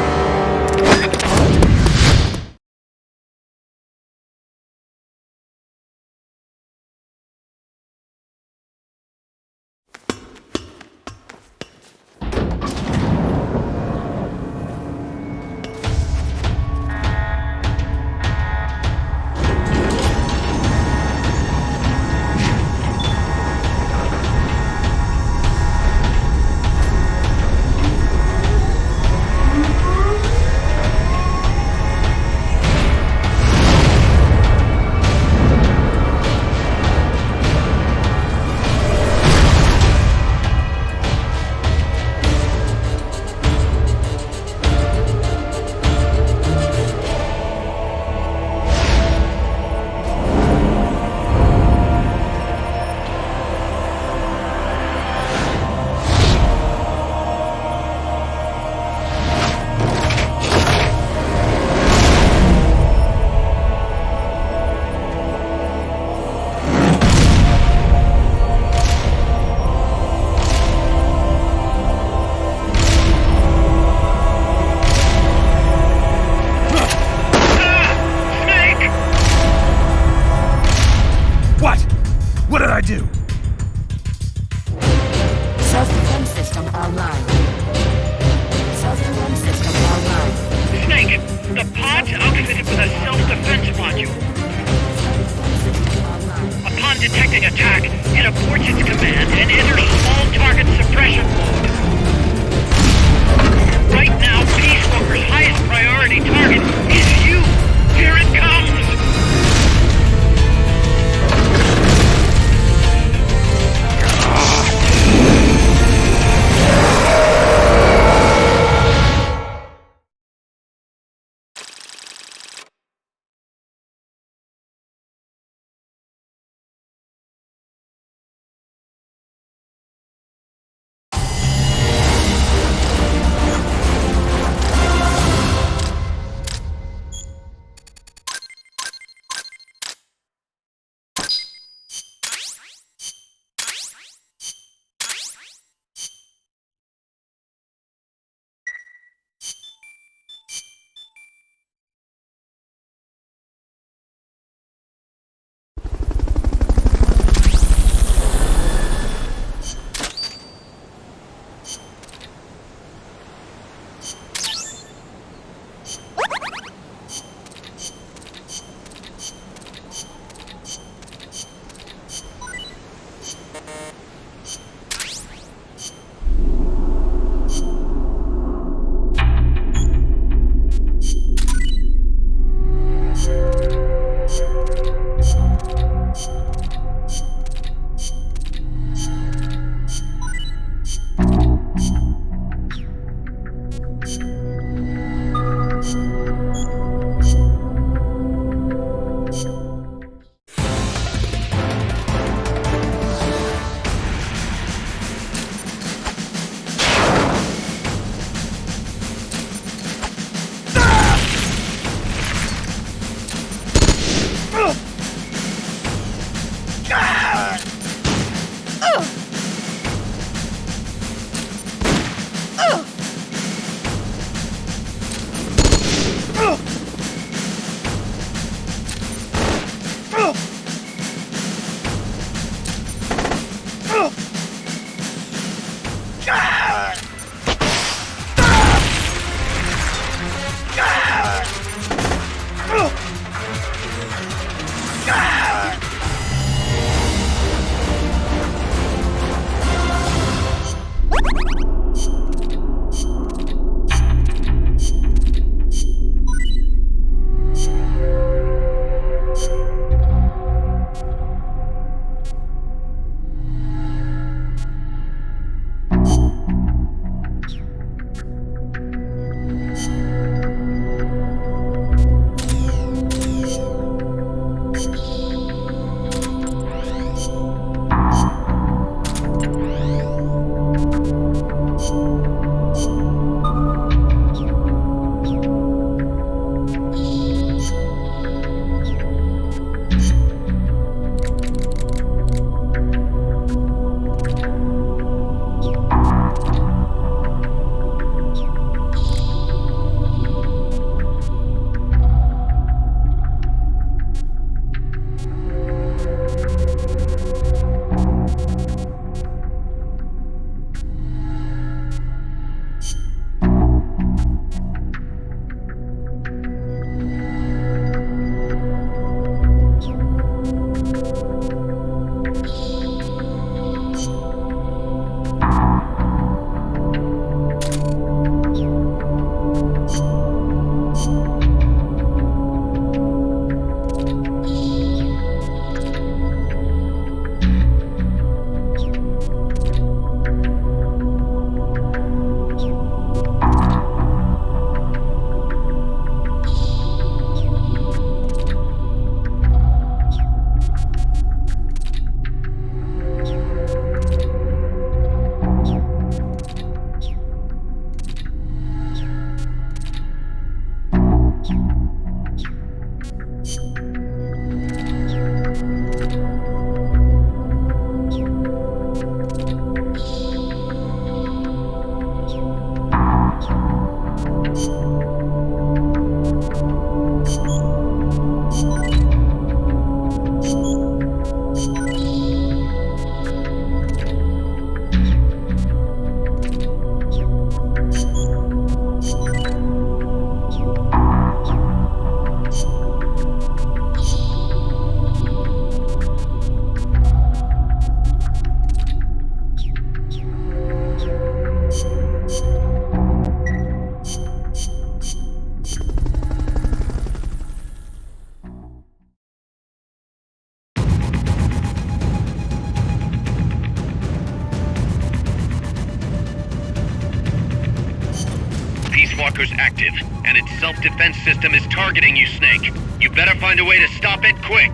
Walker's active, and its self-defense system is targeting you, Snake. You better find a way to stop it quick.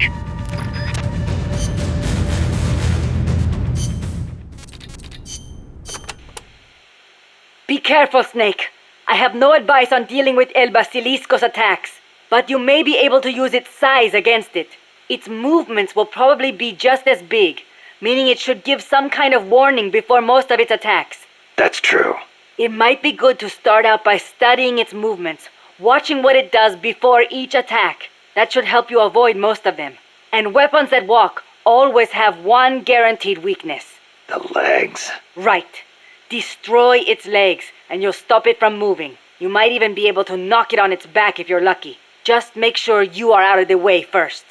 Be careful, Snake. I have no advice on dealing with El Basilisco's attacks, but you may be able to use its size against it. Its movements will probably be just as big, meaning it should give some kind of warning before most of its attacks.
That's true.
It might be good to start out by studying its movements, watching what it does before each attack. That should help you avoid most of them. And weapons that walk always have one guaranteed weakness.
The legs.
Right. Destroy its legs, and you'll stop it from moving. You might even be able to knock it on its back if you're lucky. Just make sure you are out of the way first.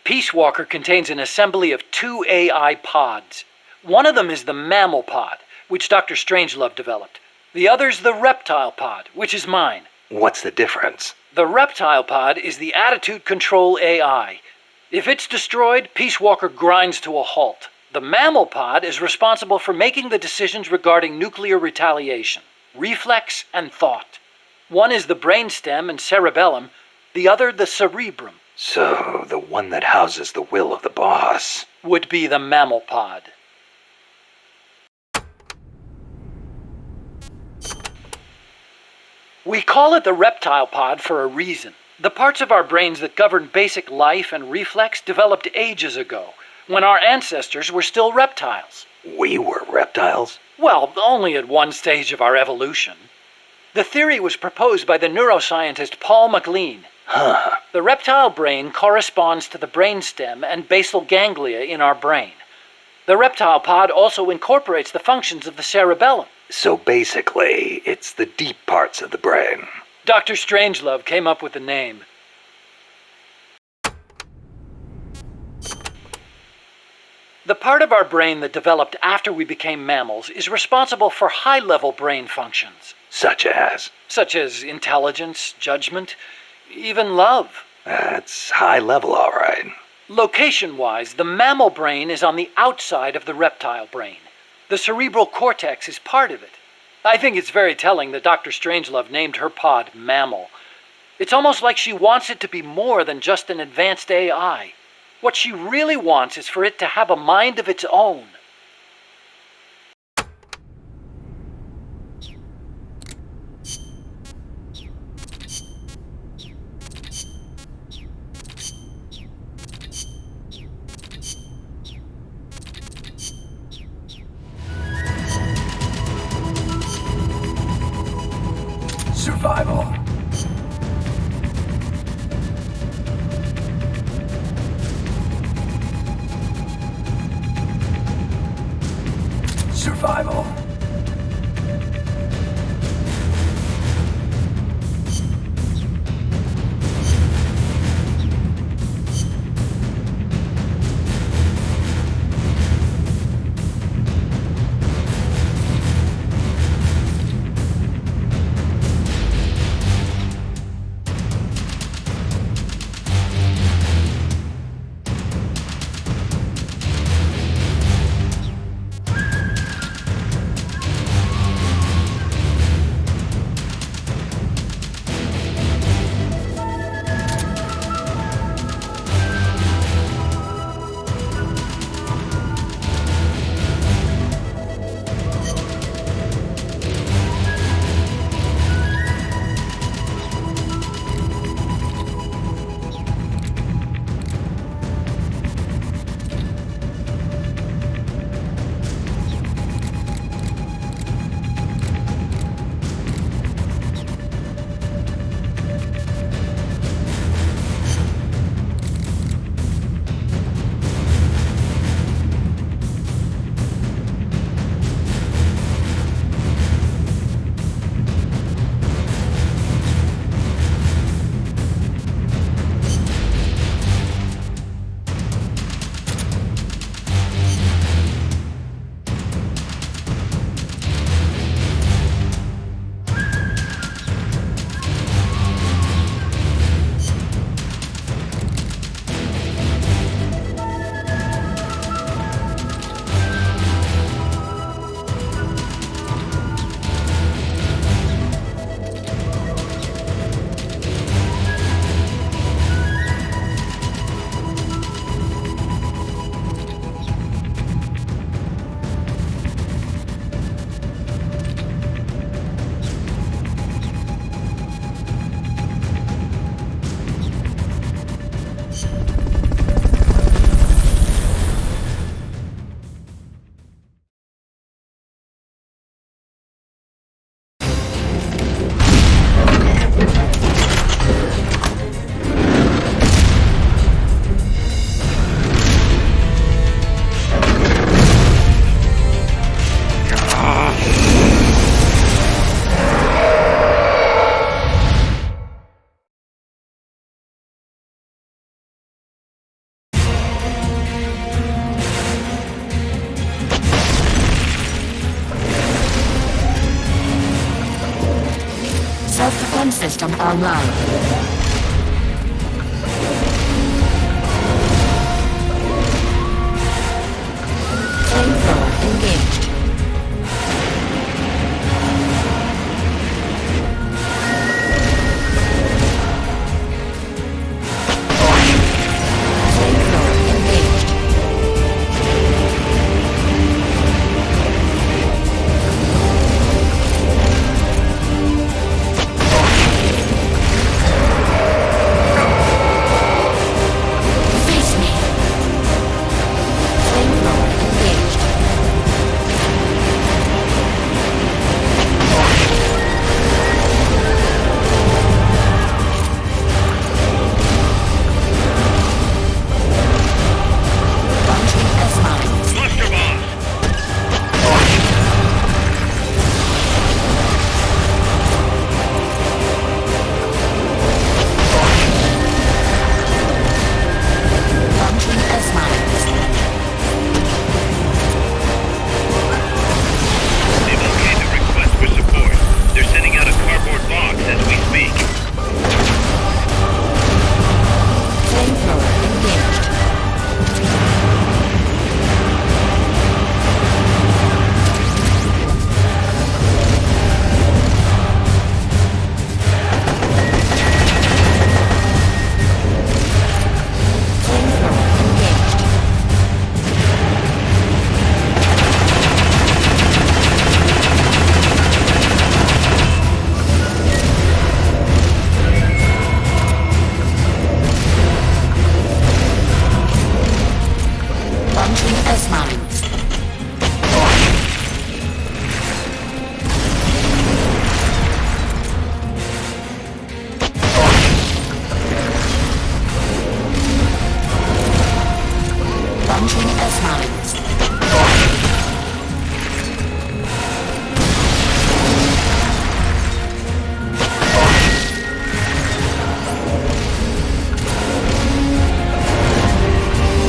Peace Walker contains an assembly of 2 AI pods. One of them is the Mammal Pod, which Dr. Strangelove developed. The other's the Reptile Pod, which is mine.
What's the difference?
The Reptile Pod is the Attitude Control AI. If it's destroyed, Peace Walker grinds to a halt. The Mammal Pod is responsible for making the decisions regarding nuclear retaliation, reflex, and thought. One is the brainstem and cerebellum, the other the cerebrum.
So, the one that houses the will of the boss
would be the Mammal Pod. We call it the Reptile Pod for a reason. The parts of our brains that govern basic life and reflex developed ages ago, when our ancestors were still reptiles.
We were reptiles?
Well, only at one stage of our evolution. The theory was proposed by the neuroscientist Paul MacLean.
Huh.
The reptile brain corresponds to the brainstem and basal ganglia in our brain. The reptile pod also incorporates the functions of the cerebellum.
So basically, it's the deep parts of the brain.
Dr. Strangelove came up with the name. The part of our brain that developed after we became mammals is responsible for high-level brain functions.
Such as?
Such as intelligence, judgment, even love.
That's high level, all right.
Location-wise, the mammal brain is on the outside of the reptile brain. The cerebral cortex is part of it. I think it's very telling that Dr. Strangelove named her pod Mammal. It's almost like she wants it to be more than just an advanced AI. What she really wants is for it to have a mind of its own.
Survival. Survival.
Self-defense system online. Flamethrower engaged. Flamethrower engaged. Launching S-mines. Launching S-mines.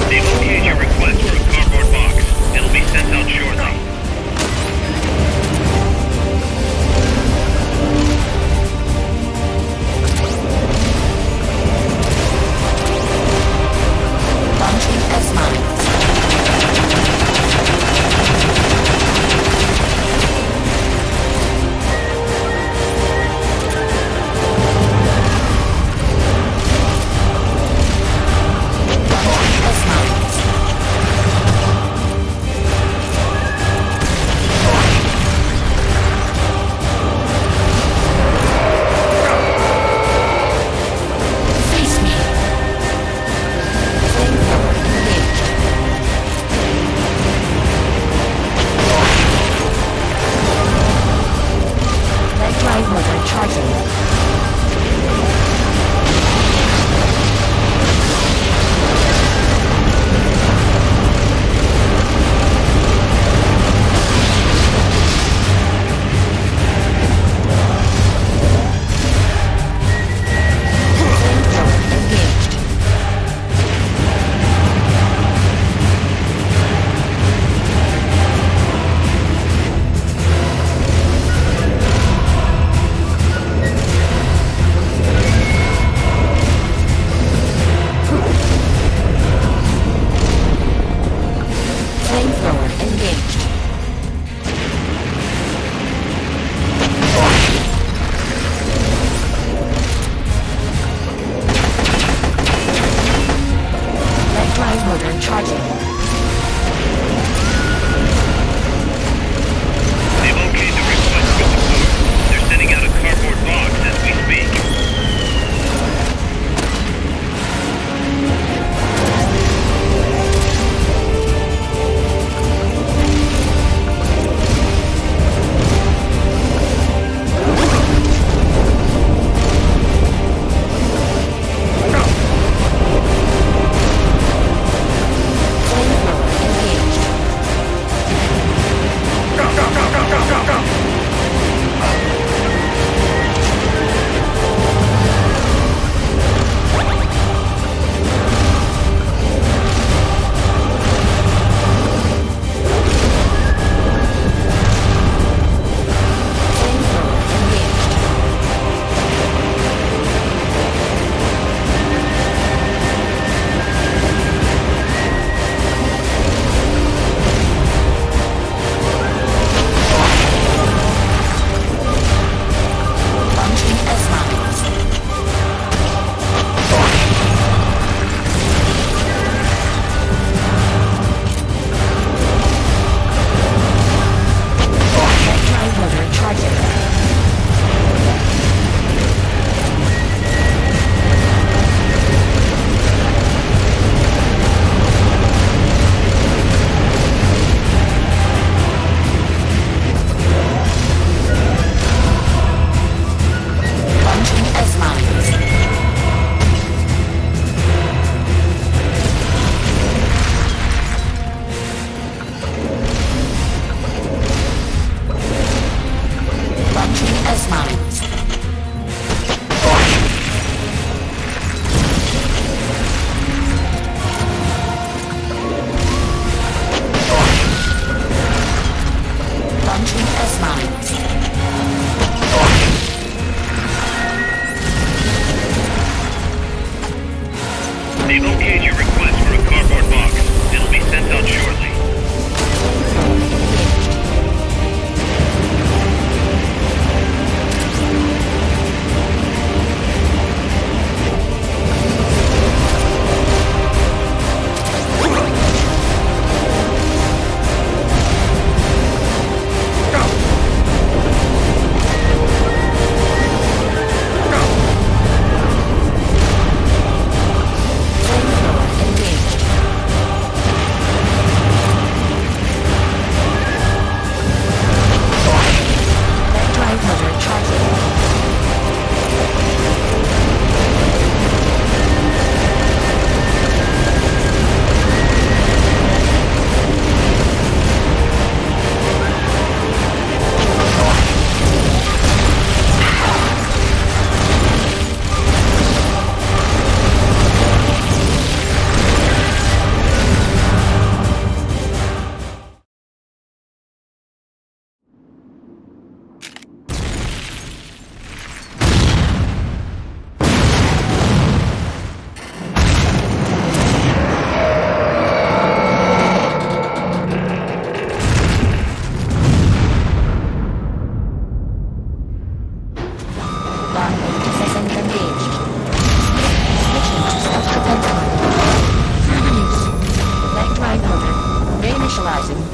They've okayed your request for a cardboard box. It'll be sent out shortly.
Launching S-mines.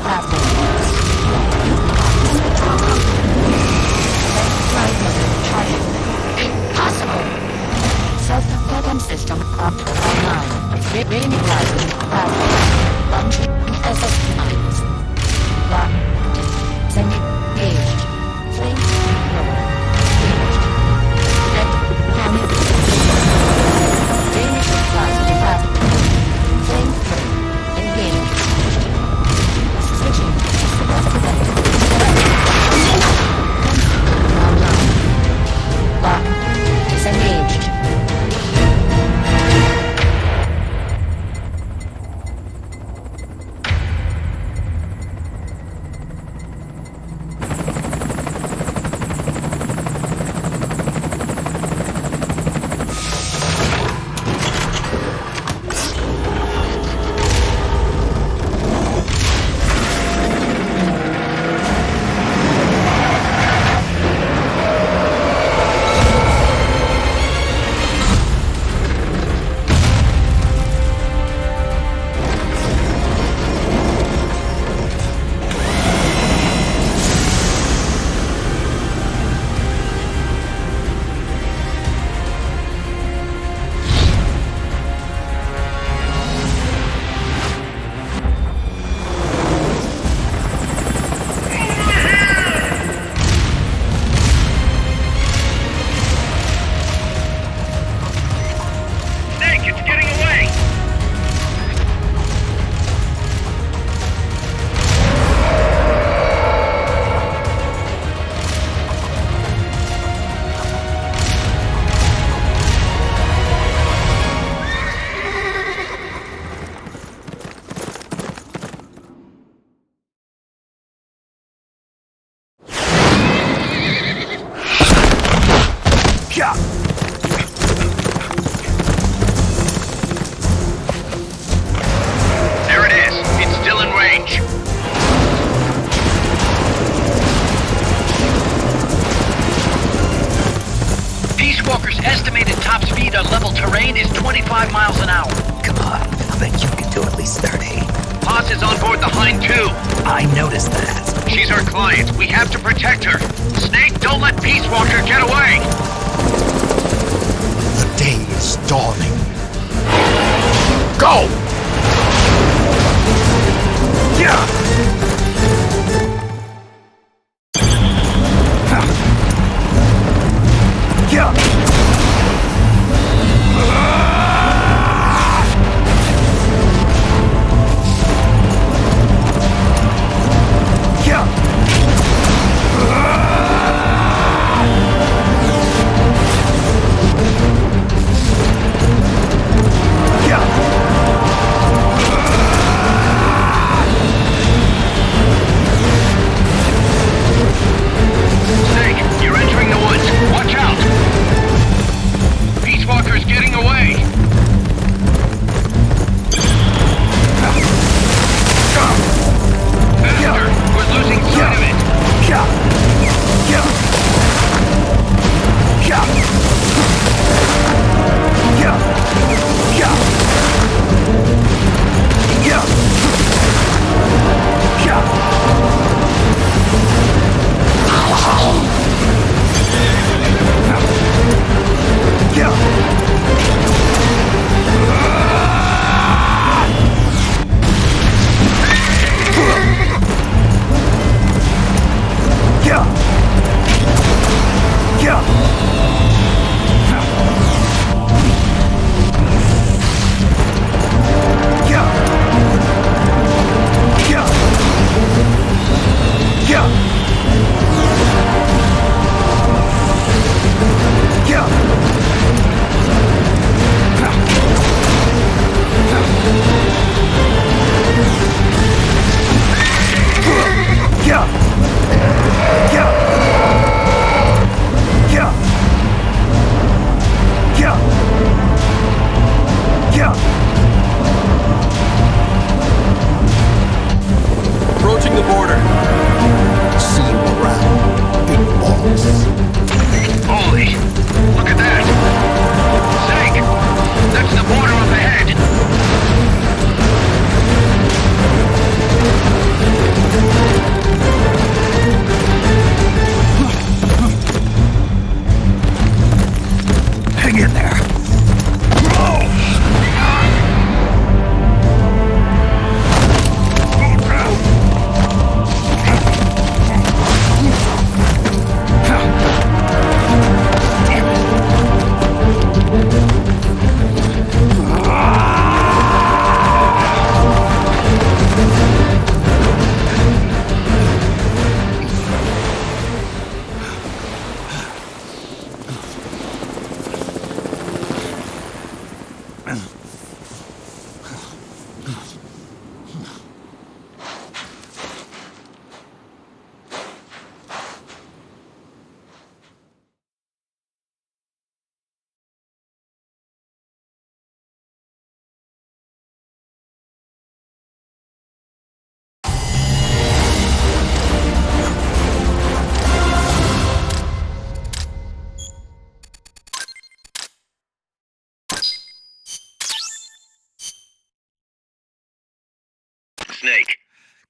platform. Impossible. Self-propellant system online. Reinitializing platform. Launching SS mines. Lock. Engaged. Flame thrower. Engaged. Red. Hammer. Reinitializing platform. Flame thrower. Engaged. Switching. Online. Lock. Disengaged.
Snake, it's getting away!
There it is. It's still in range.
Peace Walker's estimated top speed on level terrain is 25 miles an hour.
Come on, I bet you can do at least 30.
Haas is on board the Hind too.
I noticed that.
She's our client. We have to protect her. Snake, don't let Peace Walker get away!
The day is dawning. Go!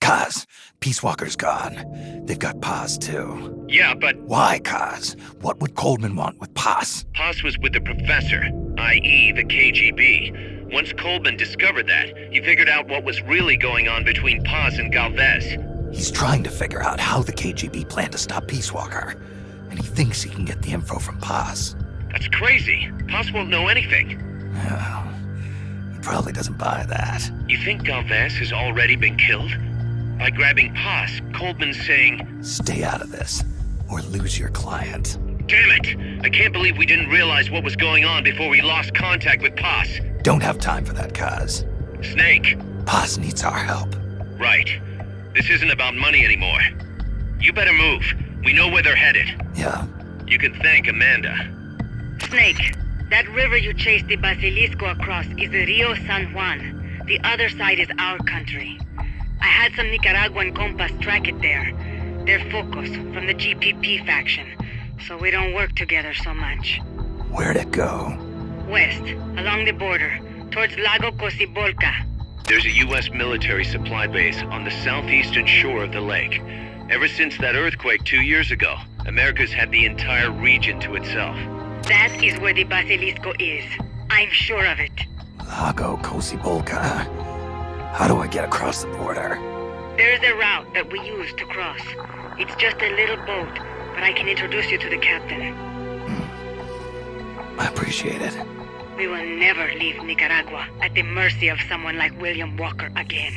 Kaz, Peace Walker's gone. They've got Paz, too.
Yeah, but
Why, Kaz? What would Coleman want with Paz?
Paz was with the professor, i.e. the KGB. Once Coleman discovered that, he figured out what was really going on between Paz and Galvez.
He's trying to figure out how the KGB plan to stop Peace Walker, and he thinks he can get the info from Paz.
That's crazy. Paz won't know anything.
Well, he probably doesn't buy that.
You think Galvez has already been killed? By grabbing Paz, Coleman's saying,
Stay out of this, or lose your client.
damn it! I can't believe we didn't realize what was going on before we lost contact with Paz.
Don't have time for that, Kaz.
Snake.
Paz needs our help.
Right. This isn't about money anymore. You better move. We know where they're headed.
Yeah.
You can thank Amanda.
Snake, that river you chased the Basilisco across is the Rio San Juan. The other side is our country. I had some Nicaraguan compas track it there. They're Focos, from the GPP faction, so we don't work together so much.
Where'd it go?
West, along the border, towards Lago Cocibolca.
There's a U.S. military supply base on the southeastern shore of the lake. Ever since that earthquake 2 years ago, America's had the entire region to itself.
That is where the Basilisco is. I'm sure of it.
Lago Cocibolca. How do I get across the border?
There's a route that we use to cross. It's just a little boat, but I can introduce you to the captain.
I appreciate it.
We will never leave Nicaragua at the mercy of someone like William Walker again.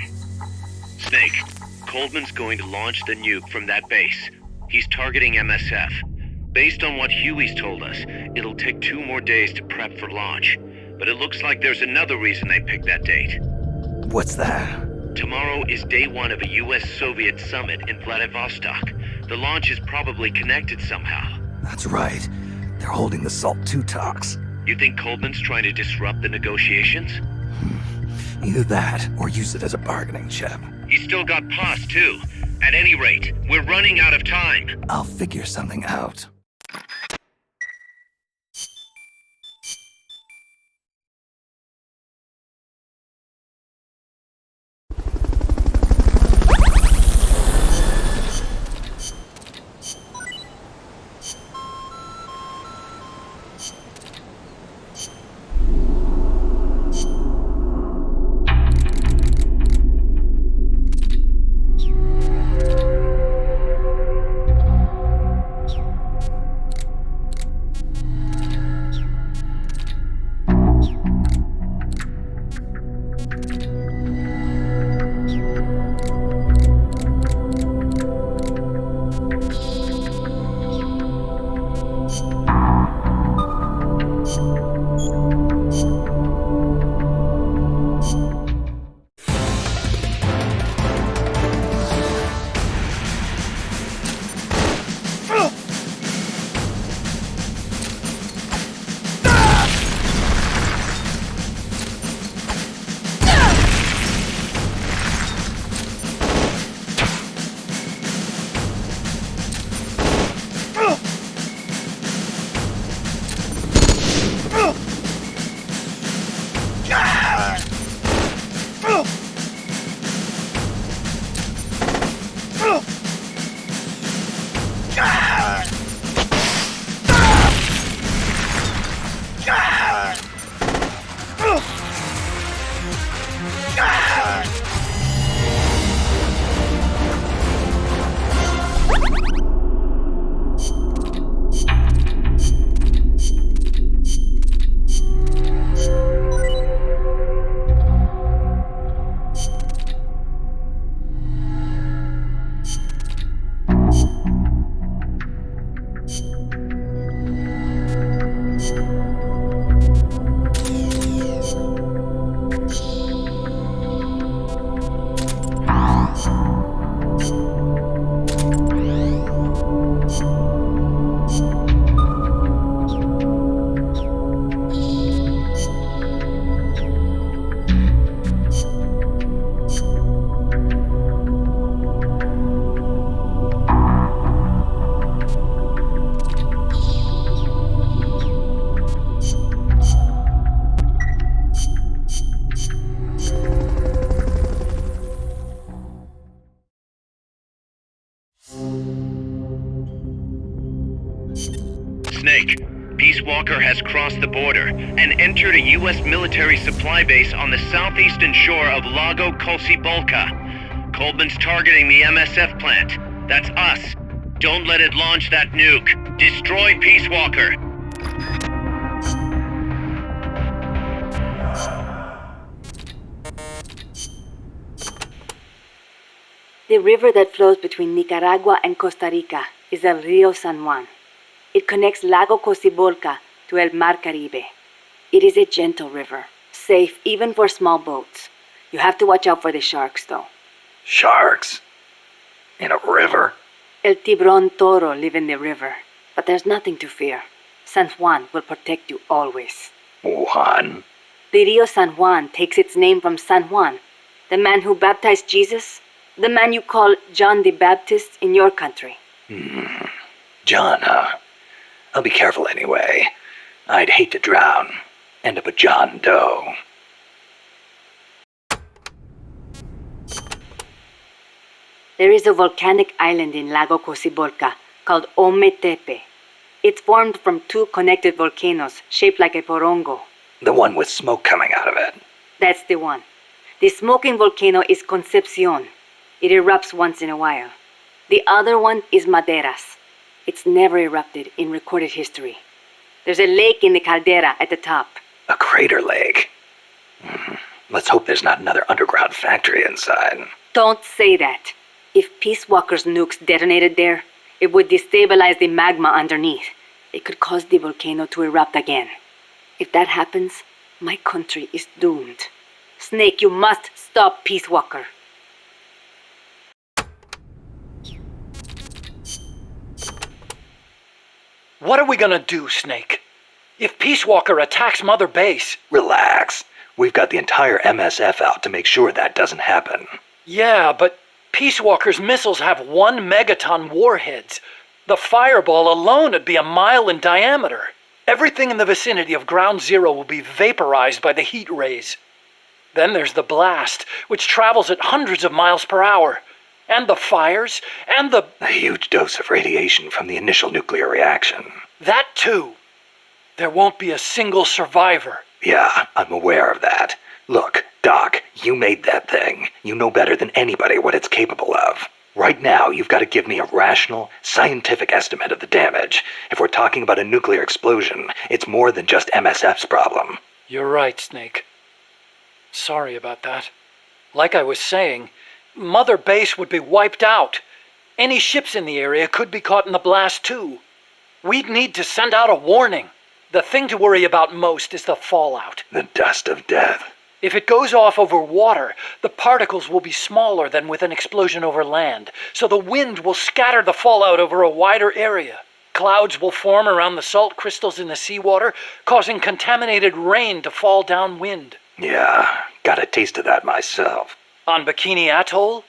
Snake, Coleman's going to launch the nuke from that base. He's targeting MSF. Based on what Huey's told us, it'll take 2 more days to prep for launch. But it looks like there's another reason they picked that date.
What's that?
Tomorrow is day 1 of a US-Soviet summit in Vladivostok. The launch is probably connected somehow.
That's right. They're holding the SALT II talks.
You think Coleman's trying to disrupt the negotiations?
Either that, or use it as a bargaining chip.
He's still got Paz, too. At any rate, we're running out of time.
I'll figure something out.
Snake, Peace Walker has crossed the border and entered a U.S. military supply base on the southeastern shore of Lago Colcibolca. Coleman's targeting the MSF plant. That's us. Don't let it launch that nuke. Destroy Peace Walker.
The river that flows between Nicaragua and Costa Rica is el Rio San Juan. It connects Lago Cocibolca to El Mar Caribe. It is a gentle river, safe even for small boats. You have to watch out for the sharks, though.
Sharks? In a river?
El Tiburón Toro live in the river, but there's nothing to fear. San Juan will protect you always.
Juan?
The Rio San Juan takes its name from San Juan, the man who baptized Jesus, the man you call John the Baptist in your country.
John, huh? I'll be careful anyway. I'd hate to drown. End up a John Doe.
There is a volcanic island in Lago Cocibolca called Ometepe. It's formed from two connected volcanoes shaped like a porongo.
The one with smoke coming out of it.
That's the one. The smoking volcano is Concepcion. It erupts once in a while. The other one is Maderas. It's never erupted in recorded history. There's a lake in the caldera at the top.
A crater lake. Let's hope there's not another underground factory inside.
Don't say that. If Peace Walker's nukes detonated there, it would destabilize the magma underneath. It could cause the volcano to erupt again. If that happens, my country is doomed. Snake, you must stop Peace Walker.
What are we gonna do, Snake? If Peace Walker attacks Mother Base...
Relax. We've got the entire MSF out to make sure that doesn't happen.
Yeah, but Peace Walker's missiles have 1 megaton warheads. The fireball alone would be a mile in diameter. Everything in the vicinity of Ground Zero will be vaporized by the heat rays. Then there's the blast, which travels at hundreds of miles per hour. And the fires, and the...
A huge dose of radiation from the initial nuclear reaction.
That too. There won't be a single survivor.
Yeah, I'm aware of that. Look, Doc, you made that thing. You know better than anybody what it's capable of. Right now, you've got to give me a rational, scientific estimate of the damage. If we're talking about a nuclear explosion, it's more than just MSF's problem.
You're right, Snake. Sorry about that. Like I was saying, Mother Base would be wiped out. Any ships in the area could be caught in the blast too. We'd need to send out a warning. The thing to worry about most is the fallout.
The dust of death.
If it goes off over water, the particles will be smaller than with an explosion over land, so the wind will scatter the fallout over a wider area. Clouds will form around the salt crystals in the seawater, causing contaminated rain to fall downwind.
Yeah, got a taste of that myself.
On Bikini Atoll?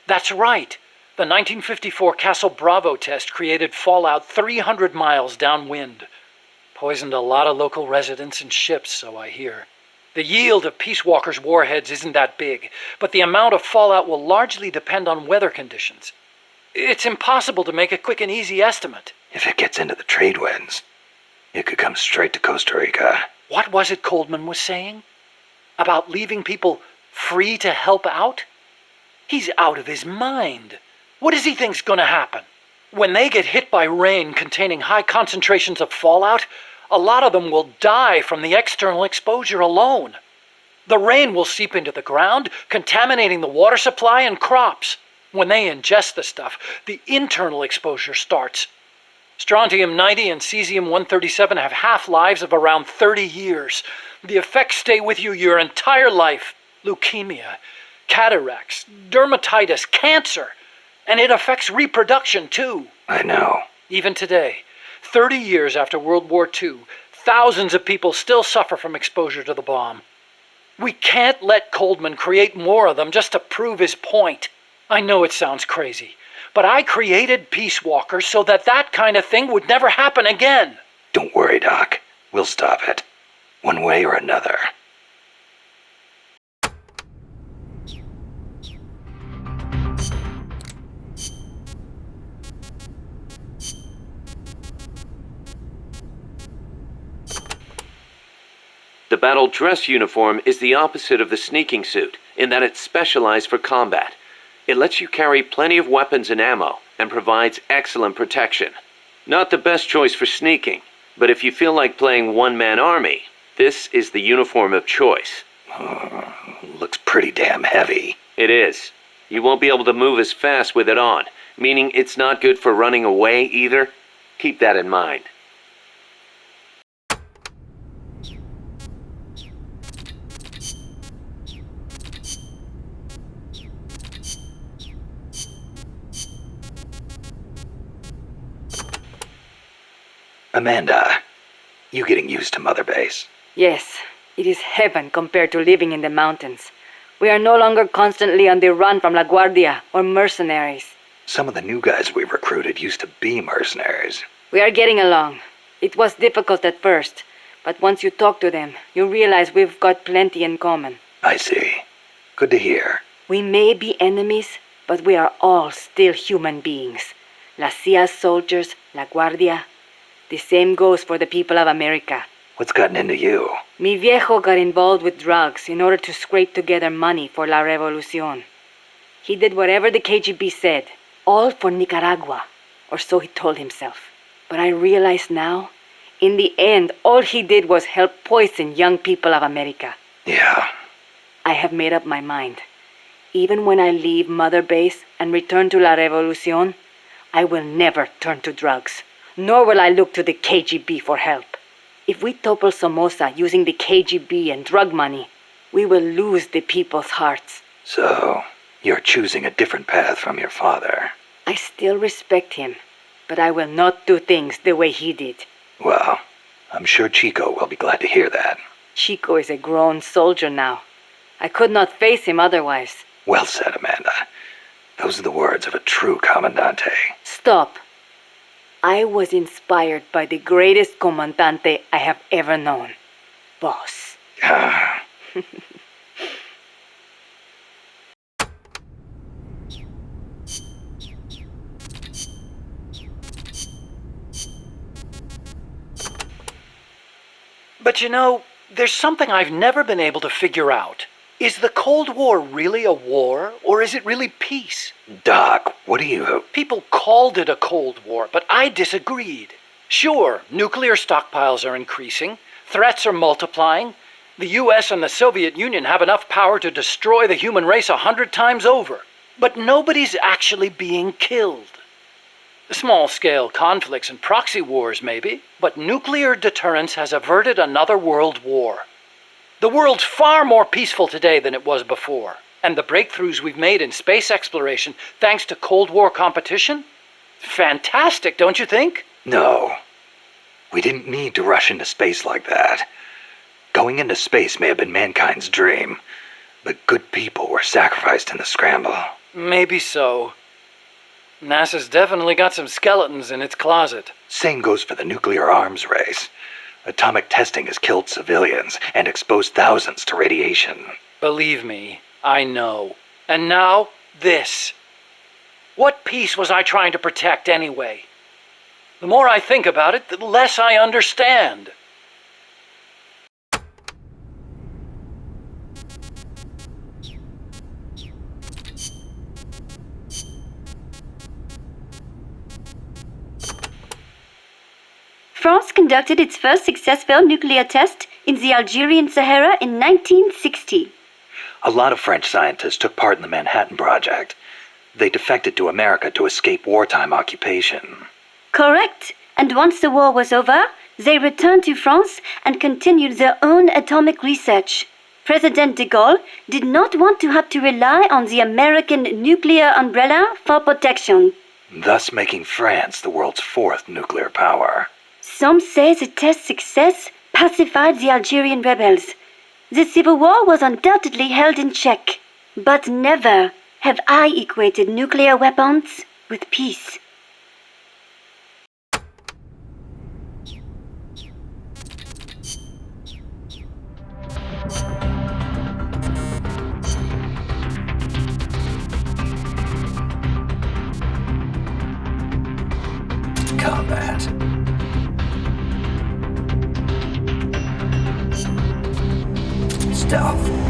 That's right. The 1954 Castle Bravo test created fallout 300 miles downwind. Poisoned a lot of local residents and ships, so I hear. The yield of Peace Walker's warheads isn't that big, but the amount of fallout will largely depend on weather conditions. It's impossible to make a quick and easy estimate.
If it gets into the trade winds, it could come straight to Costa Rica.
What was it Coleman was saying? About leaving people free to help out? He's out of his mind. What does he think's gonna happen? When they get hit by rain containing high concentrations of fallout, a lot of them will die from the external exposure alone. The rain will seep into the ground, contaminating the water supply and crops. When they ingest the stuff, the internal exposure starts. Strontium-90 and cesium-137 have half-lives of around 30 years. The effects stay with you your entire life. Leukemia, cataracts, dermatitis, cancer. And it affects reproduction, too.
I know.
Even today, 30 years after World War II, thousands of people still suffer from exposure to the bomb. We can't let Coleman create more of them just to prove his point. I know it sounds crazy, but I created Peace Walker so that that kind of thing would never happen again.
Don't worry, Doc. We'll stop it. One way or another.
battle dress uniform is the opposite of the sneaking suit, in that it's specialized for combat. It lets you carry plenty of weapons and ammo, and provides excellent protection. Not the best choice for sneaking, but if you feel like playing one-man army, this is the uniform of choice.
Looks pretty damn heavy.
It is. You won't be able to move as fast with it on, meaning it's not good for running away either. Keep that in mind.
Amanda, you getting used to Mother Base?
Yes, it is heaven compared to living in the mountains. We are no longer constantly on the run from La Guardia or mercenaries.
Some of the new guys we recruited used to be mercenaries.
We are getting along. It was difficult at first, but once you talk to them, you realize we've got plenty in common.
I see. Good to hear.
We may be enemies, but we are all still human beings. La CIA's soldiers, La Guardia. The same goes for the people of America.
What's gotten into you?
Mi viejo got involved with drugs in order to scrape together money for La Revolucion. He did whatever the KGB said, all for Nicaragua, or so he told himself. But I realize now, in the end, all he did was help poison young people of America.
Yeah.
I have made up my mind. Even when I leave Mother Base and return to La Revolucion, I will never turn to drugs. Nor will I look to the KGB for help. If we topple Somoza using the KGB and drug money, we will lose the people's hearts.
So, you're choosing a different path from your father.
I still respect him, but I will not do things the way he did.
Well, I'm sure Chico will be glad to hear that.
Chico is a grown soldier now. I could not face him otherwise.
Well said, Amanda. Those are the words of a true Comandante.
Stop. I was inspired by the greatest Comandante I have ever known. Boss.
But you know, there's something I've never been able to figure out. Is the Cold War really a war, or is it really peace?
Doc, what do you...
People called it a Cold War, but I disagreed. Sure, nuclear stockpiles are increasing, threats are multiplying. The US and the Soviet Union have enough power to destroy the human race 100 times over. But nobody's actually being killed. Small-scale conflicts and proxy wars, maybe, but nuclear deterrence has averted another world war. The world's far more peaceful today than it was before, and the breakthroughs we've made in space exploration thanks to Cold War competition? Fantastic, don't you think?
No. We didn't need to rush into space like that. Going into space may have been mankind's dream, but good people were sacrificed in the scramble.
Maybe so. NASA's definitely got some skeletons in its closet.
Same goes for the nuclear arms race. Atomic testing has killed civilians and exposed thousands to radiation.
Believe me, I know. And now, this. What peace was I trying to protect anyway? The more I think about it, the less I understand.
France conducted its first successful nuclear test in the Algerian Sahara in 1960.
A lot of French scientists took part in the Manhattan Project. They defected to America to escape wartime occupation.
Correct. And once the war was over, they returned to France and continued their own atomic research. President de Gaulle did not want to have to rely on the American nuclear umbrella for protection,
thus making France the world's fourth nuclear power.
Some say the test success pacified the Algerian rebels. The civil war was undoubtedly held in check. But never have I equated nuclear weapons with peace.
Combat.
stealth.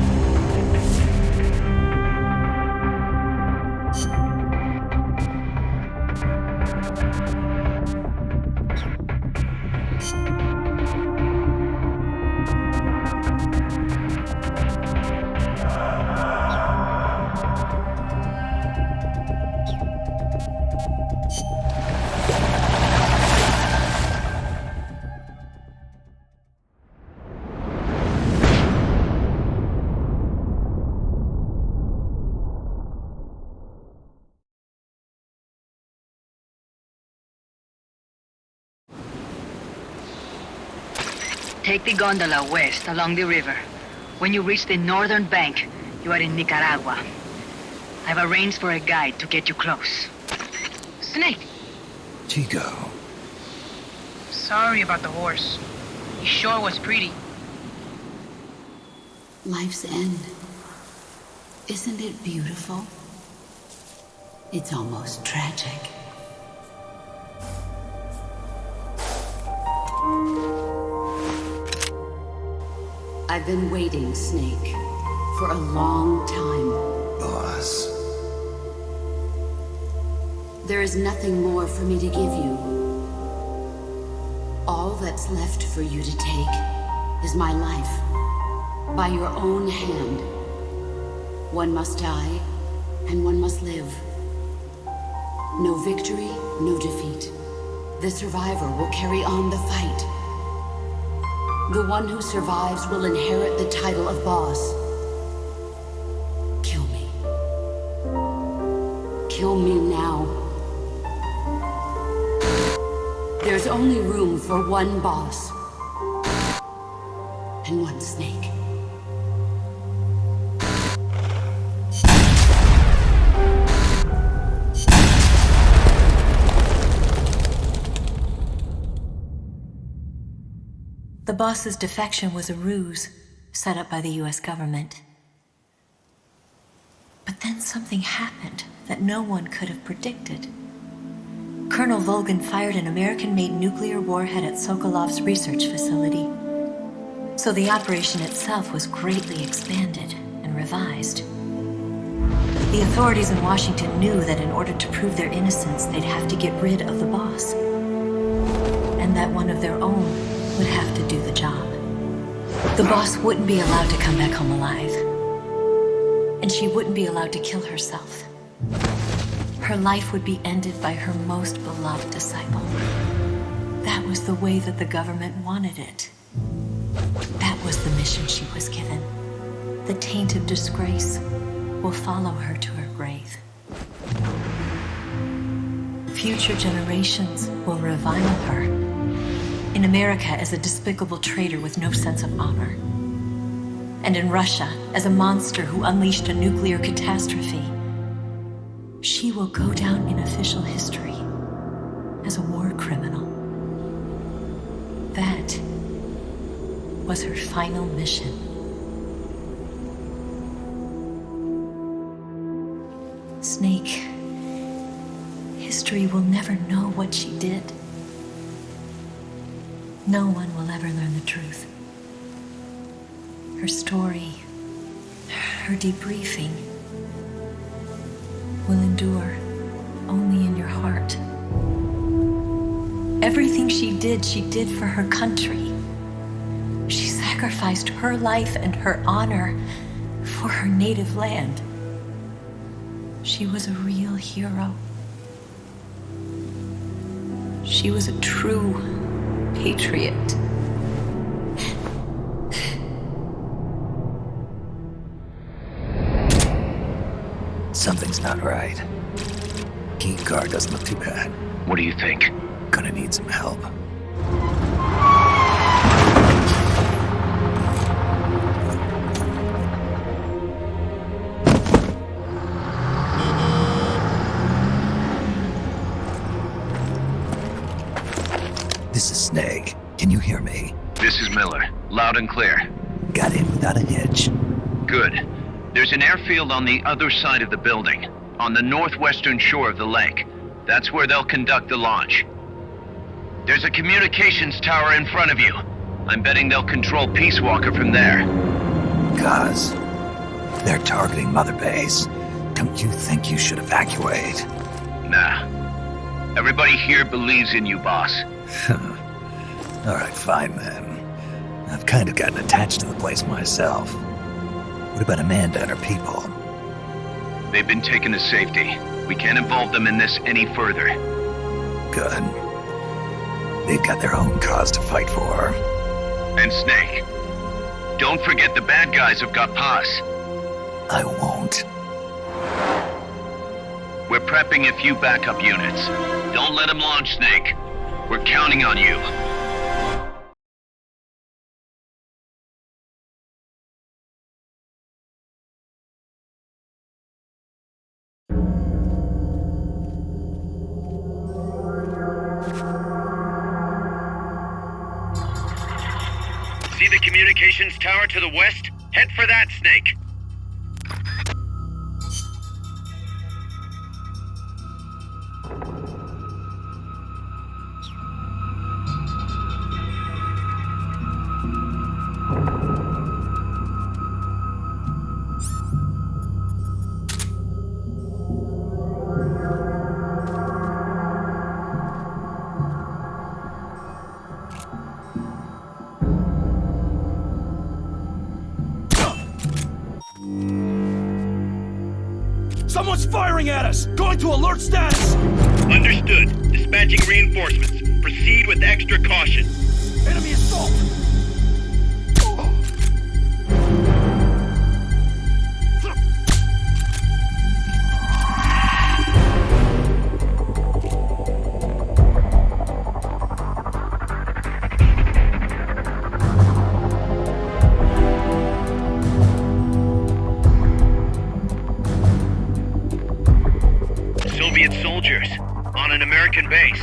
Take the gondola west along the river. When you reach the northern bank, you are in Nicaragua. I've arranged for a guide to get you close. Snake!
Chico.
Sorry about the horse. He sure was pretty.
Life's end. Isn't it beautiful? It's almost tragic. I've been waiting, Snake, for a long time.
Boss.
There is nothing more for me to give you. All that's left for you to take is my life, by your own hand. One must die, and one must live. No victory, no defeat. The survivor will carry on the fight. The one who survives will inherit the title of boss. Kill me. Kill me now. There's only room for one boss. And one snake.
The boss's defection was a ruse set up by the US government. But then something happened that no one could have predicted. Colonel Volgin fired an American-made nuclear warhead at Sokolov's research facility. So the operation itself was greatly expanded and revised. The authorities in Washington knew that in order to prove their innocence, they'd have to get rid of the boss. And that one of their own would have to do the job. The boss wouldn't be allowed to come back home alive. And she wouldn't be allowed to kill herself. Her life would be ended by her most beloved disciple. That was the way that the government wanted it. That was the mission she was given. The taint of disgrace will follow her to her grave. Future generations will revile her. In America as a despicable traitor with no sense of honor. And in Russia as a monster who unleashed a nuclear catastrophe. She will go down in official history as a war criminal. That was her final mission. Snake, history will never know what she did. No one will ever learn the truth. Her story, her debriefing, will endure only in your heart. Everything she did for her country. She sacrificed her life and her honor for her native land. She was a real hero. She was a true patriot.
Something's not right. Key card doesn't look too bad.
What do you think?
Gonna need some help. This is Snake. Can you hear me?
This is Miller. Loud and clear.
Got in without a hitch.
Good. There's an airfield on the other side of the building, on the northwestern shore of the lake. That's where they'll conduct the launch. There's a communications tower in front of you. I'm betting they'll control Peace Walker from there.
cause. They're targeting Mother Base. Don't you think you should evacuate?
Nah. Everybody here believes in you, boss.
Alright, fine then. I've kind of gotten attached to the place myself. What about Amanda and her people?
They've been taken to safety. We can't involve them in this any further.
Good. They've got their own cause to fight for.
And Snake. Don't forget the bad guys have got Paz.
I won't.
We're prepping a few backup units. Don't let them launch, Snake. We're counting on you. See the communications tower to the west? Head for that, Snake.
Someone's firing at us! Going to alert status!
Understood. Dispatching reinforcements. Proceed with extra caution.
Enemy assault!
Soviet soldiers on an American base.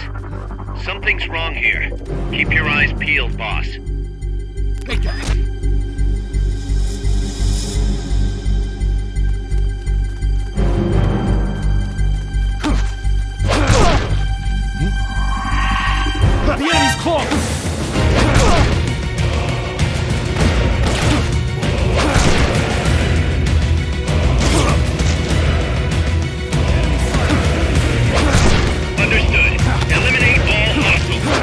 Something's wrong here. Keep your eyes peeled, boss.
Hey, guys. The enemy's close!
Understood. Eliminate all hostiles.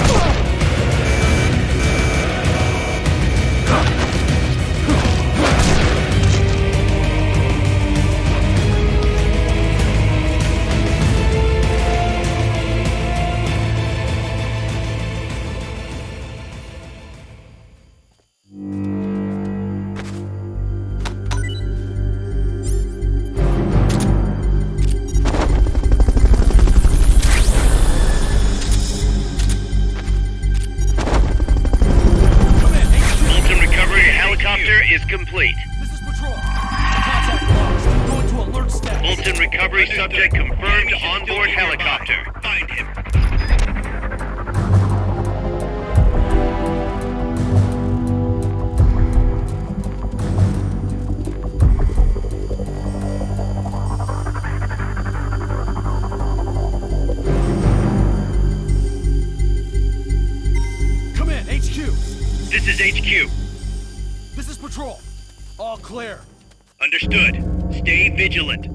Is complete.
This is Patrol. Contact lost. Going to alert status.
Bolton recovery subject confirmed onboard helicopter. Find him.
Come in, HQ.
This is HQ.
This is Patrol. All clear.
Understood. Stay vigilant.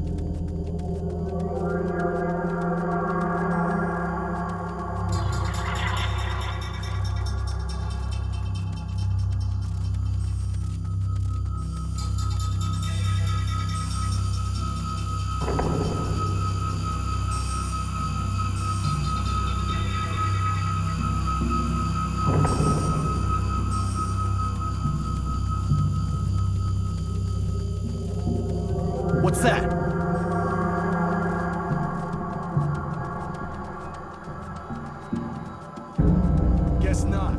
What's that? Guess not.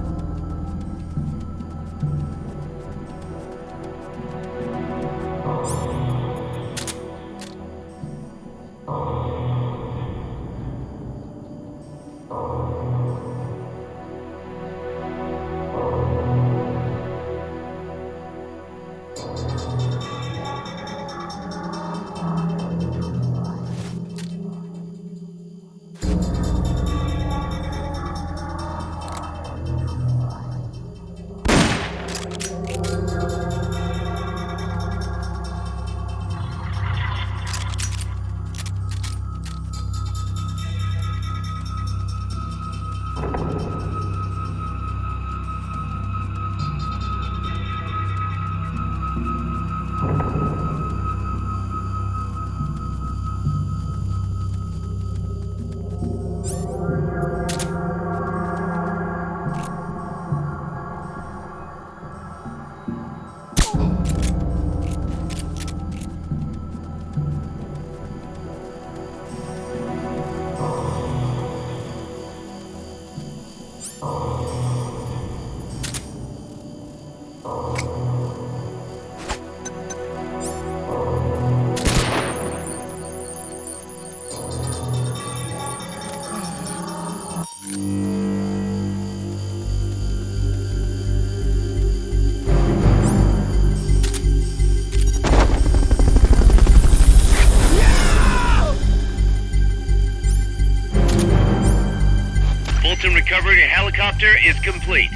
assault and recovery helicopter is complete.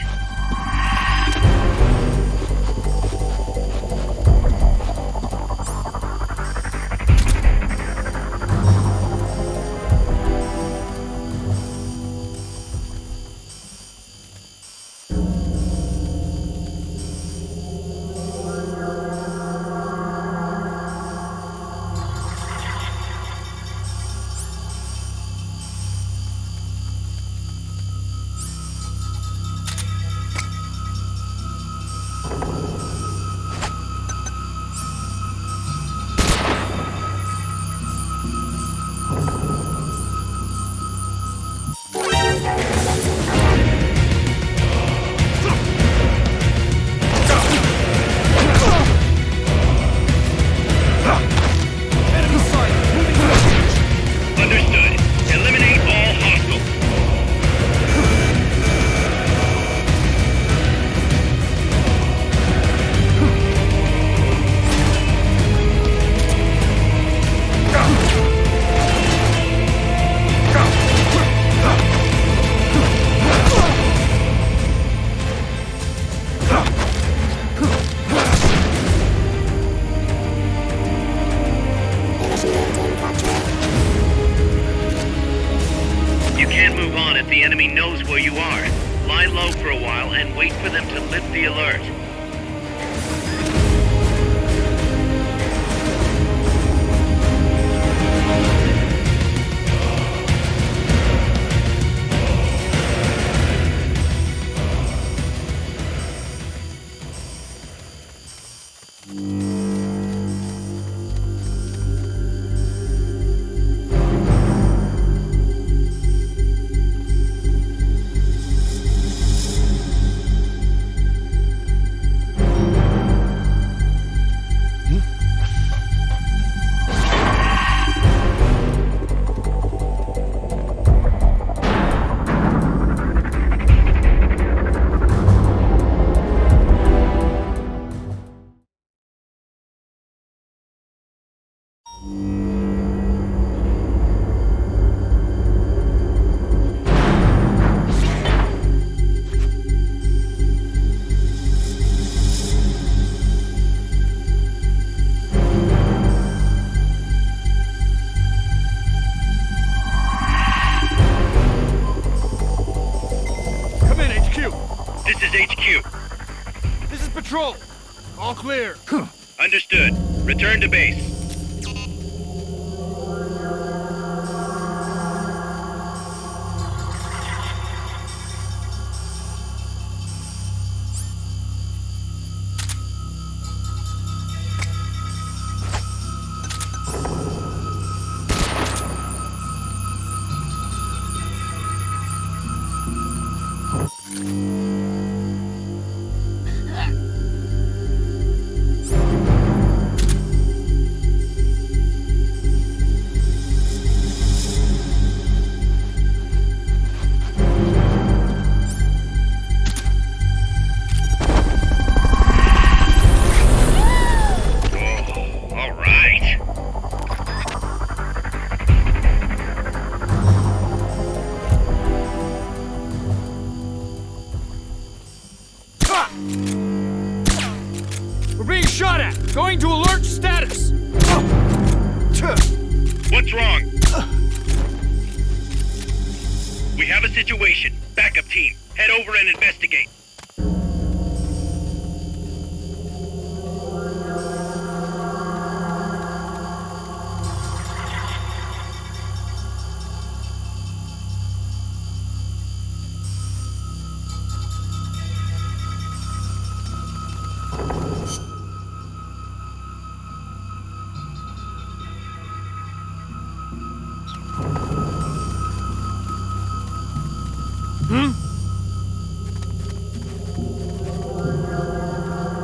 You can't move on if the enemy knows where you are. Lie low for a while and wait for them to lift the alert.
Patrol! All clear.
Understood. Return to base.
We're being shot at! Going to alert status!
What's wrong? We have a situation. Backup team. Head over and investigate.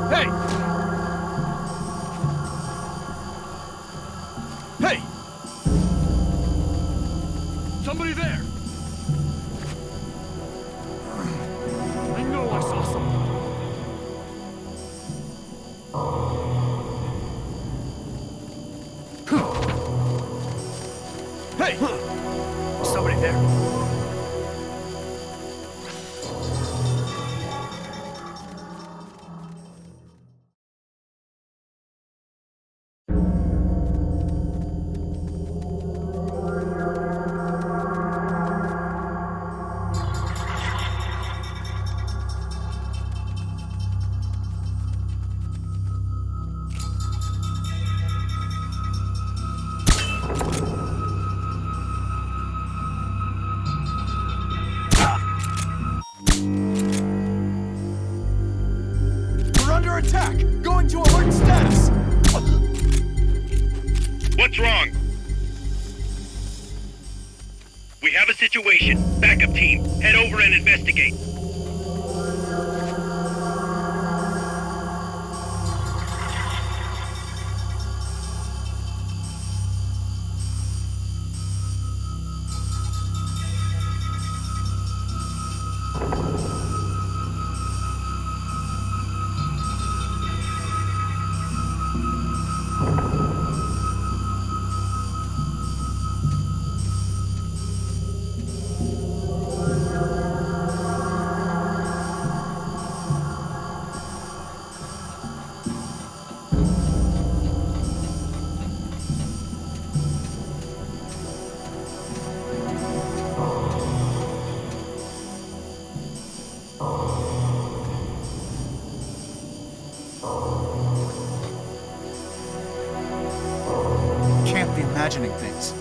Hey! Hey! Somebody there! I know I saw something. Hey! Somebody there.
We have a situation. Backup team, head over and investigate.
Can't be imagining things.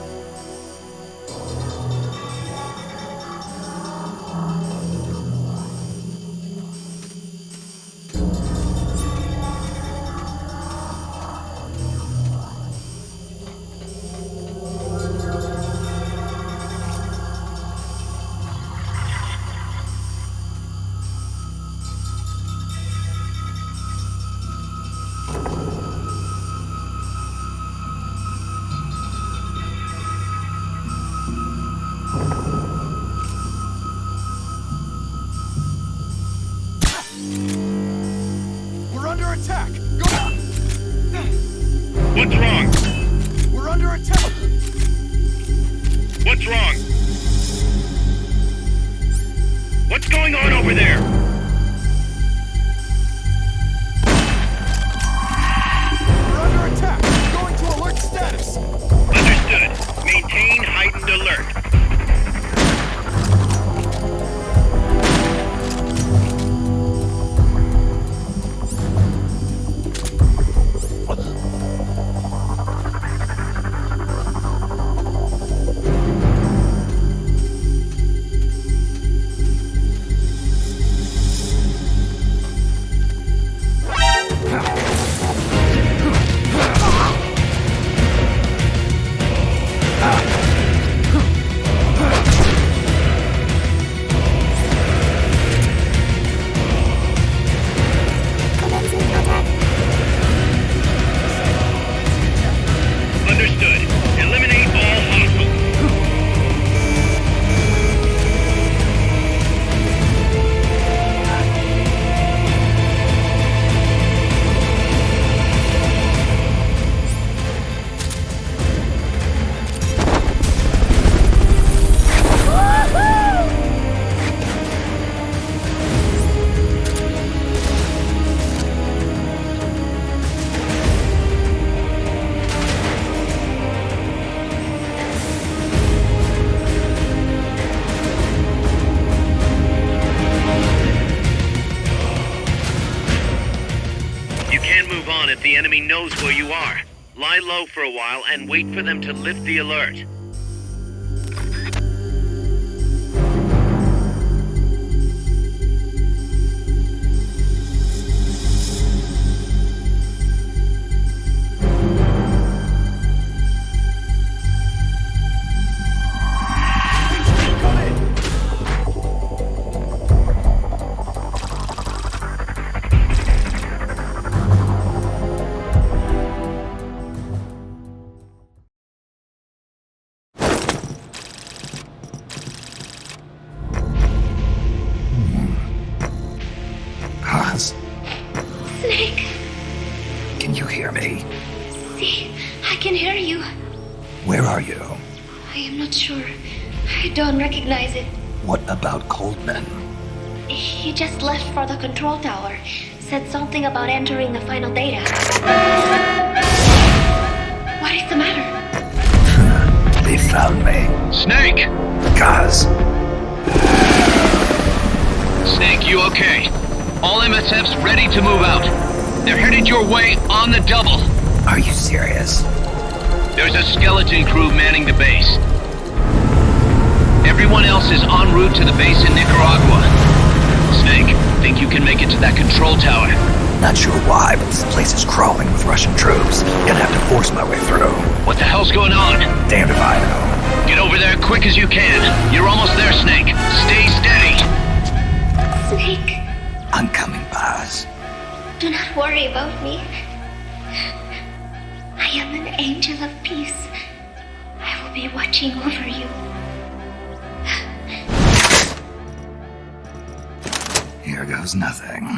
We're under attack! Go on!
What's wrong?
We're under attack!
What's wrong? What's going on over there?
We're under attack! Going to alert status!
Understood. Maintain heightened alert. Understood. Eliminate all hostiles. You can't move on if the enemy knows where you are. Lie low for a while and wait for them to lift the alert.
Kaz,
Snake,
can you hear me?
see, I can hear you.
Where are you?
I am not sure. I don't recognize it.
What about Coldman?
He just left for the control tower. Said something about entering the final data. What is the matter?
They found me.
Snake!
Kaz,
Snake, you okay? All MSFs ready to move out. They're headed your way on the double.
are you serious?
There's a skeleton crew manning the base. Everyone else is en route to the base in Nicaragua. Snake, think you can make it to that control tower?
Not sure why, but this place is crawling with Russian troops. Gonna have to force my way through.
What the hell's going on?
Damned if I know.
Get over there quick as you can. You're almost there, Snake. Stay steady.
Snake,
I'm coming, Baz.
do not worry about me. I am an angel of peace. I will be watching over you.
Here goes nothing.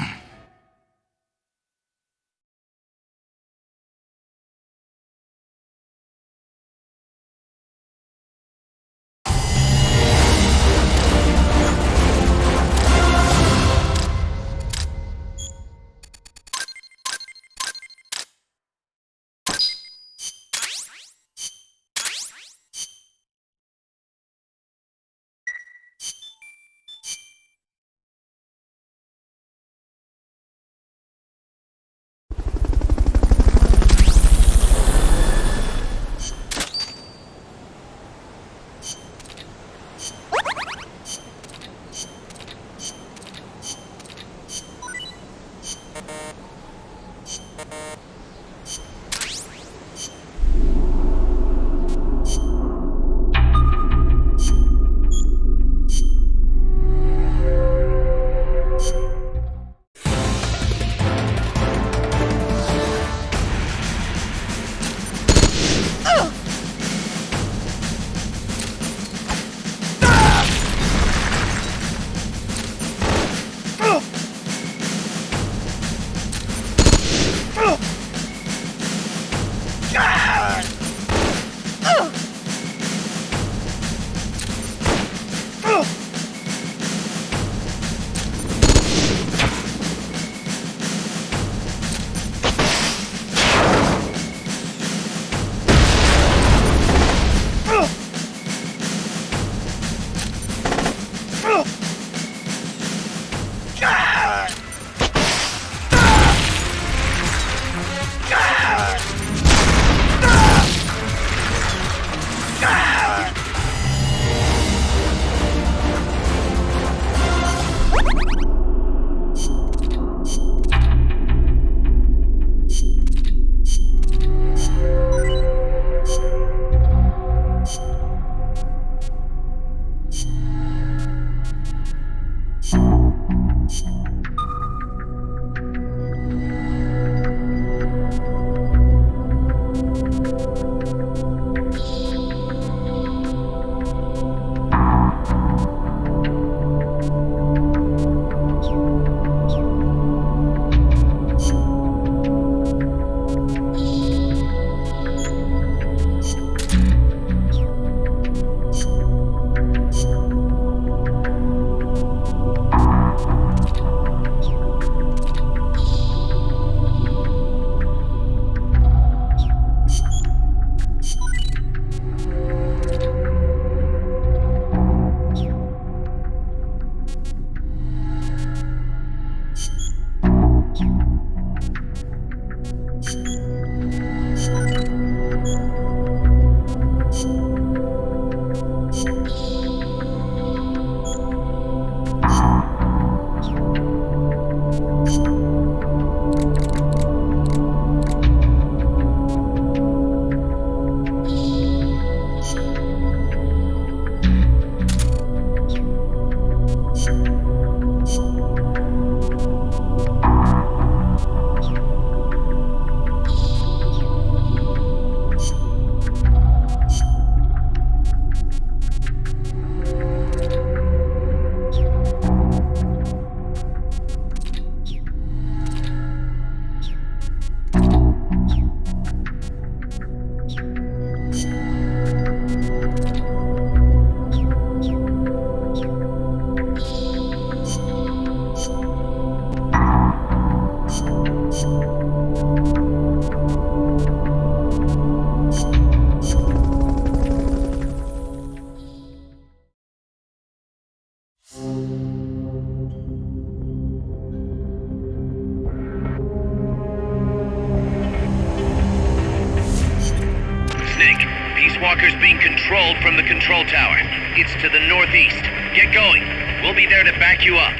Walker's being controlled from the control tower. It's to the northeast. Get going. We'll be there to back you up.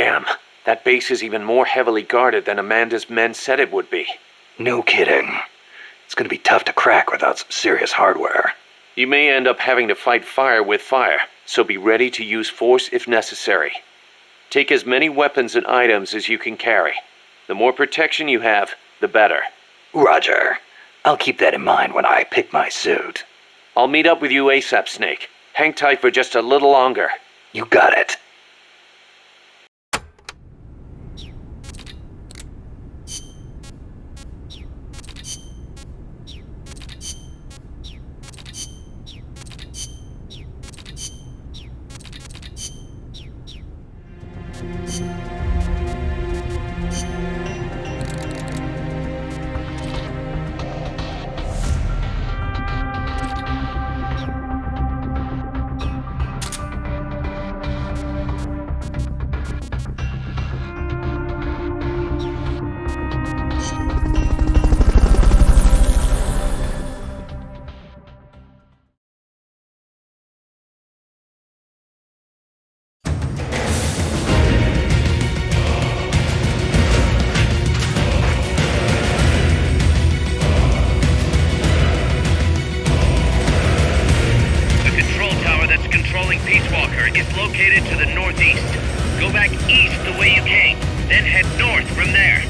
Damn, that base is even more heavily guarded than Amanda's men said it would be.
No kidding. It's gonna be tough to crack without some serious hardware.
You may end up having to fight fire with fire, so be ready to use force if necessary. Take as many weapons and items as you can carry. The more protection you have, the better.
Roger. I'll keep that in mind when I pick my suit.
I'll meet up with you ASAP, Snake. Hang tight for just a little longer.
You got it.
Located to the northeast. Go back east the way you came, then head north from there.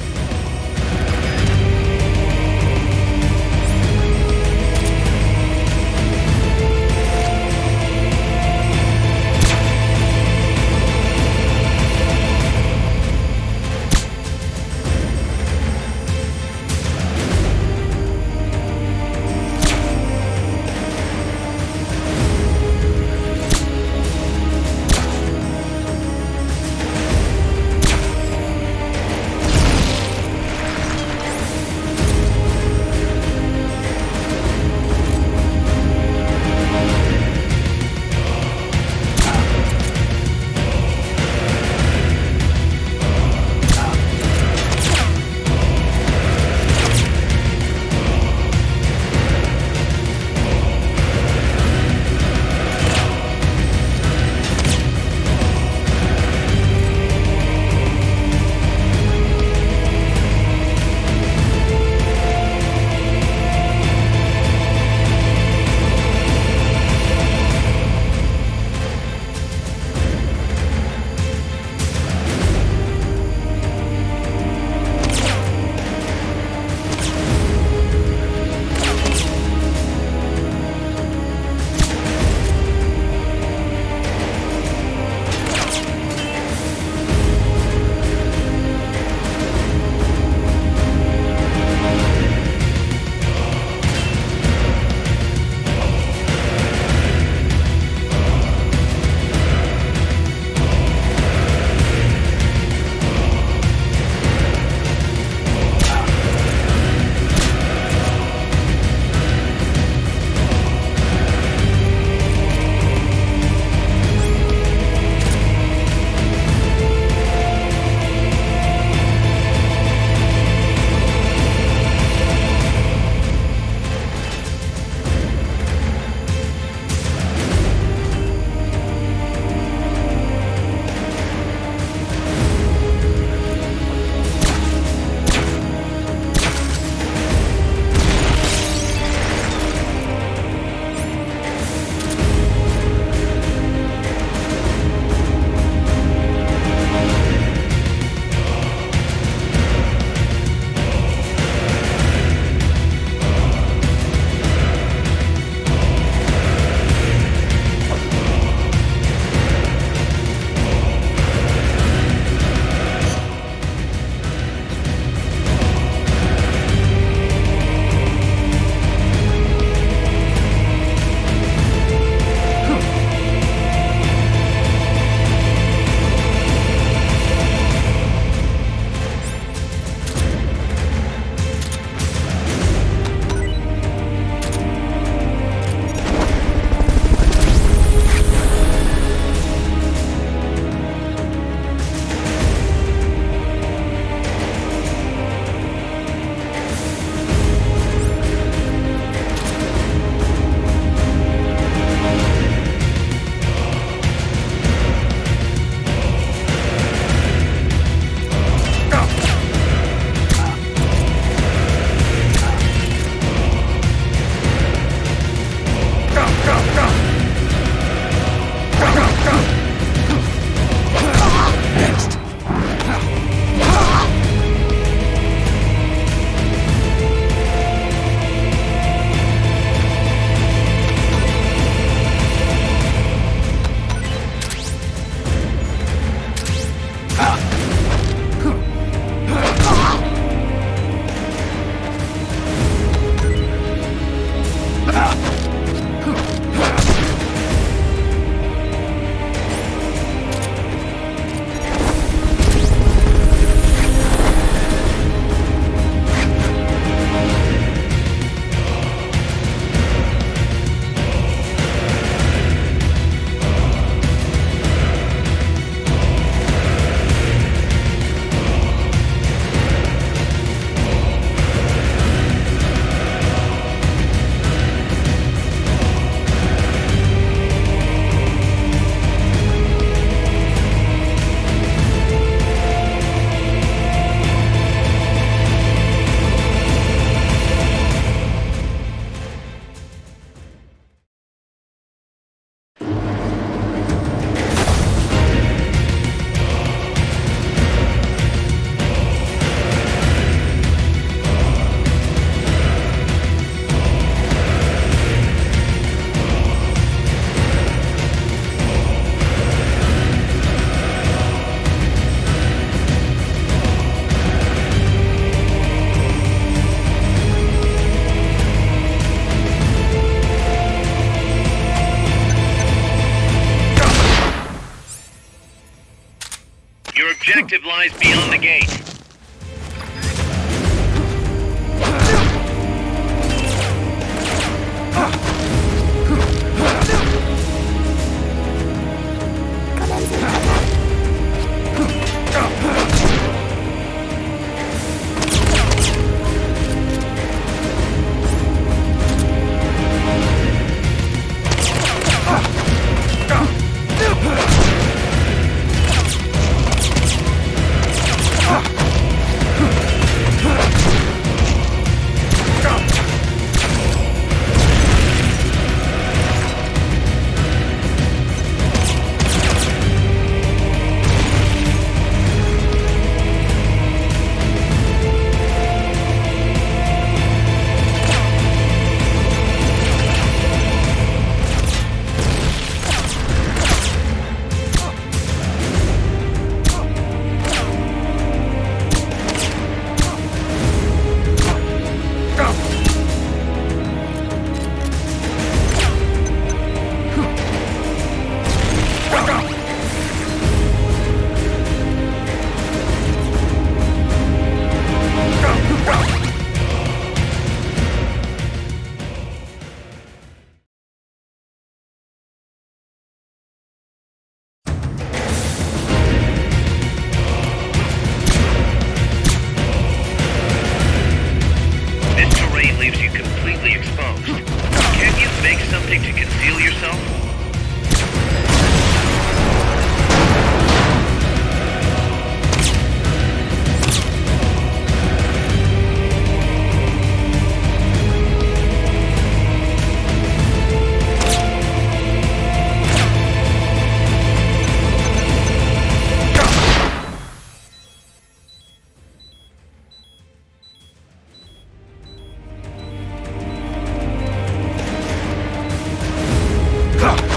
objective lies beyond the gate.
Huh!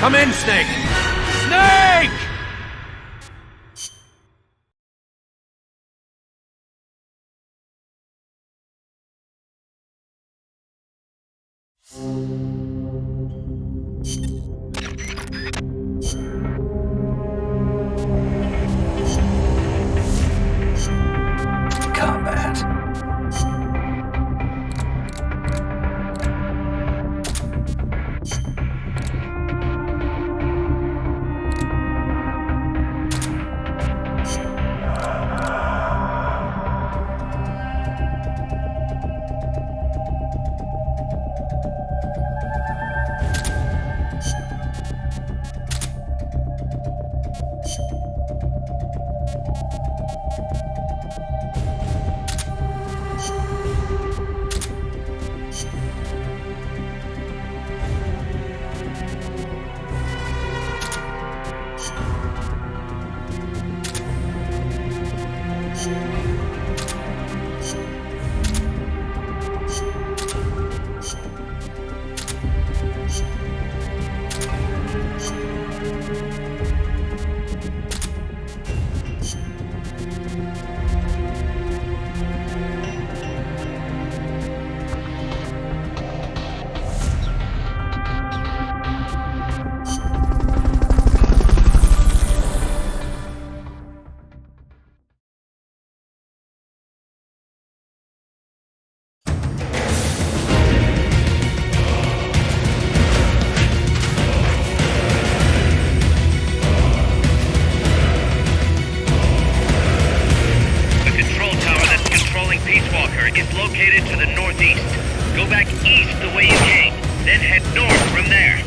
Come in, Snake! Snake!
Combat.
is located to the northeast. Go back east the way you came, then head north from there.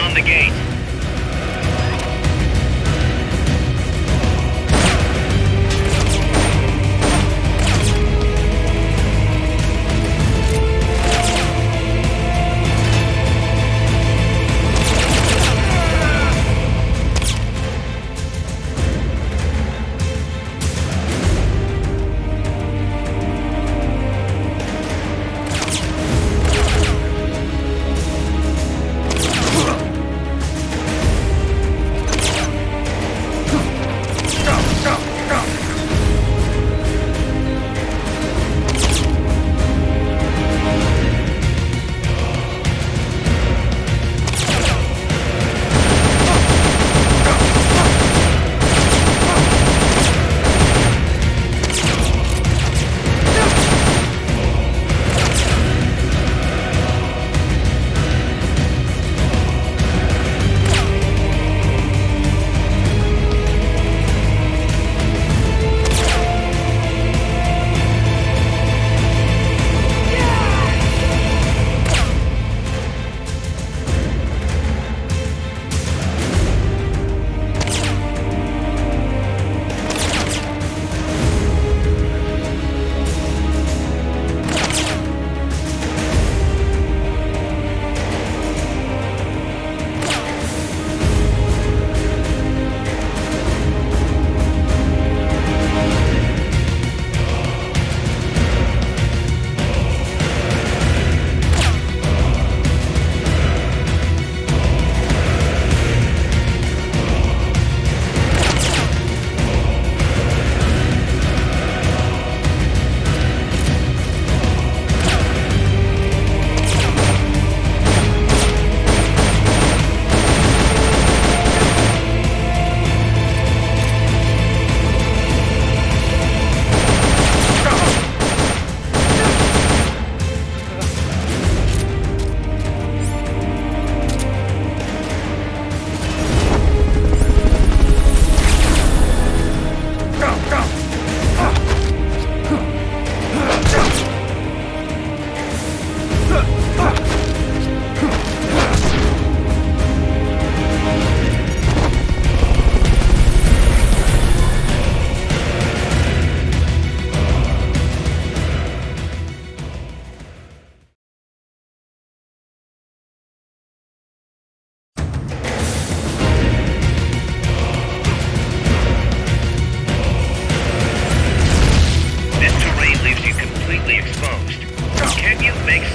on the gate.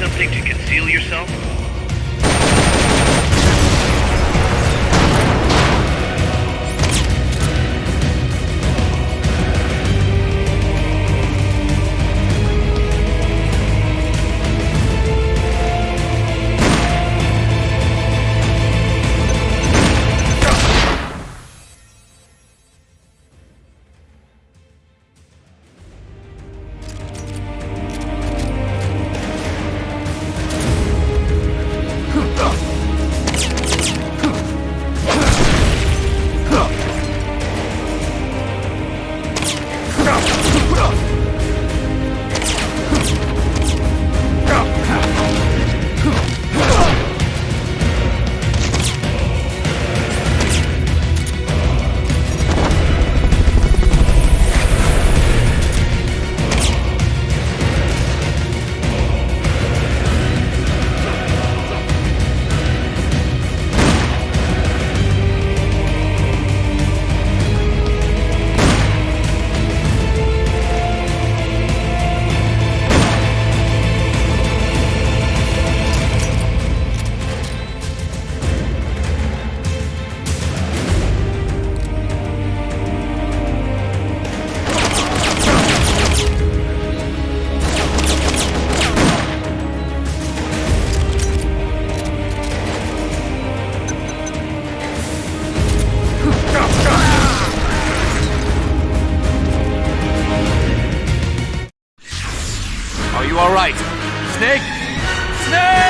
Something to conceal yourself?
Are you all right? Snake? Snake!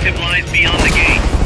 objective lies beyond the gate.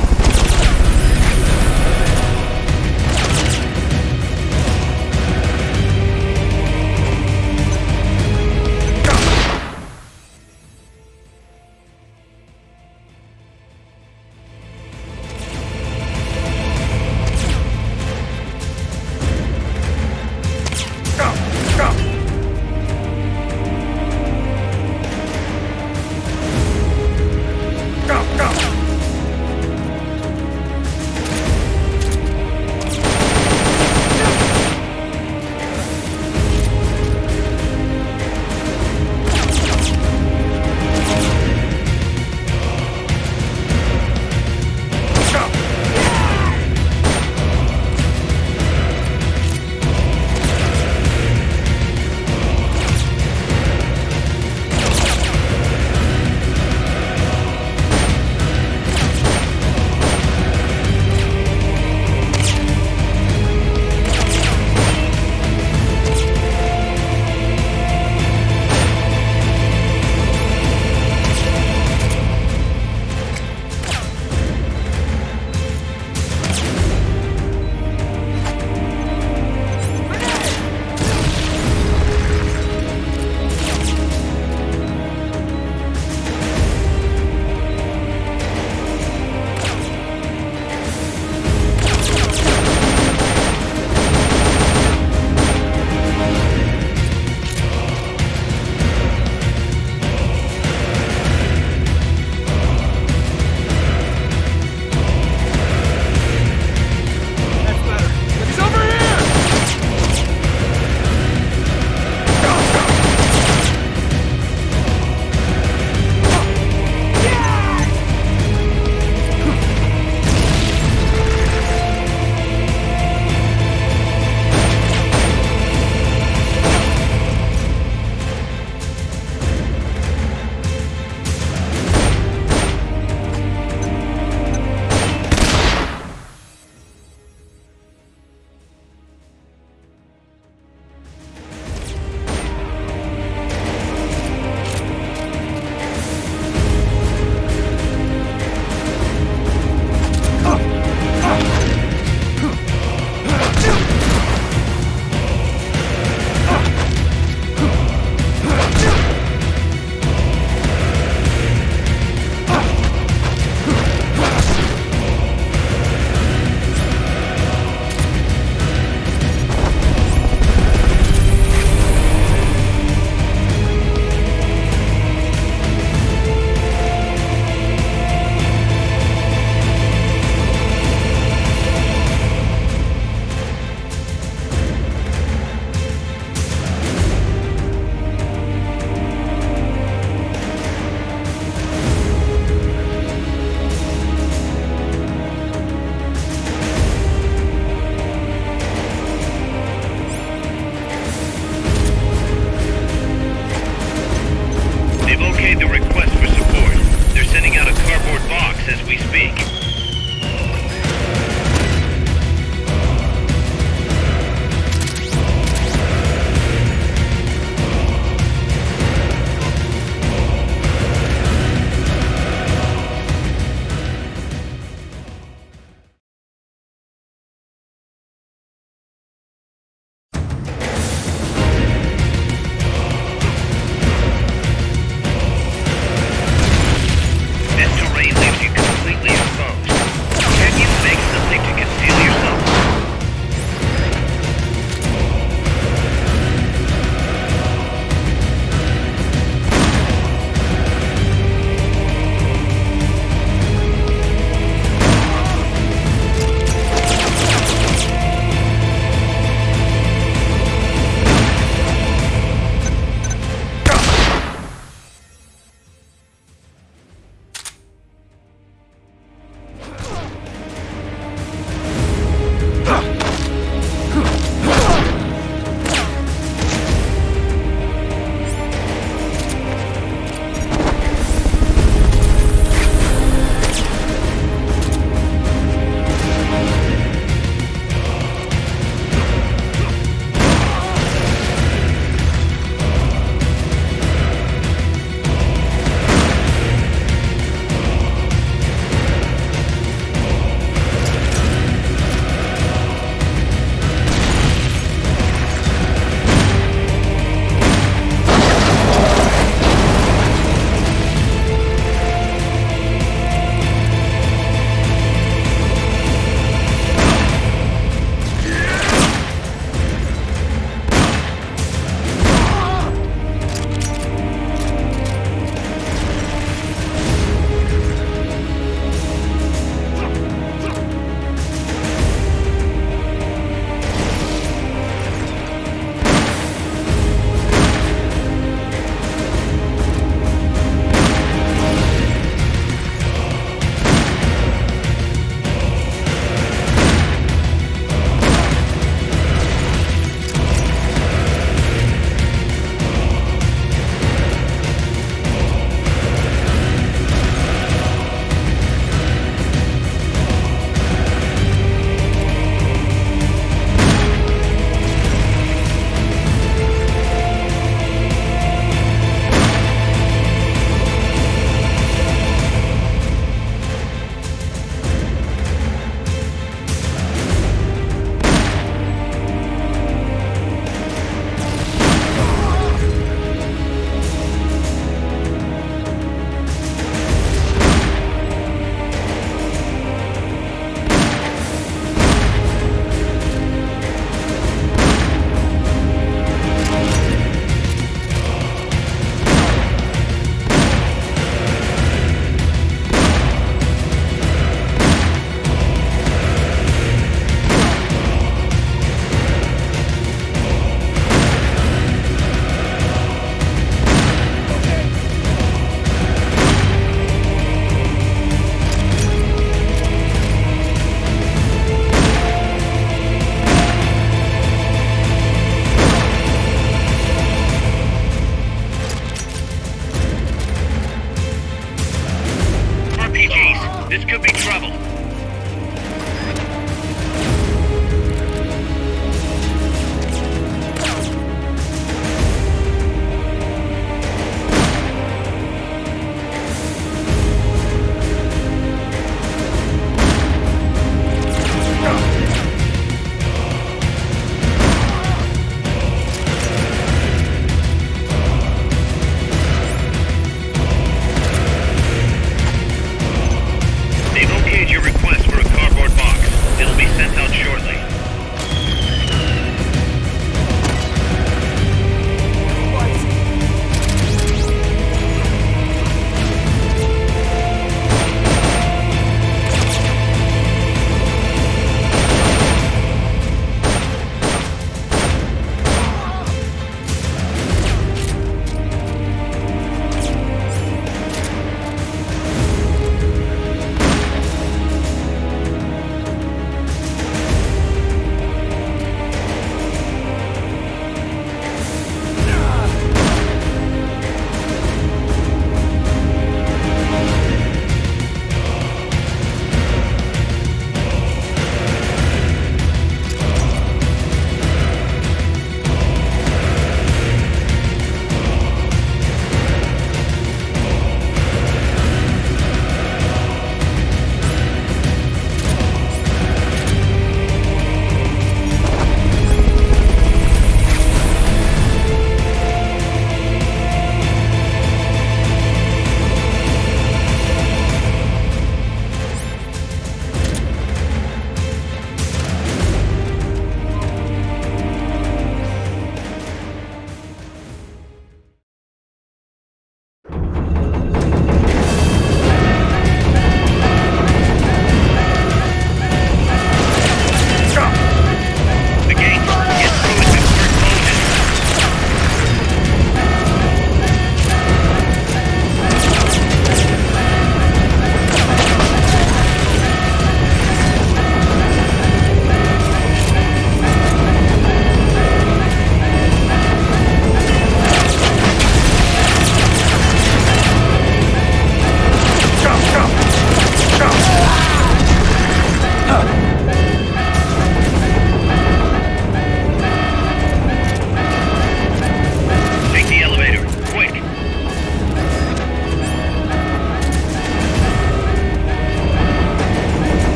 This terrain leaves you completely exposed.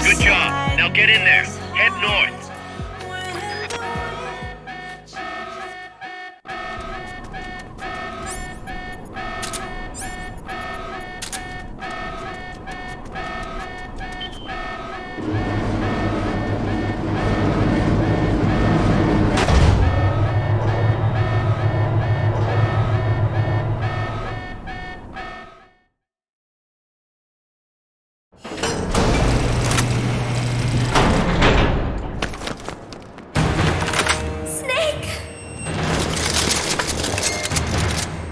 Good job. Now get in there. Head north.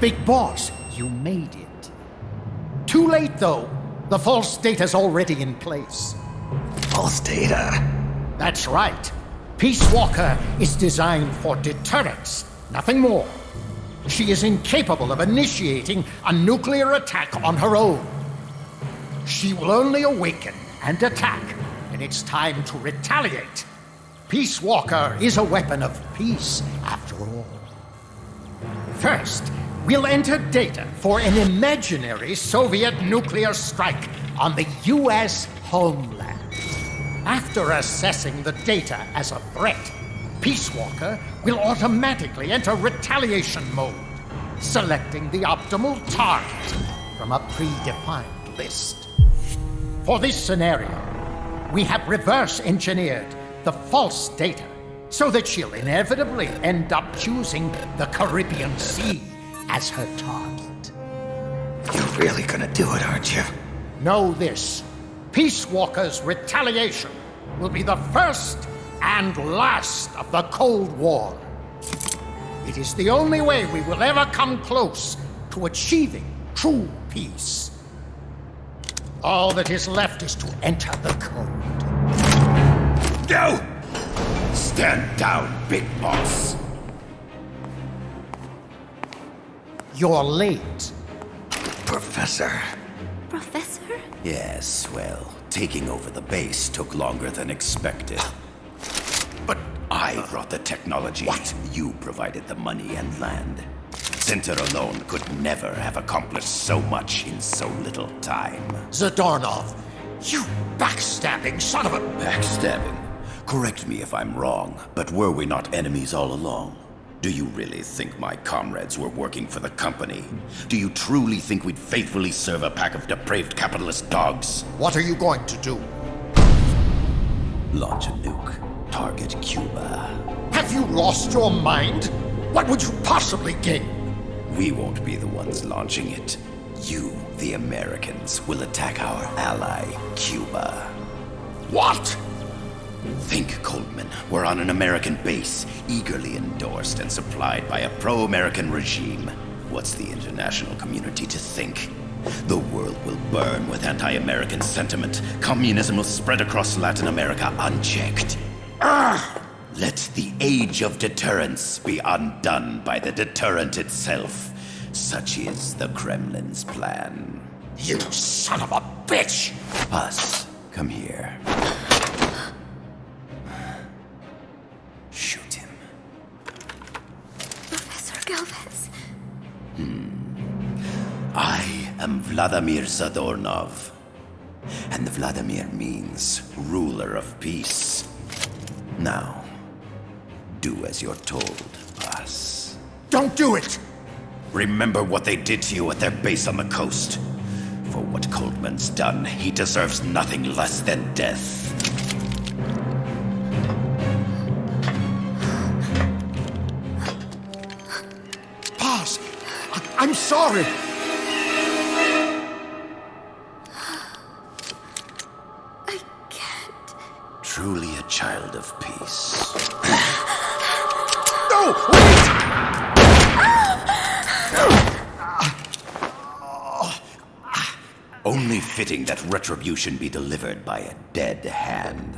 Big Boss, you made it. Too late, though. The false data's already in place.
False data?
That's right. Peace Walker is designed for deterrence, nothing more. She is incapable of initiating a nuclear attack on her own. She will only awaken and attack when it's time to retaliate. Peace Walker is a weapon of peace, after all. First, we'll enter data for an imaginary Soviet nuclear strike on the U.S. homeland. After assessing the data as a threat, Peace Walker will automatically enter retaliation mode, selecting the optimal target from a predefined list. For this scenario, we have reverse engineered the false data so that she'll inevitably end up choosing the Caribbean Sea as her target.
You're really gonna do it, aren't you?
Know this. Peace Walker's retaliation will be the first and last of the Cold War. It is the only way we will ever come close to achieving true peace. All that is left is to enter the code.
Go! Stand down, Big Boss.
You're late.
Professor.
Professor?
Yes, well, taking over the base took longer than expected. But I brought the technology. What? You provided the money and land. Center alone could never have accomplished so much in so little time.
Zadornov, you backstabbing son of a...
Backstabbing? Correct me if I'm wrong, but were we not enemies all along? Do you really think my comrades were working for the company? Do you truly think we'd faithfully serve a pack of depraved capitalist dogs?
What are you going to do?
Launch a nuke. Target Cuba.
Have you lost your mind? What would you possibly gain?
We won't be the ones launching it. You, the Americans, will attack our ally, Cuba.
What?
Think, Coldman. We're on an American base, eagerly endorsed and supplied by a pro-American regime. What's the international community to think? The world will burn with anti-American sentiment. Communism will spread across Latin America unchecked. Let the age of deterrence be undone by the deterrent itself. Such is the Kremlin's plan.
You son of a bitch!
Us, come here. Shoot him.
Professor Galvez.
I am Vladimir Zadornov. And Vladimir means ruler of peace. Now, do as you're told, boss.
Don't do it!
Remember what they did to you at their base on the coast. For what Coldman's done, he deserves nothing less than death.
Boss, I'm sorry.
I can't.
Truly a child of peace.
No! Wait!
Only fitting that retribution be delivered by a dead hand.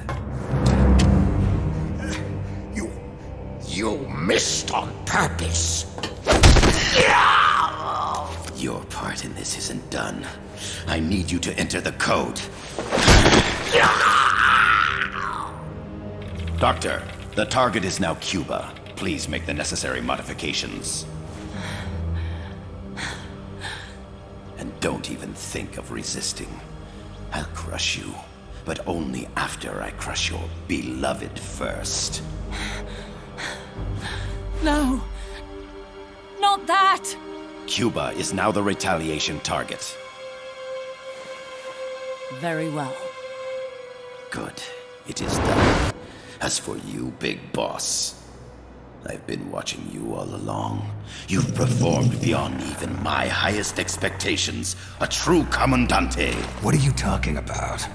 You missed on purpose.
Your part in this isn't done. I need you to enter the code. Doctor, the target is now Cuba. Please make the necessary modifications. and don't even think of resisting. I'll crush you, but only after I crush your beloved first.
No. Not that!
Cuba is now the retaliation target.
Very well.
Good. It is done. As for you, Big Boss, I've been watching you all along. You've performed beyond even my highest expectations. A true Comandante.
What are you talking about?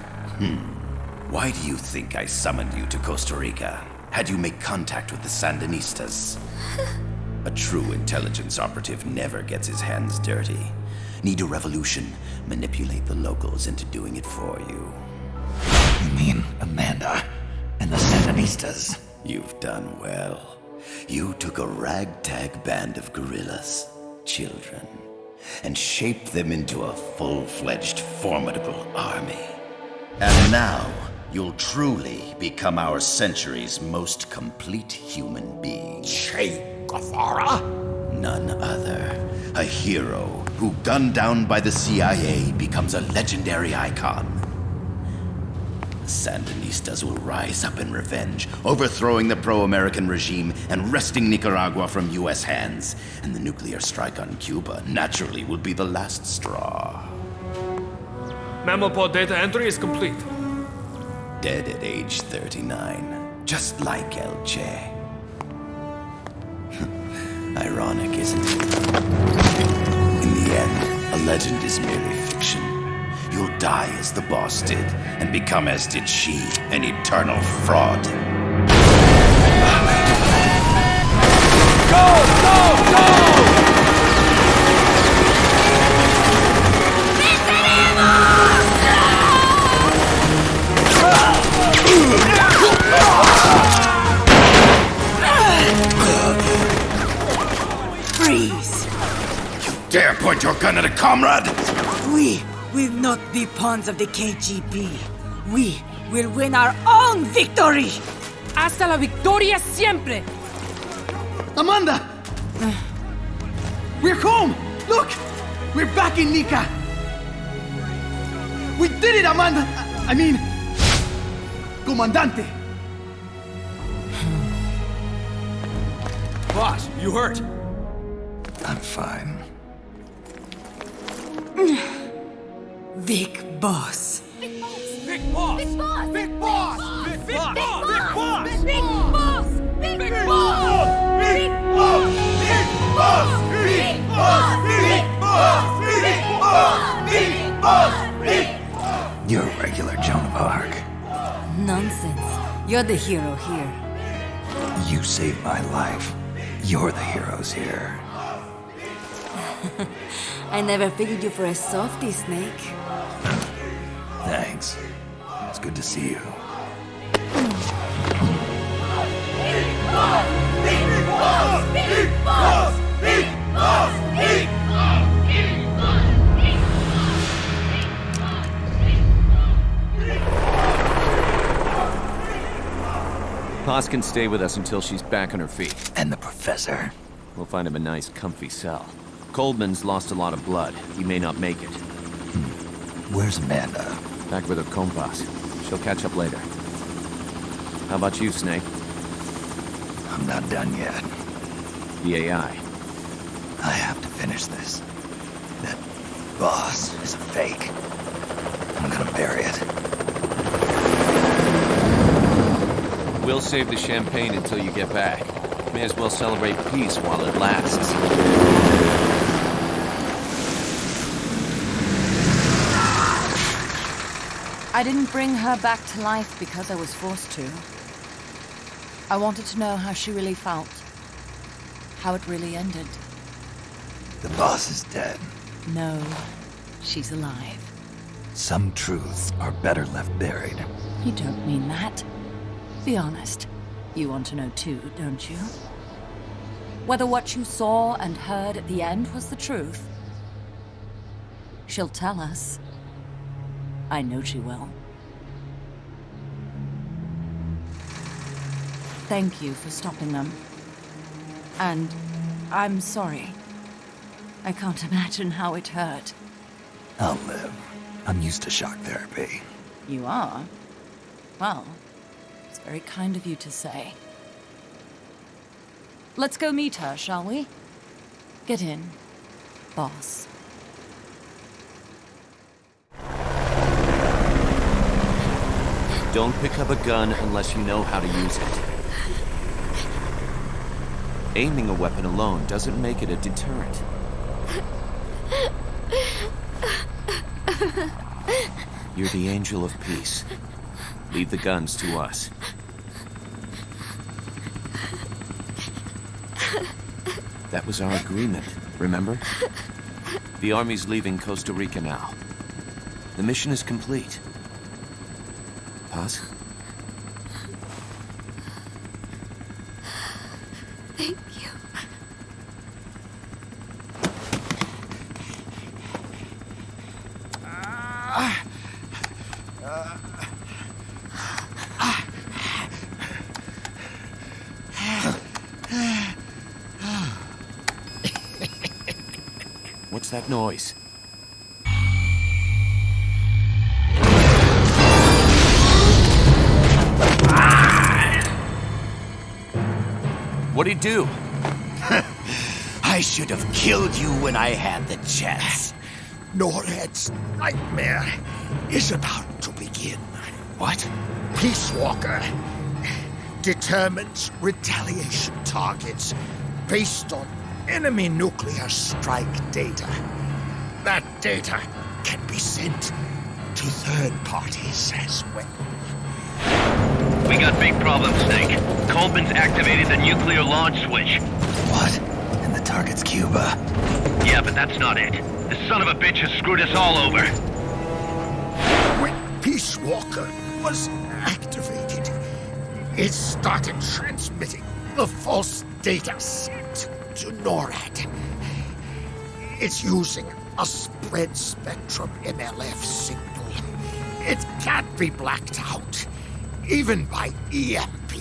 Why do you think I summoned you to Costa Rica? Had you make contact with the Sandinistas? A true intelligence operative never gets his hands dirty. Need a revolution? Manipulate the locals into doing it for you.
You mean Amanda and the Sandinistas?
You've done well. You took a ragtag band of guerrillas, children, and shaped them into a full-fledged, formidable army. And now, you'll truly become our century's most complete human being.
Che Guevara?
None other. A hero who, gunned down by the CIA, becomes a legendary icon. The Sandinistas will rise up in revenge, overthrowing the pro-American regime and wresting Nicaragua from U.S. hands. And the nuclear strike on Cuba naturally will be the last straw.
Mammopod data entry is complete.
Dead at age 39, just like El Che. Ironic, isn't it? In the end, a legend is merely fiction. You'll die as the boss did, and become as did she, an eternal fraud.
Go! Go! Go!
Freeze!
You dare point your gun at a comrade?
We will not be pawns of the KGB. We will win our own victory!
Hasta la victoria siempre!
Amanda!
We're home! Look! We're back in Nica! We did it, Amanda! I mean... Comandante!
Boss, you hurt?
I'm fine.
Big Boss.
Big boss! Big boss! Big boss! Big boss! Big boss!
Big Boss!
Big boss!
Big
Big
Boss!
Big boss! Big boss! Big boss! Big boss! Big boss! Big boss! Big boss!
You're a regular Joan of Arc.
Nonsense. You're the hero here.
You saved my life. You're the heroes here.
I never figured you for a softie, Snake.
Thanks. It's good to see you.
Paz can stay with us until she's back on her feet.
And the professor?
We'll find him a nice, comfy cell. Coldman's lost a lot of blood. He may not make it.
Where's Amanda?
Back with her compas. She'll catch up later. How about you, Snake?
I'm not done yet.
The AI.
I have to finish this. That boss is a fake. I'm gonna bury it.
We'll save the champagne until you get back. May as well celebrate peace while it lasts.
I didn't bring her back to life because I was forced to. I wanted to know how she really felt. How it really ended.
The boss is dead.
No, she's alive.
Some truths are better left buried.
You don't mean that. Be honest. You want to know too, don't you? Whether what you saw and heard at the end was the truth. She'll tell us. I know she will. Thank you for stopping them. And I'm sorry. I can't imagine how it hurt.
I'll live. I'm used to shock therapy.
You are? Well, it's very kind of you to say. Let's go meet her, shall we? Get in, boss.
Don't pick up a gun unless you know how to use it. Aiming a weapon alone doesn't make it a deterrent. You're the angel of peace. Leave the guns to us. That was our agreement, remember? The army's leaving Costa Rica now. The mission is complete. Paz?
Thank you.
What's that noise? What'd he do?
I should have killed you when I had the chance.
NORAD's nightmare is about to begin.
What?
Peace Walker determines retaliation targets based on enemy nuclear strike data. That data can be sent to third parties as well.
We got big problems, Snake. Coldman's activated the nuclear launch switch.
What? And the target's Cuba.
Yeah, but that's not it. The son of a bitch has screwed us all over.
When Peace Walker was activated, it started transmitting the false data sent to NORAD. It's using a spread spectrum MLF signal. It can't be blacked out, even by EMP.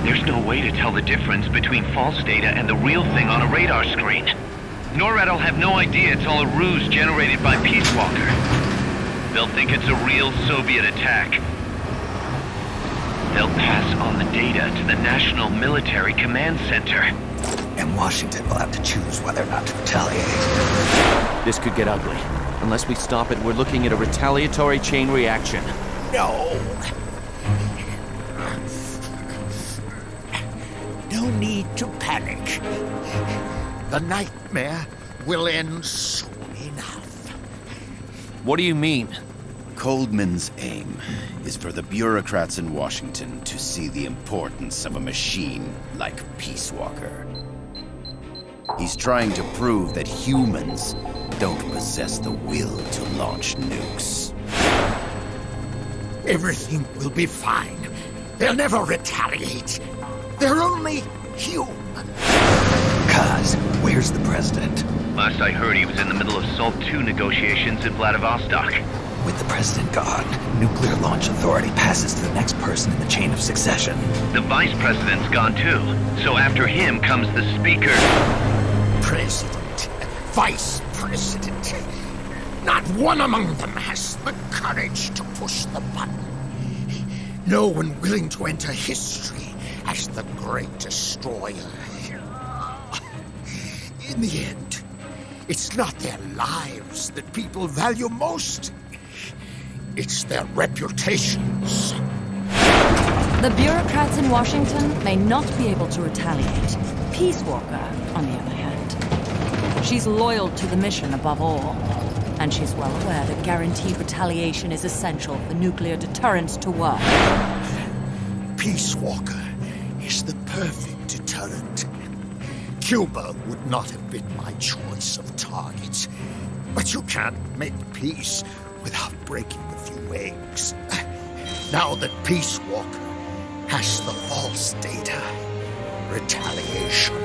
There's no way to tell the difference between false data and the real thing on a radar screen. NORAD'll have no idea it's all a ruse generated by Peace Walker. They'll think it's a real Soviet attack. They'll pass on the data to the National Military Command Center.
And Washington will have to choose whether or not to retaliate.
This could get ugly. Unless we stop it, we're looking at a retaliatory chain reaction.
No. No need to panic. The nightmare will end soon enough.
What do you mean?
Coldman's aim is for the bureaucrats in Washington to see the importance of a machine like Peace Walker. He's trying to prove that humans don't possess the will to launch nukes.
Everything will be fine. They'll never retaliate. They're only human.
Kaz, where's the president?
Last I heard, he was in the middle of SALT II negotiations in Vladivostok.
With the president gone, Nuclear Launch Authority passes to the next person in the chain of succession.
The vice president's gone too. So after him comes the speaker.
President, vice president. Not one among them has the courage to push the button. No one willing to enter history as the great destroyer. In the end, it's not their lives that people value most. It's their reputations.
The bureaucrats in Washington may not be able to retaliate. Peace Walker, on the other hand, she's loyal to the mission above all. And she's well aware that guaranteed retaliation is essential for nuclear deterrence to work.
Peace Walker is the perfect deterrent. Cuba would not have been my choice of targets. But you can't make peace without breaking a few eggs. Now that Peace Walker has the false data, retaliation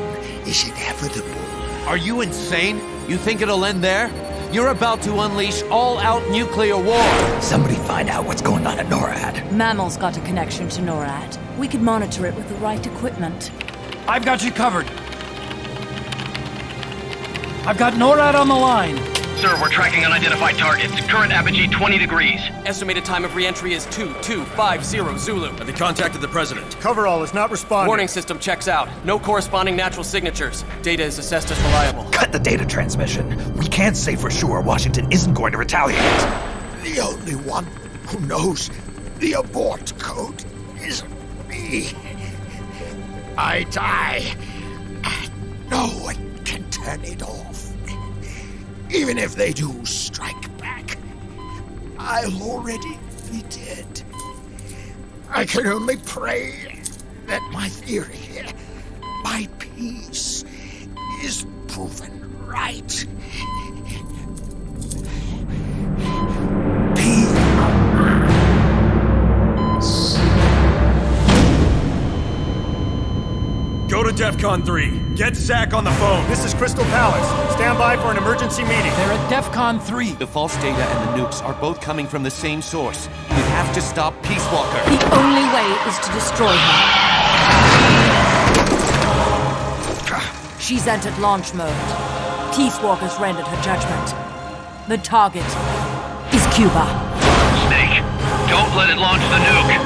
is inevitable.
Are you insane? You think it'll end there? You're about to unleash all-out nuclear war!
Somebody find out what's going on at NORAD.
Mammal's got a connection to NORAD. We could monitor it with the right equipment.
I've got you covered. I've got NORAD on the line.
Sir, we're tracking unidentified targets. Current apogee 20 degrees.
Estimated time of re-entry is 2250 Zulu.
Have you contacted the president?
Coverall is not responding.
Warning system checks out. No corresponding natural signatures. Data is assessed as reliable.
Cut the data transmission. We can't say for sure Washington isn't going to retaliate.
The only one who knows the abort code is me. I die. No one can turn it off. Even if they do strike back, I'll already be dead. I can only pray that my theory, my peace, is proven right.
Go to DEFCON 3. Get Zach on the phone.
This is Crystal Palace. Stand by for an emergency meeting.
They're at DEFCON 3. The false data and the nukes are both coming from the same source. We have to stop Peace Walker.
The only way is to destroy her. She's entered launch mode. Peace Walker's rendered her judgment. The target is Cuba.
Snake, don't let it launch the nuke.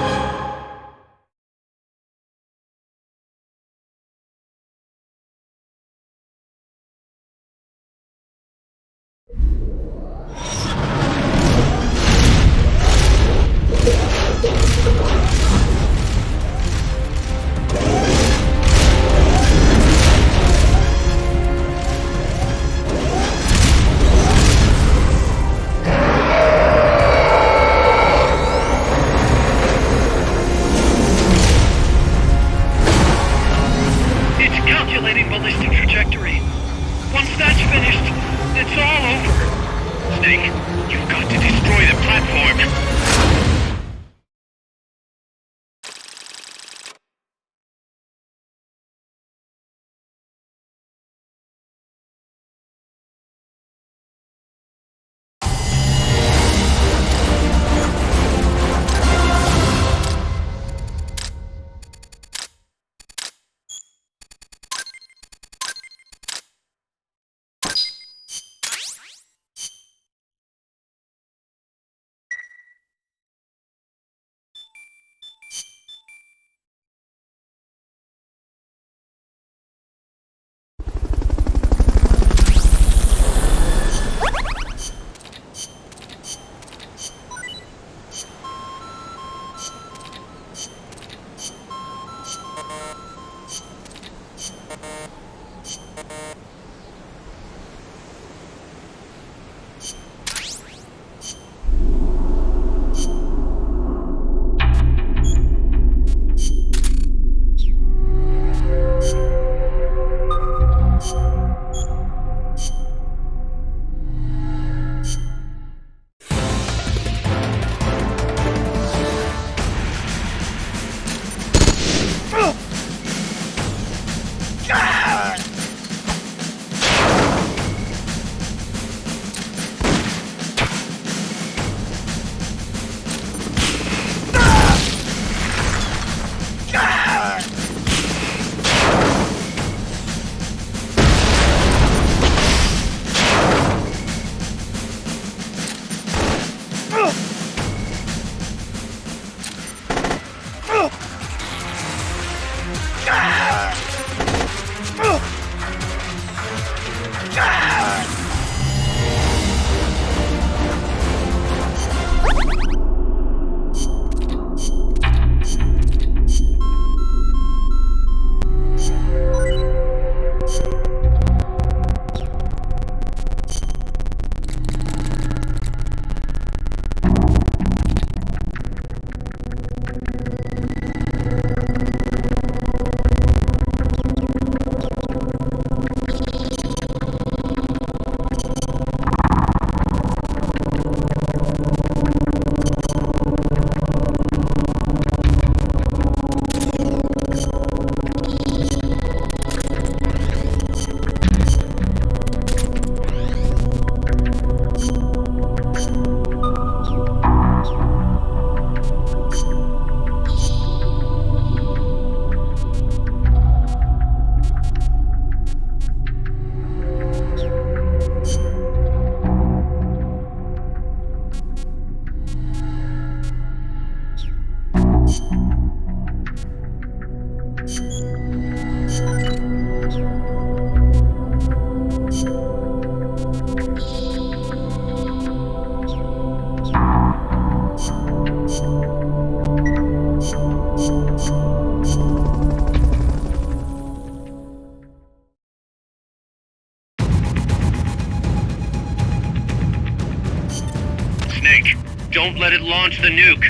Don't let it launch the nuke.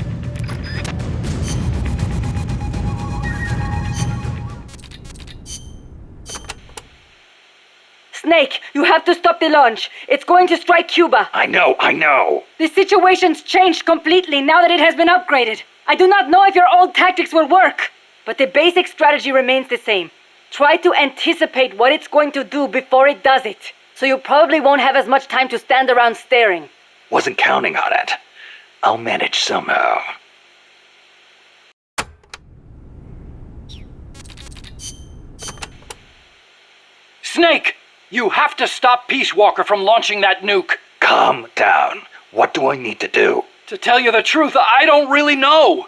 Snake, you have to stop the launch. It's going to strike Cuba.
I know.
The situation's changed completely now that it has been upgraded. I do not know if your old tactics will work, but the basic strategy remains the same. Try to anticipate what it's going to do before it does it, so you probably won't have as much time to stand around staring.
Wasn't counting on it. I'll manage somehow.
Snake! You have to stop Peace Walker from launching that nuke.
Calm down. What do I need to do?
To tell you the truth, I don't really know.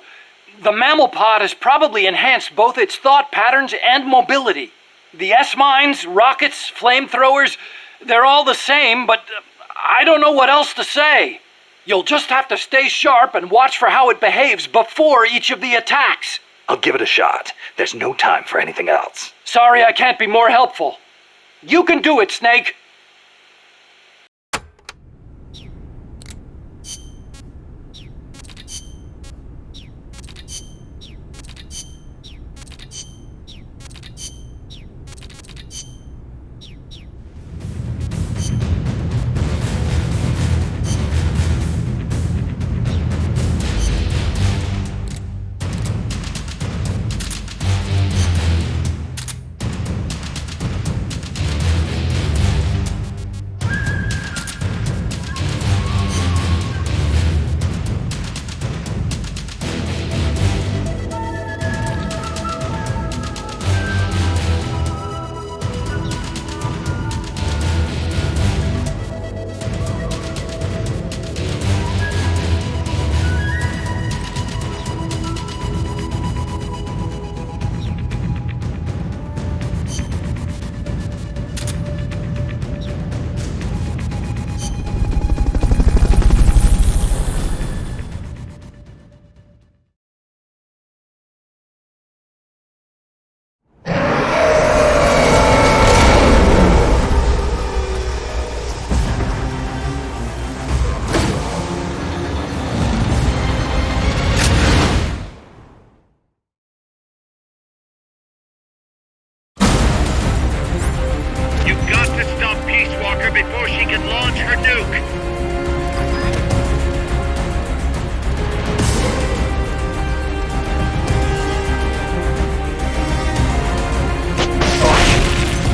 The mammal pod has probably enhanced both its thought patterns and mobility. The S-mines, rockets, flamethrowers, they're all the same, but I don't know what else to say. You'll just have to stay sharp and watch for how it behaves before each of the attacks.
I'll give it a shot. There's no time for anything else.
Sorry I can't be more helpful. You can do it, Snake!
Before she can launch her nuke.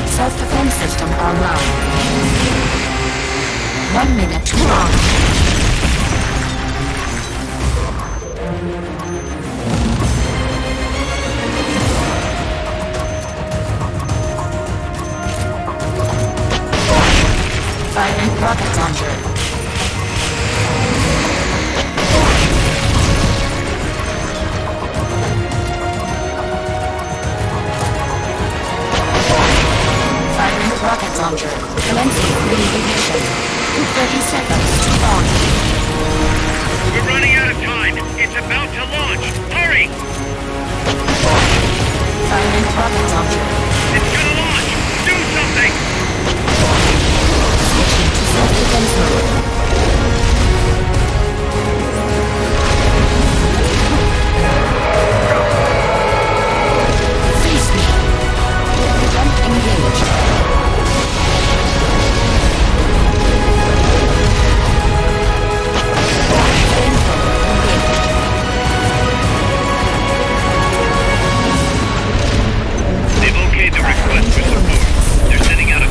Self-defense system online. 1 minute to launch. Firing rocket launcher. Firing rocket launcher. Commencing reignition. 30 seconds to launch.
We're running out of time. It's about to launch. Hurry!
Firing rocket launcher.
It's gonna launch. Do something!
Self-defense mode. Face me. Jump engaged.
They've okayed the request for support. They're sending out a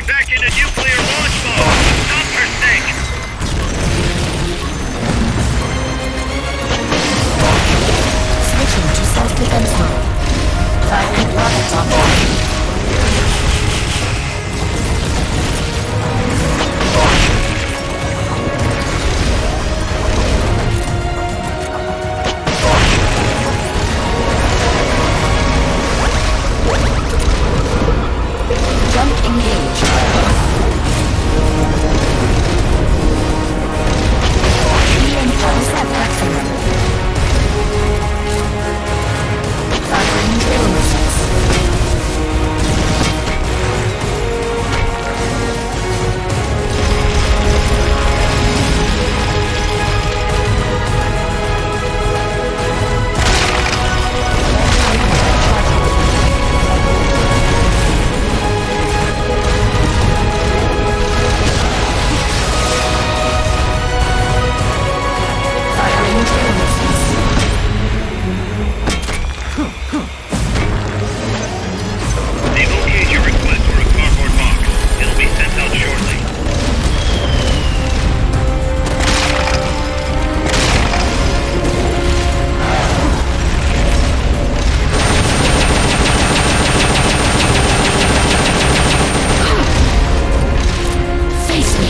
back into nuclear launch mode. Stop her sink.
Switching to self-defense mode. Firing rockets on board. Jump engaged. EM pulse at maximum. Firing drill missiles. Firing drill missiles.
They've okayed your request for a cardboard box. It'll be sent out shortly.
Face me.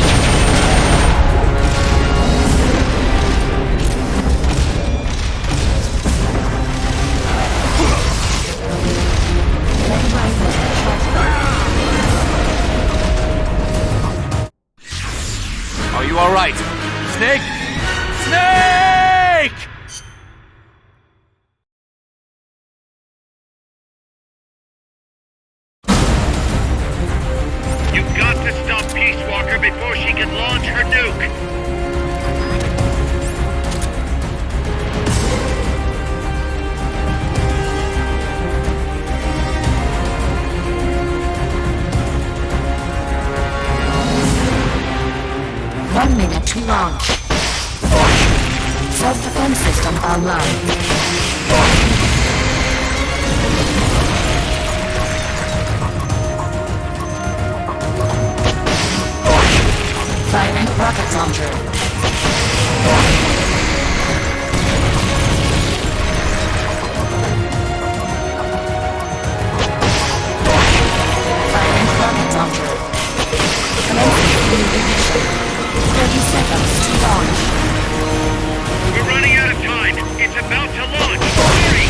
Are you alright? Snake? Snake!
You've got to stop Peace Walker before she can launch her nuke.
One minute to launch. Self-defense system online. Firing rocket launcher. Firing rocket launcher. Commencing ignition. 30 seconds to launch.
We're running out of time. It's about to launch. Hurry!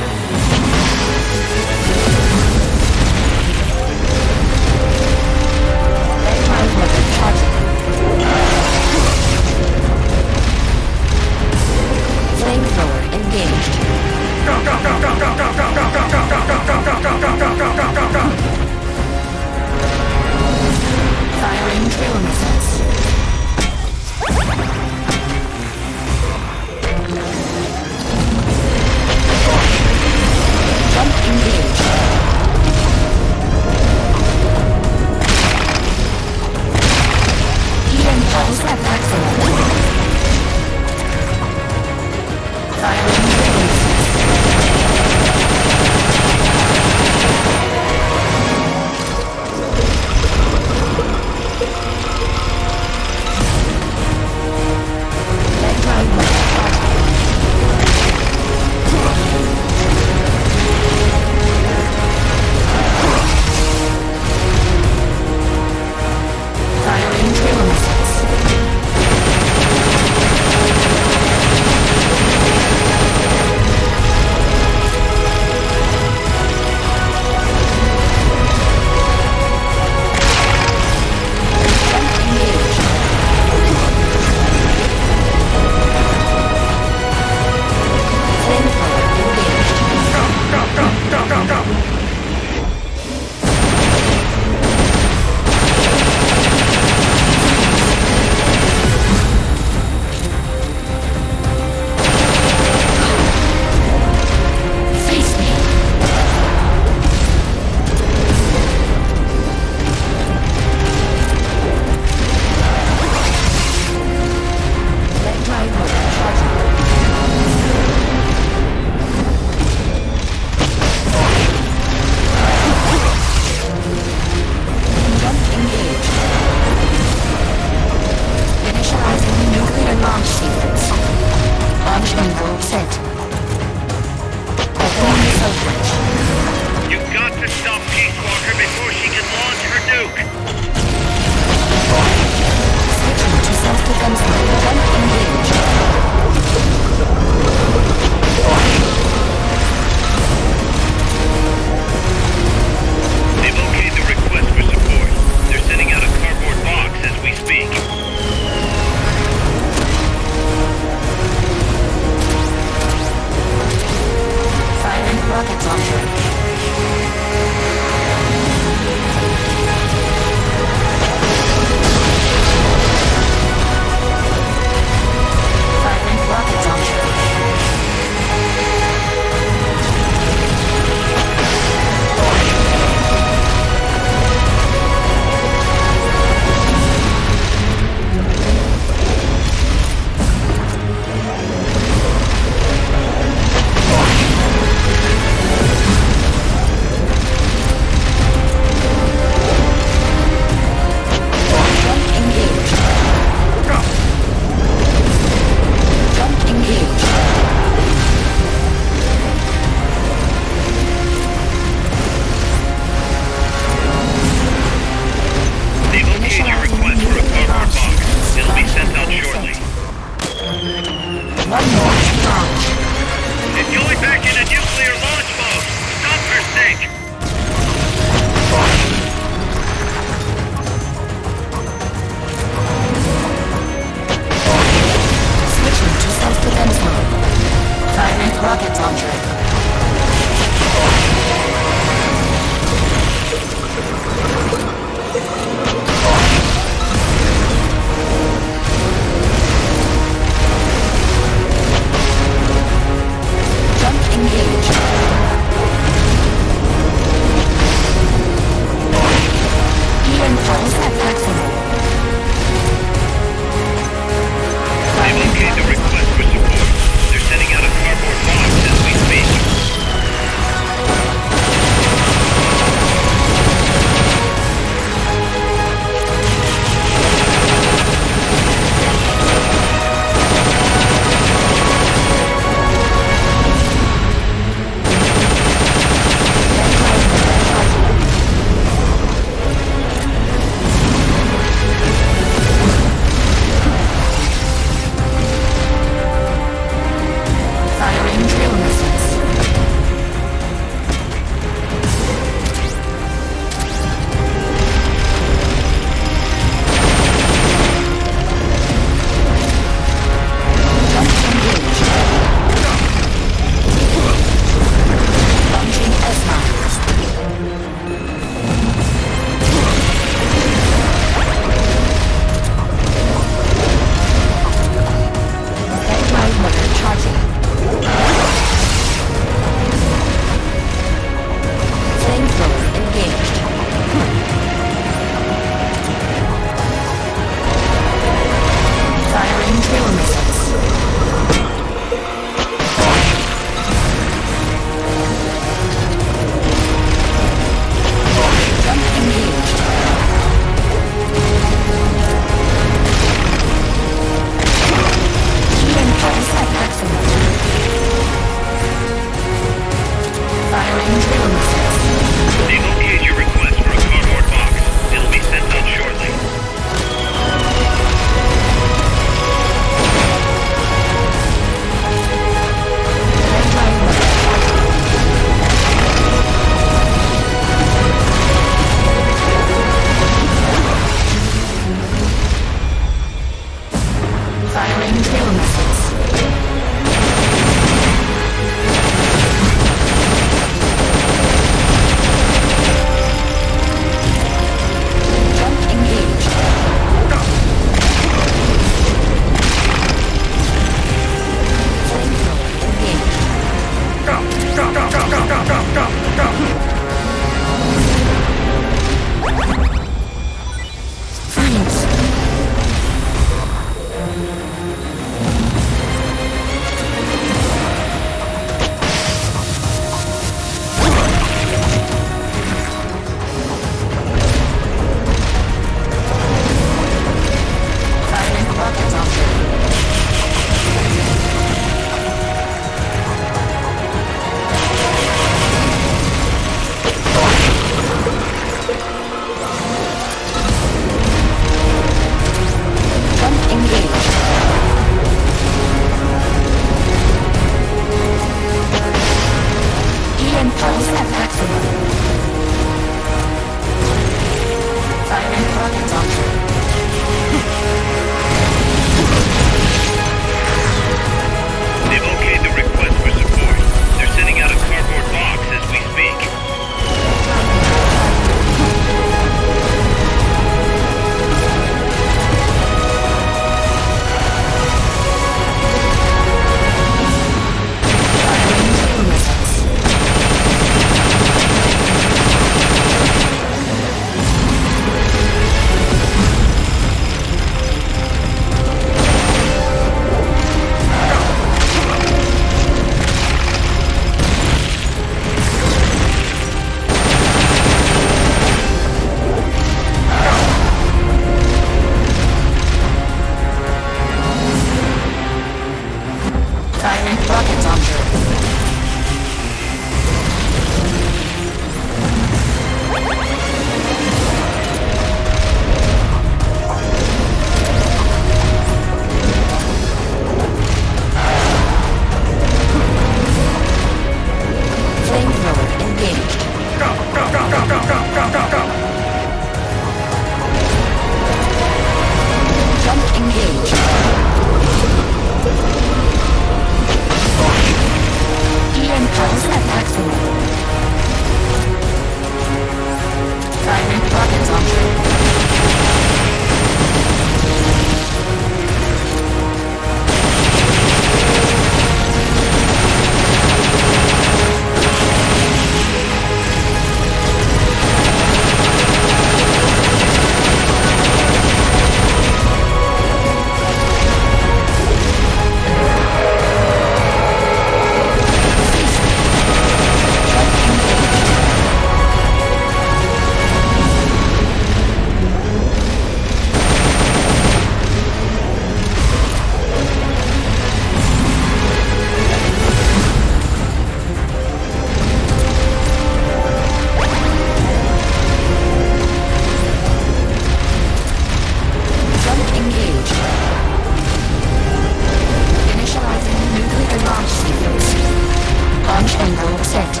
Launch angle set.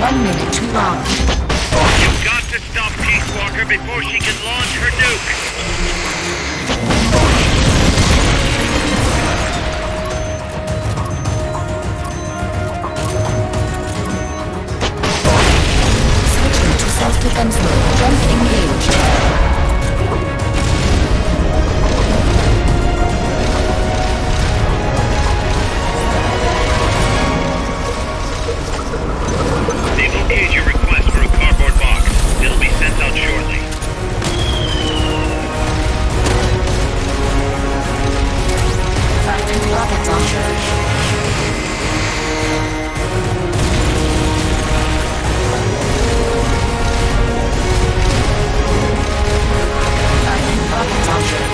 1 minute to launch.
You've got to stop Peace Walker before she can launch her nuke.
Switching to self-defense mode. Jump engaged.
They've okayed your request for a cardboard box. It'll be sent out shortly.
Factory rocket launcher. Factory rocket launcher.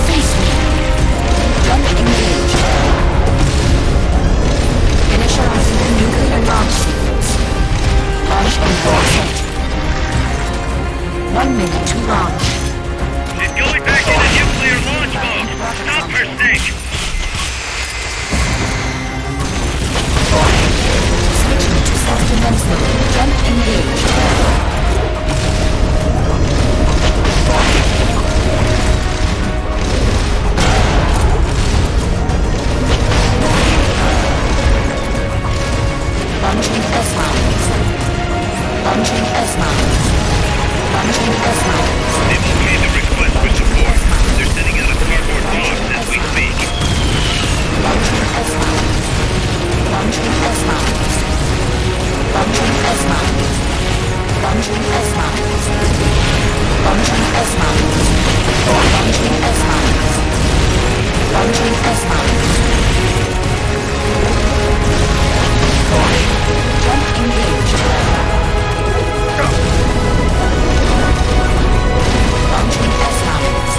Face me. Jump engaged. Initializing the nuclear launch sequence. Launch angle set. 1 minute to launch.
She's going back into nuclear launch mode. Stop her, Snake.
Switching to self-defense mode. Jump engaged. Launching S-Mines. Launching S-Mines. Launching S-Mines.
They've okayed the request for support. They're sending out a cardboard box as we speak.
Launching S-Mines. Launching S-Mines. Launching S-Mines. Launching S-Mines. Launching S-Mines. Launching S-Mines. Launching S-Mines. Jump engaged. Launching S-Mines.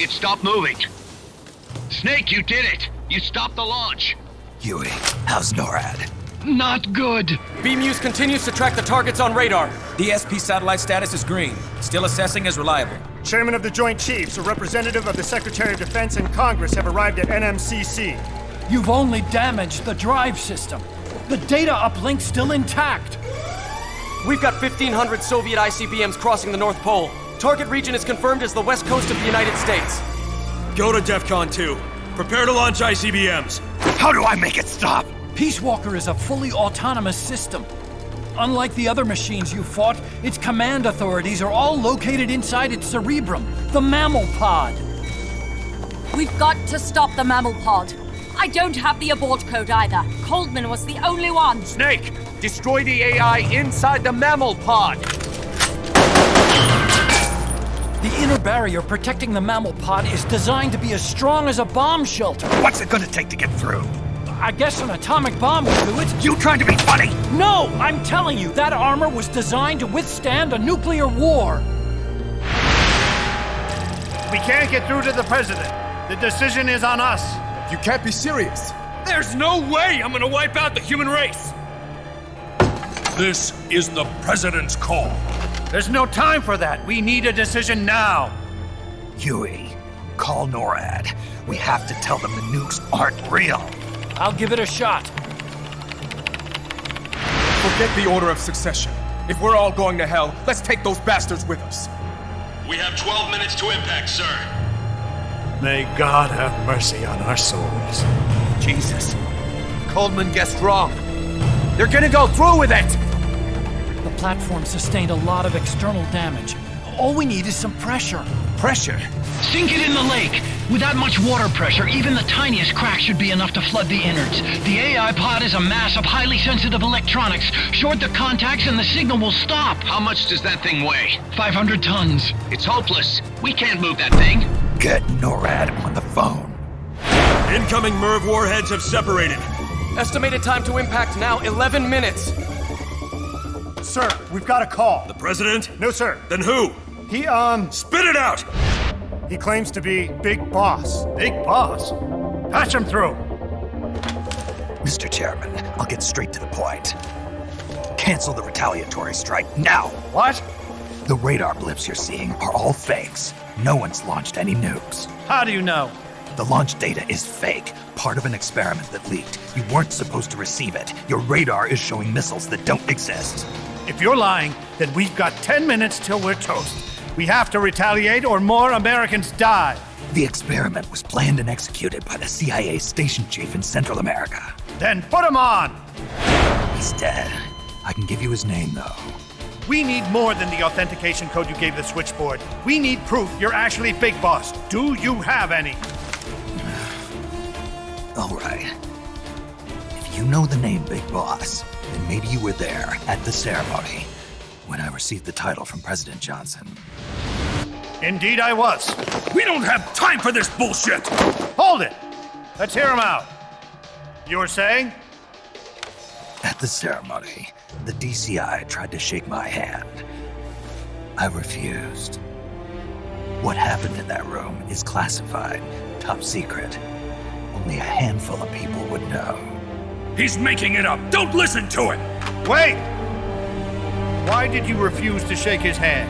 It stopped moving. Snake, you did it! You stopped the launch!
Huey, how's NORAD?
Not good.
BMUS continues to track the targets on radar.
The SP satellite status is green. Still assessing as reliable.
Chairman of the Joint Chiefs, a representative of the Secretary of Defense and Congress have arrived at NMCC.
You've only damaged the drive system. The data uplink's still intact.
We've got 1,500 Soviet ICBMs crossing the North Pole. Target region is confirmed as the west coast of the United States.
Go to DEFCON 2. Prepare to launch ICBMs.
How do I make it stop?
Peace Walker is a fully autonomous system. Unlike the other machines you fought, its command authorities are all located inside its cerebrum, the mammal pod.
We've got to stop the mammal pod. I don't have the abort code either. Coldman was the only one.
Snake, destroy the AI inside the mammal pod.
The inner barrier protecting the mammal pod is designed to be as strong as a bomb shelter.
What's it gonna take to get through?
I guess an atomic bomb would do it.
You trying to be funny?
No, I'm telling you, that armor was designed to withstand a nuclear war.
We can't get through to the president. The decision is on us.
You can't be serious. There's no way I'm gonna wipe out the human race.
This is the president's call.
There's no time for that. We need a decision now.
Huey, call NORAD. We have to tell them the nukes aren't real.
I'll give it a shot.
Forget the order of succession. If we're all going to hell, let's take those bastards with us.
We have 12 minutes to impact, sir. May God have mercy on our souls.
Jesus. Coldman guessed wrong. They're gonna go through with it!
The platform sustained a lot of external damage. All we need is some pressure.
Pressure?
Sink it in the lake. With that much water pressure, even the tiniest crack should be enough to flood the innards. The AI pod is a mass of highly sensitive electronics. Short the contacts and the signal will stop.
How much does that thing weigh?
500 tons.
It's hopeless. We can't move that thing.
Get NORAD on the phone.
Incoming MIRV warheads have separated.
Estimated time to impact now, 11 minutes.
Sir, we've got a call.
The president?
No, sir.
Then who?
He,
Spit it out!
He claims to be Big Boss. Big Boss? Patch him through.
Mr. Chairman, I'll get straight to the point. Cancel the retaliatory strike now.
What?
The radar blips you're seeing are all fakes. No one's launched any nukes.
How do you know?
The launch data is fake, part of an experiment that leaked. You weren't supposed to receive it. Your radar is showing missiles that don't exist.
If you're lying, then we've got 10 minutes till we're toast. We have to retaliate or more Americans die.
The experiment was planned and executed by the CIA station chief in Central America.
Then put him on!
He's dead. I can give you his name, though.
We need more than the authentication code you gave the switchboard. We need proof you're actually Big Boss. Do you have any?
All right. If you know the name Big Boss, then maybe you were there at the ceremony when I received the title from President Johnson.
Indeed I was.
We don't have time for this bullshit!
Hold it! Let's hear him out. You were saying?
At the ceremony, the DCI tried to shake my hand. I refused. What happened in that room is classified, top secret. Only a handful of people would know.
He's making it up! Don't listen to him!
Wait! Why did you refuse to shake his hand?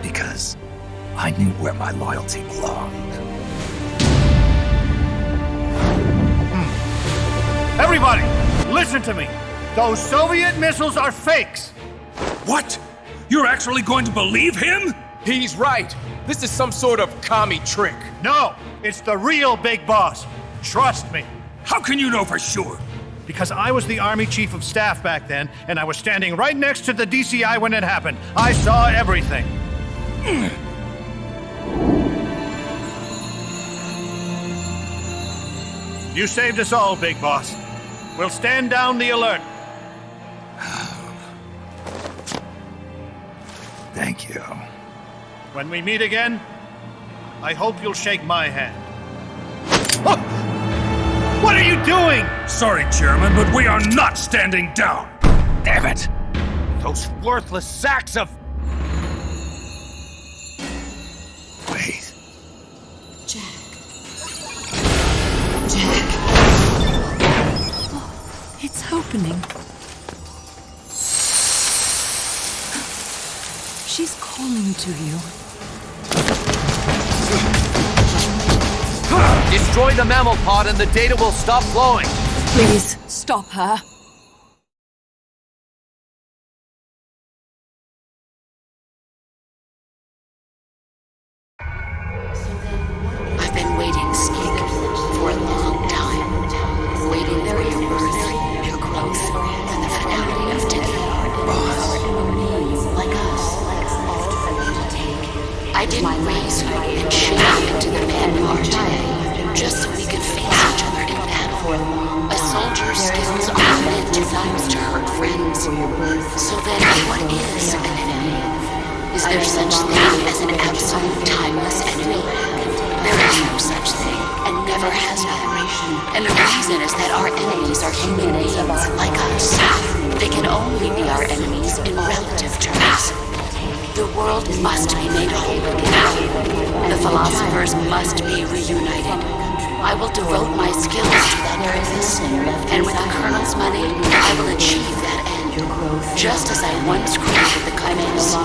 Because I knew where my loyalty belonged.
Everybody, listen to me. Those Soviet missiles are fakes.
What? You're actually going to believe him?
He's right. This is some sort of commie trick.
No, it's the real Big Boss. Trust me.
How can you know for sure?
Because I was the Army Chief of Staff back then, and I was standing right next to the DCI when it happened. I saw everything. You saved us all, Big Boss. We'll stand down the alert.
Thank you.
When we meet again, I hope you'll shake my hand. What are you doing?
Sorry, Chairman, but we are not standing down.
Damn it!
Those worthless sacks of...
Wait.
opening. She's calling to you.
Destroy the mammal pod and the data will stop flowing.
Please, stop her.
I've been waiting, Sneak, for a long time. Waiting for your birth, your growth, and the finality of day. Boss. Like us, all for you to take. I didn't raise you and shape you into the man you are today, just so we could face each other in battle. A soldier's skills are meant to use to hurt friends. So then, what is an enemy? Is there such thing as an absolute timeless enemy? There is no such thing, and never has been. And the reason is that our enemies are human beings like us. They can only be our enemies in relative terms. The world must be made whole again. The philosophers must be reunited. I will devote my skills to that purpose, and with the Colonel's money, I will achieve that end. Just as I once created the Cummings.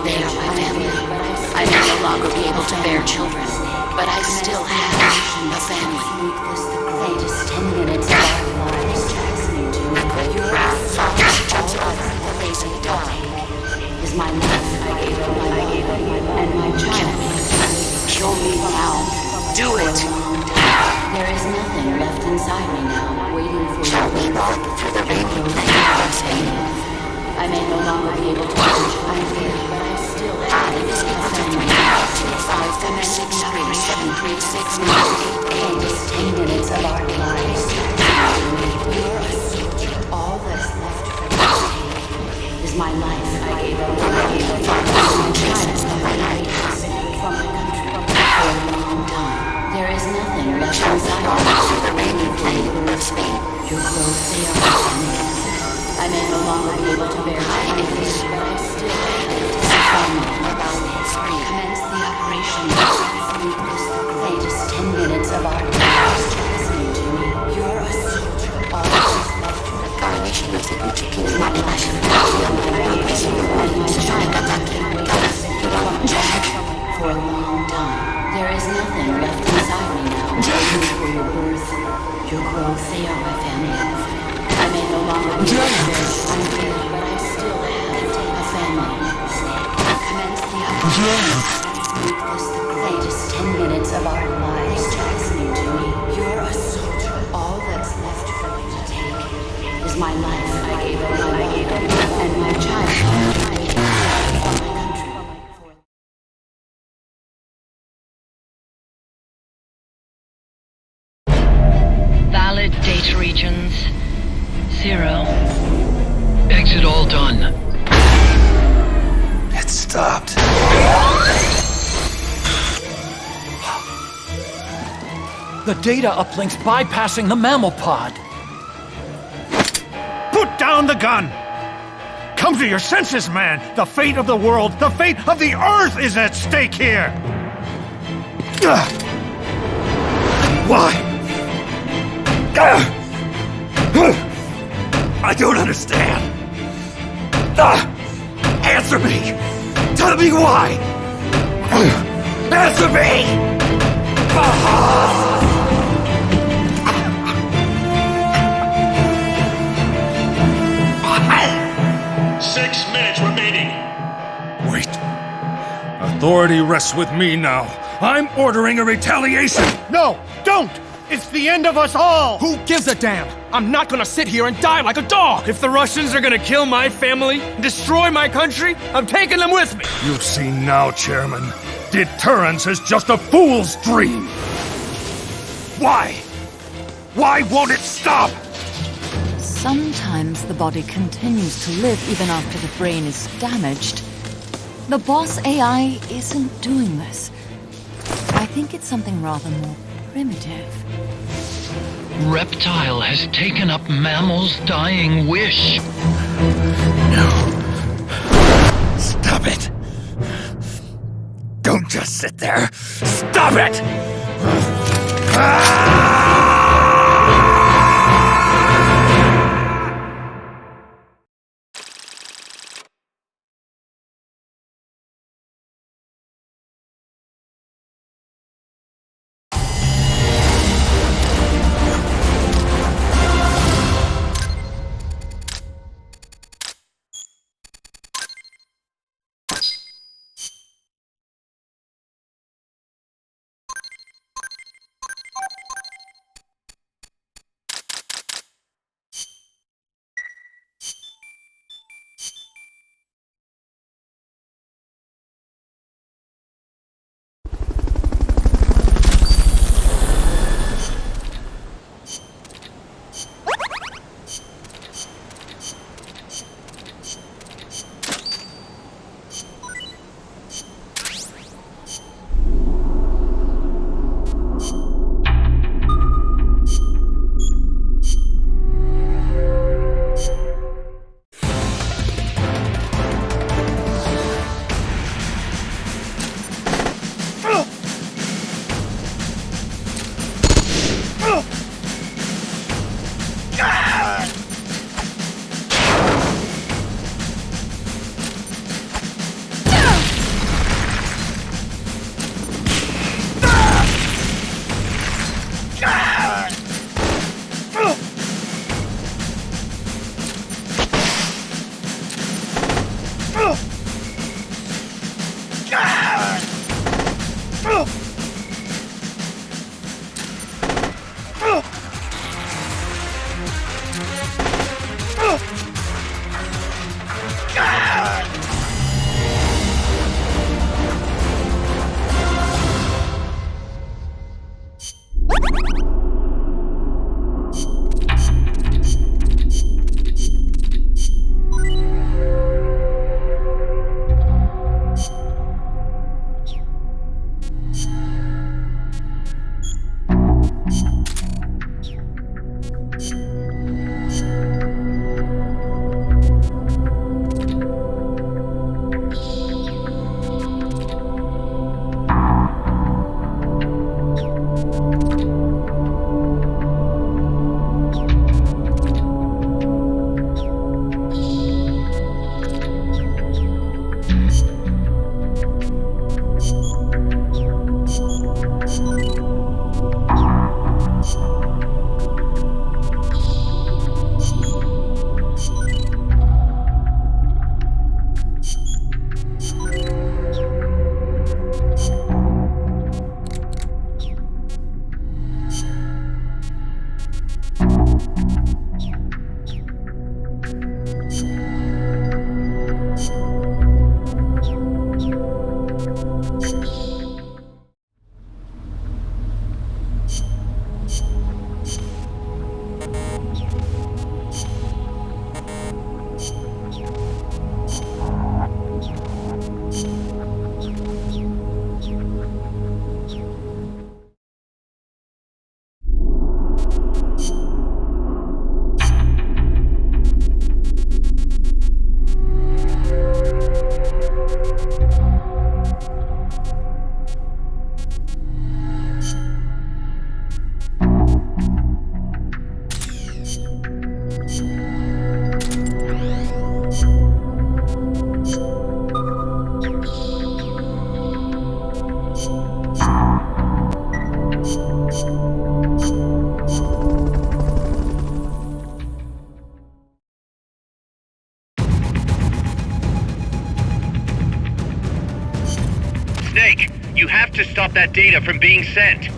They are my family. I may no longer be able to bear children, but I still have a family. The latest 10 minutes of our lives listening to your lazy dog is my life. I gave up and my child. Kill me now. Do it. There is nothing left inside me now, waiting for you. For the rainy I may no longer be able to reach my fear, but I still have it. Is it 5, 4, 6, 3, 7, 3, 6, 9, 8, 10 minutes of our lives. All that's left for me is my life. I gave up from my country for a long time. There is nothing left inside me. The rainy plain of Spain. Your clothes, they are my I may no longer be able to bear my enemies, but I still have it. About commence the operation. The latest 10 minutes of our lives. Listening to me. You're a soldier. All that is left for the garnishing of the Gucci is my life. For a long time. There is nothing left inside me now. Waiting for your birth, your growth, they are my family. I may no longer be I'm here, but I still have a family. Commence the operation. The latest 10 minutes of our lives. Listening to me. You're a soldier. All that's left for me to take is my life. I gave up and my child.
Valid data regions. 0. Exit all done.
It stopped.
The data uplink's bypassing the mammal pod.
Put down the gun! Come to your senses, man! The fate of the world, the fate of the Earth is at stake here!
Why? I don't understand. Answer me! Tell me why! Answer me!
6 minutes remaining.
Wait. Authority rests with me now. I'm ordering a retaliation!
No, don't! It's the end of us all! Who gives a damn? I'm not gonna sit here and die like a dog!
If the Russians are gonna kill my family, destroy my country, I'm taking them with me!
You see now, Chairman. Deterrence is just a fool's dream! Why? Why won't it stop?
Sometimes the body continues to live even after the brain is damaged. The boss AI isn't doing this. I think it's something rather more primitive.
Reptile has taken up Mammal's dying wish.
No. Stop it. Don't just sit there. Stop it!
You have to stop that data from being sent.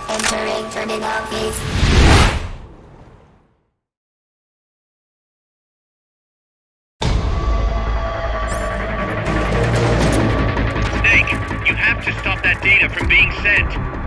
Entering terminal phase.
Snake, you have to stop that data from being sent.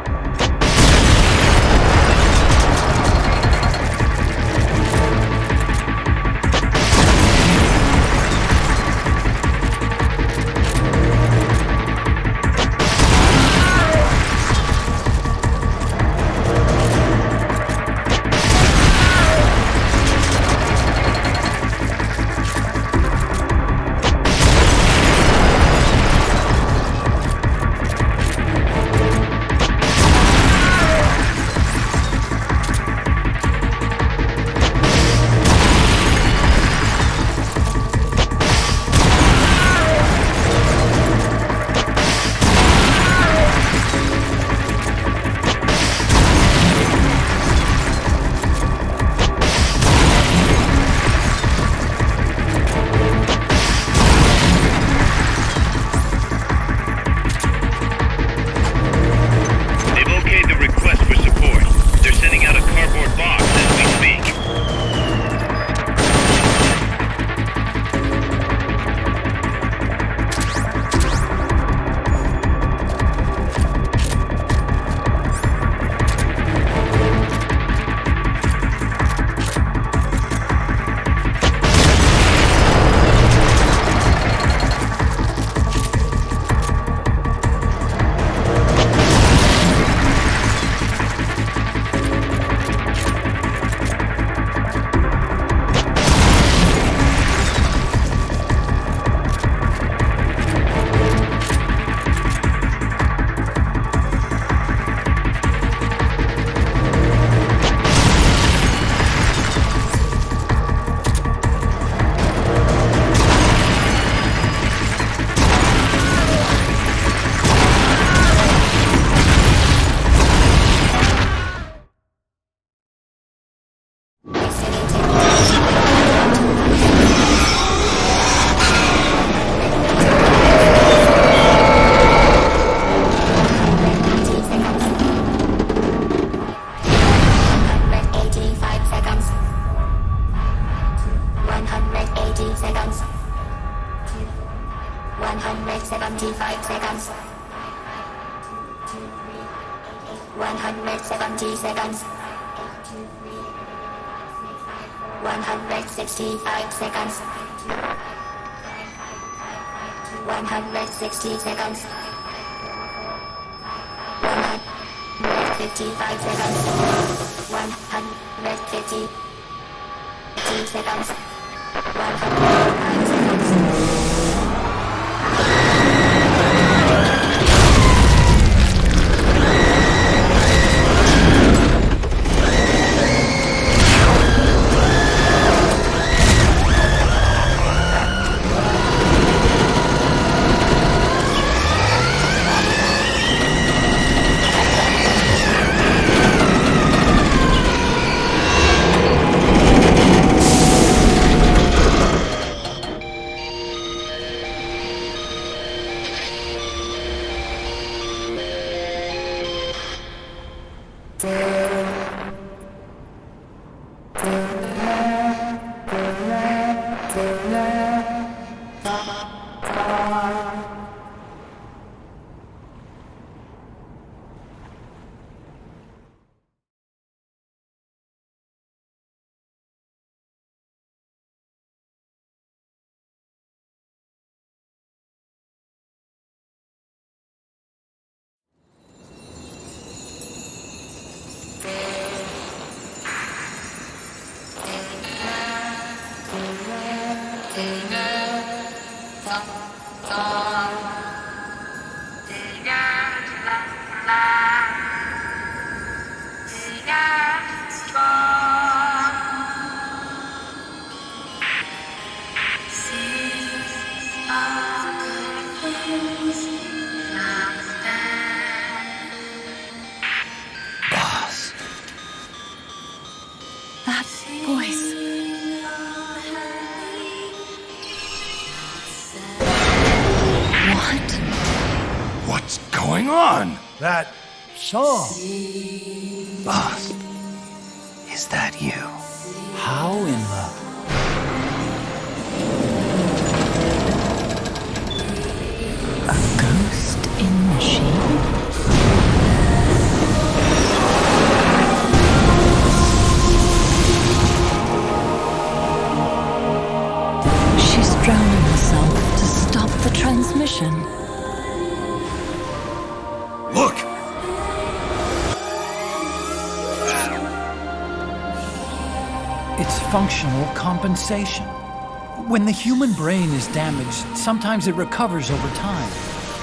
going on?
That song.
Boss, is that you?
How in the...
A ghost in machine? She's drowning herself to stop the transmission.
Look!
It's functional compensation. When the human brain is damaged, sometimes it recovers over time.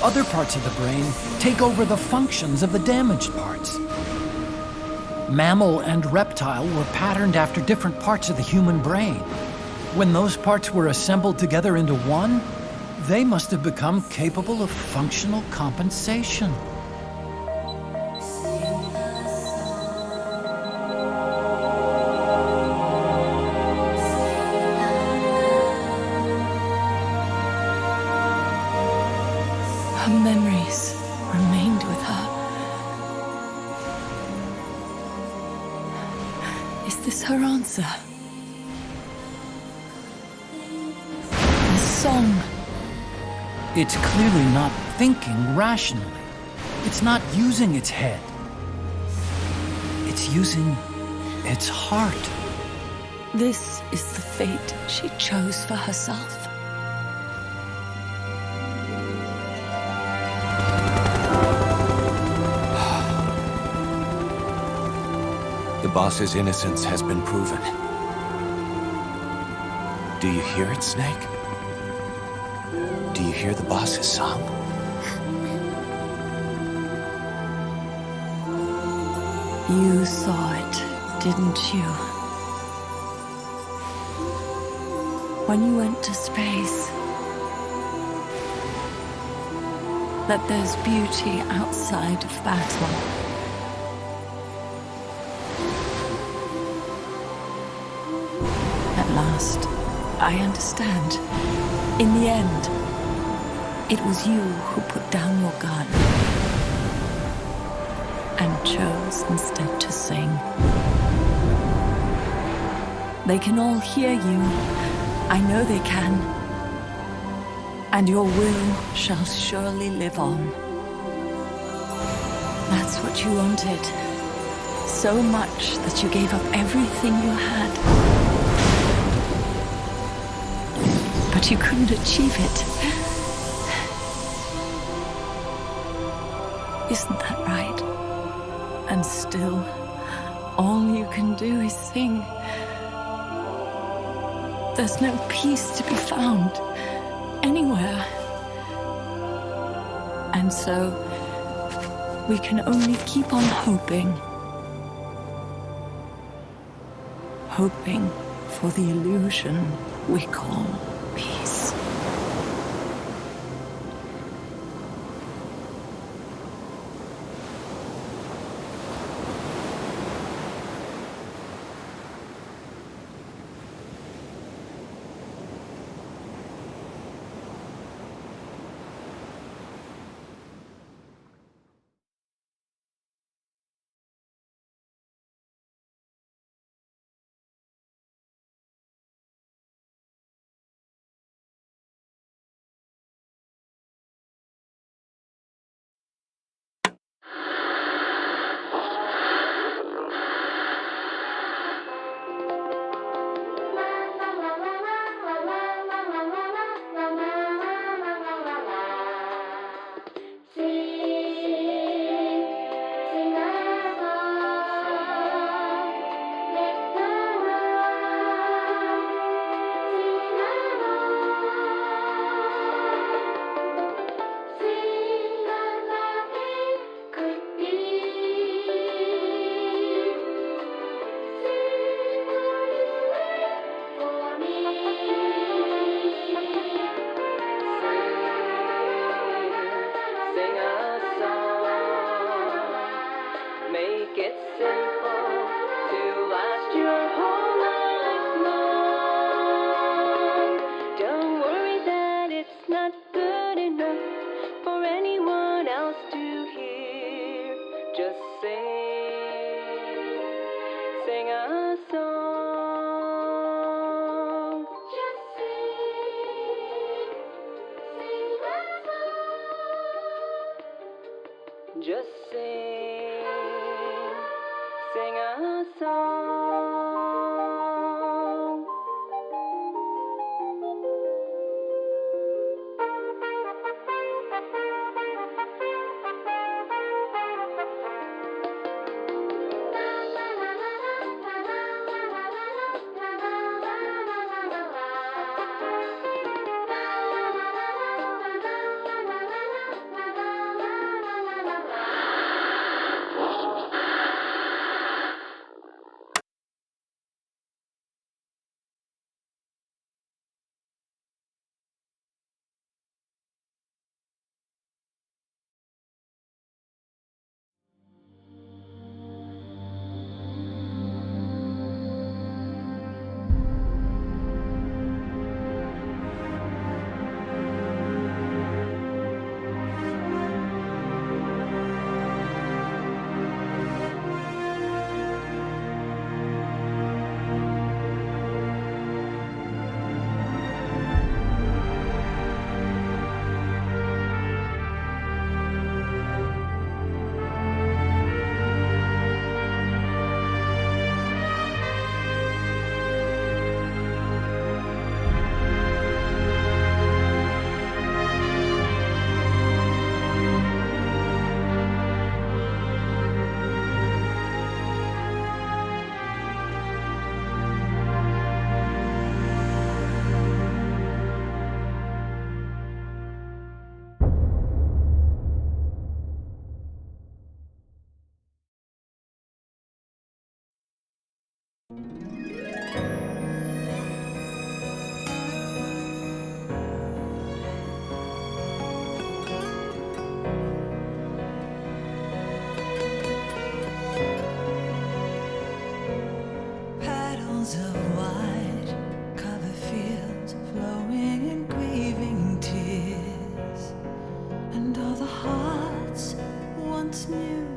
Other parts of the brain take over the functions of the damaged parts. Mammal and reptile were patterned after different parts of the human brain. When those parts were assembled together into one, they must have become capable of functional compensation.
Her memories remained with her. Is this her answer? The song.
It's clearly not thinking rationally. It's not using its head. It's using its heart.
This is the fate she chose for herself.
The boss's innocence has been proven. Do you hear it, Snake? Do you hear the boss's song?
You saw it, didn't you? When you went to space, that there's beauty outside of battle. At last, I understand. In the end, it was you who put down your gun and chose instead to sing. They can all hear you. I know they can. And your will shall surely live on. That's what you wanted. So much that you gave up everything you had. But you couldn't achieve it. Isn't that right? And still, all you can do is sing. There's no peace to be found anywhere. And so, we can only keep on hoping. Hoping for the illusion we call peace.
Not good enough for anyone else to hear.
sing a song. Just sing, just sing a song.
Petals of white cover fields flowing in grieving tears, and all the hearts once new,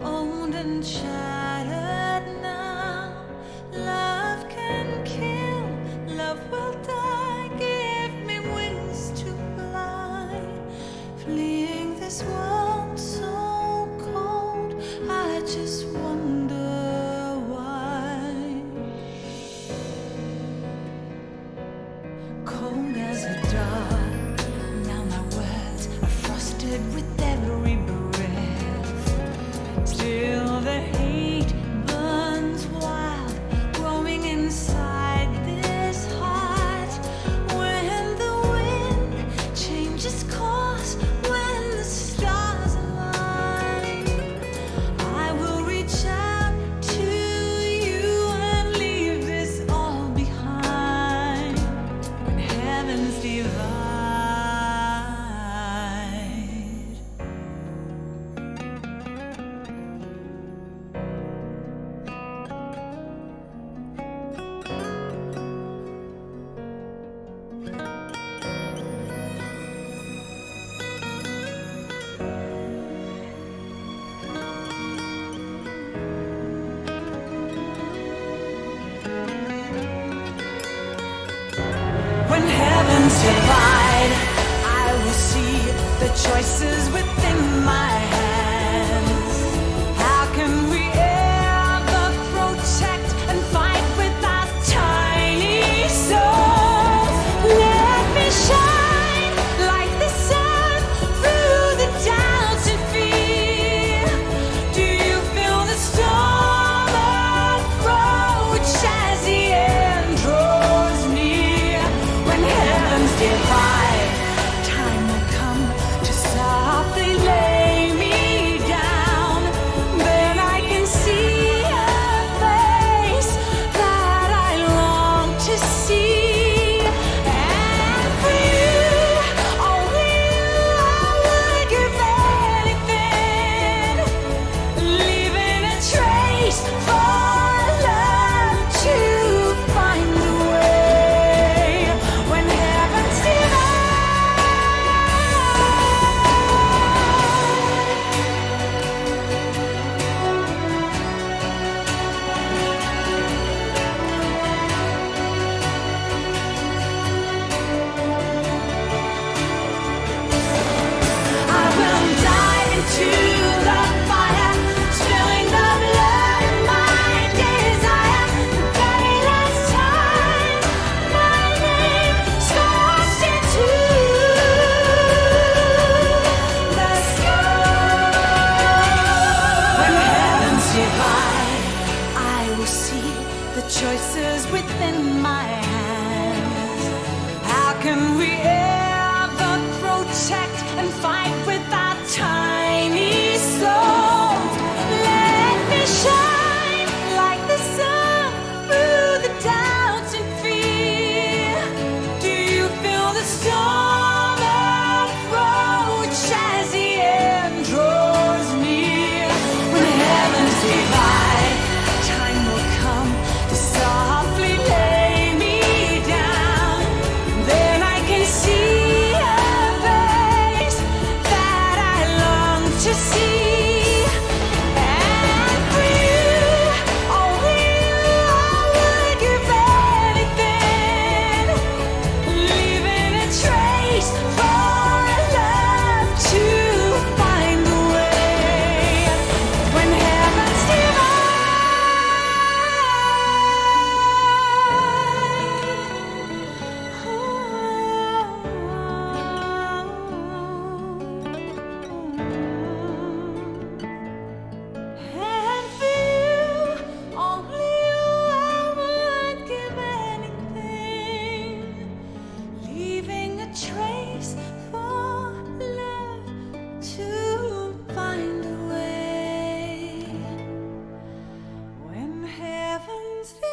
old and shattered now. Love can kill, love will die. Give me wings to fly, fleeing this world so cold. I just wonder why. Cold as a dog, now my words are frosted with every breath. Still the hate burns wild, growing inside this heart. When the wind changes course, when the stars align, I will reach out to you and leave this all behind. When heavens divide. When heavens divide, I will see the choices within my hands. How can we ever protect and fight with our tiny souls? Let me shine like the sun through the doubts and fear. Do you feel the storm approach as the end draws near? When heavens divide, time will come to softly can we ever protect and fight with our tiny souls? Let me shine like the sun through the doubts and fear. Do you feel the storm approach as the end draws near? When heavens divide, time will come to softly lay me down. Then I can see a face that I long to see. And for you, only you, I would give anything, leaving a trace for love to find the way. When heavens and for you, only you, I would give anything, leaving a trace for love to find a way. When heavens divide.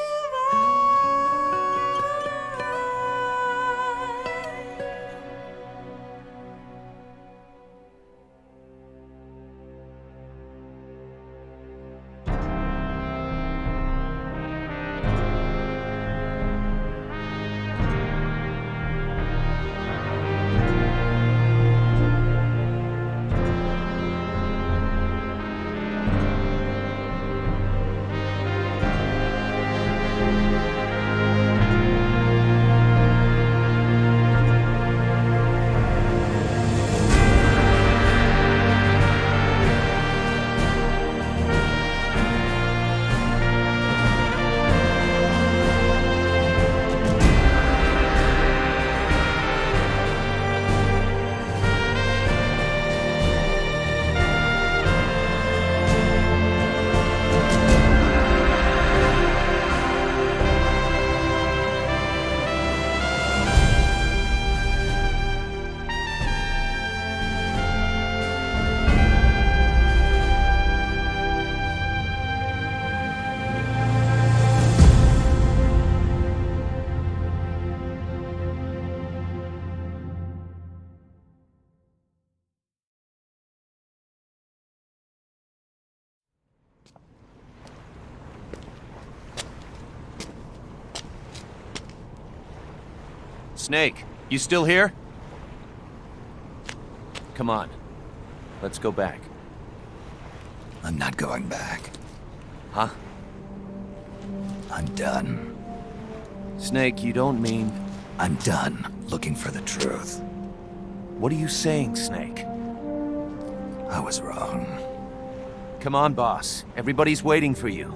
Snake, you still here? Come on. Let's go back.
I'm not going back.
Huh?
I'm done.
Snake, you don't mean...
I'm done looking for the truth.
What are you saying, Snake?
I was wrong.
Come on, boss. Everybody's waiting for you.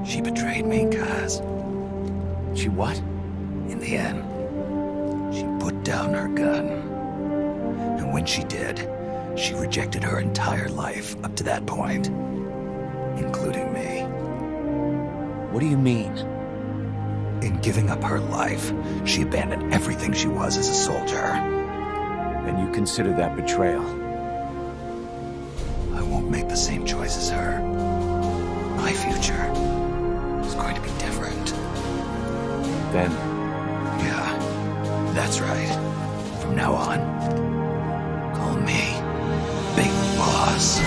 She betrayed me, Kaz.
She what?
In the end, she put down her gun. And when she did, she rejected her entire life up to that point, including me.
What do you mean?
In giving up her life, she abandoned everything she was as a soldier.
And you consider that betrayal?
I won't make the same choice as her. My future is going to be different.
Then?
Yeah, that's right. From now on, call me Big Boss.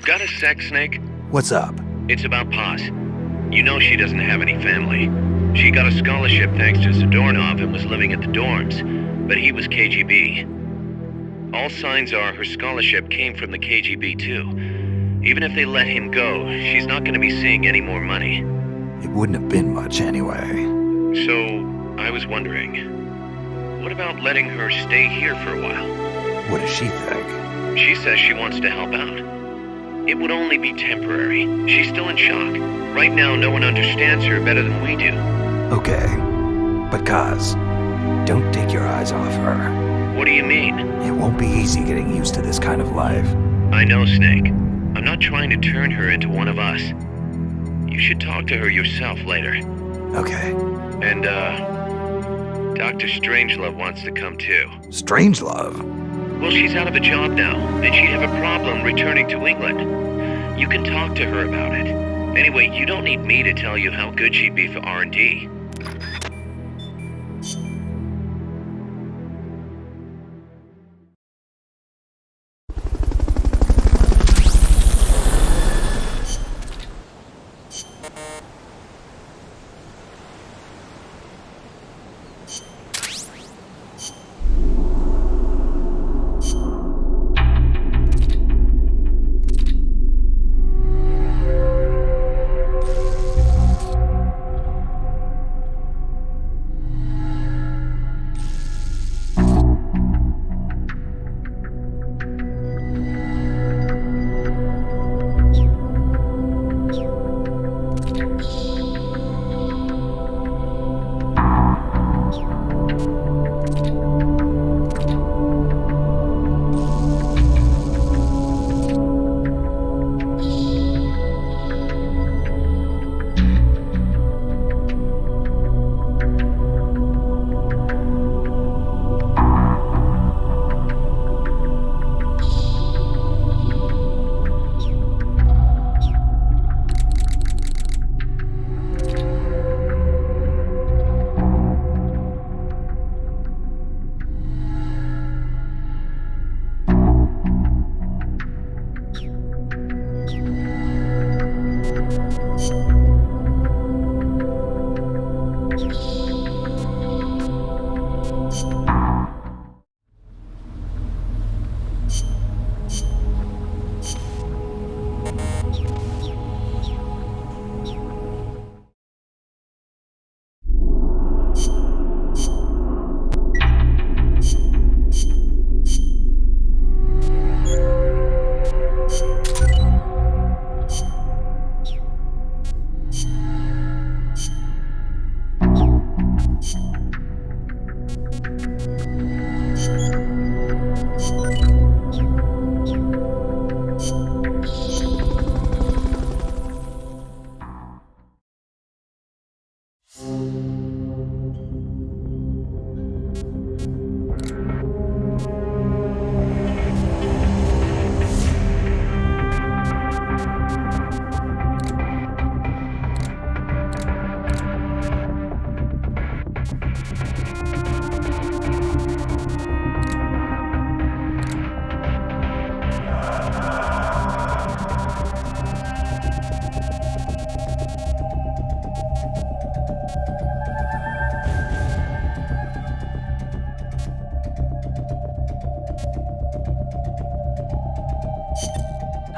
Got a sec, Snake?
What's up?
It's about Paz. You know she doesn't have any family. She got a scholarship thanks to Zadornov and was living at the dorms, but he was KGB. All signs are her scholarship came from the KGB too. Even if they let him go, she's not going to be seeing any more money.
It wouldn't have been much anyway.
So, I was wondering, what about letting her stay here for a while?
What does she think?
She says she wants to help out. It would only be temporary. She's still in shock. Right now, no one understands her better than we do.
Okay. But Kaz, don't take your eyes off her.
What do you mean?
It won't be easy getting used to this kind of life.
I know, Snake. I'm not trying to turn her into one of us. You should talk to her yourself later.
Okay.
And, Dr. Strangelove wants to come too.
Strangelove?
Well, she's out of a job now, and she'd have a problem returning to England. You can talk to her about it. Anyway, you don't need me to tell you how good she'd be for R&D.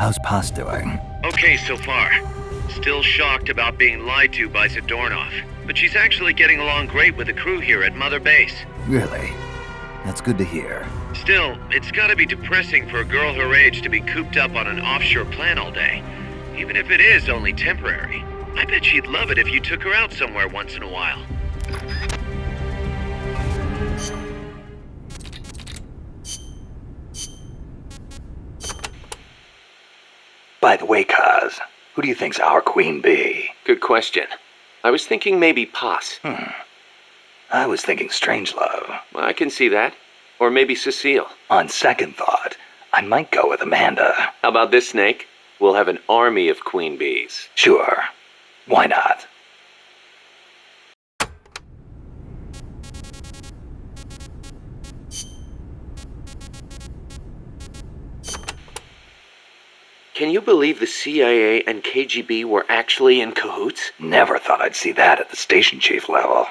How's Paz doing?
Okay so far. Still shocked about being lied to by Zadornov, but she's actually getting along great with the crew here at Mother Base.
Really? That's good to hear.
Still, it's gotta be depressing for a girl her age to be cooped up on an offshore plant all day. Even if it is only temporary. I bet she'd love it if you took her out somewhere once in a while.
By the way, Kaz, who do you think's our queen bee?
Good question. I was thinking maybe Paz.
I was thinking Strangelove.
Well, I can see that. Or maybe Cecile.
On second thought, I might go with Amanda.
How about this, Snake? We'll have an army of queen bees.
Sure. Why not?
Can you believe the CIA and KGB were actually in cahoots?
Never thought I'd see that at the station chief level.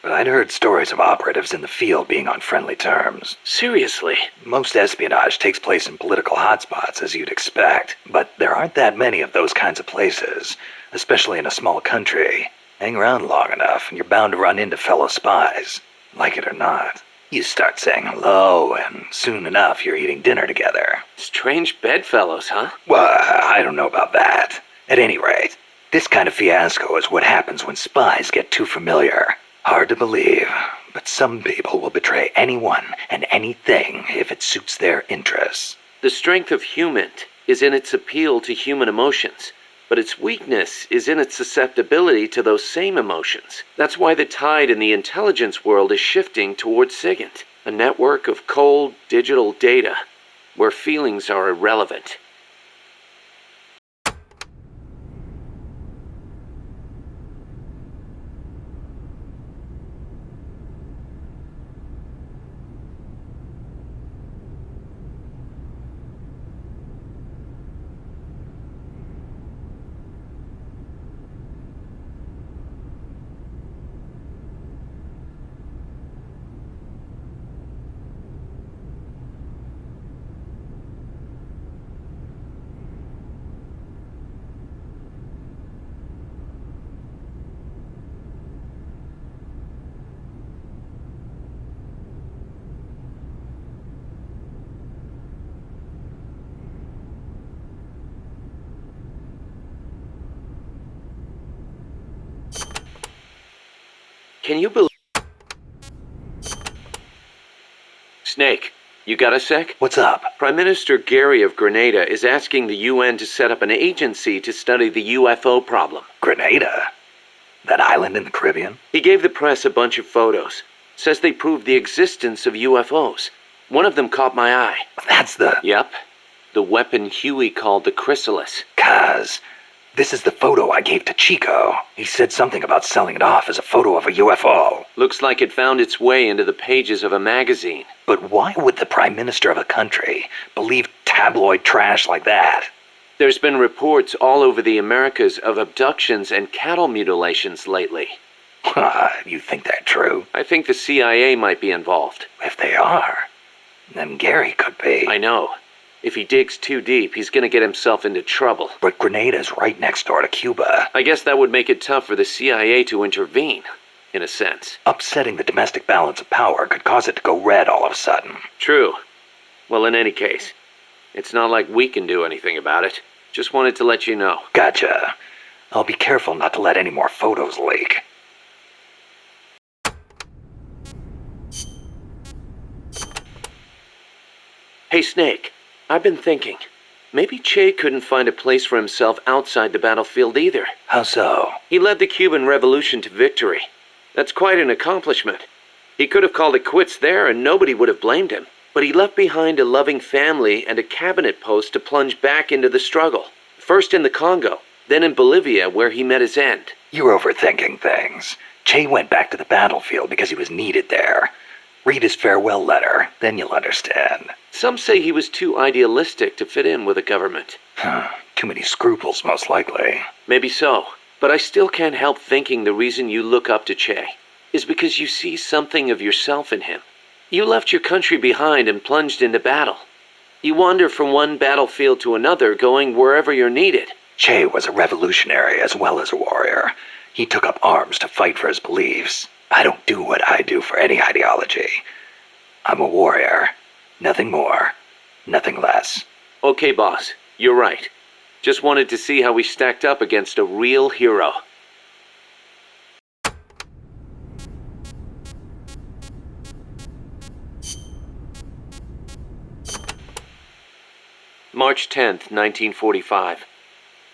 but I'd heard stories of operatives in the field being on friendly terms.
Seriously?
Most espionage takes place in political hotspots, as you'd expect, but there aren't that many of those kinds of places, especially in a small country. Hang around long enough, and you're bound to run into fellow spies, like it or not. You start saying hello, and soon enough you're eating dinner together.
Strange bedfellows, huh?
Well, I don't know about that. At any rate, this kind of fiasco is what happens when spies get too familiar. Hard to believe, but some people will betray anyone and anything if it suits their interests.
The strength of human is in its appeal to human emotions, but its weakness is in its susceptibility to those same emotions. That's why the tide in the intelligence world is shifting towards SIGINT, a network of cold, digital data, where feelings are irrelevant. Can you believe... Snake, you got a sec?
What's up?
Prime Minister Gary of Grenada is asking the UN to set up an agency to study the UFO problem.
Grenada? That island in the Caribbean?
He gave the press a bunch of photos. Says they prove the existence of UFOs. One of them caught my eye.
That's the...
Yep. The weapon Huey called the Chrysalis.
Kaz, this is the photo I gave to Chico. He said something about selling it off as a photo of a UFO.
Looks like it found its way into the pages of a magazine.
But why would the Prime Minister of a country believe tabloid trash like that?
There's been reports all over the Americas of abductions and cattle mutilations lately.
You think that's true?
I think the CIA might be involved.
If they are, then Gary could be.
I know. If he digs too deep, he's gonna get himself into trouble.
But Grenada's right next door to Cuba.
I guess that would make it tough for the CIA to intervene, in a sense.
Upsetting the domestic balance of power could cause it to go red all of a sudden.
True. Well, in any case, it's not like we can do anything about it. Just wanted to let you know.
Gotcha. I'll be careful not to let any more photos leak.
Hey, Snake. I've been thinking. Maybe Che couldn't find a place for himself outside the battlefield either.
How so?
He led the Cuban Revolution to victory. That's quite an accomplishment. He could have called it quits there and nobody would have blamed him. But he left behind a loving family and a cabinet post to plunge back into the struggle. First in the Congo, then in Bolivia where he met his end.
You're overthinking things. Che went back to the battlefield because he was needed there. Read his farewell letter, then you'll understand.
Some say he was too idealistic to fit in with the government.
Too many scruples, most likely.
Maybe so, but I still can't help thinking the reason you look up to Che is because you see something of yourself in him. You left your country behind and plunged into battle. You wander from one battlefield to another, going wherever you're needed.
Che was a revolutionary as well as a warrior. He took up arms to fight for his beliefs. I don't do what I do for any ideology. I'm a warrior. Nothing more. Nothing less.
Okay, boss. You're right. Just wanted to see how we stacked up against a real hero. March 10th, 1945.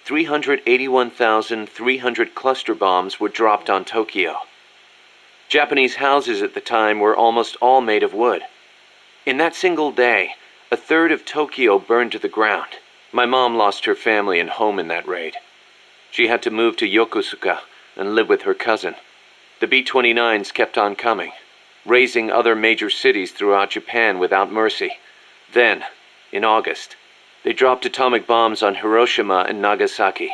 381,300 cluster bombs were dropped on Tokyo. Japanese houses at the time were almost all made of wood. In that single day, a third of Tokyo burned to the ground. My mom lost her family and home in that raid. She had to move to Yokosuka and live with her cousin. The B-29s kept on coming, razing other major cities throughout Japan without mercy. Then, in August, they dropped atomic bombs on Hiroshima and Nagasaki,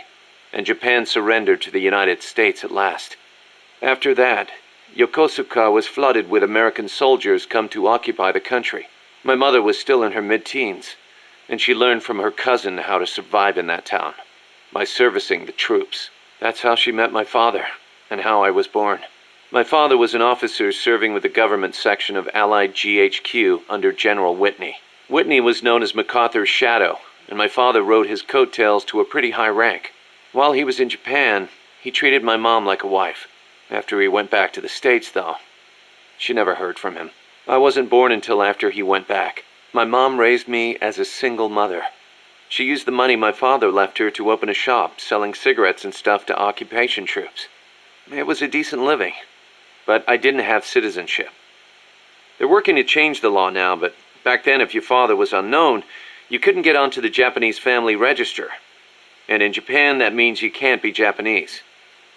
and Japan surrendered to the United States at last. After that, Yokosuka was flooded with American soldiers come to occupy the country. My mother was still in her mid-teens, and she learned from her cousin how to survive in that town, by servicing the troops. That's how she met my father, and how I was born. My father was an officer serving with the government section of Allied GHQ under General Whitney. Whitney was known as MacArthur's shadow, and my father rode his coattails to a pretty high rank. While he was in Japan, he treated my mom like a wife. After he went back to the States, though, she never heard from him. I wasn't born until after he went back. My mom raised me as a single mother. She used the money my father left her to open a shop selling cigarettes and stuff to occupation troops. It was a decent living, but I didn't have citizenship. They're working to change the law now, but back then if your father was unknown, you couldn't get onto the Japanese family register. And in Japan, that means you can't be Japanese.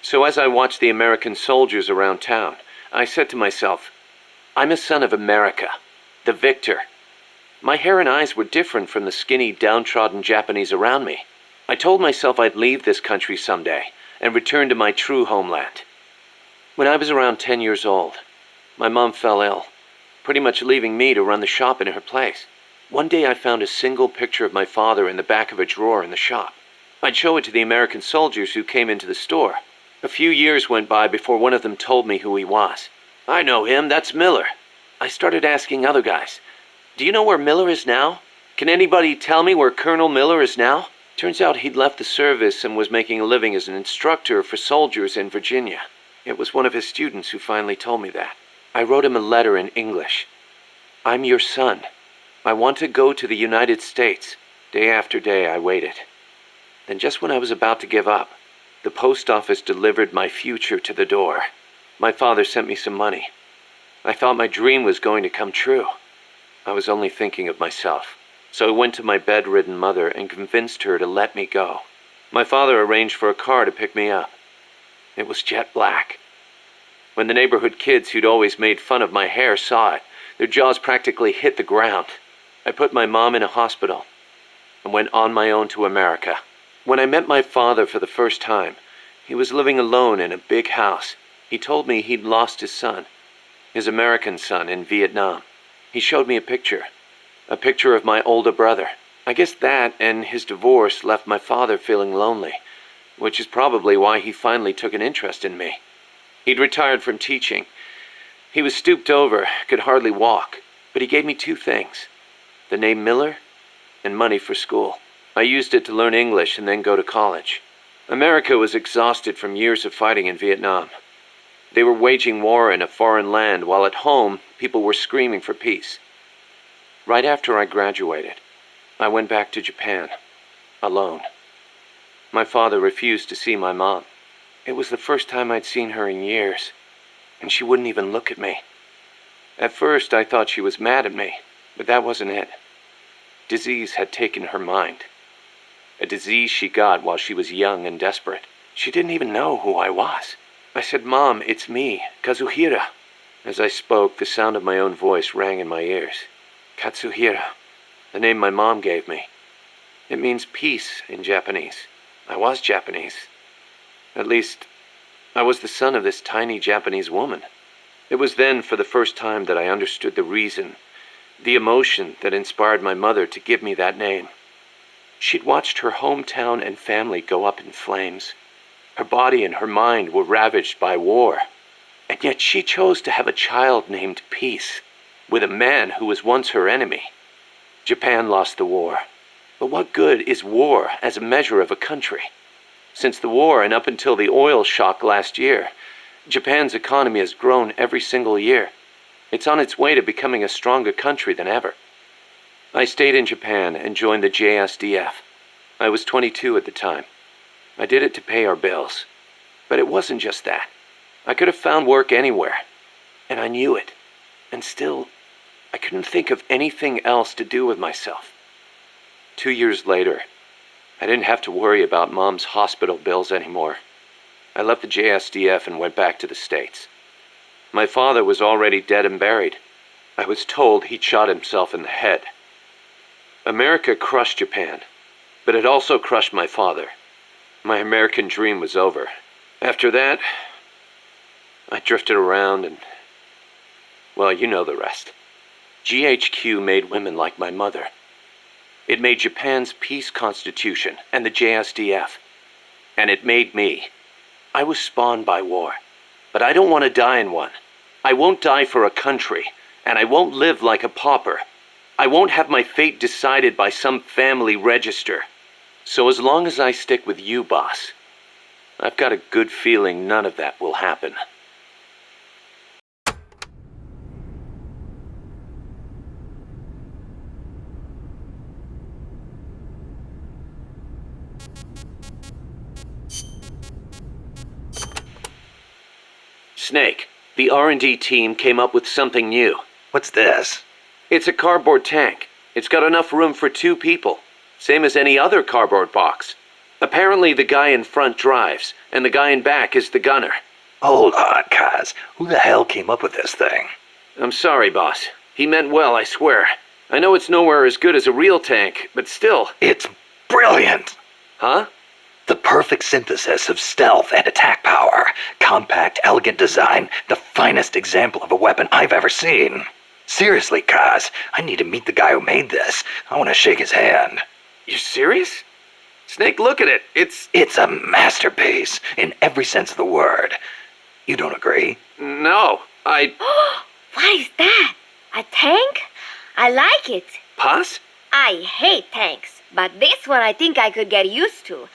So as I watched the American soldiers around town, I said to myself, I'm a son of America, the victor. My hair and eyes were different from the skinny, downtrodden Japanese around me. I told myself I'd leave this country someday and return to my true homeland. When I was around 10 years old, my mom fell ill, pretty much leaving me to run the shop in her place. One day I found a single picture of my father in the back of a drawer in the shop. I'd show it to the American soldiers who came into the store. A few years went by before one of them told me who he was. I know him, that's Miller. I started asking other guys, do you know where Miller is now? Can anybody tell me where Colonel Miller is now? Turns out he'd left the service and was making a living as an instructor for soldiers in Virginia. It was one of his students who finally told me that. I wrote him a letter in English. I'm your son. I want to go to the United States. Day after day I waited. Then just when I was about to give up, the post office delivered my future to the door. My father sent me some money. I thought my dream was going to come true. I was only thinking of myself. So I went to my bedridden mother and convinced her to let me go. My father arranged for a car to pick me up. It was jet black. When the neighborhood kids who'd always made fun of my hair saw it, their jaws practically hit the ground. I put my mom in a hospital and went on my own to America. When I met my father for the first time, he was living alone in a big house. He told me he'd lost his son, his American son, in Vietnam. He showed me a picture of my older brother. I guess that and his divorce left my father feeling lonely, which is probably why he finally took an interest in me. He'd retired from teaching. He was stooped over, could hardly walk, but he gave me two things: the name Miller and money for school. I used it to learn English and then go to college. America was exhausted from years of fighting in Vietnam. They were waging war in a foreign land, while at home, people were screaming for peace. Right after I graduated, I went back to Japan, alone. My father refused to see my mom. It was the first time I'd seen her in years, and she wouldn't even look at me. At first, I thought she was mad at me, but that wasn't it. Disease had taken her mind. A disease she got while she was young and desperate. She didn't even know who I was. I said, Mom, it's me, Kazuhira. As I spoke, the sound of my own voice rang in my ears. Katsuhira, the name my mom gave me. It means peace in Japanese. I was Japanese. At least, I was the son of this tiny Japanese woman. It was then, for the first time, that I understood the reason, the emotion that inspired my mother to give me that name. She'd watched her hometown and family go up in flames. Her body and her mind were ravaged by war. And yet she chose to have a child named Peace, with a man who was once her enemy. Japan lost the war. But what good is war as a measure of a country? Since the war and up until the oil shock last year, Japan's economy has grown every single year. It's on its way to becoming a stronger country than ever. I stayed in Japan and joined the JSDF. I was 22 at the time. I did it to pay our bills. But it wasn't just that. I could have found work anywhere, and I knew it. And still, I couldn't think of anything else to do with myself. 2 years later, I didn't have to worry about Mom's hospital bills anymore. I left the JSDF and went back to the States. My father was already dead and buried. I was told he'd shot himself in the head. America crushed Japan, but it also crushed my father. My American dream was over. After that, I drifted around and... well, you know the rest. GHQ made women like my mother. It made Japan's peace constitution and the JSDF. And it made me. I was spawned by war. But I don't want to die in one. I won't die for a country, and I won't live like a pauper. I won't have my fate decided by some family register. So as long as I stick with you, boss, I've got a good feeling none of that will happen. Snake, the R&D team came up with something new.
What's this?
It's a cardboard tank. It's got enough room for 2 people. Same as any other cardboard box. Apparently the guy in front drives, and the guy in back is the gunner.
Hold on, Kaz. Who the hell came up with this thing?
I'm sorry, boss. He meant well, I swear. I know it's nowhere as good as a real tank, but still...
It's brilliant!
Huh?
The perfect synthesis of stealth and attack power. Compact, elegant design. The finest example of a weapon I've ever seen. Seriously, Kaz, I need to meet the guy who made this. I want to shake his hand.
You serious? Snake, look at it.
It's a masterpiece, in every sense of the word. You don't agree?
No,
What is that? A tank? I like it.
Paz?
I hate tanks, but this one I think I could get used to.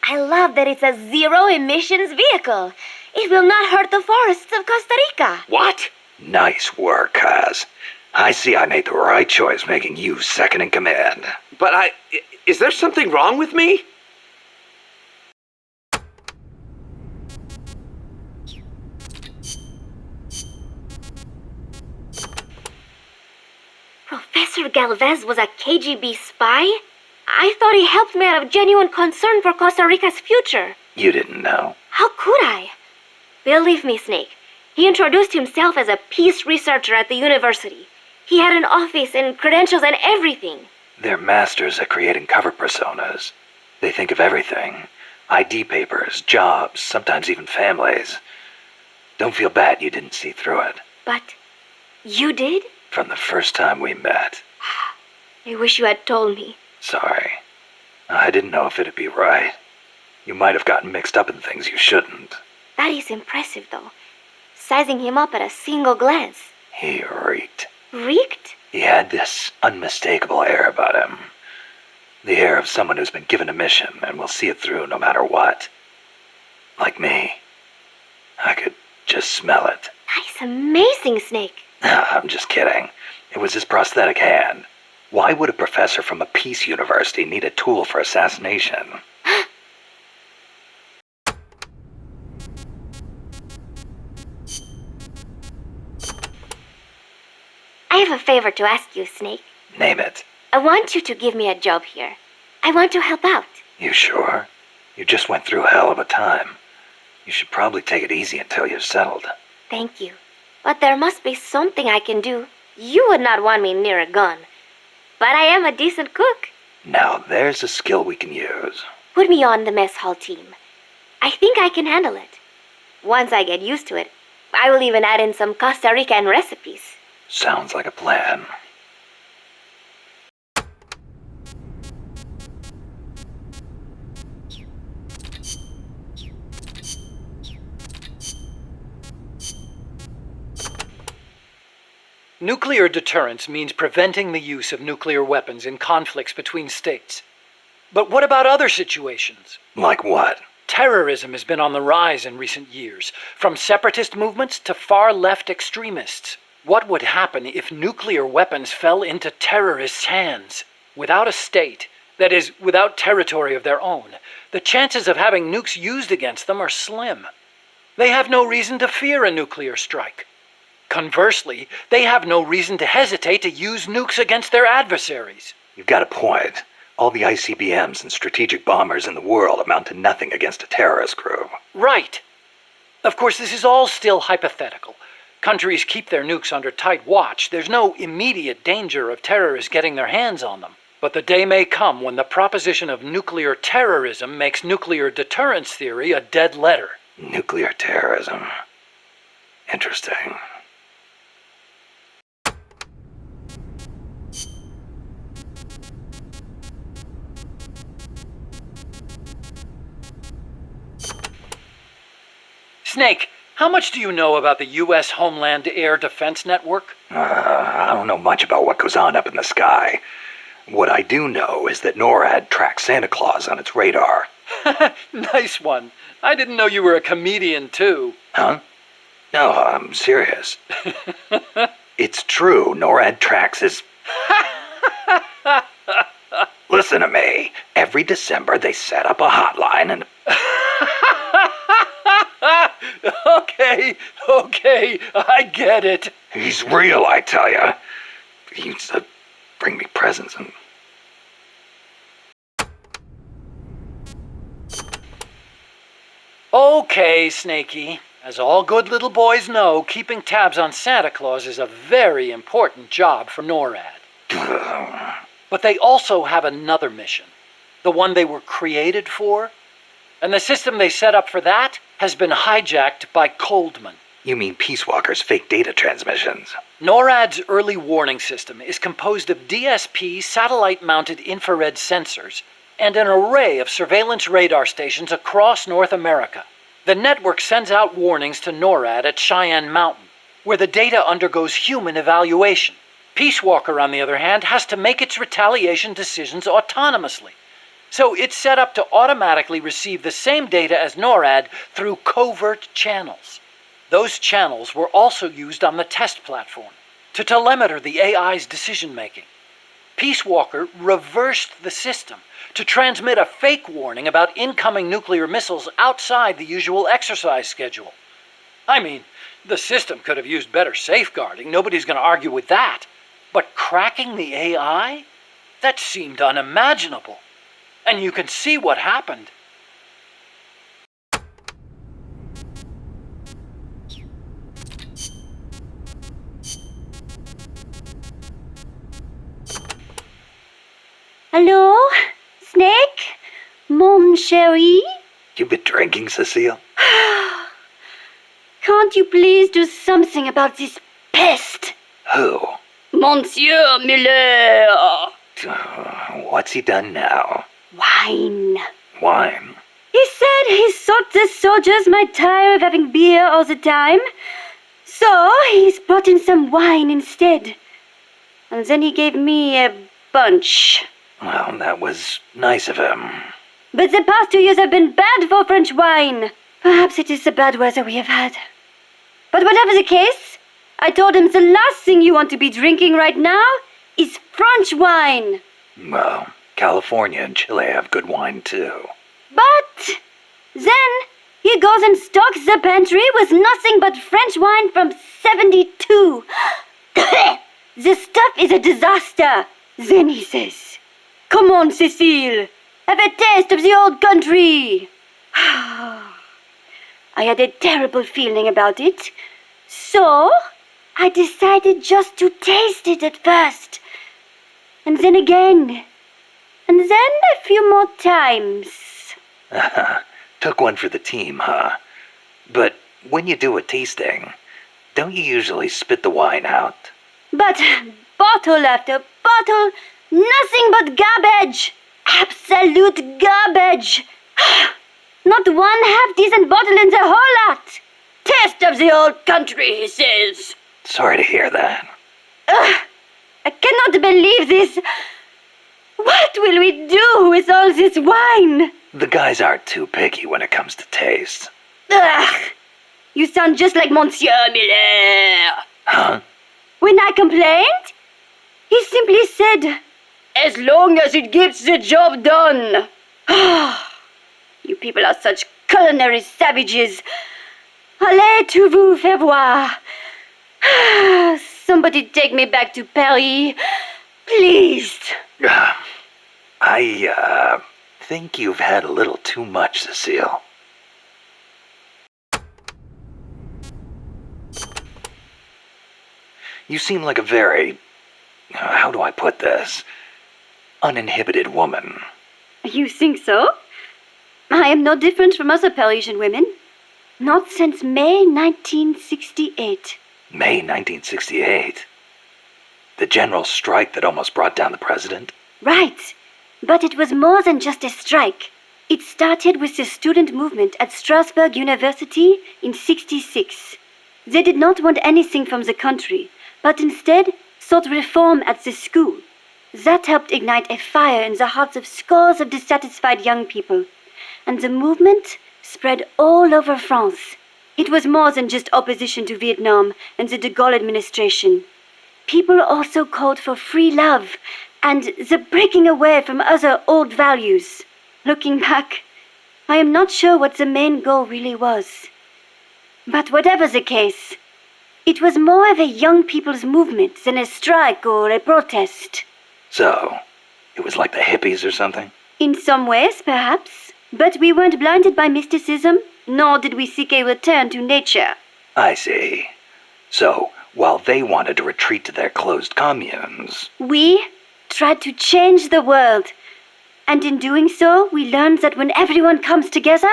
I love that it's a zero-emissions vehicle. It will not hurt the forests of Costa Rica.
What?
Nice work, Kaz. I see I made the right choice making you second in command.
But is there something wrong with me?
Professor Galvez was a KGB spy? I thought he helped me out of genuine concern for Costa Rica's future.
You didn't know.
How could I? Believe me, Snake. He introduced himself as a peace researcher at the university. He had an office and credentials and everything.
They're masters at creating cover personas. They think of everything. ID papers, jobs, sometimes even families. Don't feel bad you didn't see through it.
But you did?
From the first time we met.
I wish you had told me.
Sorry. I didn't know if it'd be right. You might have gotten mixed up in things you shouldn't.
That is impressive, though. Sizing him up at a single glance.
He reeked.
Reeked?
He had this unmistakable air about him. The air of someone who's been given a mission and will see it through no matter what. Like me. I could just smell it.
That is amazing, Snake.
I'm just kidding. It was his prosthetic hand. Why would a professor from a peace university need a tool for assassination?
I have a favor to ask you, Snake.
Name it.
I want you to give me a job here. I want to help out.
You sure? You just went through a hell of a time. You should probably take it easy until you're settled.
Thank you. But there must be something I can do. You would not want me near a gun. But I am a decent cook.
Now there's a skill we can use.
Put me on the mess hall team. I think I can handle it. Once I get used to it, I will even add in some Costa Rican recipes.
Sounds like a plan.
Nuclear deterrence means preventing the use of nuclear weapons in conflicts between states. But what about other situations?
Like what?
Terrorism has been on the rise in recent years, from separatist movements to far-left extremists. What would happen if nuclear weapons fell into terrorists' hands? Without a state, that is, without territory of their own, the chances of having nukes used against them are slim. They have no reason to fear a nuclear strike. Conversely, they have no reason to hesitate to use nukes against their adversaries.
You've got a point. All the ICBMs and strategic bombers in the world amount to nothing against a terrorist group.
Right. Of course, this is all still hypothetical. Countries keep their nukes under tight watch. There's no immediate danger of terrorists getting their hands on them. But the day may come when the proposition of nuclear terrorism makes nuclear deterrence theory a dead letter.
Nuclear terrorism. Interesting.
Snake, how much do you know about the U.S. Homeland Air Defense Network?
I don't know much about what goes on up in the sky. What I do know is that NORAD tracks Santa Claus on its radar.
Nice one. I didn't know you were a comedian, too.
Huh? No, I'm serious. It's true, NORAD tracks his... Listen to me. Every December they set up a hotline and...
Okay, I get it.
He's real, I tell ya. He used to bring me presents and...
Okay, Snakey. As all good little boys know, keeping tabs on Santa Claus is a very important job for NORAD. But they also have another mission. The one they were created for. And the system they set up for that has been hijacked by Coldman.
You mean Peace Walker's fake data transmissions?
NORAD's early warning system is composed of DSP satellite-mounted infrared sensors and an array of surveillance radar stations across North America. The network sends out warnings to NORAD at Cheyenne Mountain, where the data undergoes human evaluation. Peace Walker, on the other hand, has to make its retaliation decisions autonomously. So it's set up to automatically receive the same data as NORAD through covert channels. Those channels were also used on the test platform to telemeter the AI's decision-making. Peace Walker reversed the system to transmit a fake warning about incoming nuclear missiles outside the usual exercise schedule. I mean, the system could have used better safeguarding. Nobody's going to argue with that. But cracking the AI? That seemed unimaginable. And you can see what happened.
Hello? Snake? Mon chéri?
You been drinking, Cecile?
Can't you please do something about this pest?
Who?
Monsieur Miller!
What's he done now?
Wine.
Wine?
He said he thought the soldiers might tire of having beer all the time. So he's brought in some wine instead. And then he gave me a bunch.
Well, that was nice of him.
But the past 2 years have been bad for French wine. Perhaps it is the bad weather we have had. But whatever the case, I told him the last thing you want to be drinking right now is French wine.
Well, California and Chile have good wine too.
But then he goes and stocks the pantry with nothing but French wine from 72. The stuff is a disaster. Then he says, "Come on, Cecile, have a taste of the old country." I had a terrible feeling about it, so I decided just to taste it at first. And then again. And then a few more times.
Took one for the team, huh? But when you do a tasting, don't you usually spit the wine out?
But bottle after bottle, nothing but garbage. Absolute garbage. Not one half-decent bottle in the whole lot. Taste of the old country, he says.
Sorry to hear that.
I cannot believe this. What will we do with all this wine?
The guys aren't too picky when it comes to taste.
Ugh. You sound just like Monsieur Miller.
Huh?
When I complained, he simply said, "As long as it gets the job done." You people are such culinary savages. Allez tout vous faire voir. Somebody take me back to Paris, please.
I think you've had a little too much, Cecile. You seem like a very, how do I put this, uninhibited woman.
You think so? I am no different from other Parisian women. Not since May 1968.
May 1968? The general strike that almost brought down the president?
Right. But it was more than just a strike. It started with the student movement at Strasbourg University in '66. They did not want anything from the country, but instead sought reform at the school. That helped ignite a fire in the hearts of scores of dissatisfied young people. And the movement spread all over France. It was more than just opposition to Vietnam and the de Gaulle administration. People also called for free love and the breaking away from other old values. Looking back, I am not sure what the main goal really was. But whatever the case, it was more of a young people's movement than a strike or a protest.
So, it was like the hippies or something?
In some ways, perhaps. But we weren't blinded by mysticism, nor did we seek a return to nature.
I see. So, while they wanted to retreat to their closed communes,
we tried to change the world. And in doing so, we learned that when everyone comes together,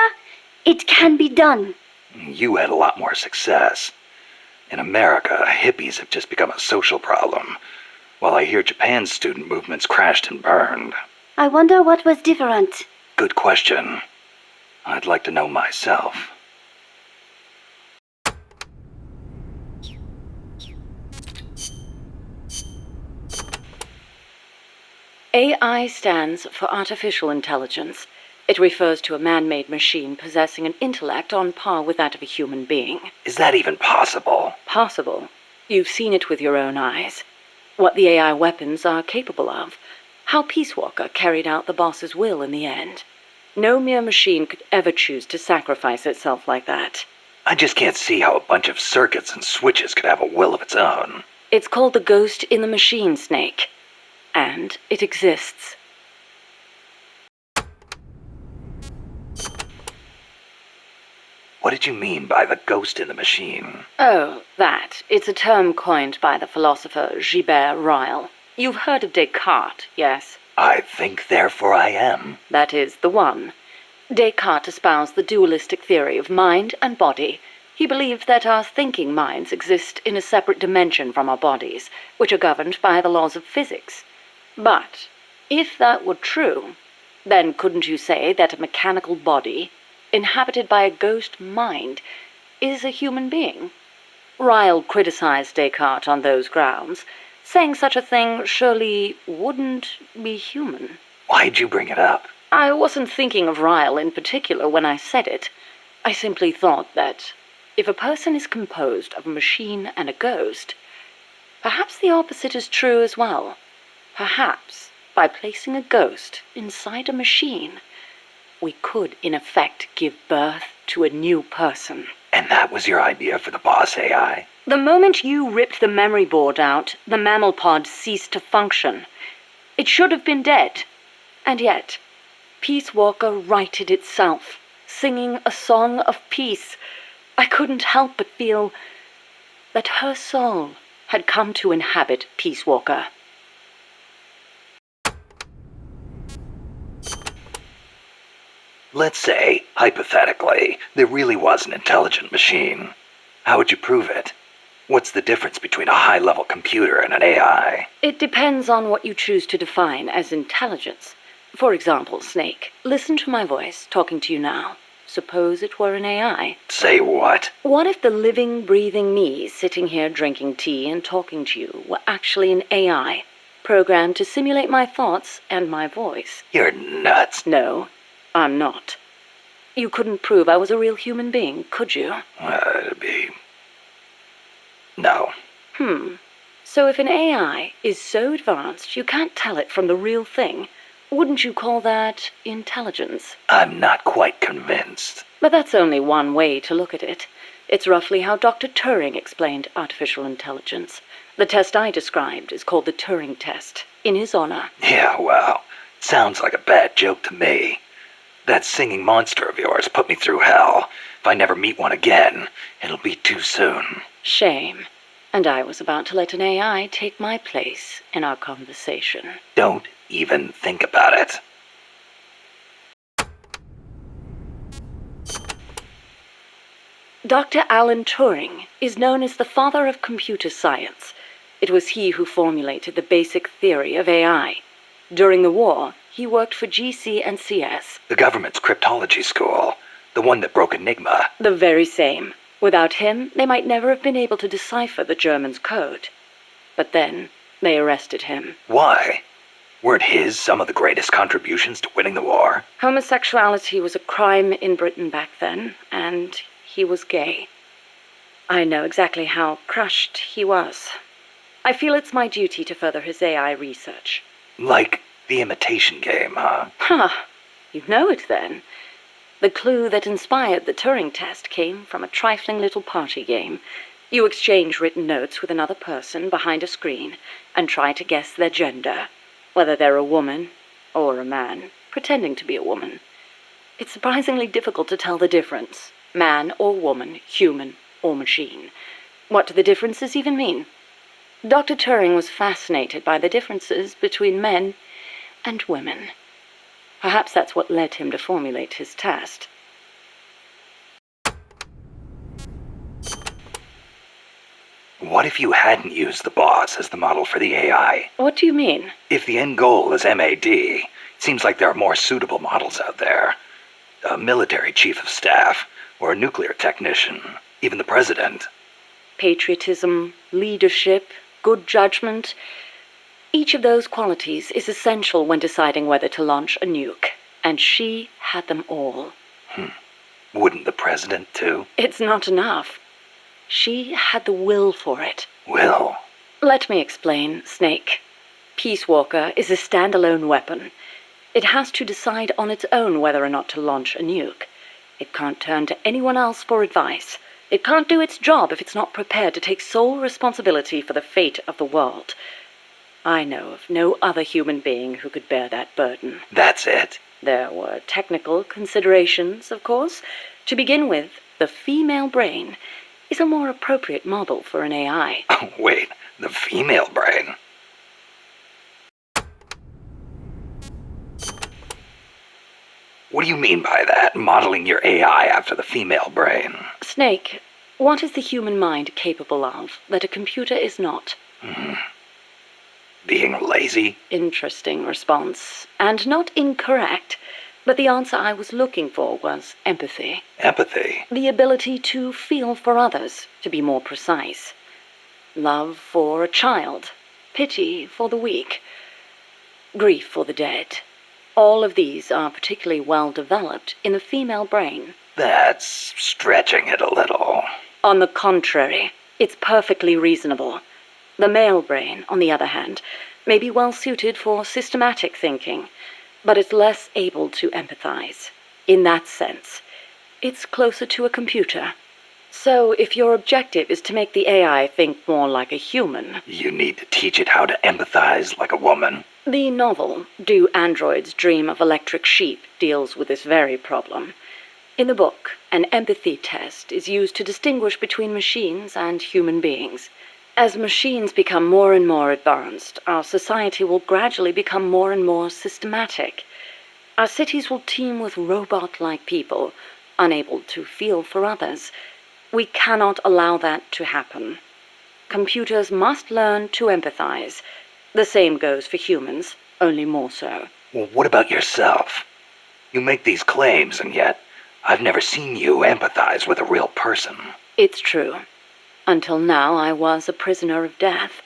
it can be done.
you had a lot more success. In America, hippies have just become a social problem, while I hear Japan's student movements crashed and burned.
I wonder what was different.
Good question. I'd like to know myself.
AI stands for artificial intelligence. It refers to a man-made machine possessing an intellect on par with that of a human being.
Is that even possible?
Possible. You've seen it with your own eyes. What the AI weapons are capable of. How Peace Walker carried out the boss's will in the end. No mere machine could ever choose to sacrifice itself like that.
I just can't see how a bunch of circuits and switches could have a will of its own.
It's called the ghost in the machine, Snake. And it exists.
What did you mean by the ghost in the machine?
Oh, that. It's a term coined by the philosopher Gilbert Ryle. You've heard of Descartes, yes?
I think, therefore I am.
That is the one. Descartes espoused the dualistic theory of mind and body. He believed that our thinking minds exist in a separate dimension from our bodies, which are governed by the laws of physics. But if that were true, then couldn't you say that a mechanical body, inhabited by a ghost mind, is a human being? Ryle criticized Descartes on those grounds, saying such a thing surely wouldn't be human.
Why'd you bring it up?
I wasn't thinking of Ryle in particular when I said it. I simply thought that if a person is composed of a machine and a ghost, perhaps the opposite is true as well. Perhaps, by placing a ghost inside a machine, we could, in effect, give birth to a new person.
And that was your idea for the boss AI?
The moment you ripped the memory board out, the mammal pod ceased to function. It should have been dead. And yet, Peace Walker righted itself, singing a song of peace. I couldn't help but feel that her soul had come to inhabit Peace Walker.
Let's say, hypothetically, there really was an intelligent machine. How would you prove it? What's the difference between a high-level computer and an AI?
It depends on what you choose to define as intelligence. For example, Snake, listen to my voice talking to you now. Suppose it were an AI.
Say what?
What if the living, breathing me sitting here drinking tea and talking to you were actually an AI, programmed to simulate my thoughts and my voice?
You're nuts.
No, I'm not. You couldn't prove I was a real human being, could you?
It'd be... No.
So if an AI is so advanced you can't tell it from the real thing, wouldn't you call that intelligence?
I'm not quite convinced.
But that's only one way to look at it. It's roughly how Dr. Turing explained artificial intelligence. The test I described is called the Turing test, in his honor.
Yeah, well, sounds like a bad joke to me. That singing monster of yours put me through hell. If I never meet one again, it'll be too soon.
Shame. And I was about to let an AI take my place in our conversation.
Don't even think about it.
Dr. Alan Turing is known as the father of computer science. It was he who formulated the basic theory of AI. During the war, he worked for GC and CS.
The government's cryptology school. The one that broke Enigma.
The very same. Without him, they might never have been able to decipher the Germans' code. But then, they arrested him.
Why? Weren't his some of the greatest contributions to winning the war?
Homosexuality was a crime in Britain back then, and he was gay. I know exactly how crushed he was. I feel it's my duty to further his AI research.
Like the Imitation Game, huh?
Huh. You know it then. The clue that inspired the Turing test came from a trifling little party game. You exchange written notes with another person behind a screen and try to guess their gender, whether they're a woman or a man, pretending to be a woman. It's surprisingly difficult to tell the difference. Man or woman, human or machine. What do the differences even mean? Dr. Turing was fascinated by the differences between men and women. Perhaps that's what led him to formulate his test.
What if you hadn't used the boss as the model for the AI?
What do you mean?
If the end goal is MAD, it seems like there are more suitable models out there. A military chief of staff, or a nuclear technician, even the president.
Patriotism, leadership, good judgment. Each of those qualities is essential when deciding whether to launch a nuke. And she had them all.
Wouldn't the president, too?
It's not enough. She had the will for it.
Will?
Let me explain, Snake. Peace Walker is a standalone weapon. It has to decide on its own whether or not to launch a nuke. It can't turn to anyone else for advice. It can't do its job if it's not prepared to take sole responsibility for the fate of the world. I know of no other human being who could bear that burden.
That's it?
There were technical considerations, of course. To begin with, the female brain is a more appropriate model for an AI.
Oh, wait, the female brain? What do you mean by that, modeling your AI after the female brain?
Snake, what is the human mind capable of that a computer is not?
Being lazy?
Interesting response. And not incorrect. But the answer I was looking for was empathy.
Empathy?
The ability to feel for others, to be more precise. Love for a child. Pity for the weak. Grief for the dead. All of these are particularly well developed in the female brain.
That's stretching it a little.
On the contrary, it's perfectly reasonable. The male brain, on the other hand, may be well suited for systematic thinking, but it's less able to empathize. In that sense, it's closer to a computer. So if your objective is to make the AI think more like a human...
You need to teach it how to empathize like a woman.
The novel, Do Androids Dream of Electric Sheep, deals with this very problem. In the book, an empathy test is used to distinguish between machines and human beings. As machines become more and more advanced, our society will gradually become more and more systematic. Our cities will teem with robot-like people, unable to feel for others. We cannot allow that to happen. Computers must learn to empathize. The same goes for humans, only more so.
Well, what about yourself? You make these claims, and yet I've never seen you empathize with a real person.
It's true. Until now, I was a prisoner of death.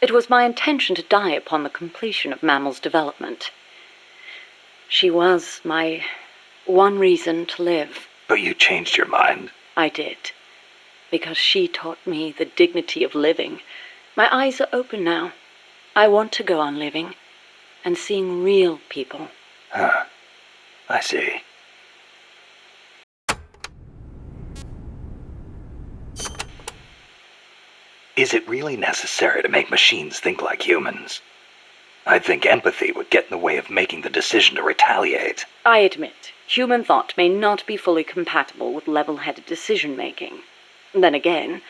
It was my intention to die upon the completion of Mammal's development. She was my one reason to live.
But you changed your mind.
I did. Because she taught me the dignity of living. My eyes are open now. I want to go on living and seeing real people.
Huh. I see. Is it really necessary to make machines think like humans? I think empathy would get in the way of making the decision to retaliate.
I admit, human thought may not be fully compatible with level-headed decision-making. Then again,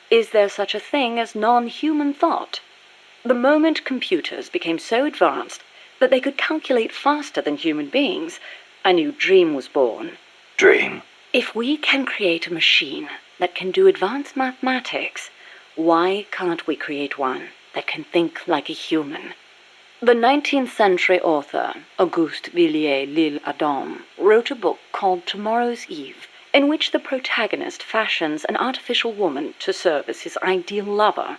is there such a thing as non-human thought? The moment computers became so advanced that they could calculate faster than human beings, a new dream was born.
Dream?
If we can create a machine that can do advanced mathematics, why can't we create one that can think like a human? The 19th century author, Auguste Villiers L'Isle-Adam, wrote a book called Tomorrow's Eve, in which the protagonist fashions an artificial woman to serve as his ideal lover.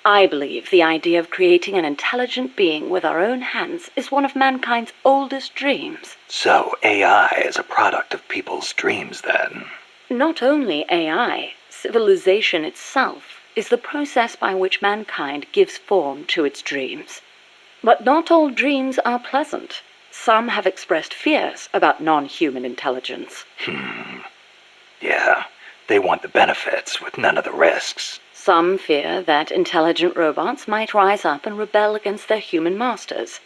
I believe the idea of creating an intelligent being with our own hands is one of mankind's oldest dreams.
So AI is a product of people's dreams, then?
Not only AI, civilization itself is the process by which mankind gives form to its dreams. But not all dreams are pleasant. Some have expressed fears about non-human intelligence.
Yeah, they want the benefits with none of the risks.
Some fear that intelligent robots might rise up and rebel against their human masters,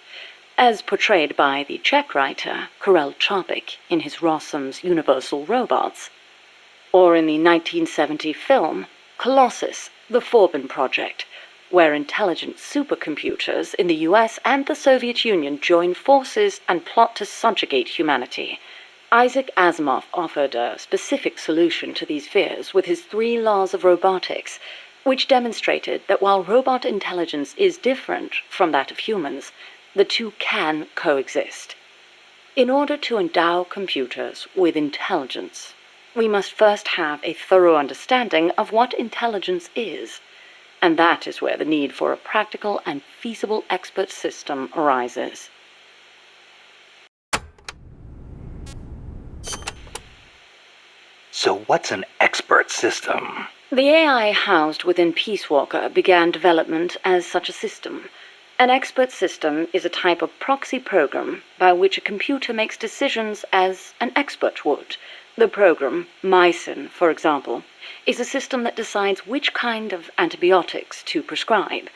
as portrayed by the Czech writer Karel Čapek in his Rossum's Universal Robots, or in the 1970 film Colossus, the Forbin Project, where intelligent supercomputers in the US and the Soviet Union join forces and plot to subjugate humanity. Isaac Asimov offered a specific solution to these fears with his 3 laws of robotics, which demonstrated that while robot intelligence is different from that of humans, the two can coexist. In order to endow computers with intelligence, we must first have a thorough understanding of what intelligence is, and that is where the need for a practical and feasible expert system arises.
So what's an expert system?
The AI housed within Peace Walker began development as such a system. An expert system is a type of proxy program by which a computer makes decisions as an expert would. The program, Mycin, for example, is a system that decides which kind of antibiotics to prescribe.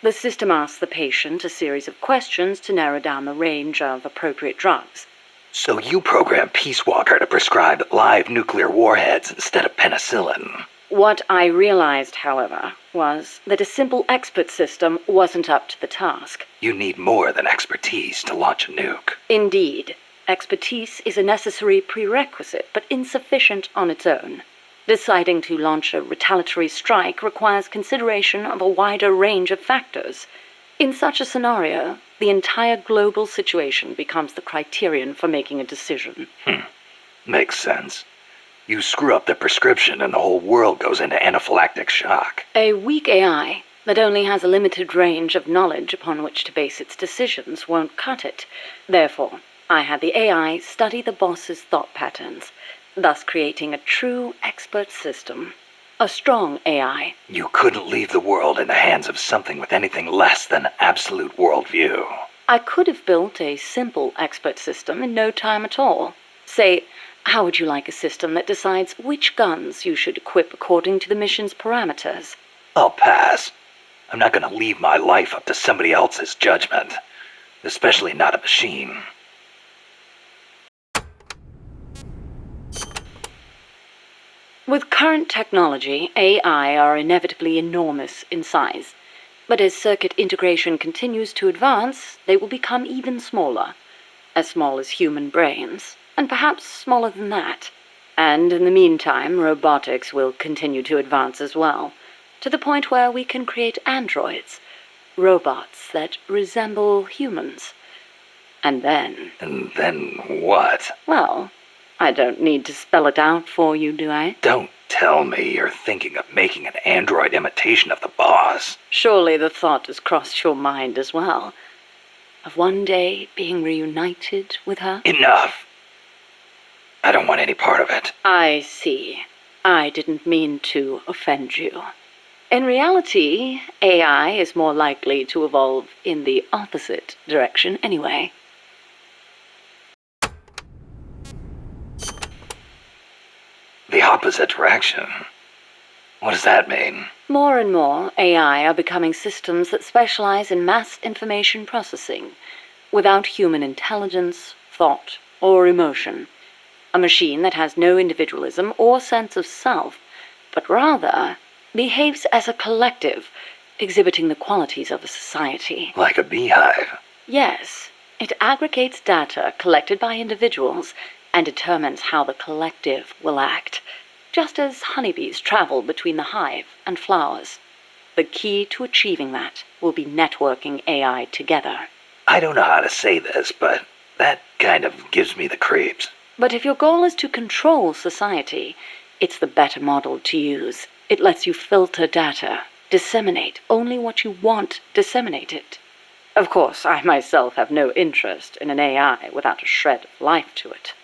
The system asks the patient a series of questions to narrow down the range of appropriate drugs.
So you program Peace Walker to prescribe live nuclear warheads instead of penicillin.
What I realized, however, was that a simple expert system wasn't up to the task.
You need more than expertise to launch a nuke.
Indeed, expertise is a necessary prerequisite, but insufficient on its own. Deciding to launch a retaliatory strike requires consideration of a wider range of factors. In such a scenario, the entire global situation becomes the criterion for making a decision.
Makes sense. You screw up the prescription and the whole world goes into anaphylactic shock.
A weak AI that only has a limited range of knowledge upon which to base its decisions won't cut it. Therefore, I had the AI study the boss's thought patterns, thus creating a true expert system. A strong AI.
You couldn't leave the world in the hands of something with anything less than absolute worldview.
I could have built a simple expert system in no time at all. Say, how would you like a system that decides which guns you should equip according to the mission's parameters?
I'll pass. I'm not going to leave my life up to somebody else's judgment. Especially not a machine.
With current technology, AI are inevitably enormous in size. But as circuit integration continues to advance, they will become even smaller. As small as human brains, and perhaps smaller than that. And in the meantime, robotics will continue to advance as well, to the point where we can create androids, robots that resemble humans. And then...
And then what?
Well, I don't need to spell it out for you, do I?
Don't tell me you're thinking of making an android imitation of the boss.
Surely the thought has crossed your mind as well. Of one day being reunited with her?
Enough! I don't want any part of it.
I see. I didn't mean to offend you. In reality, AI is more likely to evolve in the opposite direction anyway.
The opposite direction? What does that mean?
More and more, AI are becoming systems that specialize in mass information processing, without human intelligence, thought, or emotion. A machine that has no individualism or sense of self, but rather behaves as a collective, exhibiting the qualities of a society.
Like a beehive?
Yes. It aggregates data collected by individuals
and determines how the collective will act, just as honeybees travel between the hive and flowers. The key to achieving that will be networking AI together.
I don't know how to say this, but that kind of gives me the creeps.
But if your goal is to control society, it's the better model to use. It lets you filter data, disseminate only what you want disseminated. Of course, I myself have no interest in an AI without a shred of life to it.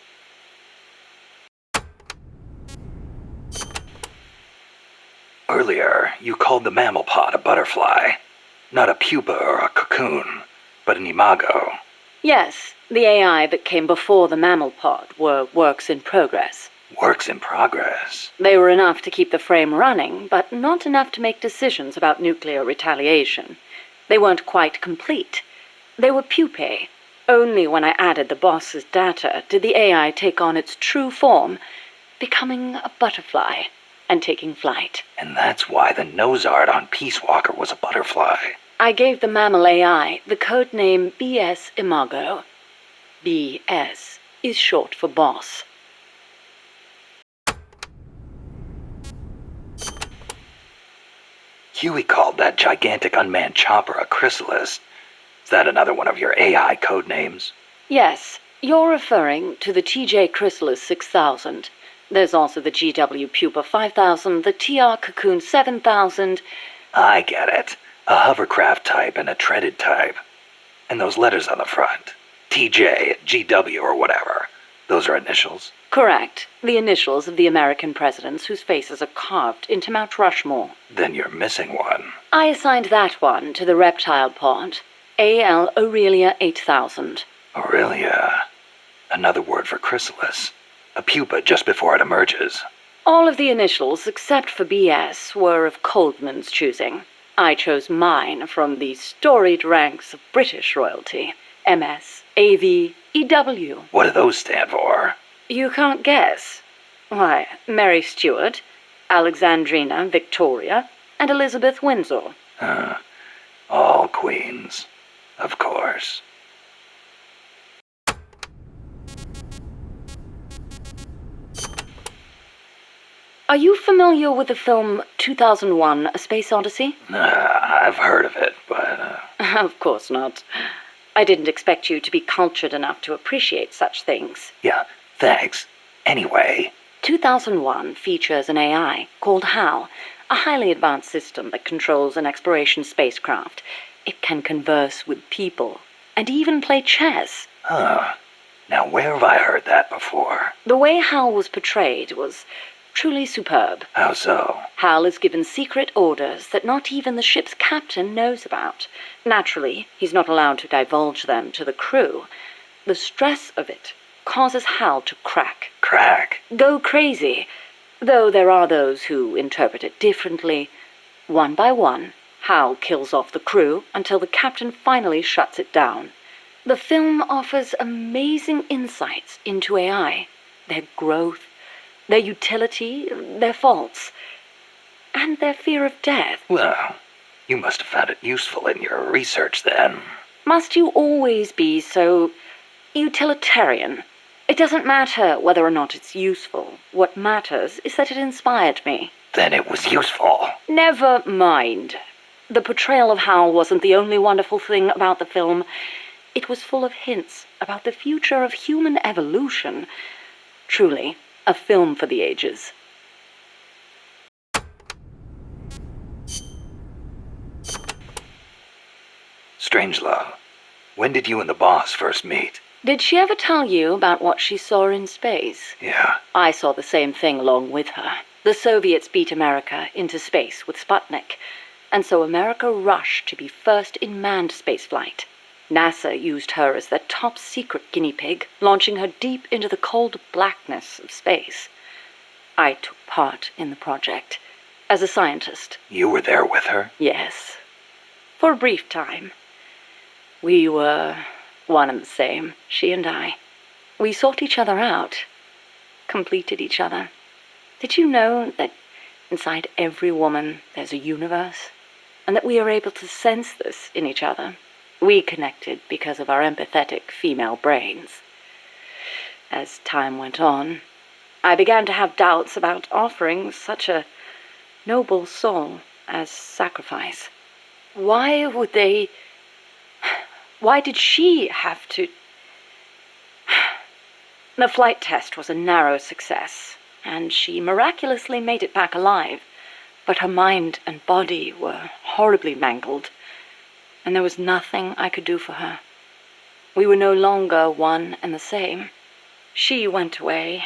Earlier, you called the mammal pod a butterfly. Not a pupa or a cocoon, but an imago.
Yes, the AI that came before the mammal pod were works in progress.
Works in progress?
They were enough to keep the frame running, but not enough to make decisions about nuclear retaliation. They weren't quite complete. They were pupae. Only when I added the boss's data did the AI take on its true form, becoming a butterfly and taking flight.
And that's why the nose art on Peace Walker was a butterfly.
I gave the mammal AI the code name BS Imago. BS is short for boss.
Huey called that gigantic unmanned chopper a chrysalis. Is that another one of your AI code names?
Yes, you're referring to the TJ Chrysalis 6000. There's also the GW Pupa 5000, the TR Cocoon 7000.
I get it. A hovercraft type and a treaded type. And those letters on the front. TJ, GW, or whatever. Those are initials?
Correct. The initials of the American presidents whose faces are carved into Mount Rushmore.
Then you're missing one.
I assigned that one to the reptile pod. AL Aurelia 8000.
Aurelia. Another word for chrysalis. A pupa just before it emerges.
All of the initials, except for BS, were of Coldman's choosing. I chose mine from the storied ranks of British royalty. MS, AV, EW.
What do those stand for?
You can't guess. Why, Mary Stuart, Alexandrina Victoria, and Elizabeth Windsor.
All queens. Of course.
Are you familiar with the film 2001: A Space Odyssey?
I've heard of it, but...
Of course not. I didn't expect you to be cultured enough to appreciate such things.
Yeah, thanks. Anyway...
2001 features an AI called HAL, a highly advanced system that controls an exploration spacecraft. It can converse with people, and even play chess.
Huh. Now where have I heard that before?
The way HAL was portrayed was truly superb.
How so?
HAL is given secret orders that not even the ship's captain knows about. Naturally, he's not allowed to divulge them to the crew. The stress of it causes HAL to crack.
Crack?
Go crazy. Though there are those who interpret it differently. One by one, HAL kills off the crew until the captain finally shuts it down. The film offers amazing insights into AI, their growth, their utility, their faults, and their fear of death.
Well, you must have found it useful in your research then.
Must you always be so utilitarian? It doesn't matter whether or not it's useful. What matters is that it inspired me.
Then it was useful.
Never mind. The portrayal of Hal wasn't the only wonderful thing about the film. It was full of hints about the future of human evolution. Truly, a film for the ages.
Strangelove, when did you and the boss first meet?
Did she ever tell you about what she saw in space?
Yeah.
I saw the same thing along with her. The Soviets beat America into space with Sputnik, and so America rushed to be first in manned spaceflight. NASA used her as their top secret guinea pig, launching her deep into the cold blackness of space. I took part in the project as a scientist.
You were there with her?
Yes. For a brief time. We were one and the same, she and I. We sought each other out, completed each other. Did you know that inside every woman there's a universe, and that we are able to sense this in each other? We connected because of our empathetic female brains.
As time went on, I began to have doubts about offering such a noble soul as sacrifice. Why did she have to... The flight test was a narrow success, and she miraculously made it back alive, but her mind and body were horribly mangled, and there was nothing I could do for her. We were no longer one and the same. She went away,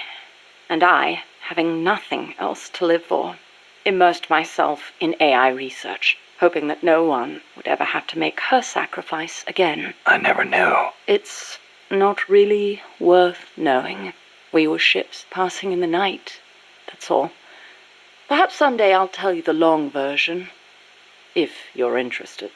and I, having nothing else to live for, immersed myself in AI research, hoping that no one would ever have to make her sacrifice again.
I never knew.
It's not really worth knowing. We were ships passing in the night, that's all. Perhaps someday I'll tell you the long version, if you're interested.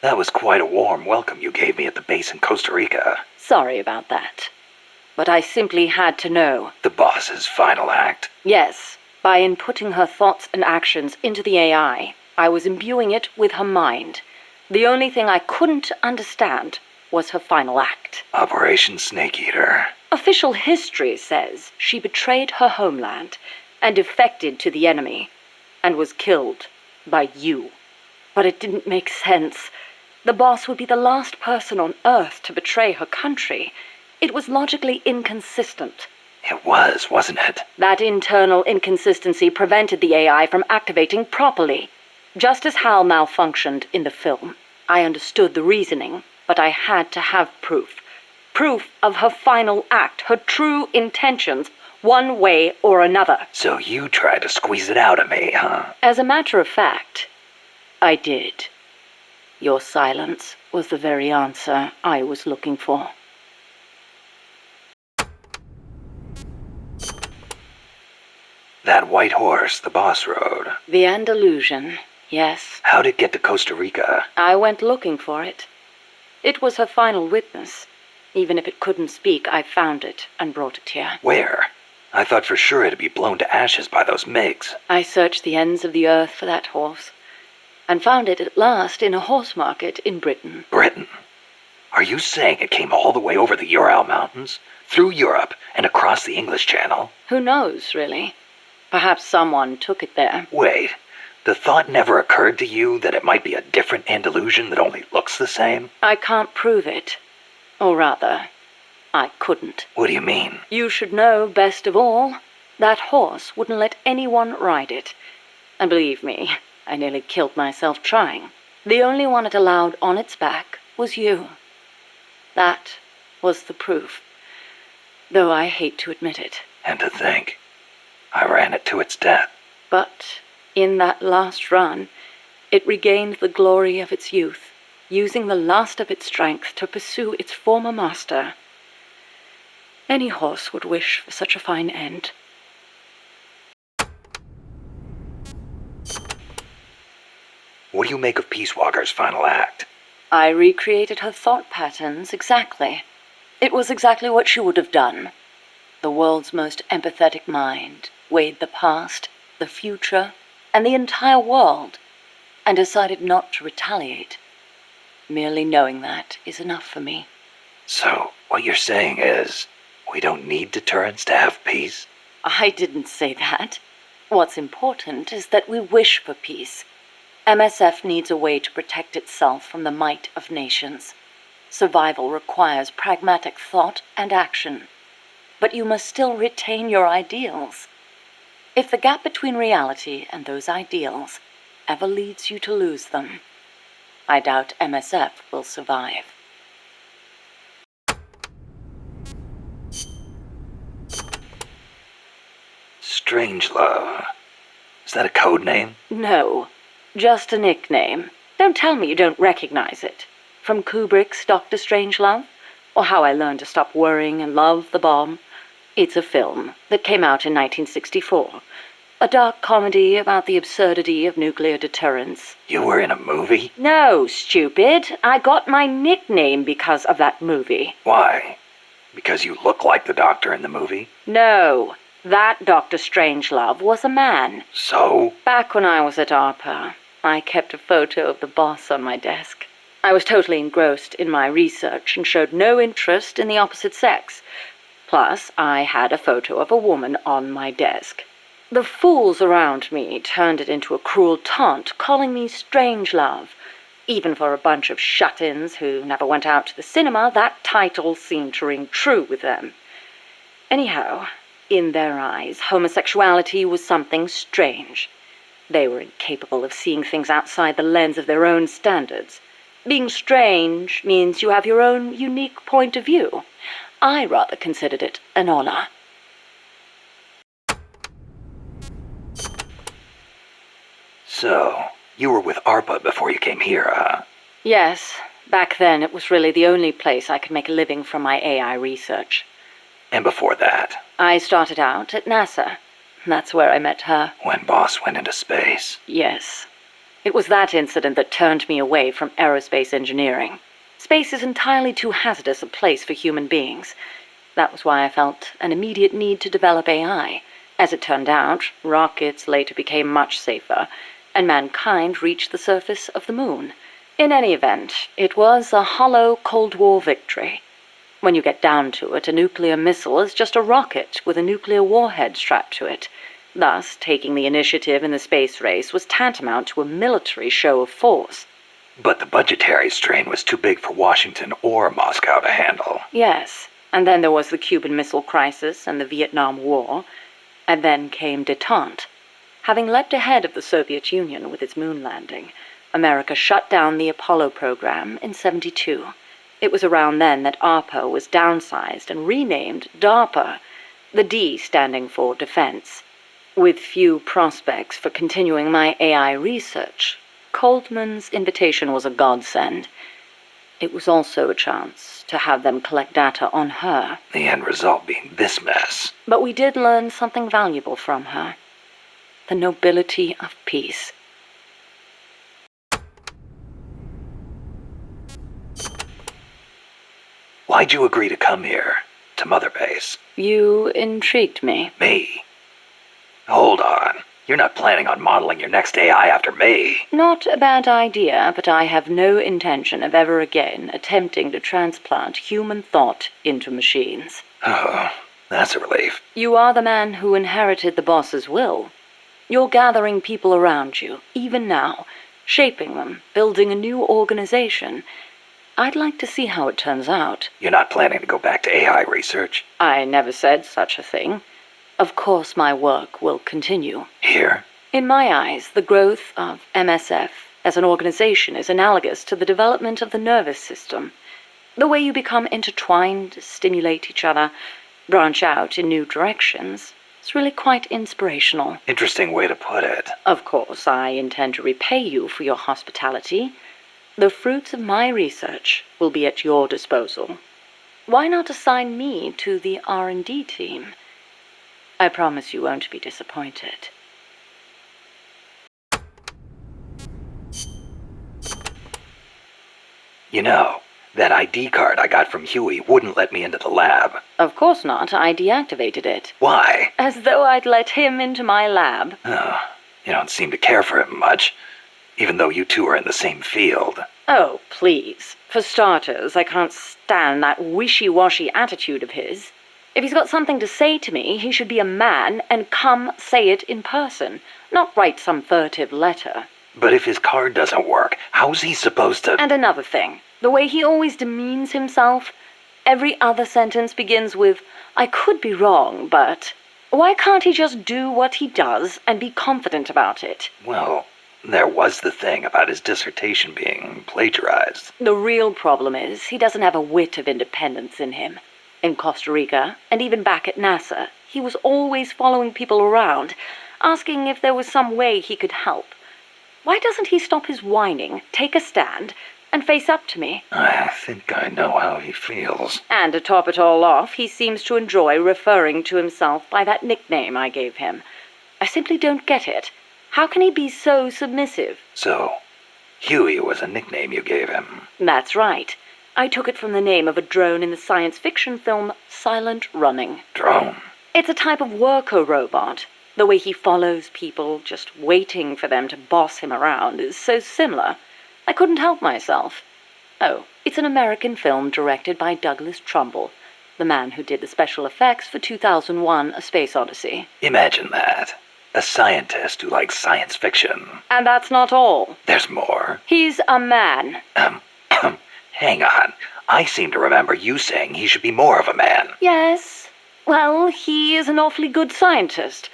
That was quite a warm welcome you gave me at the base in Costa Rica.
Sorry about that. But I simply had to know.
The boss's final act.
Yes, by inputting her thoughts and actions into the AI, I was imbuing it with her mind. The only thing I couldn't understand was her final act.
Operation Snake Eater.
Official history says she betrayed her homeland and defected to the enemy and was killed by you. But it didn't make sense. The boss would be the last person on Earth to betray her country. It was logically inconsistent.
It was, wasn't it?
That internal inconsistency prevented the AI from activating properly. Just as Hal malfunctioned in the film, I understood the reasoning, but I had to have proof. Proof of her final act, her true intentions, one way or another.
So you tried to squeeze it out of me, huh?
As a matter of fact, I did. Your silence was the very answer I was looking for.
That white horse the boss rode.
The Andalusian, yes.
How'd it get to Costa Rica?
I went looking for it. It was her final witness. Even if it couldn't speak, I found it and brought it here.
Where? I thought for sure it'd be blown to ashes by those MiGs.
I searched the ends of the earth for that horse, and found it at last in a horse market in Britain.
Britain? Are you saying it came all the way over the Ural Mountains, through Europe, and across the English Channel?
Who knows, really? Perhaps someone took it there.
Wait, the thought never occurred to you that it might be a different Andalusian that only looks the same?
I can't prove it. Or rather, I couldn't.
What do you mean?
You should know best of all. That horse wouldn't let anyone ride it. And believe me, I nearly killed myself trying. The only one it allowed on its back was you. That was the proof. Though I hate to admit it.
And to think, I ran it to its death.
But in that last run, it regained the glory of its youth, using the last of its strength to pursue its former master. Any horse would wish for such a fine end.
What do you make of Peace Walker's final act?
I recreated her thought patterns exactly. It was exactly what she would have done. The world's most empathetic mind weighed the past, the future, and the entire world, and decided not to retaliate. Merely knowing that is enough for me.
So, what you're saying is, we don't need deterrence to have peace?
I didn't say that. What's important is that we wish for peace. MSF needs a way to protect itself from the might of nations. Survival requires pragmatic thought and action. But you must still retain your ideals. If the gap between reality and those ideals ever leads you to lose them, I doubt MSF will survive.
Strangelove. Is that a code name?
No, just a nickname. Don't tell me you don't recognize it. From Kubrick's Dr. Strangelove, or How I Learned to Stop Worrying and Love the Bomb. It's a film that came out in 1964. A dark comedy about the absurdity of nuclear deterrence.
You were in a movie?
No, stupid. I got my nickname because of that movie.
Why? Because you look like the doctor in the movie?
No, that Dr. Strangelove was a man.
So?
Back when I was at ARPA, I kept a photo of the boss on my desk. I was totally engrossed in my research and showed no interest in the opposite sex. Plus, I had a photo of a woman on my desk. The fools around me turned it into a cruel taunt, calling me Strangelove. Even for a bunch of shut-ins who never went out to the cinema, that title seemed to ring true with them. Anyhow, in their eyes, homosexuality was something strange. They were incapable of seeing things outside the lens of their own standards. Being strange means you have your own unique point of view. I rather considered it an honor.
So, you were with ARPA before you came here, huh?
Yes, back then it was really the only place I could make a living from my AI research.
And before that?
I started out at NASA. That's where I met her.
When Boss went into space?
Yes. It was that incident that turned me away from aerospace engineering. Space is entirely too hazardous a place for human beings. That was why I felt an immediate need to develop AI. As it turned out, rockets later became much safer, and mankind reached the surface of the moon. In any event, it was a hollow Cold War victory. When you get down to it, a nuclear missile is just a rocket with a nuclear warhead strapped to it. Thus, taking the initiative in the space race was tantamount to a military show of force.
But the budgetary strain was too big for Washington or Moscow to handle.
Yes, and then there was the Cuban Missile Crisis and the Vietnam War. And then came détente. Having leapt ahead of the Soviet Union with its moon landing, America shut down the Apollo program in '72. It was around then that ARPA was downsized and renamed DARPA, the D standing for Defense. With few prospects for continuing my AI research, Coldman's invitation was a godsend. It was also a chance to have them collect data on her.
The end result being this mess.
But we did learn something valuable from her. The nobility of peace.
Why'd you agree to come here, to Mother Base?
You intrigued me.
Me? Hold on. You're not planning on modeling your next AI after me.
Not a bad idea, but I have no intention of ever again attempting to transplant human thought into machines.
Oh, that's a relief.
You are the man who inherited the boss's will. You're gathering people around you, even now, shaping them, building a new organization. I'd like to see how it turns out.
You're not planning to go back to AI research?
I never said such a thing. Of course my work will continue.
Here?
In my eyes, the growth of MSF as an organization is analogous to the development of the nervous system. The way you become intertwined, stimulate each other, branch out in new directions. It's really quite inspirational.
Interesting way to put it.
Of course, I intend to repay you for your hospitality. The fruits of my research will be at your disposal. Why not assign me to the R&D team? I promise you won't be disappointed.
You know, that ID card I got from Huey wouldn't let me into the lab.
Of course not. I deactivated it.
Why?
As though I'd let him into my lab.
Oh, you don't seem to care for him much, even though you two are in the same field.
Oh, please. For starters, I can't stand that wishy-washy attitude of his. If he's got something to say to me, he should be a man and come say it in person, not write some furtive letter.
But if his card doesn't work, how's he supposed to—
And another thing, the way he always demeans himself. Every other sentence begins with, I could be wrong, but... Why can't he just do what he does and be confident about it?
Well, there was the thing about his dissertation being plagiarized.
The real problem is he doesn't have a whit of independence in him. In Costa Rica, and even back at NASA, he was always following people around, asking if there was some way he could help. Why doesn't he stop his whining, take a stand, and face up to me?
I think I know how he feels.
And to top it all off, he seems to enjoy referring to himself by that nickname I gave him. I simply don't get it. How can he be so submissive?
So, Huey was a nickname you gave him.
That's right. I took it from the name of a drone in the science fiction film Silent Running.
Drone?
It's a type of worker robot. The way he follows people, just waiting for them to boss him around, is so similar. I couldn't help myself.
Oh, it's an American film directed by Douglas Trumbull, the man who did the special effects for 2001: A Space Odyssey.
Imagine that. A scientist who likes science fiction.
And that's not all.
There's more.
He's a man.
Hang on. I seem to remember you saying he should be more of a man.
Yes. Well, he is an awfully good scientist.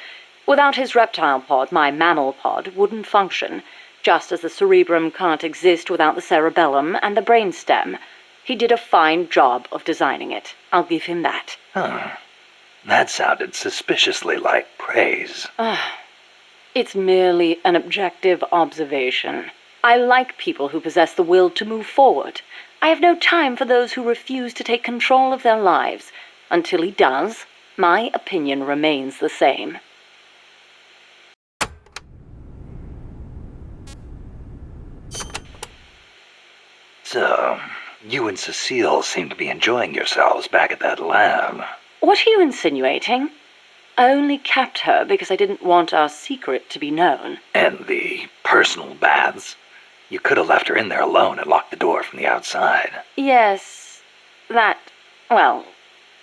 Without his reptile pod, my mammal pod wouldn't function, just as the cerebrum can't exist without the cerebellum and the brainstem. He did a fine job of designing it. I'll give him that.
That sounded suspiciously like praise.
It's merely an objective observation. I like people who possess the will to move forward. I have no time for those who refuse to take control of their lives. Until he does, my opinion remains the same.
So, you and Cecile seem to be enjoying yourselves back at that lab.
What are you insinuating? I only kept her because I didn't want our secret to be known.
And the personal baths? You could have left her in there alone and locked the door from the outside.
Yes, well,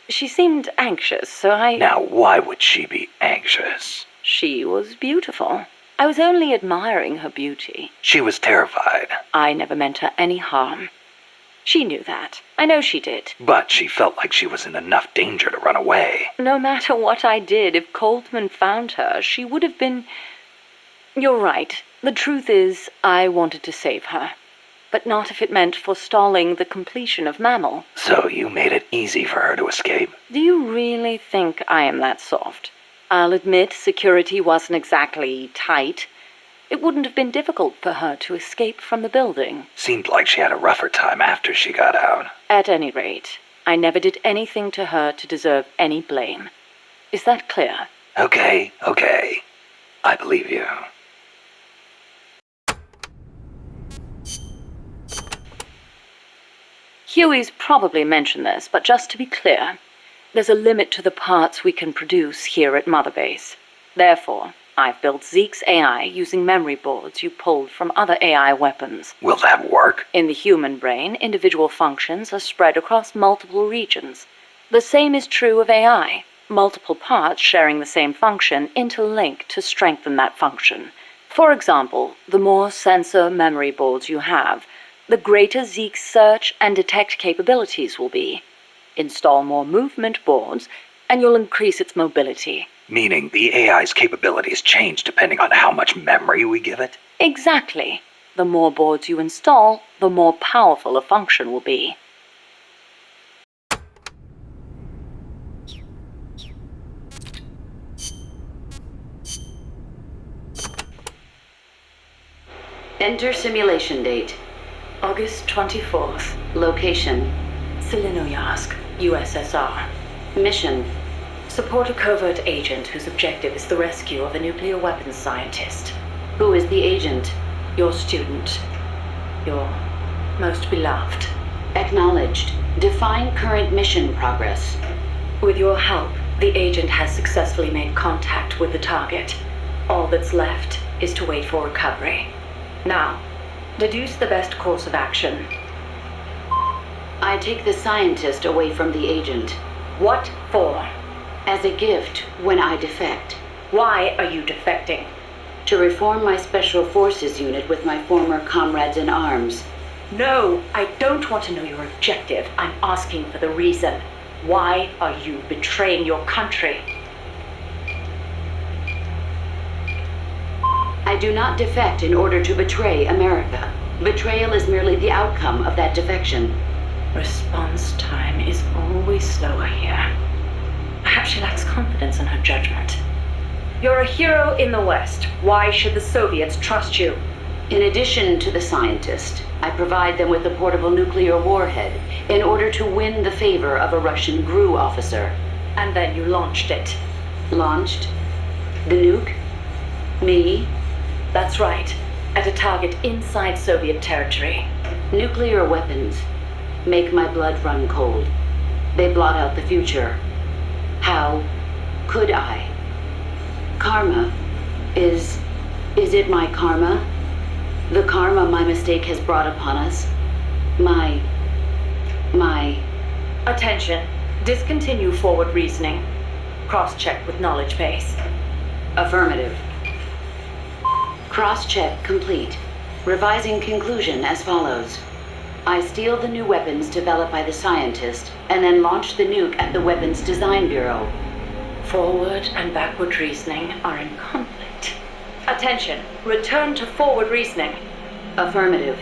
she seemed anxious, so I...
Now, why would she be anxious?
She was beautiful. I was only admiring her beauty.
She was terrified.
I never meant her any harm. She knew that. I know she did.
But she felt like she was in enough danger to run away.
No matter what I did, if Coltman found her, she would have been... You're right. The truth is, I wanted to save her. But not if it meant forestalling the completion of Mammal.
So you made it easy for her to escape?
Do you really think I am that soft? I'll admit security wasn't exactly tight. It wouldn't have been difficult for her to escape from the building.
Seemed like she had a rougher time after she got out.
At any rate, I never did anything to her to deserve any blame. Is that clear?
Okay. I believe you.
Huey's probably mentioned this, but just to be clear, there's a limit to the parts we can produce here at Mother Base. Therefore, I've built Zeke's AI using memory boards you pulled from other AI weapons.
Will that work?
In the human brain, individual functions are spread across multiple regions. The same is true of AI. Multiple parts sharing the same function interlink to strengthen that function. For example, the more sensor memory boards you have, the greater Zeke's search and detect capabilities will be. Install more movement boards, and you'll increase its mobility.
Meaning the AI's capabilities change depending on how much memory we give it?
Exactly. The more boards you install, the more powerful a function will be. Enter simulation date. August 24th. Location. Selinoyarsk, USSR. Mission. Support a covert agent whose objective is the rescue of a nuclear weapons scientist. Who is the agent? Your student. Your most beloved. Acknowledged. Define current mission progress. With your help, the agent has successfully made contact with the target. All that's left is to wait for recovery. Now, deduce the best course of action. I take the scientist away from the agent. What for? As a gift when I defect. Why are you defecting? To reform my Special Forces unit with my former comrades in arms. No, I don't want to know your objective. I'm asking for the reason. Why are you betraying your country? I do not defect in order to betray America. Betrayal is merely the outcome of that defection. Response time is always slower here. Perhaps she lacks confidence in her judgment. You're a hero in the West. Why should the Soviets trust you? In addition to the scientist, I provide them with a portable nuclear warhead in order to win the favor of a Russian GRU officer. And then you launched it. Launched? The nuke? Me? That's right. At a target inside Soviet territory. Nuclear weapons make my blood run cold. They blot out the future. How could I? Karma. Is it my karma? The karma my mistake has brought upon us? My... Attention. Discontinue forward reasoning. Cross-check with knowledge base. Affirmative. Cross-check complete. Revising conclusion as follows. I steal the new weapons developed by the scientist, and then launch the nuke at the Weapons Design Bureau. Forward and backward reasoning are in conflict. Attention. Return to forward reasoning. Affirmative.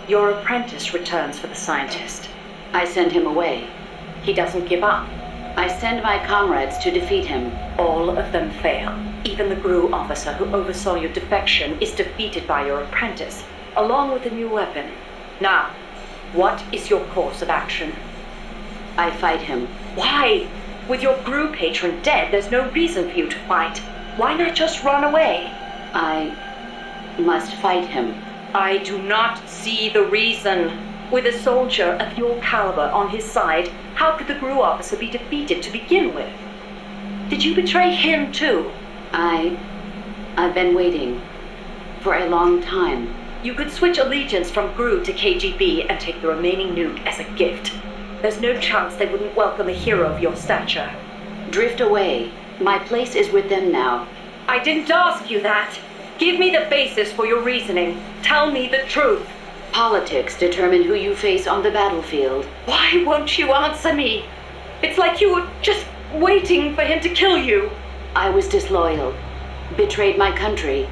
Your apprentice returns for the scientist. I send him away. He doesn't give up. I send my comrades to defeat him. All of them fail. Even the GRU officer who oversaw your defection is defeated by your apprentice, along with the new weapon. Now, what is your course of action? I fight him. Why? With your GRU patron dead, there's no reason for you to fight. Why not just run away? I must fight him. I do not see the reason. With a soldier of your caliber on his side, how could the GRU officer be defeated to begin with? Did you betray him too? I've been waiting for a long time. You could switch allegiance from GRU to KGB and take the remaining nuke as a gift. There's no chance they wouldn't welcome a hero of your stature. Drift away. My place is with them now. I didn't ask you that. Give me the basis for your reasoning. Tell me the truth. Politics determine who you face on the battlefield.
Why won't you answer me? It's like you were just waiting for him to kill you.
I was disloyal. Betrayed my country.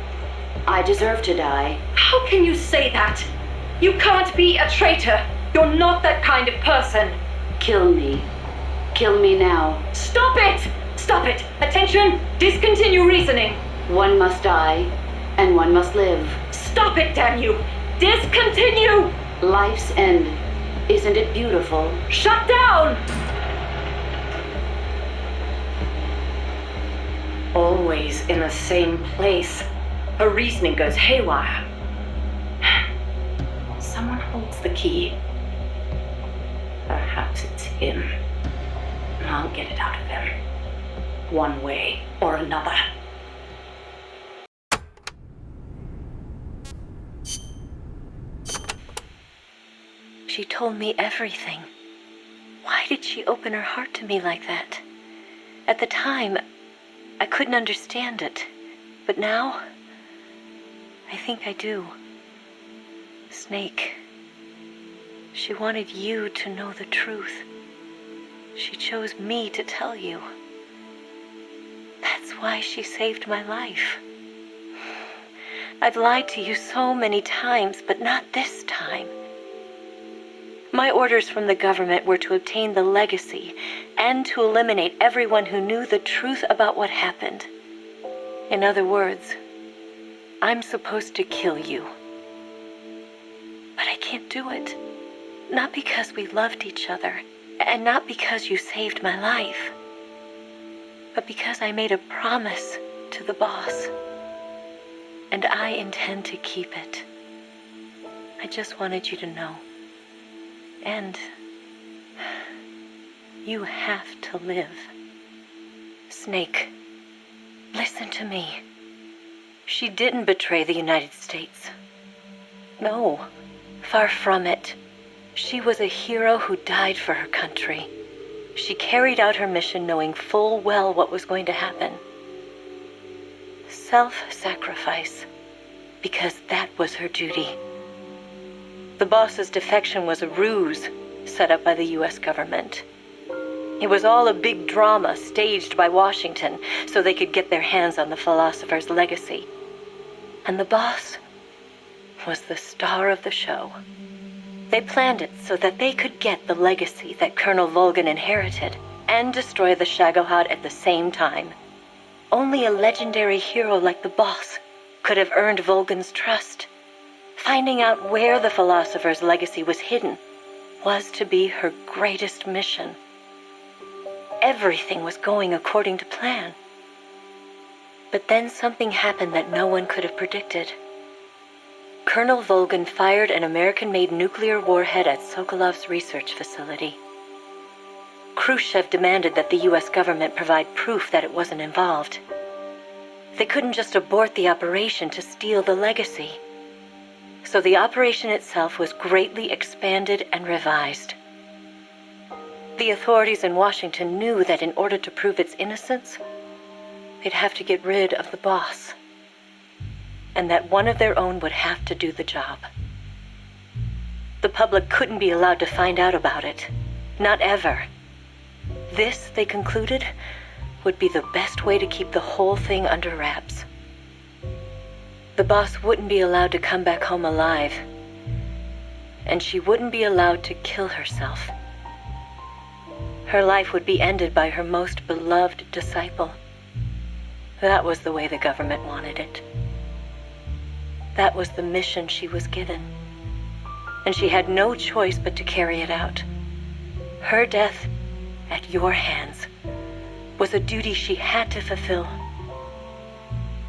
I deserve to die.
How can you say that? You can't be a traitor. You're not that kind of person.
Kill me. Kill me now.
Stop it! Stop it! Attention! Discontinue reasoning.
One must die, and one must live.
Stop it, damn you! Discontinue!
Life's end. Isn't it beautiful?
Shut down! Always in the same place. Her reasoning goes haywire. Someone holds the key. Perhaps it's him. I'll get it out of him. One way or another. She told me everything. Why did she open her heart to me like that? At the time, I couldn't understand it. But now, I think I do. Snake, she wanted you to know the truth. She chose me to tell you. That's why she saved my life. I've lied to you so many times, but not this time. My orders from the government were to obtain the legacy and to eliminate everyone who knew the truth about what happened. In other words, I'm supposed to kill you. But I can't do it. Not because we loved each other, and not because you saved my life, but because I made a promise to the boss. And I intend to keep it. I just wanted you to know. And you have to live. Snake, listen to me. She didn't betray the United States. No, far from it. She was a hero who died for her country. She carried out her mission knowing full well what was going to happen. Self-sacrifice, because that was her duty. The boss's defection was a ruse set up by the U.S. government. It was all a big drama staged by Washington so they could get their hands on the philosopher's legacy. And the boss was the star of the show. They planned it so that they could get the legacy that Colonel Volgin inherited and destroy the Shagohod at the same time. Only a legendary hero like the boss could have earned Volgin's trust. Finding out where the philosopher's legacy was hidden was to be her greatest mission. Everything was going according to plan. But then something happened that no one could have predicted. Colonel Volgin fired an American-made nuclear warhead at Sokolov's research facility. Khrushchev demanded that the U.S. government provide proof that it wasn't involved. They couldn't just abort the operation to steal the legacy.
So the operation itself was greatly expanded and revised. The authorities in Washington knew that in order to prove its innocence, they'd have to get rid of the boss, and that one of their own would have to do the job. The public couldn't be allowed to find out about it. Not ever. This, they concluded, would be the best way to keep the whole thing under wraps. The boss wouldn't be allowed to come back home alive, and she wouldn't be allowed to kill herself. Her life would be ended by her most beloved disciple. That was the way the government wanted it. That was the mission she was given. And she had no choice but to carry it out. Her death, at your hands, was a duty she had to fulfill.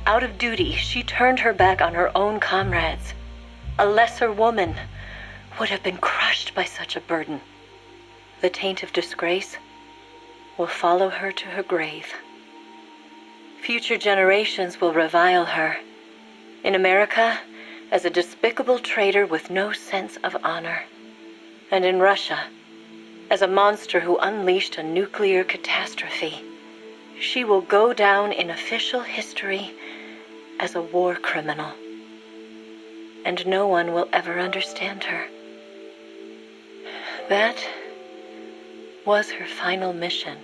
Out of duty, she turned her back on her own comrades. A lesser woman would have been crushed by such a burden. The taint of disgrace will follow her to her grave. Future generations will revile her. In America, as a despicable traitor with no sense of honor. And in Russia, as a monster who unleashed a nuclear catastrophe. She will go down in official history as a war criminal. And no one will ever understand her. That was her final mission.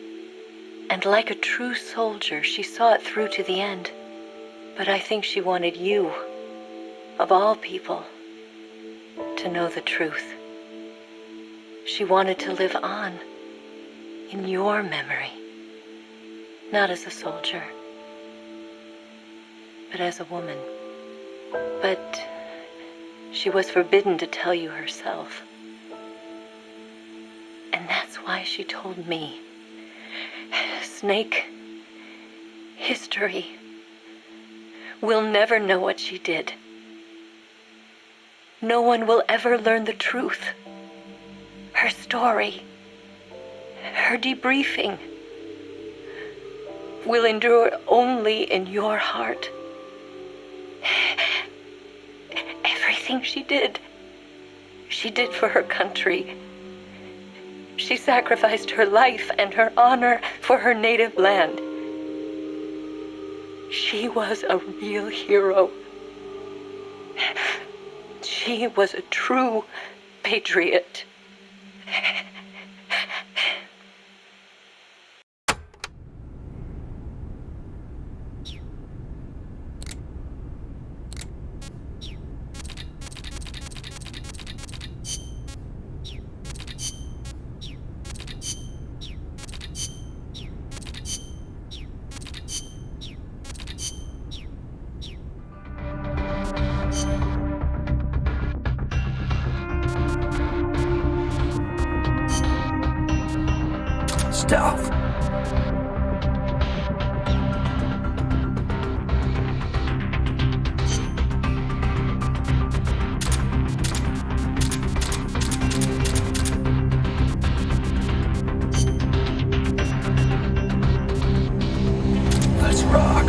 And like a true soldier, she saw it through to the end. But I think she wanted you, of all people, to know the truth. She wanted to live on in your memory, not as a soldier, but as a woman. But she was forbidden to tell you herself. And that's why she told me. Snake, history will never know what she did. No one will ever learn the truth. Her story, her debriefing, will endure only in your heart. Everything she did for her country. She sacrificed her life and her honor for her native land. She was a real hero. She was a true patriot.
Stealth. Let's rock.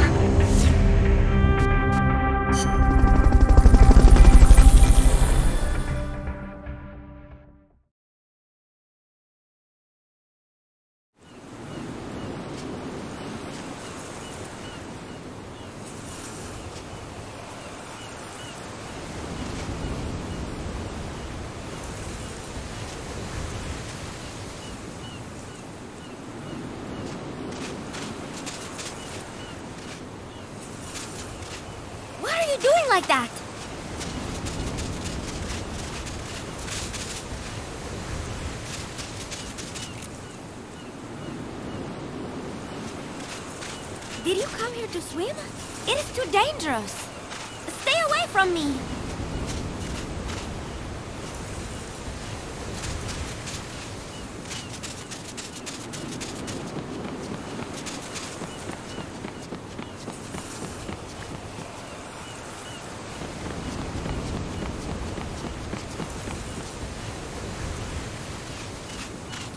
Why are you doing like that? Did you come here to swim? It is too dangerous. Stay away from me.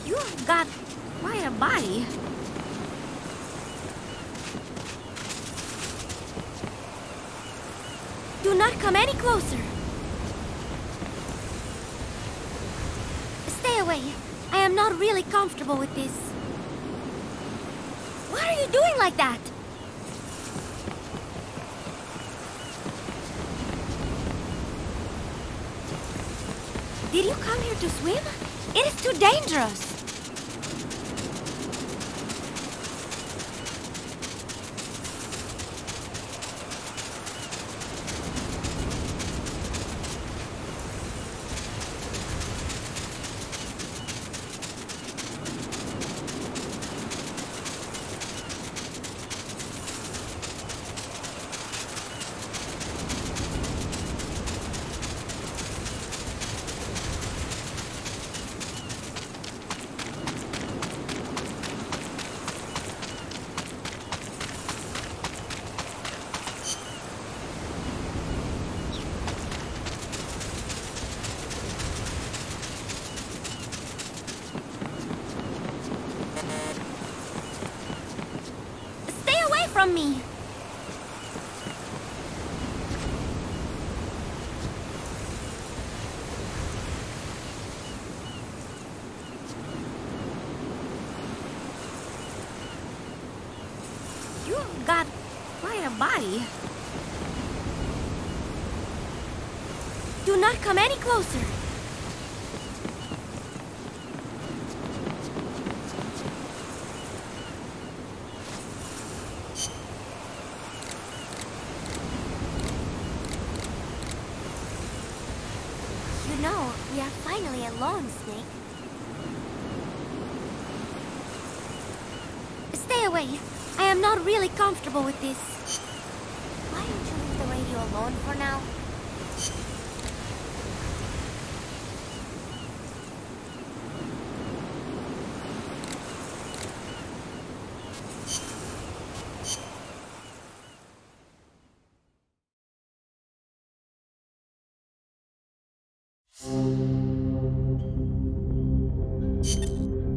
You've got quite a body. Do not come any closer. away. I am not really comfortable with this. Why are you doing like that? Did you come here to swim? It is too dangerous. From me. You've got quite a body. Do not come any closer. No, we are finally alone, Snake. Stay away. I am not really comfortable with this. Why don't you leave the radio alone for now?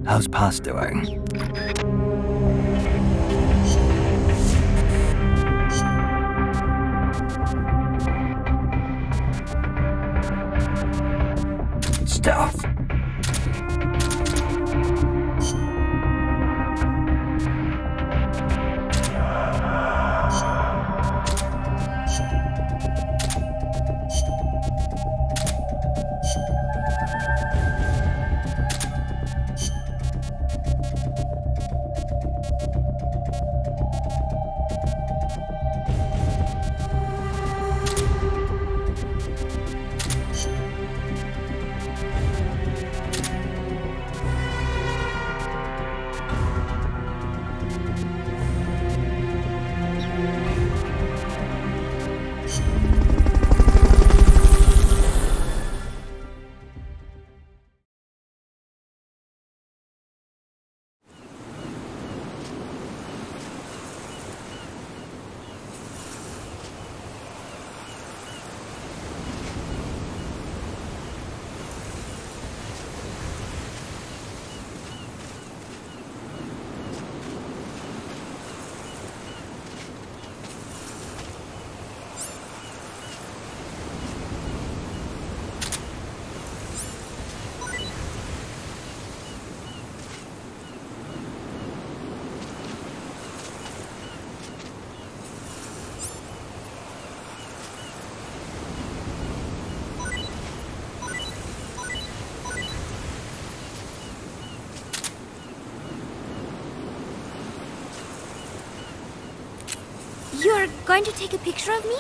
How's Paz doing? Stuff. You're going to take a picture of me?